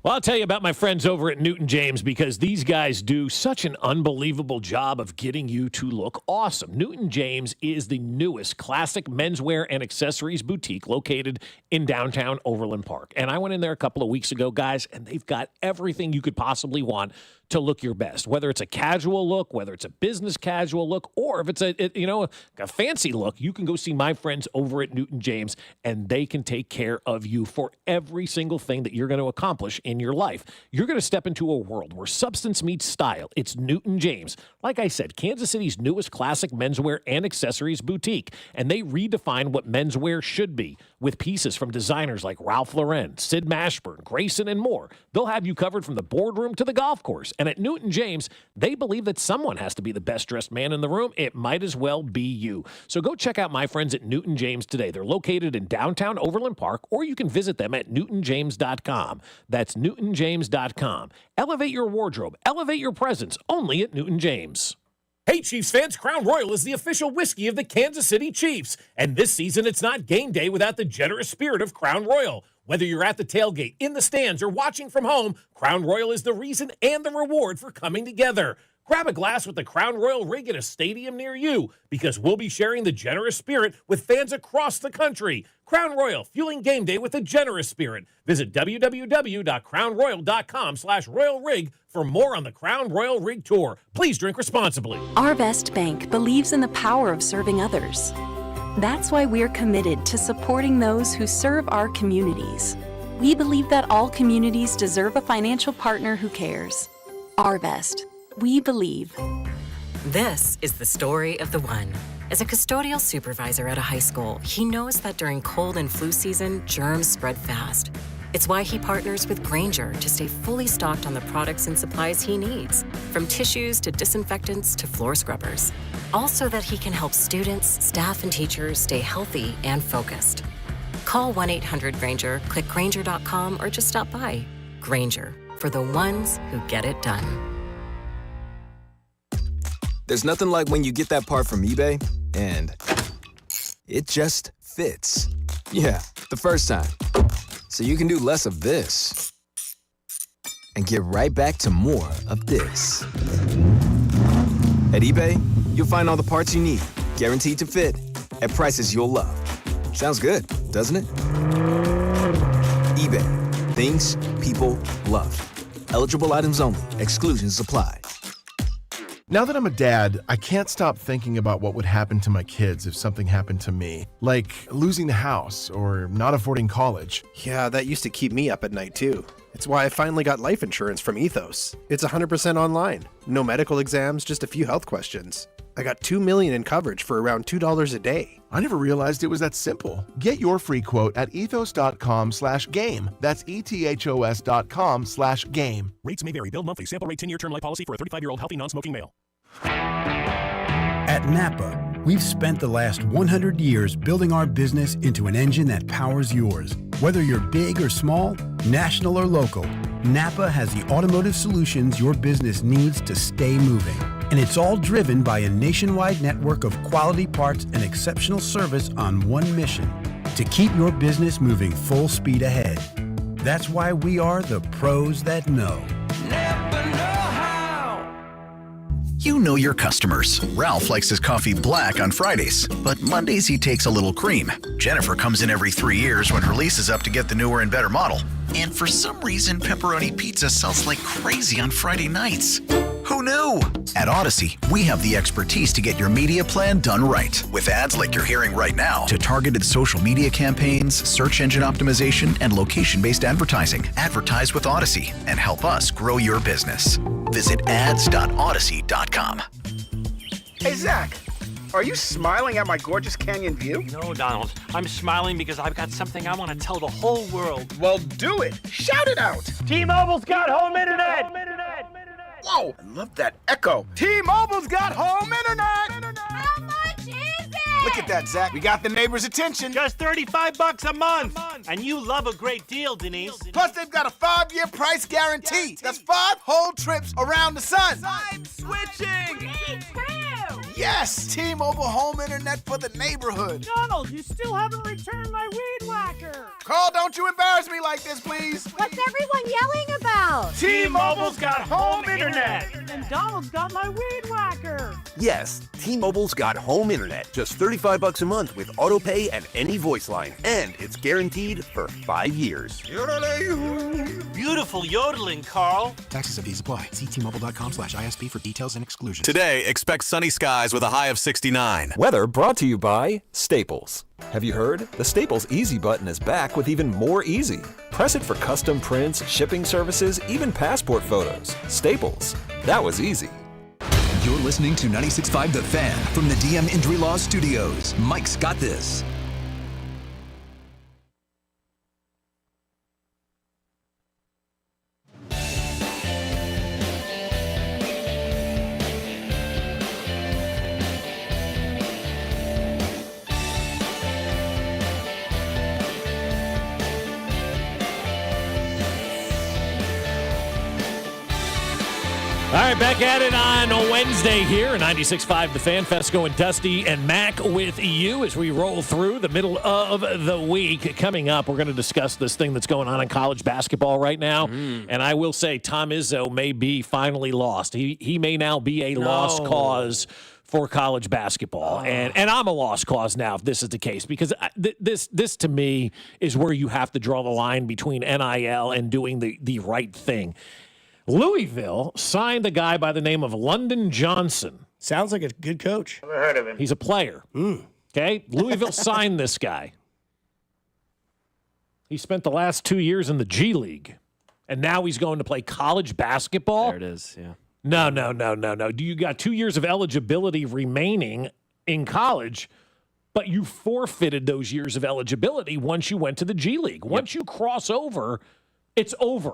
Well, I'll tell you about my friends over at Newton James because these guys do such an unbelievable job of getting you to look awesome. Newton James is the newest classic menswear and accessories boutique located in downtown Overland Park. And I went in there a couple of weeks ago, guys, and they've got everything you could possibly want to look your best, whether it's a casual look, whether it's a business casual look, or if it's a fancy look. You can go see my friends over at Newton James, and they can take care of you for every single thing that you're going to accomplish in your life. You're going to step into a world where substance meets style. It's Newton James. Like I said, Kansas City's newest classic menswear and accessories boutique, and they redefine what menswear should be with pieces from designers like Ralph Lauren, Sid Mashburn, Grayson, and more. They'll have you covered from the boardroom to the golf course. And at Newton James, they believe that someone has to be the best dressed man in the room. It might as well be you. So go check out my friends at Newton James today. They're located in downtown Overland Park, or you can visit them at newtonjames.com. That's newtonjames.com. Elevate your wardrobe. Elevate your presence. Only at Newton James. Hey, Chiefs fans, Crown Royal is the official whiskey of the Kansas City Chiefs. And this season, it's not game day without the generous spirit of Crown Royal. Whether you're at the tailgate, in the stands, or watching from home, Crown Royal is the reason and the reward for coming together. Grab a glass with the Crown Royal rig at a stadium near you, because we'll be sharing the generous spirit with fans across the country. Crown Royal, fueling game day with a generous spirit. Visit www.crownroyal.com/Royal Rig for more on the Crown Royal Rig Tour. Please drink responsibly. Our Best Bank believes in the power of serving others. That's why we're committed to supporting those who serve our communities. We believe that all communities deserve a financial partner who cares. Our Best. We believe. This is the story of the one. As a custodial supervisor at a high school, he knows that during cold and flu season, germs spread fast. It's why he partners with Grainger to stay fully stocked on the products and supplies he needs, from tissues to disinfectants to floor scrubbers. Also that he can help students, staff, and teachers stay healthy and focused. Call 1-800-GRAINGER, click Grainger.com, or just stop by. Grainger, for the ones who get it done. There's nothing like when you get that part from eBay and it just fits. Yeah, the first time. So you can do less of this and get right back to more of this. At eBay, you'll find all the parts you need, guaranteed to fit, at prices you'll love. Sounds good, doesn't it? eBay. Things people love. Eligible items only. Exclusions apply. Now that I'm a dad, I can't stop thinking about what would happen to my kids if something happened to me, like losing the house or not affording college. Yeah, that used to keep me up at night too. It's why I finally got life insurance from Ethos. It's 100% online. No medical exams, just a few health questions. I got $2 million in coverage for around $2 a day. I never realized it was that simple. Get your free quote at ethos.com/game. That's ethos.com/game. Rates may vary. Bill monthly. Sample rate 10-year term life policy for a 35-year-old healthy non-smoking male. At Napa, we've spent the last 100 years building our business into an engine that powers yours. Whether you're big or small, national or local, Napa has the automotive solutions your business needs to stay moving. And it's all driven by a nationwide network of quality parts and exceptional service on one mission: to keep your business moving full speed ahead. That's why we are the pros that know. You know your customers. Ralph likes his coffee black on Fridays, but Mondays he takes a little cream. Jennifer comes in every 3 years when her lease is up to get the newer and better model. And for some reason, pepperoni pizza sells like crazy on Friday nights. Who knew? At Odyssey, we have the expertise to get your media plan done right. With ads like you're hearing right now, to targeted social media campaigns, search engine optimization, and location-based advertising. Advertise with Odyssey and help us grow your business. Visit ads.odyssey.com. Hey, Zach, are you smiling at my gorgeous canyon view? No, Donald. I'm smiling because I've got something I want to tell the whole world. Well, do it. Shout it out. T-Mobile's got home internet. Whoa, I love that echo. T-Mobile's got home internet. How much is Look at that, Zach. We got the neighbors' attention. Just $35 a month. And you love a great deal, Denise. Plus, they've got a 5-year price guarantee. That's 5 whole trips around the sun. I'm switching. Yes! T-Mobile home internet for the neighborhood. Donald, you still haven't returned my weed whacker. Carl, don't you embarrass me like this, please. What's everyone yelling about? T-Mobile's got home internet. And Donald's got my weed whacker. Yes, T-Mobile's got home internet. Just $35 a month with autopay and any voice line. And it's guaranteed for 5 years. Beautiful yodeling, Carl. Taxes and fees apply. See T-Mobile.com/ISP for details and exclusions. Today, expect sunny skies with a high of 69. Weather brought to you by Staples. Have you heard? The Staples Easy button is back with even more easy. Press it for custom prints, shipping services, even passport photos. Staples. That was easy. You're listening to 96.5 The Fan from the DM Injury Law Studios. Mike's got this. All right, back at it on a Wednesday here, 96.5 The Fan, Fescoe and Dusty and Mac with you as we roll through the middle of the week. Coming up, we're going to discuss this thing that's going on in college basketball right now. And I will say Tom Izzo may be finally lost. He may now be a lost cause for college basketball. And I'm a lost cause now if this is the case, because this to me is where you have to draw the line between NIL and doing the right thing. Louisville signed a guy by the name of London Johnson. Sounds like a good coach. Never heard of him. He's a player. Okay? Louisville signed this guy. He spent the last 2 years in the G League, and now he's going to play college basketball? There it is, yeah. No. You got 2 years of eligibility remaining in college, but you forfeited those years of eligibility once you went to the G League. Once you cross over, it's over.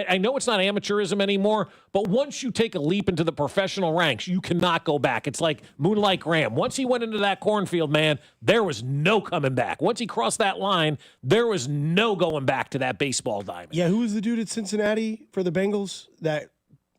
I know it's not amateurism anymore, but once you take a leap into the professional ranks, you cannot go back. It's like Moonlight Graham. Once he went into that cornfield, man, there was no coming back. Once he crossed that line, there was no going back to that baseball diamond. Yeah, who was the dude at Cincinnati for the Bengals that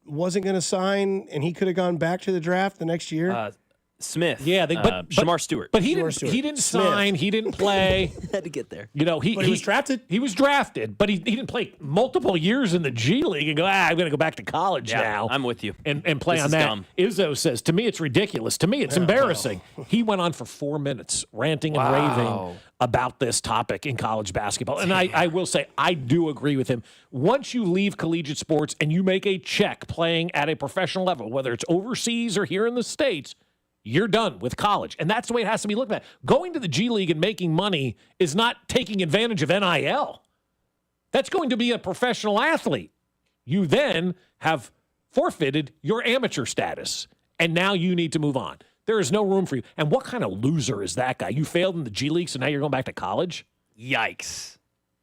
wasn't going to sign, and he could have gone back to the draft the next year? Smith. Yeah, Shamar Stewart. But he didn't sign. He didn't play. Had to get there. You know, he was drafted. He was drafted, but he didn't play multiple years in the G League and go, I'm going to go back to college now. I'm with you. And play This on is that. dumb. Izzo says, to me, it's ridiculous. To me, it's embarrassing. He went on for 4 minutes ranting and raving about this topic in college basketball. And I will say, I do agree with him. Once you leave collegiate sports and you make a check playing at a professional level, whether it's overseas or here in the States, you're done with college. And that's the way it has to be looked at. Going to the G League and making money is not taking advantage of NIL. That's going to be a professional athlete. You then have forfeited your amateur status, and now you need to move on. There is no room for you. And what kind of loser is that guy? You failed in the G League, so now you're going back to college? Yikes.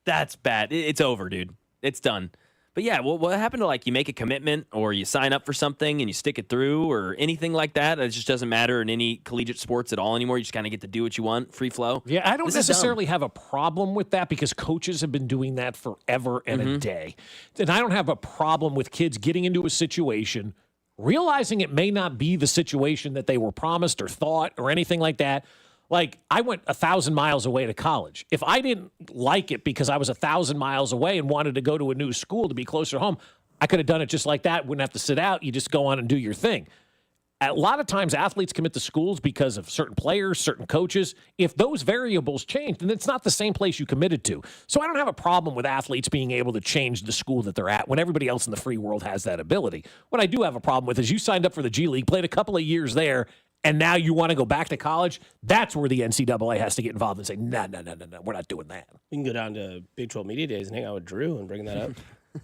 That's bad. It's over, dude. It's done. But yeah, what happened to, like, you make a commitment or you sign up for something and you stick it through or anything like that? It just doesn't matter in any collegiate sports at all anymore. You just kind of get to do what you want, free flow. Yeah, I don't necessarily have a problem with that because coaches have been doing that forever and a day. And I don't have a problem with kids getting into a situation, realizing it may not be the situation that they were promised or thought or anything like that. Like, I went 1,000 miles away to college. If I didn't like it because I was 1,000 miles away and wanted to go to a new school to be closer to home, I could have done it just like that. Wouldn't have to sit out. You just go on and do your thing. A lot of times athletes commit to schools because of certain players, certain coaches. If those variables change, then it's not the same place you committed to. So I don't have a problem with athletes being able to change the school that they're at when everybody else in the free world has that ability. What I do have a problem with is you signed up for the G League, played a couple of years there, and now you want to go back to college. That's where the NCAA has to get involved and say, no, we're not doing that. We can go down to Big 12 Media Days and hang out with Drew and bring that up. I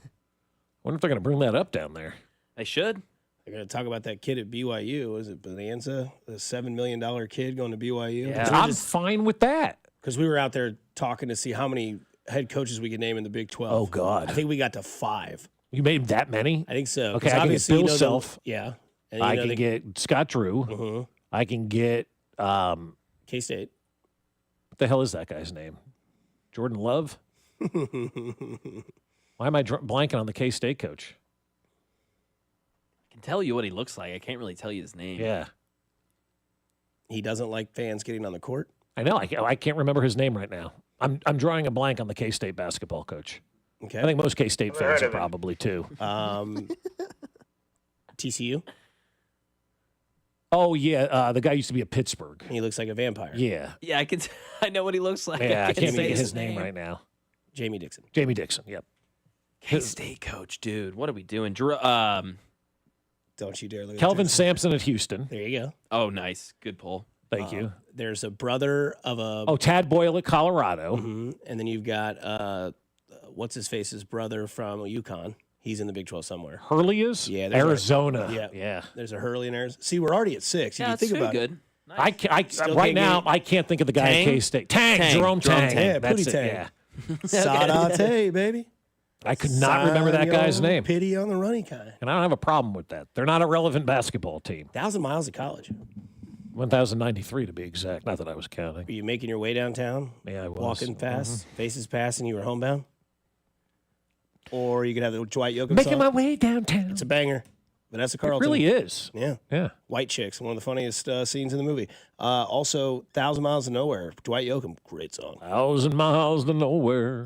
wonder if they're going to bring that up down there. They should. They're going to talk about that kid at BYU. Was it Bonanza? The $7 million kid going to BYU? Yeah, I'm fine with that. Because we were out there talking to see how many head coaches we could name in the Big 12. Oh, God. I think we got to 5. You made that many? I think so. Okay, I can get Bill Self. Yeah. And I can get Scott Drew. I can get K-State. What the hell is that guy's name? Jordan Love? Why am I blanking on the K-State coach? I can tell you what he looks like. I can't really tell you his name. Yeah. He doesn't like fans getting on the court. I know. I can't remember his name right now. I'm drawing a blank on the K-State basketball coach. Okay. I think most K-State fans are probably too. TCU? Oh, yeah. The guy used to be at Pittsburgh. He looks like a vampire. Yeah. Yeah, I know what he looks like. Yeah, I can't think of his name right now. Jamie Dixon. Jamie Dixon, yep. K-State coach, dude. What are we doing? Don't you dare look at Kelvin Dixon. Sampson at Houston. There you go. Oh, nice. Good pull. Thank you. There's a brother of a... Oh, Tad Boyle at Colorado. Mm-hmm. And then you've got, what's-his-face's brother from UConn. He's in the Big 12 somewhere. Hurley is? Yeah. Arizona. Yeah. There's a Hurley in Arizona. See, we're already at 6. Yeah, You think about good. it. Nice. Right now, I can't think of the guy at K-State. Jerome Tang. Yeah, That's Pootie it, Tang. yeah. Sadate, baby. I could not remember that guy's name. Pity on the running kind. And I don't have a problem with that. They're not a relevant basketball team. 1,000 miles of college. 1,093 to be exact. Not that I was counting. Were you making your way downtown? Yeah, I was. Walking fast, faces past, and you were homebound? Or you could have the Dwight Yoakam Making song. my way downtown. It's a banger. Vanessa It Carlton. really is. Yeah. Yeah. White Chicks, one of the funniest scenes in the movie. Also, 1,000 Miles to Nowhere. Dwight Yoakam, great song. 1,000 miles to nowhere.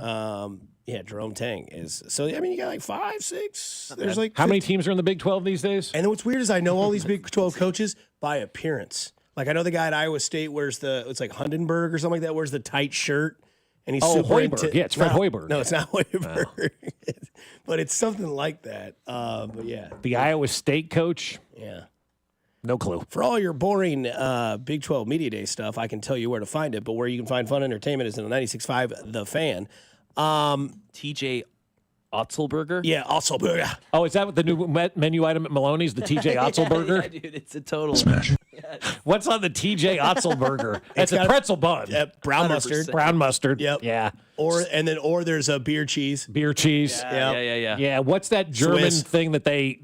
Yeah, Jerome Tang is. So, I mean, you got like 5, 6. There's like How many teams are in the Big 12 these days? And then what's weird is I know all these Big 12 coaches by appearance. Like, I know the guy at Iowa State wears it's like Hundenberg or something like that, wears the tight shirt. And he's super Hoiberg. Yeah, it's Fred Hoiberg. No, it's not Hoiberg. But it's something like that. But yeah. The Iowa State coach? Yeah. No clue. For all your boring Big 12 Media Day stuff, I can tell you where to find it. But where you can find fun entertainment is in the 96.5 The Fan. TJ Otzelberger? Yeah, Otzelberger. Oh, is that what the new menu item at Maloney's, the TJ Otzelberger? Yeah, dude, it's a total smash. What's on the TJ Otzelberger? It's a pretzel bun. Brown 100%. mustard. Brown mustard. Yep. Yeah. Or there's a beer cheese. Beer cheese. Yeah. Yeah. What's that German Swiss. thing that they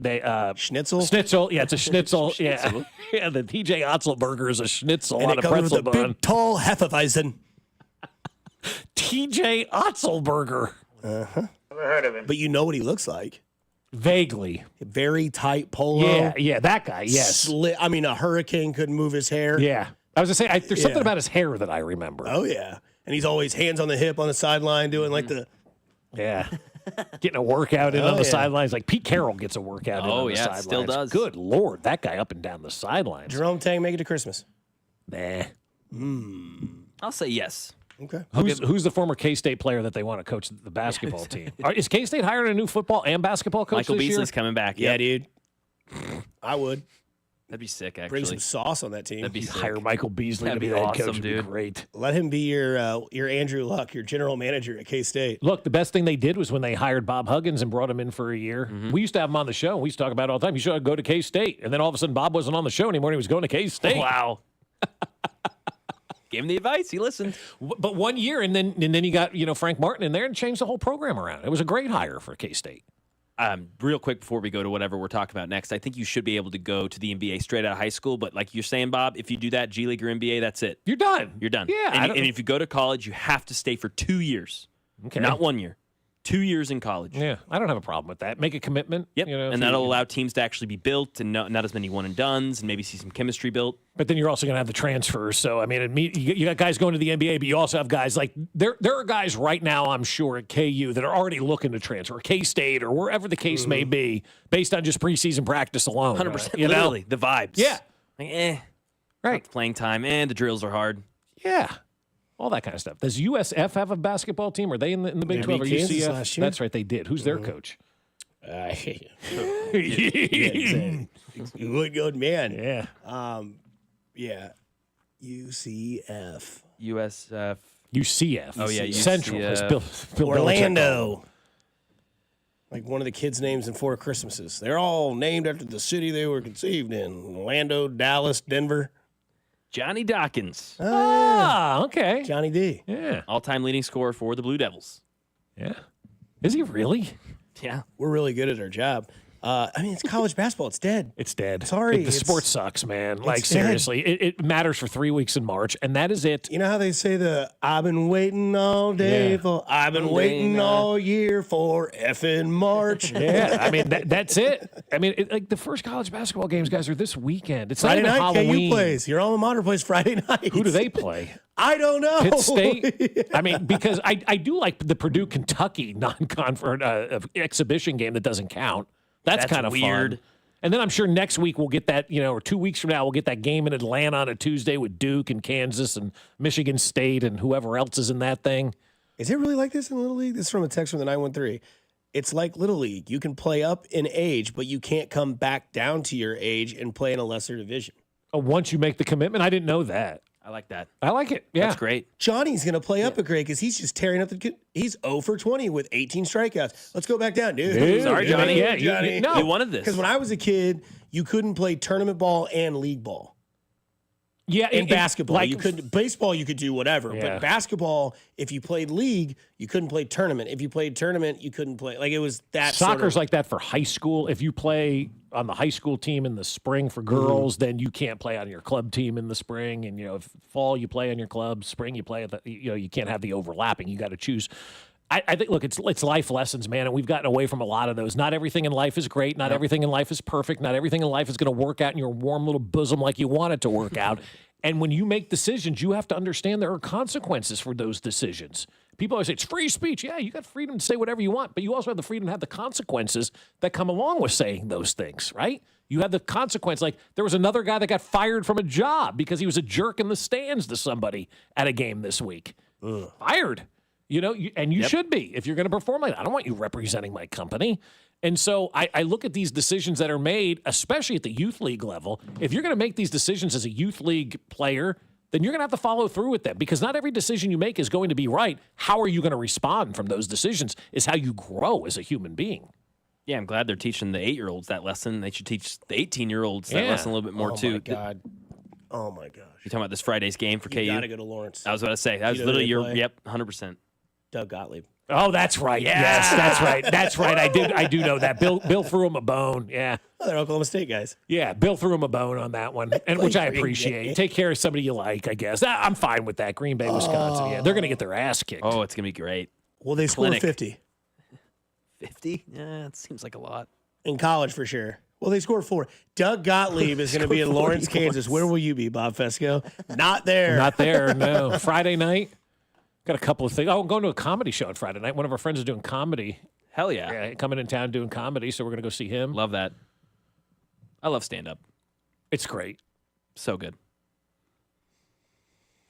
Schnitzel? Schnitzel. Yeah, it's a schnitzel. Yeah. Yeah, the TJ Otzelberger is a schnitzel And on it a comes pretzel with a bun. big, tall Hefeweizen. TJ Otzelberger. Never heard of him. But you know what he looks like. Vaguely. Very tight polo. Yeah, that guy, yes. I mean, a hurricane couldn't move his hair. Yeah. I was going to say, there's something about his hair that I remember. Oh, yeah. And he's always hands on the hip on the sideline doing like the... Yeah. Getting a workout in on the sidelines. Like Pete Carroll gets a workout in on the sidelines. Still does. Good Lord, that guy up and down the sidelines. Jerome Tang, make it to Christmas. Nah. I'll say yes. Okay. Who's the former K-State player that they want to coach the basketball team? Is K-State hiring a new football and basketball coach Michael this Beasley's year? coming back. Yeah, Yep. dude. I would. That'd be sick, actually. Bring some sauce on that team. That'd be sick. Hire Michael Beasley That'd to be be the head awesome, coach. Would be dude. great. Let him be your Andrew Luck, your general manager at K-State. Look, the best thing they did was when they hired Bob Huggins and brought him in for a year. We used to have him on the show. And we used to talk about it all the time. You should go to K-State. And then all of a sudden, Bob wasn't on the show anymore. And he was going to K-State. Wow. Gave him the advice. He listened. But 1 year, and then you got Frank Martin in there and changed the whole program around. It was a great hire for K-State. Real quick before we go to whatever we're talking about next, I think you should be able to go to the NBA straight out of high school. But like you're saying, Bob, if you do that, G League or NBA, that's it. You're done. You're done. Yeah. And if you go to college, you have to stay for 2 years. Okay. Not 1 year. 2 years in college. Yeah, I don't have a problem with that. Make a commitment. Yep. You know, and that'll allow teams to actually be built and not as many one and dones and maybe see some chemistry built. But then you're also going to have the transfers. So, I mean, you got guys going to the NBA, but you also have guys like there are guys right now, I'm sure, at KU that are already looking to transfer, K-State or wherever the case may be, based on just preseason practice alone. 100%. You know? Literally, the vibes. Yeah. Like, right. Playing time, and the drills are hard. Yeah. All that kind of stuff. Does USF have a basketball team? Are they in the Big 12 or Kansas UCF? last year. That's right, they did. Who's their coach? You would good man. Yeah. Yeah. UCF. USF. UCF. Oh, yeah, Central. UCF. It's Bill Belichick. Orlando. Like one of the kids' names in Four Christmases. They're all named after the city they were conceived in. Orlando, Dallas, Denver. Johnny Dawkins. Okay. Johnny D. Yeah. All-time leading scorer for the Blue Devils. Yeah. Is he really? Yeah. We're really good at our job. It's college basketball. It's dead. It's dead. Sorry. The sport sucks, man. Like, dead. seriously. It matters for 3 weeks in March, and that is it. You know how they say I've been waiting all day for, I've been waiting all year for effing March. Yeah, I mean, that's it. I mean, like the first college basketball games, guys, are this weekend. It's Friday not even night, Halloween. KU plays. Your alma mater plays Friday night. Who do they play? I don't know. Pitt State. I mean, because I do like the Purdue Kentucky non-conference exhibition game that doesn't count. That's kind of weird. Fun. And then I'm sure next week we'll get that, or 2 weeks from now we'll get that game in Atlanta on a Tuesday with Duke and Kansas and Michigan State and whoever else is in that thing. Is it really like this in Little League? This is from a text from the 913. It's like Little League. You can play up in age, but you can't come back down to your age and play in a lesser division. Oh, once you make the commitment? I didn't know that. I like that. I like it. Yeah. That's great. Johnny's going to play up a grade because he's just tearing up he's 0 for 20 with 18 strikeouts. Let's go back down, dude. Sorry, Johnny. Yeah, Johnny. no. You wanted this. Because when I was a kid, you couldn't play tournament ball and league ball. Yeah, in basketball, like, you couldn't. Baseball, you could do whatever. Yeah. But basketball, if you played league, you couldn't play tournament. If you played tournament, you couldn't play. Like it was that. Soccer's like that for high school. If you play on the high school team in the spring for girls, then you can't play on your club team in the spring. And if fall you play on your club, spring you play at the. You can't have the overlapping. You got to choose. I think, look, it's life lessons, man, and we've gotten away from a lot of those. Not everything in life is great. Not everything in life is perfect. Not everything in life is going to work out in your warm little bosom like you want it to work out. And when you make decisions, you have to understand there are consequences for those decisions. People always say, it's free speech. Yeah, you got freedom to say whatever you want, but you also have the freedom to have the consequences that come along with saying those things, right? You have the consequence. Like, there was another guy that got fired from a job because he was a jerk in the stands to somebody at a game this week. Fired. And you should be if you're going to perform like that. I don't want you representing my company. And so I look at these decisions that are made, especially at the youth league level. If you're going to make these decisions as a youth league player, then you're going to have to follow through with them because not every decision you make is going to be right. How are you going to respond from those decisions is how you grow as a human being. Yeah, I'm glad they're teaching the 8-year-olds that lesson. They should teach the 18-year-olds that lesson a little bit more, too. Oh, my gosh. You're talking about this Friday's game for KU? You got to go to Lawrence. I was about to say. That was literally your, 100%. Doug Gottlieb. Oh, that's right. Yeah. Yes, that's right. That's right. I do know that. Bill threw him a bone. Yeah. Oh, they're Oklahoma State guys. Yeah, Bill threw him a bone on that one, and which I appreciate. Take care of somebody you like, I guess. I'm fine with that. Green Bay, Wisconsin. Yeah, they're going to get their ass kicked. Oh, it's going to be great. Well, they scored 50. 50? Yeah, it seems like a lot. In college, for sure. Well, they scored 4. Doug Gottlieb is going to be in Lawrence, Kansas. Where will you be, Bob Fescoe? Not there. Not there, no. Friday night. Got a couple of things. Oh, I'm going to a comedy show on Friday night. One of our friends is doing comedy. Hell yeah. Coming in town doing comedy, so we're going to go see him. Love that. I love stand-up. It's great. So good.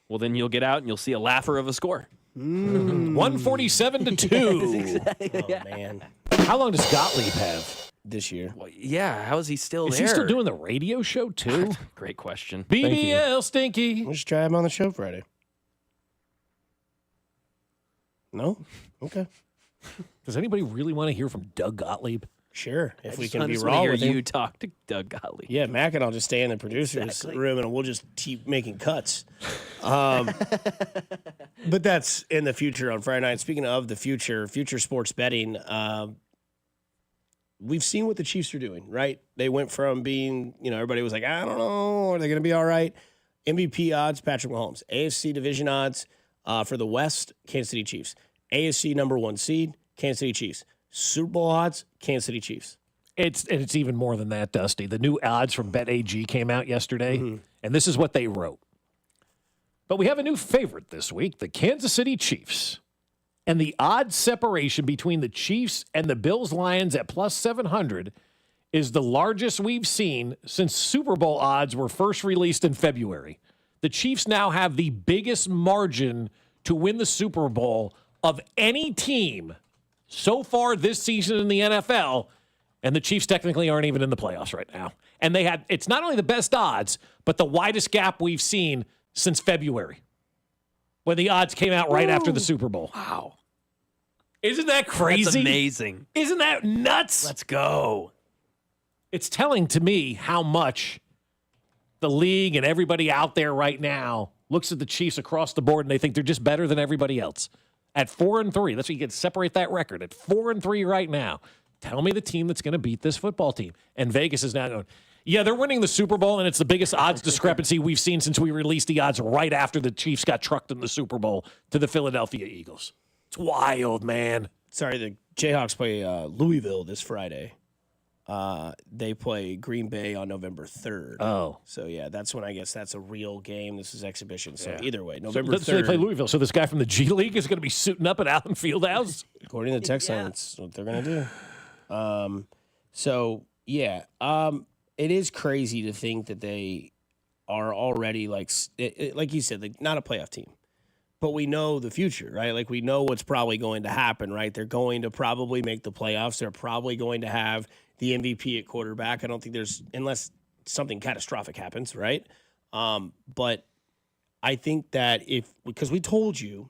Well, then you'll get out and you'll see a laugher of a score. 147-2. Oh, man. How long does Gottlieb have? This year. Well, yeah, how is he still Is there? he still doing the radio show, too? Great question. BBL Stinky. We'll just try him on the show Friday. No? Okay. Does anybody really want to hear from Doug Gottlieb? Sure. If we can I be just raw wanna with hear him. you talk to Doug Gottlieb. Yeah, Mac and I'll just stay in the producer's room and we'll just keep making cuts. But that's in the future on Friday night. Speaking of the future sports betting, we've seen what the Chiefs are doing, right? They went from being, everybody was like, I don't know, are they going to be all right? MVP odds, Patrick Mahomes. AFC division odds for the West, Kansas City Chiefs. AFC number 1 seed, Kansas City Chiefs. Super Bowl odds, Kansas City Chiefs. It's even more than that, Dusty. The new odds from BetAG came out yesterday, and this is what they wrote. But we have a new favorite this week, the Kansas City Chiefs. And the odds separation between the Chiefs and the Bills-Lions at plus 700 is the largest we've seen since Super Bowl odds were first released in February. The Chiefs now have the biggest margin to win the Super Bowl of any team so far this season in the NFL, and the Chiefs technically aren't even in the playoffs right now. And it's not only the best odds, but the widest gap we've seen since February, when the odds came out right after the Super Bowl. Wow. Isn't that crazy? That's amazing. Isn't that nuts? Let's go. It's telling to me how much the league and everybody out there right now looks at the Chiefs across the board and they think they're just better than everybody else. At 4-3, that's what you can separate that record. At 4-3 right now, Tell me the team that's going to beat this football team. And Vegas is now going, yeah, they're winning the Super Bowl, and it's the biggest odds discrepancy we've seen since we released the odds right after the Chiefs got trucked in the Super Bowl to the Philadelphia Eagles. It's wild, man. Sorry, the Jayhawks play Louisville this Friday. They play Green Bay on November 3rd. Oh. So, yeah, that's when I guess that's a real game. This is exhibition. So, either way, November 3rd. So they play Louisville. So this guy from the G League is going to be suiting up at Allen Fieldhouse? According to the text line, that's what they're going to do. It is crazy to think that they are already, like you said, like not a playoff team. But we know the future, right? Like we know what's probably going to happen, right? They're going to probably make the playoffs. They're probably going to have the MVP at quarterback. I don't think unless something catastrophic happens, right? But I think that because we told you,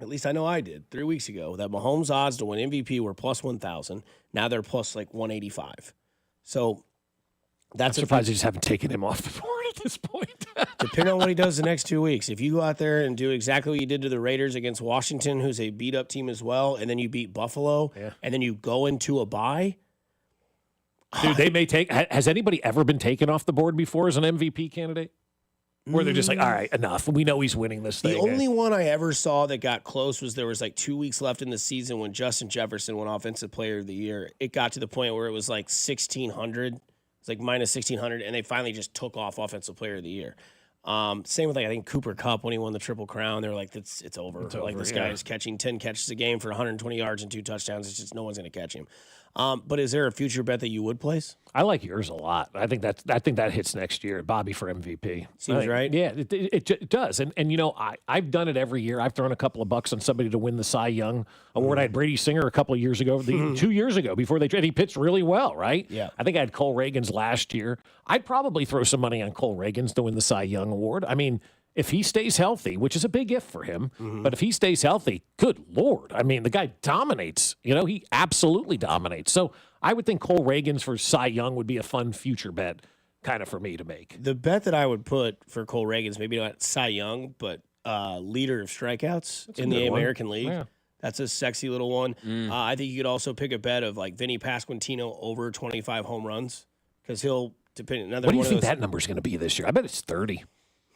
at least I know I did 3 weeks ago, that Mahomes' odds to win MVP were plus 1,000. Now they're plus like 185. So that's I'm surprised they just haven't taken him off the board at this point. Depending on what he does the next 2 weeks. If you go out there and do exactly what you did to the Raiders against Washington, who's a beat-up team as well, and then you beat Buffalo, and then you go into a bye. Dude, they may take – has anybody ever been taken off the board before as an MVP candidate? Where they're just like, all right, enough. We know he's winning this thing. The only one I ever saw that got close was there was like 2 weeks left in the season when Justin Jefferson won Offensive Player of the Year. It got to the point where it was like 1,600. It's like minus 1,600, and they finally just took off Offensive Player of the Year. Same with, like, I think Cooper Kupp when he won the Triple Crown. They were like, it's over. Like, this guy is catching 10 catches a game for 120 yards and 2 touchdowns. It's just no one's going to catch him. But is there a future bet that you would place? I like yours a lot. I think that hits next year. Bobby for MVP. Seems right. Yeah, it does. And you know, I've done it every year. I've thrown a couple of bucks on somebody to win the Cy Young award. I had Brady Singer a couple of years ago, 2 years ago before they traded. He pitched really well, right? Yeah. I think I had Cole Reagans last year. I'd probably throw some money on Cole Reagans to win the Cy Young award. I mean, if he stays healthy, which is a big if for him, but if he stays healthy, good Lord. I mean, the guy dominates. You know, he absolutely dominates. So I would think Cole Reagans for Cy Young would be a fun future bet kind of for me to make. The bet that I would put for Cole Reagans, maybe not Cy Young, but leader of strikeouts in the American League. Yeah. That's a sexy little one. I think you could also pick a bet of like Vinny Pasquantino over 25 home runs because he'll depend. What do you think that number's going to be this year? I bet it's 30.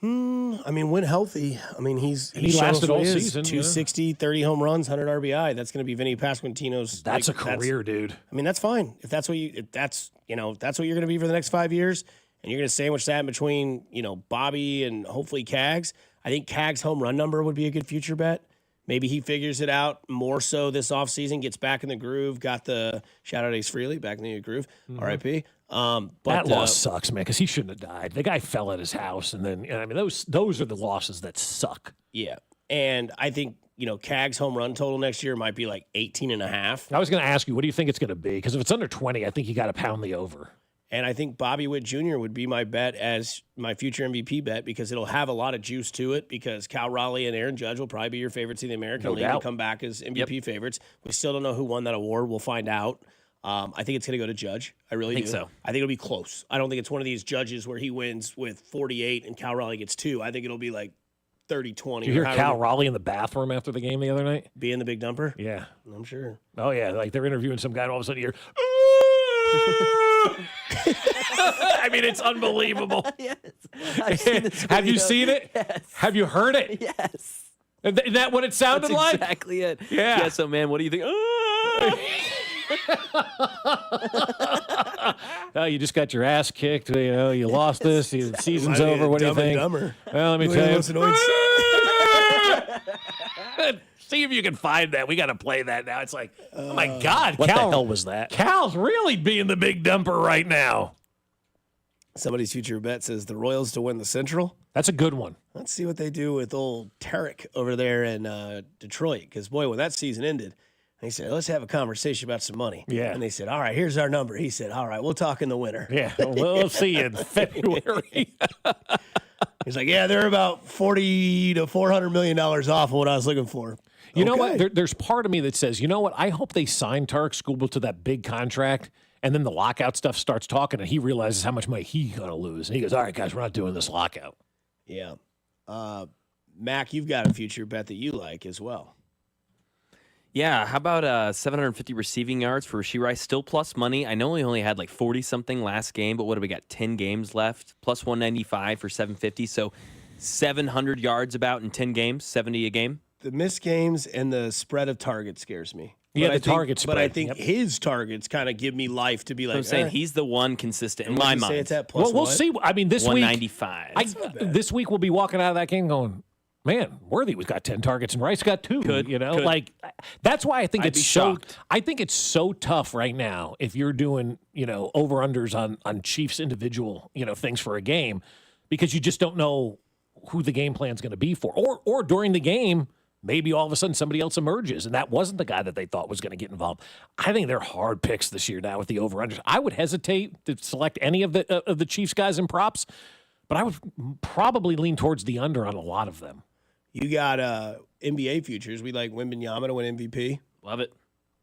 I mean, when healthy, I mean, he lasted all season. 260, 30 home runs, 100 RBI. That's going to be Vinny Pasquantino's. That's a career, dude. I mean, that's fine. If that's what you're going to be for the next 5 years, and you're going to sandwich that in between, Bobby and hopefully Cags. I think Cags' home run number would be a good future bet. Maybe he figures it out more so this offseason, gets back in the groove, got the shout out Ace Frehley back in the groove, RIP. But that loss sucks, man, because he shouldn't have died. The guy fell at his house, and then I mean those are the losses that suck. Yeah, and I think Cags' home run total next year might be like 18.5. I was going to ask you, what do you think it's going to be? Because if it's under 20, I think you got to pound the over. And I think Bobby Witt Jr. would be my bet as my future MVP bet because it'll have a lot of juice to it because Cal Raleigh and Aaron Judge will probably be your favorites in the American League and come back as MVP favorites. We still don't know who won that award. We'll find out. I think it's going to go to Judge. I really do. So. I think it'll be close. I don't think it's one of these judges where he wins with 48 and Cal Raleigh gets 2. I think it'll be like 30-20. Did you hear Cal Raleigh in the bathroom after the game the other night? Being the big dumper? Yeah. I'm sure. Oh, yeah. Like they're interviewing some guy and all of a sudden you hear, I mean, it's unbelievable. Yes. I've seen this video. Have you seen it? Yes. Have you heard it? Yes. Is that what it sounded like? Exactly it. Yeah. Yeah, so, man, what do you think? Oh, you just got your ass kicked. You lost this. The season's over. What do you think? Dumber. Well, let me tell you. See if you can find that. We got to play that now. It's like, oh my God, what Cal, the hell was that? Cal's really being the big dumper right now. Somebody's future bet says the Royals to win the Central. That's a good one. Let's see what they do with old Tarek over there in Detroit. Because, boy, when that season ended, he said, let's have a conversation about some money. Yeah. And they said, all right, here's our number. He said, all right, we'll talk in the winter. Yeah, we'll see you in February. He's like, yeah, they're about $40 to $400 million off of what I was looking for. You know what? There's part of me that says, you know what? I hope they sign Tarek Skubal to that big contract, and then the lockout stuff starts talking, and he realizes how much money he's going to lose. And he goes, all right, guys, we're not doing this lockout. Yeah. Mac, you've got a future bet that you like as well. Yeah, how about 750 receiving yards for Rashee Rice? Still plus money. I know he only had like 40-something last game, but what have we got? 10 games left. Plus 195 for 750. So 700 yards about in 10 games, 70 a game. The missed games and the spread of targets scares me. Yeah, the target spread. But I think his targets kind of give me life to be like, I'm saying he's the one consistent in my mind. Say it's at plus we'll see. I mean, this week, 195. this week we'll be walking out of that game going, man, Worthy was got 10 targets and Rice got 2. Could. Like that's why I think I'd it's be so. shocked. I think it's so tough right now if you're doing over unders on Chiefs individual things for a game, because you just don't know who the game plan's going to be for, or during the game. Maybe all of a sudden somebody else emerges, and that wasn't the guy that they thought was going to get involved. I think they're hard picks this year now with the over-unders. I would hesitate to select any of the Chiefs guys in props, but I would probably lean towards the under on a lot of them. You got NBA futures. We like Wembanyama to win MVP. Love it.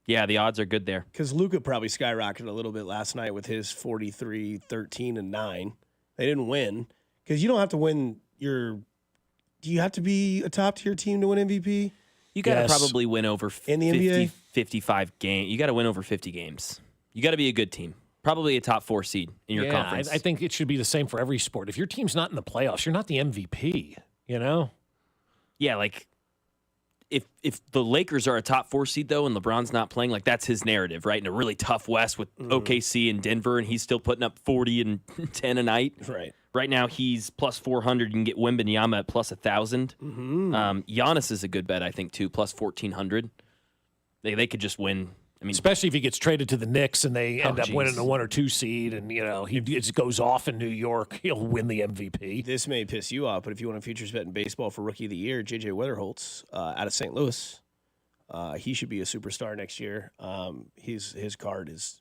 Yeah, the odds are good there. Because Luka probably skyrocketed a little bit last night with his 43, 13, and 9. They didn't win. Because you don't have to win your... Do you have to be a top-tier team to win MVP? You got to probably win over in the NBA? 55 games. You got to win over 50 games. You got to be a good team. Probably a top 4 seed in your conference. I think it should be the same for every sport. If your team's not in the playoffs, you're not the MVP, Yeah, like if the Lakers are a top 4 seed, though, and LeBron's not playing, like that's his narrative, right? In a really tough West with OKC and Denver, and he's still putting up 40 and 10 a night. Right. Right now, he's plus 400. You can get Wembanyama at plus 1,000. Giannis is a good bet, I think, too, plus 1,400. They could just win. I mean, especially if he gets traded to the Knicks and they end up winning a 1 or 2 seed, and he just goes off in New York, he'll win the MVP. This may piss you off, but if you want a futures bet in baseball for Rookie of the Year, J.J. Weatherholtz out of St. Louis, he should be a superstar next year. His card is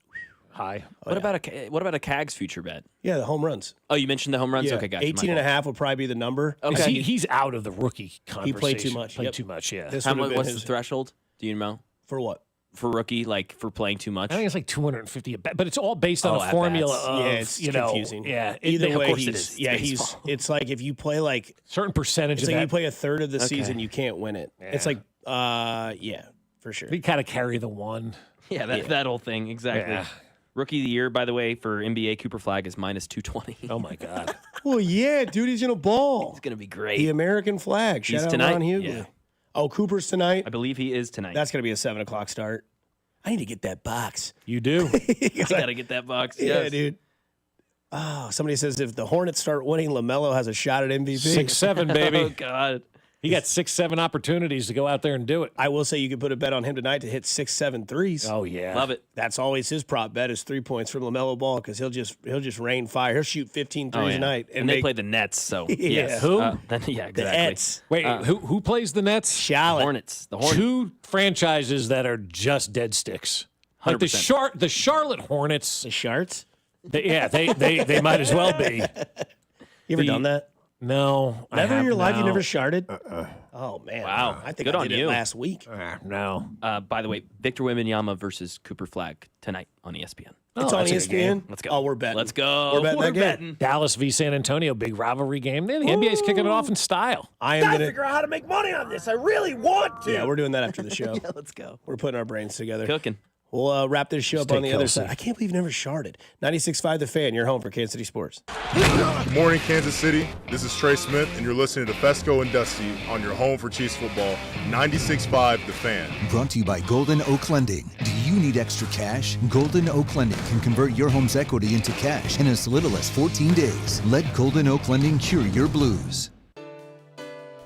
high. What about a Cags future bet? Yeah, the home runs. Oh, you mentioned the home runs? Yeah, Okay, gotcha. 18.5 would probably be the number. Okay. He's out of the rookie conversation. He played too much. Played too much, yeah. What's the threshold? Do you know? For what? For rookie, like for playing too much? I think it's like 250 a bet, but it's all based on a formula of, it's confusing. Yeah, either way, of course it is. Yeah, it's like if you play like certain percentage it's of like that. you play a third of the season, you can't win it. Yeah. It's like, yeah, for sure. We kind of carry the one. Yeah, that whole thing, exactly. Yeah. Rookie of the Year, by the way, for NBA, Cooper Flag is minus 220. Oh, my God. Well, yeah, dude, he's going to ball. He's going to be great. The American flag. He's Shout out tonight? Ron Hughley. Yeah. Oh, Cooper's tonight? I believe he is tonight. That's going to be a 7 o'clock start. I need to get that box. You do? I got to get that box. Yeah, Yes. dude. Oh, somebody says if the Hornets start winning, LaMelo has a shot at MVP. 6-7, baby. Oh, God. He got 6-7 opportunities to go out there and do it. I will say you could put a bet on him tonight to hit 6-7 threes. Oh, yeah. Love it. That's always his prop bet is 3 points from LaMelo Ball because he'll just rain fire. He'll shoot 15 threes a night. And they play the Nets, so yes. Who? Yeah, exactly. The Nets. Wait, who plays the Nets? Charlotte. Hornets. The Hornets. 2 franchises that are just dead sticks. Like the 100%. the Charlotte Hornets. The Sharks? They might as well be. You ever done that? No. Never in your life? You no. never sharded? Oh, man. Wow. I think Good I on did you. it last week. No. By the way, Victor Wembanyama versus Cooper Flag tonight on ESPN. It's on that's a good game. ESPN? Let's go. Oh, we're betting. Let's go. We're betting that game. Dallas v. San Antonio, big rivalry game. The NBA's kicking it off in style. I am going to figure out how to make money on this. I really want to. Yeah, we're doing that after the show. Yeah, let's go. We're putting our brains together. Cooking. We'll wrap this show up Stay on the other Kelsey. side. I can't believe you've never sharded. 96.5 The Fan, you're home for Kansas City Sports. Good morning, Kansas City. This is Trey Smith, and you're listening to Fescoe and Dusty on your home for Chiefs football, 96.5 The Fan. Brought to you by Golden Oak Lending. Do you need extra cash? Golden Oak Lending can convert your home's equity into cash in as little as 14 days. Let Golden Oak Lending cure your blues.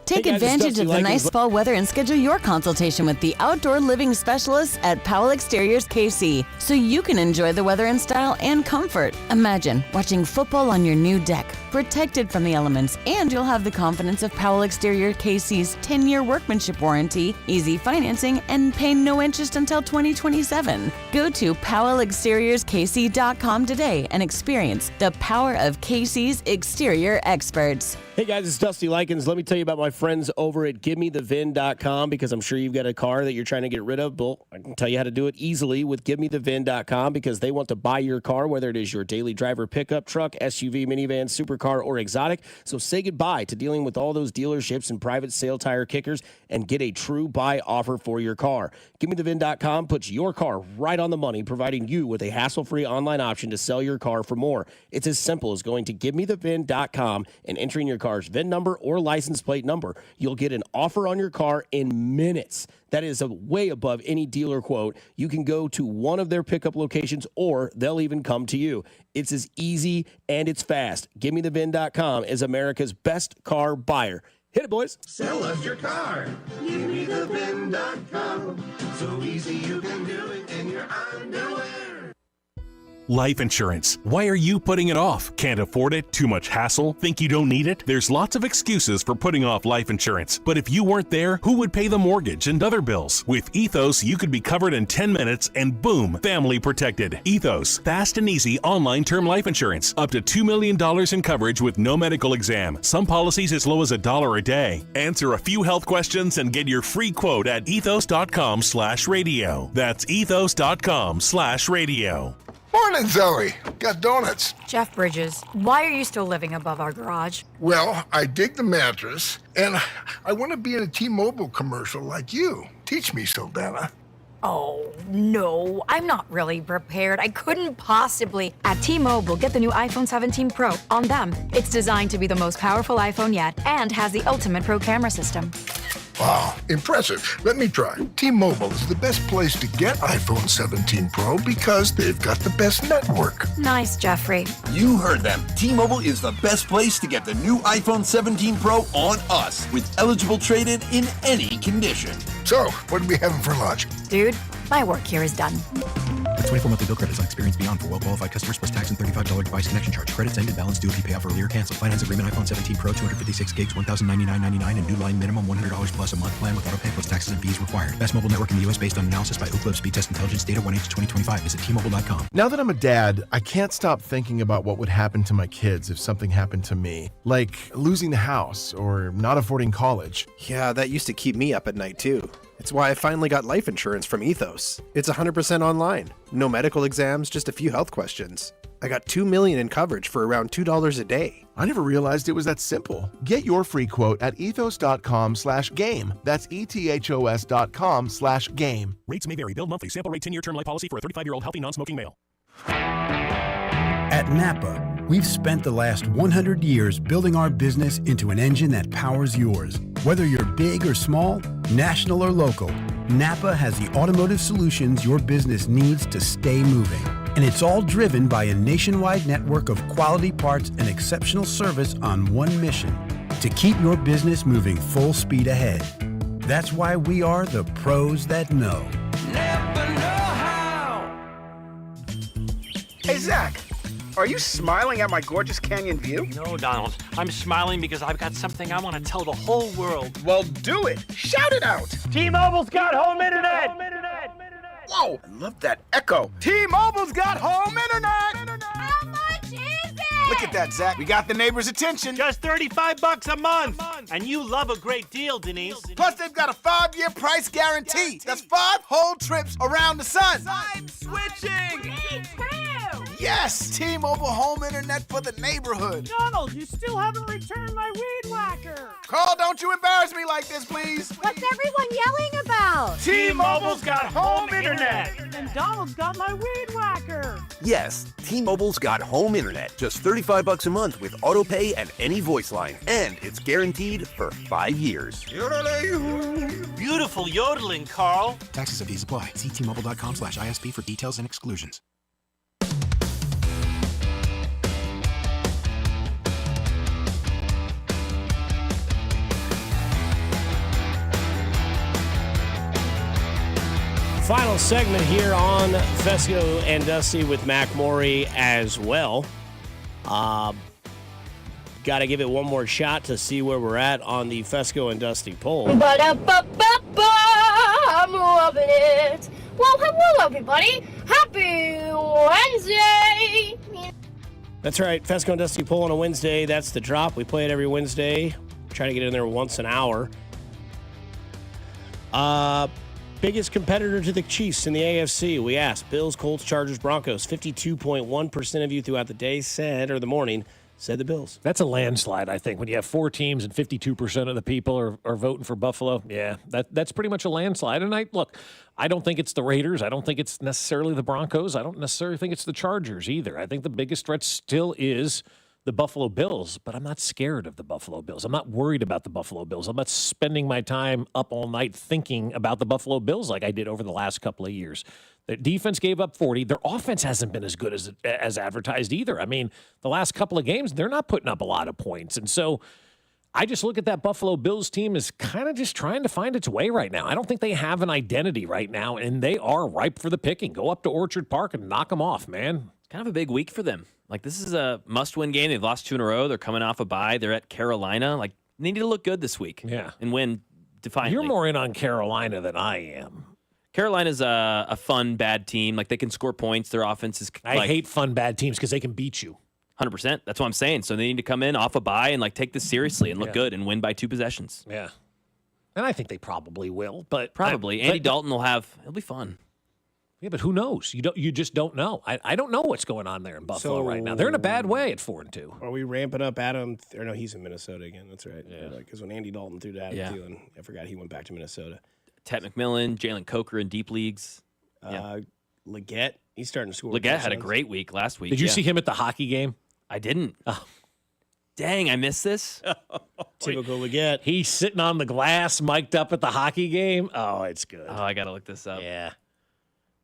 Take Hey guys, it's advantage Dusty of the Likens. nice fall weather and schedule your consultation with the outdoor living specialists at Powell Exteriors KC so you can enjoy the weather in style and comfort. Imagine watching football on your new deck, protected from the elements, and you'll have the confidence of Powell Exterior KC's 10-year workmanship warranty, easy financing, and pay no interest until 2027. Go to PowellExteriorsKC.com today and experience the power of KC's exterior experts. Hey guys, it's Dusty Likens. Let me tell you about my friends over at GiveMeTheVin.com because I'm sure you've got a car that you're trying to get rid of. Well, I can tell you how to do it easily with GiveMeTheVin.com because they want to buy your car, whether it is your daily driver pickup truck, SUV, minivan, supercar, or exotic. So say goodbye to dealing with all those dealerships and private sale tire kickers and get a true buy offer for your car. GiveMeTheVin.com puts your car right on the money, providing you with a hassle-free online option to sell your car for more. It's as simple as going to GiveMeTheVin.com and entering your car's VIN number or license plate number. You'll get an offer on your car in minutes. That is way above any dealer quote. You can go to one of their pickup locations or they'll even come to you. It's as easy and it's fast. GiveMeTheVin.com is America's best car buyer. Hit it, boys. Sell us your car. GiveMeTheVin.com. So easy you can do it in your underwear. Life insurance. Why are you putting it off? Can't afford it? Too much hassle? Think you don't need it? There's lots of excuses for putting off life insurance. But if you weren't there, who would pay the mortgage and other bills? With Ethos, you could be covered in 10 minutes and boom, family protected. Ethos, fast and easy online term life insurance. Up to $2 million in coverage with no medical exam. Some policies as low as $1 a day. Answer a few health questions and get your free quote at ethos.com/radio. That's ethos.com/radio. Morning, Zoe. Got donuts. Jeff Bridges, why are you still living above our garage? Well, I dig the mattress, and I want to be in a T-Mobile commercial like you. Teach me, Sildana. Oh, no, I'm not really prepared. I couldn't possibly. At T-Mobile, get the new iPhone 17 Pro on them. It's designed to be the most powerful iPhone yet and has the ultimate pro camera system. Wow, impressive. Let me try. T-Mobile is the best place to get iPhone 17 Pro because they've got the best network. Nice, Jeffrey. You heard them. T-Mobile is the best place to get the new iPhone 17 Pro on us with eligible trade-in in any condition. So, what are we having for lunch? Dude, my work here is done. 24 monthly bill credits on experience beyond for well-qualified customers plus tax and $35 device connection charge. Credits end and balance due if you pay off early or cancel. Finance agreement iPhone 17 Pro, 256 gigs, $1,099.99 and new line minimum $100 plus a month plan with auto pay plus taxes and fees required. Best mobile network in the U.S. based on analysis by Oak Cliff Speed Test Intelligence data 1H2025. Visit T-Mobile.com. Now that I'm a dad, I can't stop thinking about what would happen to my kids if something happened to me, like losing the house or not affording college. Yeah, that used to keep me up at night too. It's why I finally got life insurance from Ethos. It's 100% online. No medical exams, just a few health questions. I got $2 million in coverage for around $2 a day. I never realized it was that simple. Get your free quote at ethos.com/game. That's ethos.com/game. Rates may vary. Bill monthly. Sample rate 10-year term life policy for a 35-year-old healthy non-smoking male. At Napa, we've spent the last 100 years building our business into an engine that powers yours. Whether you're big or small, national or local, Napa has the automotive solutions your business needs to stay moving. And it's all driven by a nationwide network of quality parts and exceptional service on one mission: to keep your business moving full speed ahead. That's why we are the pros that know. Napa know-how. Hey, Zach. Are you smiling at my gorgeous canyon view? No, Donald. I'm smiling because I've got something I want to tell the whole world. Well, do it. Shout it out. T-Mobile's got home internet. Whoa, I love that echo. T-Mobile's got home internet. How much is it? Look at that, Zach. We got the neighbors' attention. Just $35 a month. And you love a great deal, Denise. Plus, they've got a 5-year price guarantee. That's 5 whole trips around the sun. I'm switching. Me too. Yes, T-Mobile home internet for the neighborhood. Donald, you still haven't returned my weed whacker. Carl, don't you embarrass me like this, please. What's everyone yelling about? T-Mobile's got home internet. And Donald's got my weed whacker. Yes, T-Mobile's got home internet. Just $35 a month with auto pay and any voice line. And it's guaranteed for 5 years. Beautiful yodeling, Carl. Taxes and fees apply. See T-Mobile.com/ISP for details and exclusions. Final segment here on Fescoe and Dusty with Mac Morey as well. Got to give it one more shot to see where we're at on the Fescoe and Dusty poll. I'm loving it. Well, hello, everybody. Happy Wednesday. That's right. Fescoe and Dusty poll on a Wednesday. That's the drop. We play it every Wednesday. Try to get in there once an hour. Biggest competitor to the Chiefs in the AFC, we asked. Bills, Colts, Chargers, Broncos. 52.1% of you throughout the day said, or the morning, said the Bills. That's a landslide, I think. When you have 4 teams and 52% of the people are voting for Buffalo, yeah, that's pretty much a landslide. And I don't think it's the Raiders. I don't think it's necessarily the Broncos. I don't necessarily think it's the Chargers either. I think the biggest threat still is the Buffalo Bills, but I'm not scared of the Buffalo Bills. I'm not worried about the Buffalo Bills. I'm not spending my time up all night thinking about the Buffalo Bills like I did over the last couple of years. Their defense gave up 40. Their offense hasn't been as good as advertised either. I mean, the last couple of games, they're not putting up a lot of points. And so I just look at that Buffalo Bills team as kind of just trying to find its way right now. I don't think they have an identity right now, and they are ripe for the picking. Go up to Orchard Park and knock them off, man. Kind of a big week for them. Like, this is a must-win game. They've lost 2 in a row. They're coming off a bye. They're at Carolina. Like, they need to look good this week. Yeah. And win defiantly. You're more in on Carolina than I am. Carolina's a fun, bad team. Like, they can score points. Their offense is I hate fun, bad teams because they can beat you. 100%. That's what I'm saying. So they need to come in off a bye and, take this seriously and look good and win by 2 possessions. Yeah. And I think they probably will. But Probably. Andy Dalton it'll be fun. Yeah, but who knows? You just don't know. I don't know what's going on there in Buffalo right now. They're in a bad way at 4-2. Are we ramping up Adam? Or no, he's in Minnesota again. That's right. Yeah. Because when Andy Dalton threw to Adam Thielen, I forgot he went back to Minnesota. Ted McMillan, Jalen Coker in deep leagues. Leggett, he's starting to score. Leggett had a great week last week. Did you see him at the hockey game? I didn't. Oh. Dang, I missed this. Typical Leggett. He's sitting on the glass, mic'd up at the hockey game. Oh, it's good. Oh, I got to look this up. Yeah.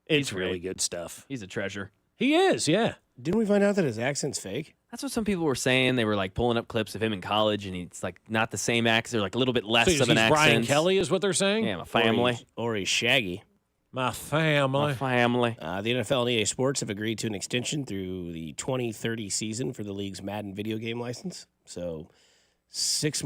It's really good stuff. He's a treasure. He is, yeah. Didn't we find out that his accent's fake? That's what some people were saying. They were pulling up clips of him in college, and it's not the same accent. They're a little bit less so of an accent. Brian Kelly is what they're saying? Yeah, my family. Or he's Shaggy. My family. My family. The NFL and EA Sports have agreed to an extension through the 2030 season for the league's Madden video game license. So 5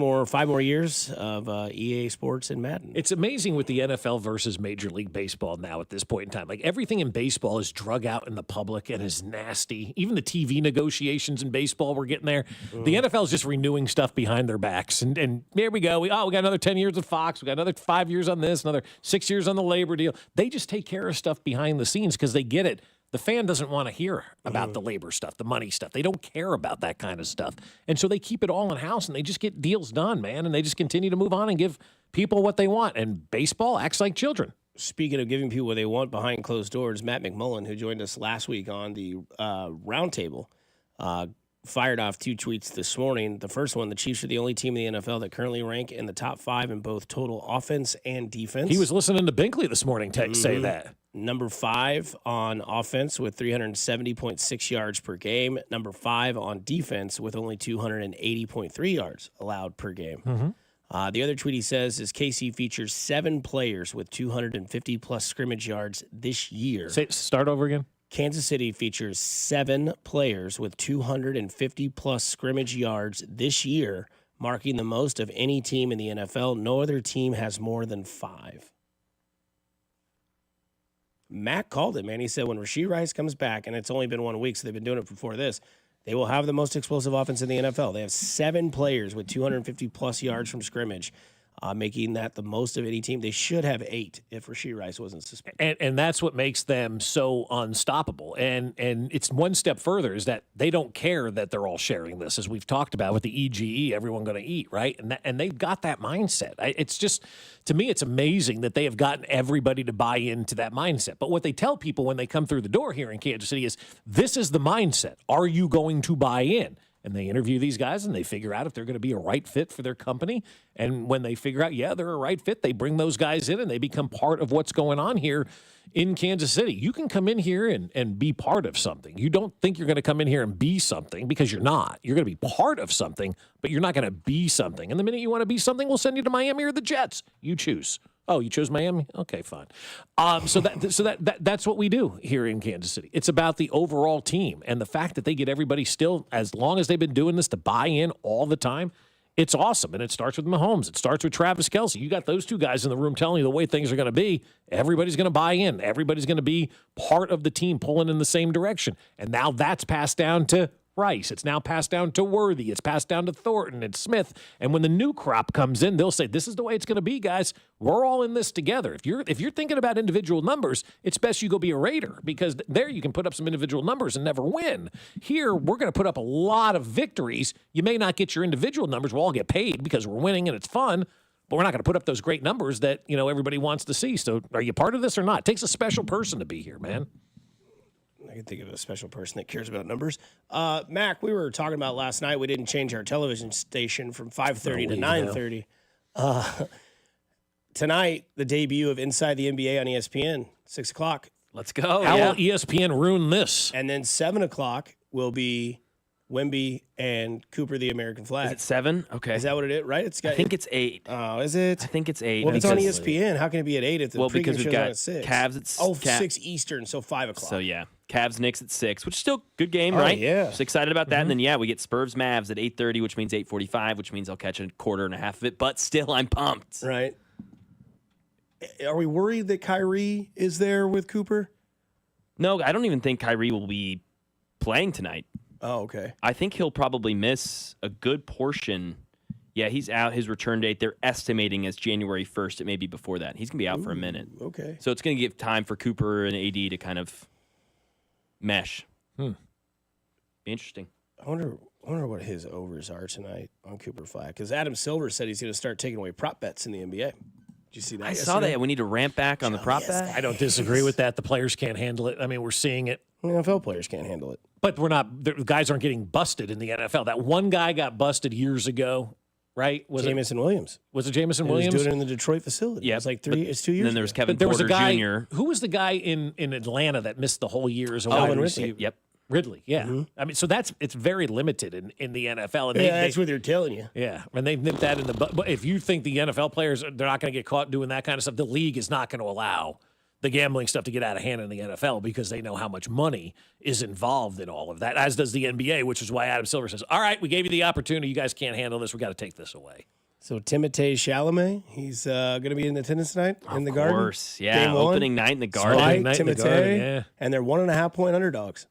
more years of EA Sports and Madden. It's amazing with the NFL versus Major League Baseball now at this point in time. Everything in baseball is drug out in the public and is nasty. Even the TV negotiations in baseball, we're getting there. The NFL is just renewing stuff behind their backs. And there we go. We got another 10 years with Fox. We got another 5 years on this, another 6 years on the labor deal. They just take care of stuff behind the scenes because they get it. The fan doesn't want to hear about the labor stuff, the money stuff. They don't care about that kind of stuff. And so they keep it all in-house, and they just get deals done, man, and they just continue to move on and give people what they want. And baseball acts like children. Speaking of giving people what they want behind closed doors, Matt McMullen, who joined us last week on the roundtable, fired off 2 tweets this morning. The first one, the Chiefs are the only team in the NFL that currently rank in the top 5 in both total offense and defense. He was listening to Binkley this morning say that. Number 5 on offense with 370.6 yards per game. Number 5 on defense with only 280.3 yards allowed per game. The other tweet he says is KC features 7 players with 250-plus scrimmage yards this year. Start over again. Kansas City features 7 players with 250-plus scrimmage yards this year, marking the most of any team in the NFL. No other team has more than 5. Mac called it, man. He said when Rashee Rice comes back, and it's only been 1 week, so they've been doing it before this, they will have the most explosive offense in the NFL. They have 7 players with 250-plus yards from scrimmage, making that the most of any team. They should have 8 if Rashee Rice wasn't suspended. And that's what makes them so unstoppable. And it's one step further is that they don't care that they're all sharing this, as we've talked about with the EGE, everyone going to eat, right? And they've got that mindset. It's just, to me, it's amazing that they have gotten everybody to buy into that mindset. But what they tell people when they come through the door here in Kansas City is, this is the mindset. Are you going to buy in? And they interview these guys and they figure out if they're going to be a right fit for their company. And when they figure out, yeah, they're a right fit, they bring those guys in and they become part of what's going on here in Kansas City. You can come in here and be part of something. You don't think you're going to come in here and be something, because you're not. You're going to be part of something, but you're not going to be something. And the minute you want to be something, we'll send you to Miami or the Jets. You choose. Oh, you chose Miami? Okay, fine. So that's what we do here in Kansas City. It's about the overall team, and the fact that they get everybody still, as long as they've been doing this, to buy in all the time. It's awesome, and it starts with Mahomes. It starts with Travis Kelce. You got those 2 guys in the room telling you the way things are going to be. Everybody's going to buy in. Everybody's going to be part of the team pulling in the same direction. And now that's passed down to Price. It's now passed down to Worthy. It's passed down to Thornton and Smith. And when the new crop comes in, they'll say, this is the way it's going to be, guys. We're all in this together. If you're thinking about individual numbers, it's best you go be a Raider, because there you can put up some individual numbers and never win. Here, we're going to put up a lot of victories. You may not get your individual numbers. We'll all get paid because we're winning and it's fun, but we're not going to put up those great numbers that, everybody wants to see. So are you part of this or not? It takes a special person to be here, man. I can think of a special person that cares about numbers. Mac, we were talking about last night. We didn't change our television station from 5:30 to 9:30. Tonight, the debut of Inside the NBA on ESPN, 6 o'clock. Let's go. How will ESPN ruin this? And then 7 o'clock will be Wemby and Cooper, the American flag. Is it 7? Okay. Is that what it is? Right? I think it's 8. Oh, is it? I think it's 8. Well, if it's on ESPN, how can it be at 8 if the pregame because we've show's got on at 6? Cavs at 6 Eastern, so 5 o'clock. So, yeah. Cavs, Knicks at 6, which is still a good game, Oh, right? yeah. Just excited about that. And then, we get Spurs, Mavs at 8:30, which means 8:45, which means I'll catch a quarter and a half of it. But still, I'm pumped. Right. Are we worried that Kyrie is there with Cooper? No, I don't even think Kyrie will be playing tonight. Oh, okay. I think he'll probably miss a good portion. Yeah, he's out. His return date, they're estimating as January 1st. It may be before that. He's going to be out for a minute. Okay. So it's going to give time for Cooper and AD to kind of mesh. Be interesting. I wonder what his overs are tonight on Cooper Flag, because Adam Silver said he's going to start taking away prop bets in the NBA. Did you see that? I saw that. We need to ramp back on the prop bet. I don't disagree with that. The players can't handle it. I mean, we're seeing it. NFL players can't handle it. But the guys aren't getting busted in the NFL. That one guy got busted years ago, right? Jamison Williams. Was it Jamison He Williams? was doing it in the Detroit facility. Yeah, It's like it's 2 years And then there was ago. Kevin But there was Porter a guy. Jr. Who was the guy in Atlanta that missed the whole year as a Calvin wide Ridley. receiver? Yep. Ridley, yeah. I mean, so it's very limited in the NFL. And that's what they're telling you. Yeah, and they've nipped that in the butt. But if you think the NFL players, they're not going to get caught doing that kind of stuff, the league is not going to allow the gambling stuff to get out of hand in the NFL because they know how much money is involved in all of that, as does the NBA, which is why Adam Silver says, all right, we gave you the opportunity. You guys can't handle this. We got to take this away. So Timothée Chalamet, he's going to be in attendance tonight in the Garden. Of course, yeah. Game 1. Opening night in the Garden. Spike, night in the Timothée, Garden, yeah. and they're 1.5-point underdogs.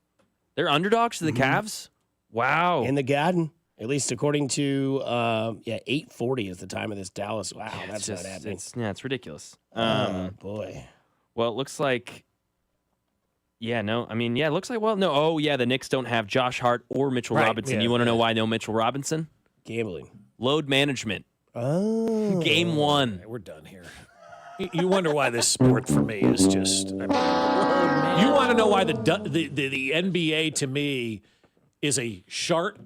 They're underdogs to the Cavs? Wow. In the Garden, at least according to 8:40 is the time of this Dallas. Wow, that's not happening. It's ridiculous. Boy. Well, it looks like. Yeah, no. I mean, yeah, it looks like. Well, no. Oh, yeah. The Knicks don't have Josh Hart or Mitchell Robinson. yeah, You want to know why no Mitchell Robinson? Gambling. Load management. Oh. Game 1. All right, we're done here. You wonder why this sport for me is just. I mean, you want to know why the NBA to me is a shark.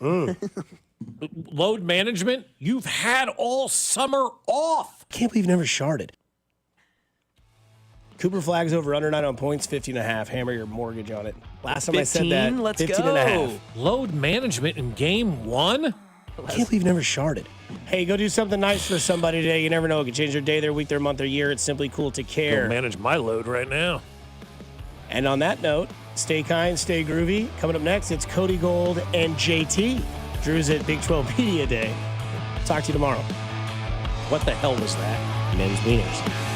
Load management. You've had all summer off. Can't believe you've never sharded. Cooper Flag's over under 9 on points, 15.5. Hammer your mortgage on it. Last time 15? I said that, Let's 15.5. Load management in game 1. Can't believe you've never sharded. Hey, go do something nice for somebody today. You never know. It can change their day, their week, their month, their year. It's simply cool to care. Don't manage my load right now. And on that note, stay kind, stay groovy. Coming up next, it's Cody Gold and JT. Drew's at Big 12 Media Day. Talk to you tomorrow. What the hell was that? Men's wieners.